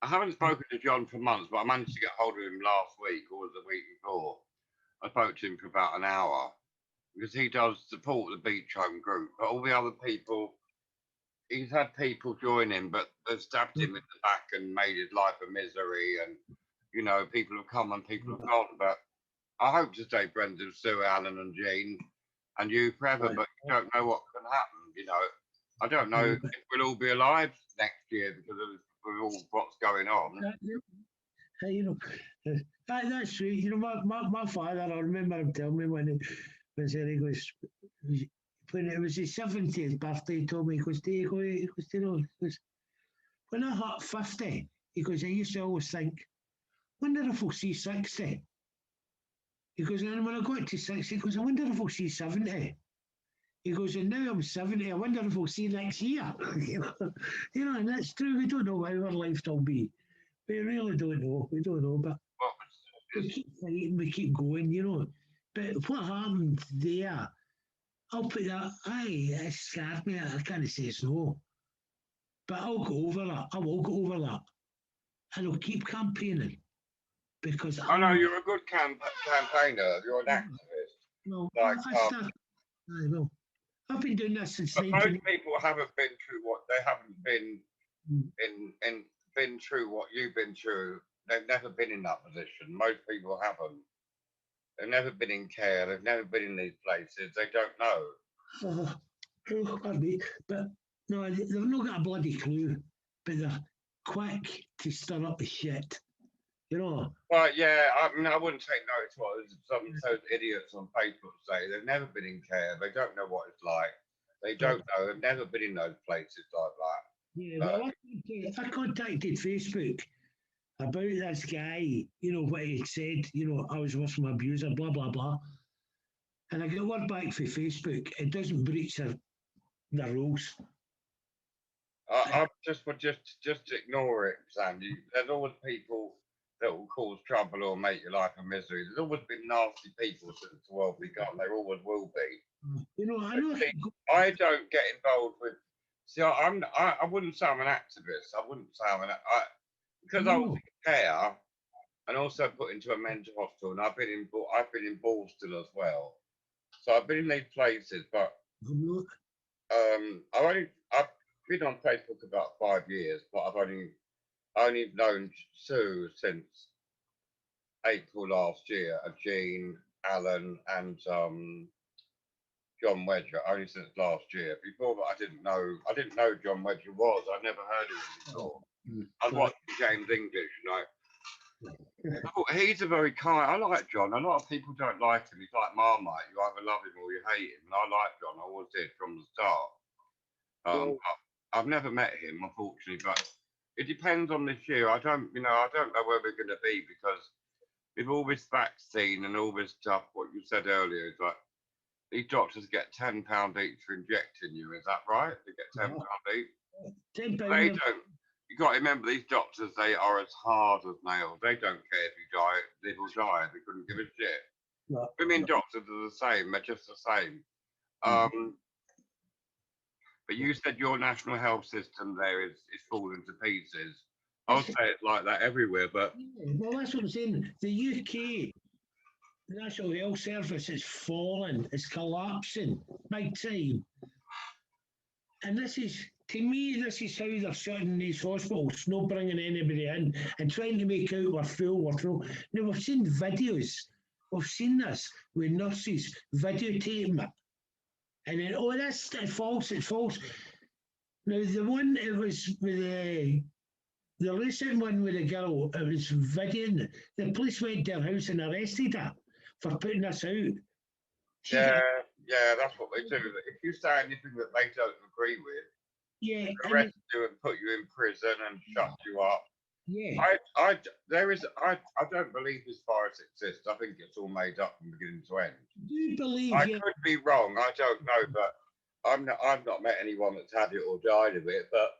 haven't spoken to John for months, but I managed to get hold of him last week or the week before. I spoke to him for about an hour because he does support the Beechholme group, but all the other people, he's had people join him, but they've stabbed him in the back and made his life a misery. And, people have come and people have gone. But I hope to stay friends with Sue, Alan and Jean and you forever, but you don't know what can happen, I don't know if we'll all be alive next year because of all what's going on. That's true. My father, I remember him telling me when it was his 70th birthday, he told me, he goes, when I hit 50, he goes, I used to always think, wonder if we'll see 60. He goes, and when I got to 60, he goes, I wonder if we'll see 70. He goes, and now I'm 70, I wonder if we'll see next year. And that's true. We don't know how our life will be. We really don't know. We don't know, but we keep fighting, we keep going, But what happened there, I'll put that, it scared me. I can't say it's no. But I'll go over that. I will go over that. And I'll keep campaigning. Because I know you're a good campaigner. You're an activist. No, I will. I've been doing this since. But most people haven't been through what they haven't been been through what you've been through. They've never been in that position. Most people haven't. They've never been in care. They've never been in these places. They don't know. Pardon me, but no, they've not got a bloody clue. But they're quick to stir up the shit. Well, yeah, I wouldn't take notice what some of those idiots on Facebook say. They've never been in care. They don't know what it's like. They don't know. They've never been in those places like that. Yeah, well, I contacted Facebook about this guy, what he said, I was with my abuser, blah, blah, blah. And I got word back from Facebook, it doesn't breach their rules. I just would just ignore it, Sandy. There's always people that will cause trouble or make your life a misery. There's always been nasty people since the world began. There always will be. I know. See, I don't get involved with. See, I wouldn't say I'm an activist. I wouldn't say because I was in care and also put into a mental hospital, and I've been in Borstal as well. So I've been in these places, but I've been on Facebook about 5 years, but I've only known Sue since April last year, Jean, Alan, and John Wedger, only since last year. Before that, I didn't know John Wedger was. I never heard of him before. I was watching James English, he's a very kind. I like John. A lot of people don't like him. He's like Marmite. You either love him or you hate him. And I like John. I always did from the start. I've never met him, unfortunately, but it depends on this year. I don't know where we're going to be because with all this vaccine and all this stuff, what you said earlier is like these doctors get £10 each for injecting you. Is that right? They get £10 each. £10. They don't. You got to remember these doctors. They are as hard as nails. They don't care if you live or die. They couldn't give a shit. No. Women doctors are the same. They're just the same. But you said your national health system there is falling to pieces. I'll say it's like that everywhere, but well, that's what I'm saying. The UK National Health Service is falling, it's collapsing big time. And this is, to me, this is how they're shutting these hospitals, not bringing anybody in and trying to make out we're full. Now, we've seen videos, we've seen this with nurses videotaping it. And then, it's false. Now, the one, it was with the recent one with the girl, it was videoing. The police went to her house and arrested her for putting this out. Yeah, that's what they do. If you say anything that they don't agree with, they arrest you and put you in prison and shut you up. Yeah. I don't believe this virus exists. I think it's all made up from beginning to end. Do you believe? I could be wrong. I don't know, but I've not met anyone that's had it or died of it. But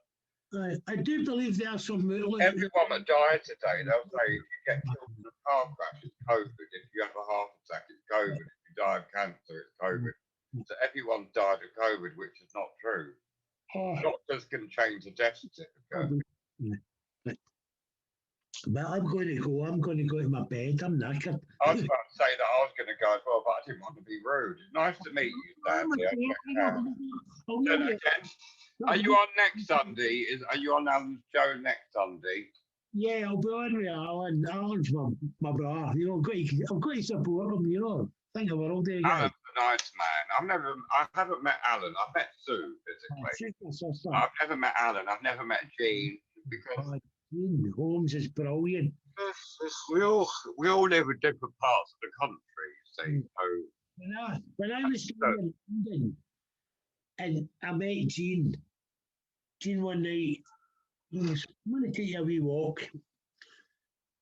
I do believe there are some. Everyone that died today, they'll say if you get killed in a car crash, it's COVID. If you have a heart attack, it's COVID. If you die of cancer, it's COVID. So everyone died of COVID, which is not true. Doctors can change the death certificate. But I'm going to go to my bed. I'm knackered. I was about to say that I was going to go as well, but I didn't want to be rude. It's nice to meet you, Sandy. Are you on next Sunday? Are you on Alan's show next Sunday? Yeah, I'll be on with Alan. Alan's my brother. I've got to support him. Think of all day. Alan's a nice man. I haven't met Alan. I've met Sue physically. I've never met Alan. I've never met Jean because Jean Holmes is brilliant. We all live in different parts of the country. So when I was in London and I met Jean one night, I'm going to take you a wee walk.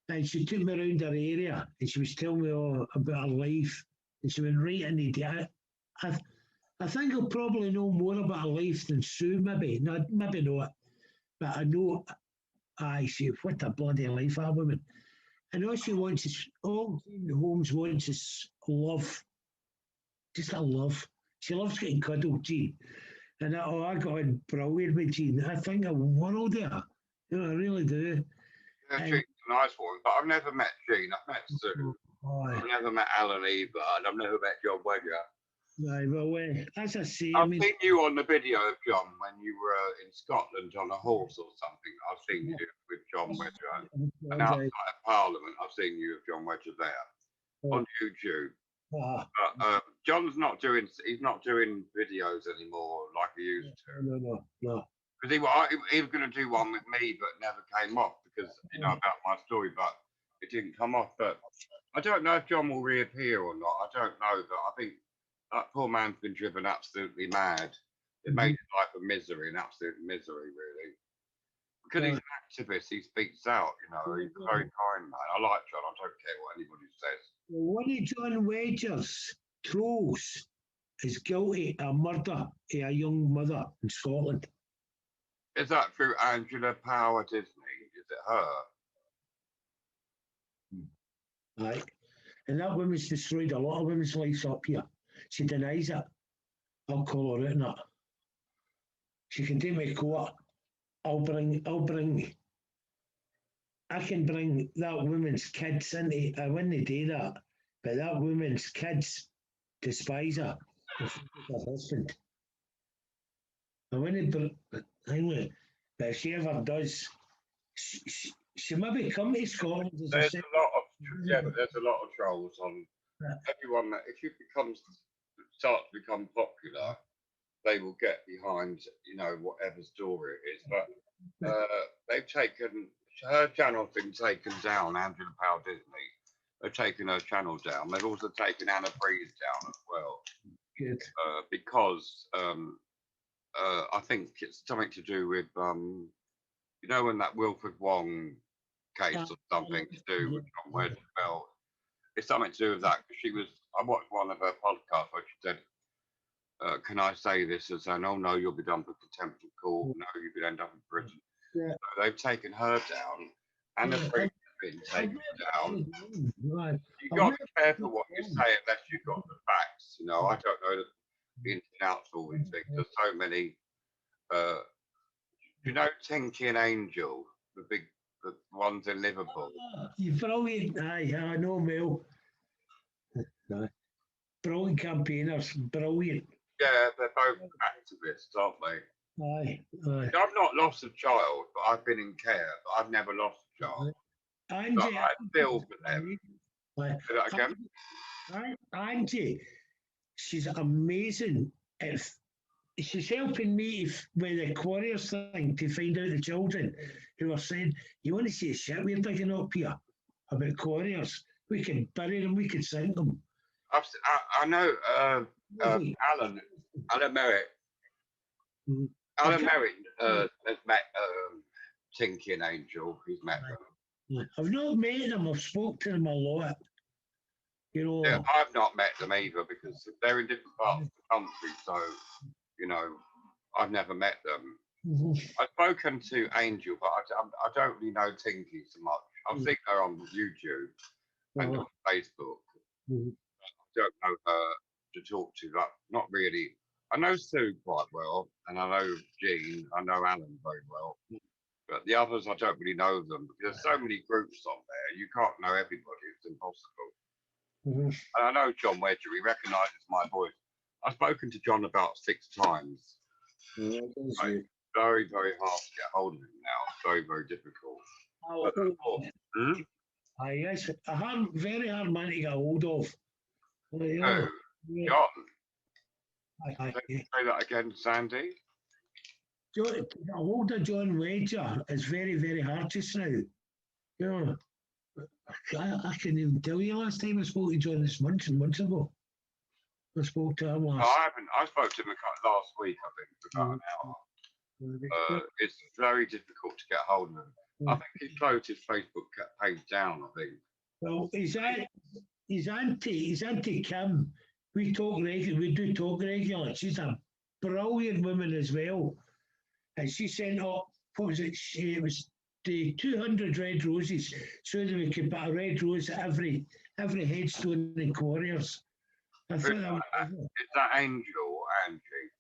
And she took me around her area and she was telling me all about her life. And she went right in the day. I think I'll probably know more about her life than Sue, maybe. No, maybe not. But I know, see, what a bloody life, that woman. And all she wants is, all Jean Holmes wants is love. Just a love. She loves getting cuddled, Jean. And I got on brilliant with Jean. I think a world of her. I really do. Yeah, Jean's a nice one, but I've never met Jean. I've met Sue. I've never met Alan either, and I've never met John Wedger. Right, well, as I say, I've seen you on the video of John when you were in Scotland on a horse or something. I've seen you with John Wedger. And outside of Parliament, I've seen you with John Wedger there on YouTube. But John's not doing videos anymore like he used to. No. Because he was going to do one with me, but never came off because about my story, but it didn't come off. But I don't know if John will reappear or not. I don't know, but I think that poor man's been driven absolutely mad. It made his life a misery, an absolute misery, really. Because he's an activist, he speaks out, you know, he's a very kind man. I like John, I don't care what anybody says. One of John Wedger's trolls is guilty of murder of a young mother in Scotland. Is that through Angela Power Disney? Is it her? Right. And that woman's destroyed a lot of women's lives up here. She denies it. I'll call her out on it. She can take me to court. I can bring that woman's kids into, I wouldn't do that, but that woman's kids despise her. Her husband. I wouldn't, but if she ever does, she maybe come to Scotland. There's a lot of trolls on everyone that if you start to become popular, they will get behind, you know, whatever story it is. But they've taken her channel's been taken down. Angela Power Disney, they've taken her channel down. They've also taken Anna Breeze down as well. Good. Because I think it's something to do with you know, when that Wilfred Wong case or something to do with John Wedgwood. It's something to do with that because I watched one of her podcasts where she said, can I say this as saying, oh no, you'll be done for contempt of court, no, you could end up in prison. Yeah. So they've taken her down, and the Breeze has been taken down. Right. You've got to be careful what you say unless you've got the facts. You know, I don't know the ins and outs of all these things. There's so many. You know, Tinky and Angel, the ones in Liverpool. You're brilliant. Aye, I know, Mel. Brilliant campaigners, brilliant. Yeah, they're both activists, aren't they? Aye, aye. I've not lost a child, but I've been in care. But I've never lost a child. Angie, But I feel for them. Aye. Say that again? Angie, she's amazing. If she's helping me with the Quarriers thing to find out the children who are saying, you want to see a shit we're digging up here about Quarriers? We can bury them, we can sink them. I know Alan Merritt. Mm. Alan Merritt has met Tinky and Angel. He's met them. I've not met them, I've spoken to them a lot. You know. Yeah, I've not met them either because they're in different parts of the country. So, you know, I've never met them. Mm-hmm. I've spoken to Angel, but I don't really know Tinky so much. I've seen her on YouTube and on Facebook. Mm-hmm. I don't know her to talk to, but not really. I know Sue quite well, and I know Jean, I know Alan very well. But the others, I don't really know them because there's so many groups on there. You can't know everybody. It's impossible. Mm-hmm. And I know John Wedger. He recognises my voice. I've spoken to John about 6 times. Right. Very, very hard to get hold of him now. Very, very difficult. Yes, a very hard man to get hold of. John. Say that again, Sandy. Get hold of John Wedger is very, very hard just now. You know, I can't even tell you last time I spoke to John this months and months ago. I spoke to him last. No, I haven't. I spoke to him last week, I think, for about an hour. It's very difficult to get hold of him. I think he closed his Facebook page down, I think. Well, he's anti Kim. We do talk regularly. She's a brilliant woman as well. And she sent up, what was it? It was the 200 red roses so that we could put a red rose at every headstone in Quarriers. Is that Angel or Angie?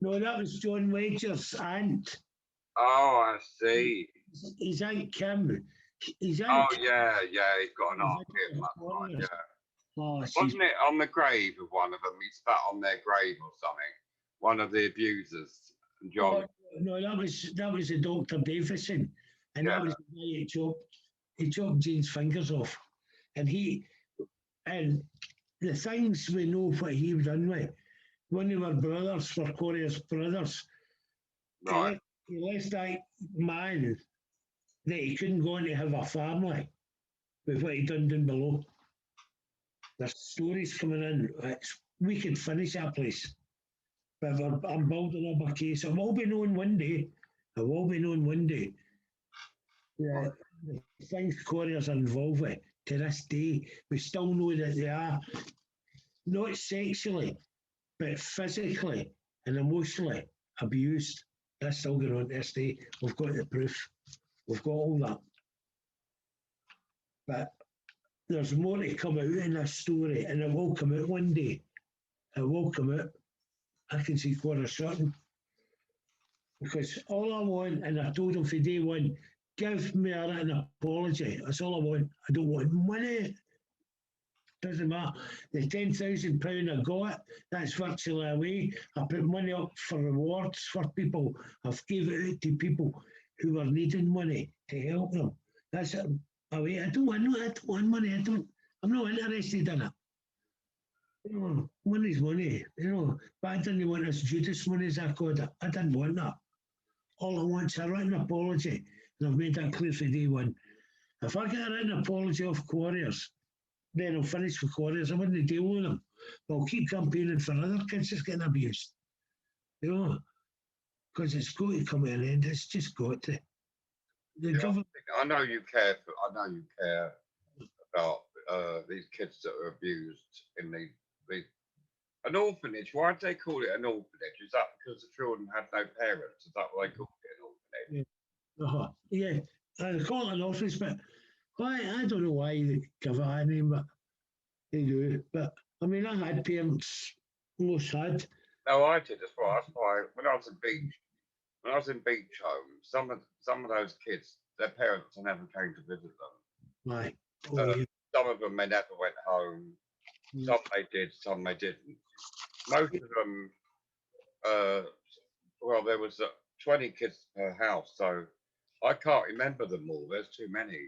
No, that was John Wedger's aunt. Oh, I see. His Aunt Kim. He's got an aunt here. Right, yeah. Oh, wasn't it on the grave of one of them? He spat on their grave or something. One of the abusers. And John. No, that was the Dr. Davison, and that was the guy he chopped Jane's fingers off, and the things we know what he was done with. When they were brothers, for Quarriers brothers, right? He left that man that he couldn't go on to have a family with what he'd done down below. There's stories coming in. We could finish that place. But I'm building up a case. It will be known one day. It will be known one day. Yeah, the things quarriers are involved with to this day, we still know that they are not sexually, but physically and emotionally abused. That's still going on to this day. We've got the proof. We've got all that. But there's more to come out in this story, and it will come out one day. It will come out. I can see quarter certain. Because all I want, and I told him from day one, give me an apology. That's all I want. I don't want money. Doesn't matter. The £10,000 I got, that's virtually away. I put money up for rewards for people. I've gave it out to people who were needing money to help them. That's it. Away. I don't want money. I'm not interested in it. You know, money's money, you know. But I didn't want this Judas money as I called it. I didn't want that. All I want is a written apology. And I've made that clear for day one. If I get a written apology off quarriers, then I'll finish with quarriers. I wouldn't deal with them. But I'll keep campaigning for other kids that's getting abused. You know, because it's got to come to an end. It's just got to. The government. I know you care about these kids that are abused in an orphanage. Why do they call it an orphanage? Is that because the children had no parents? Is that why they call it an orphanage? Yeah. They call it an orphanage, but why? I don't know why they give it a name, but they do. But I mean, I had parents. Most had. No, I did as well. That's why when I was in Beechholme, some of those kids, their parents never came to visit them. Right. Some of them they never went home. Some they did, some they didn't. Most of them, well, there was 20 kids per house, so I can't remember them all. There's too many.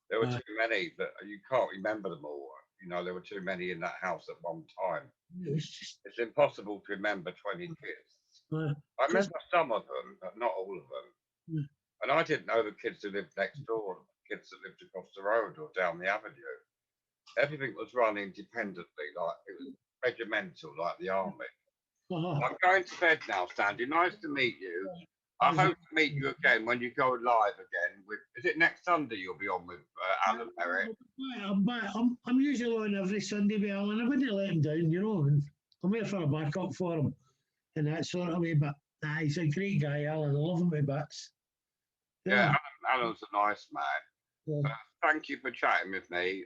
There were too many that you can't remember them all. You know, there were too many in that house at one time. It's impossible to remember 20 kids. I remember some of them, but not all of them. And I didn't know the kids who lived next door, the kids that lived across the road or down the avenue. Everything was run independently, like it was regimental, like the army. I'm going to bed now, Sandy. Nice to meet you. I hope to meet you again when you go live again. Is it next Sunday you'll be on with Alan Merritt? I'm usually on every Sunday with Alan. I wouldn't let him down, you know. And I'm here for a backup for him and that sort of way. But he's a great guy, Alan. I love him to bits. Yeah, Alan's a nice man. Yeah. Thank you for chatting with me.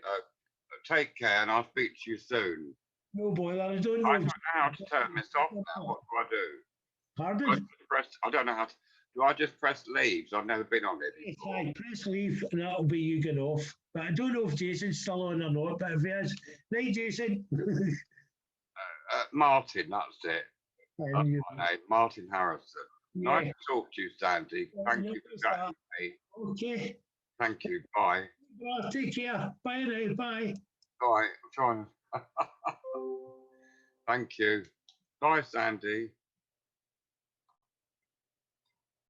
Take care, and I'll speak to you soon. No bother. I don't know how to turn this off now. What do I do? Pardon? I don't know how to. Do I just press leave? I've never been on it before. Yes, press leave, and that'll be you getting off. But I don't know if Jason's still on or not. But if he is, right, Jason. Martin, that's it. That's my name, Martin Harrison. Yeah. Nice to talk to you, Sandy. Thank you for chatting with me. Okay. Thank you. Bye. Well, take care. Bye now. Bye. Bye. I'm trying. Thank you. Bye, Sandy.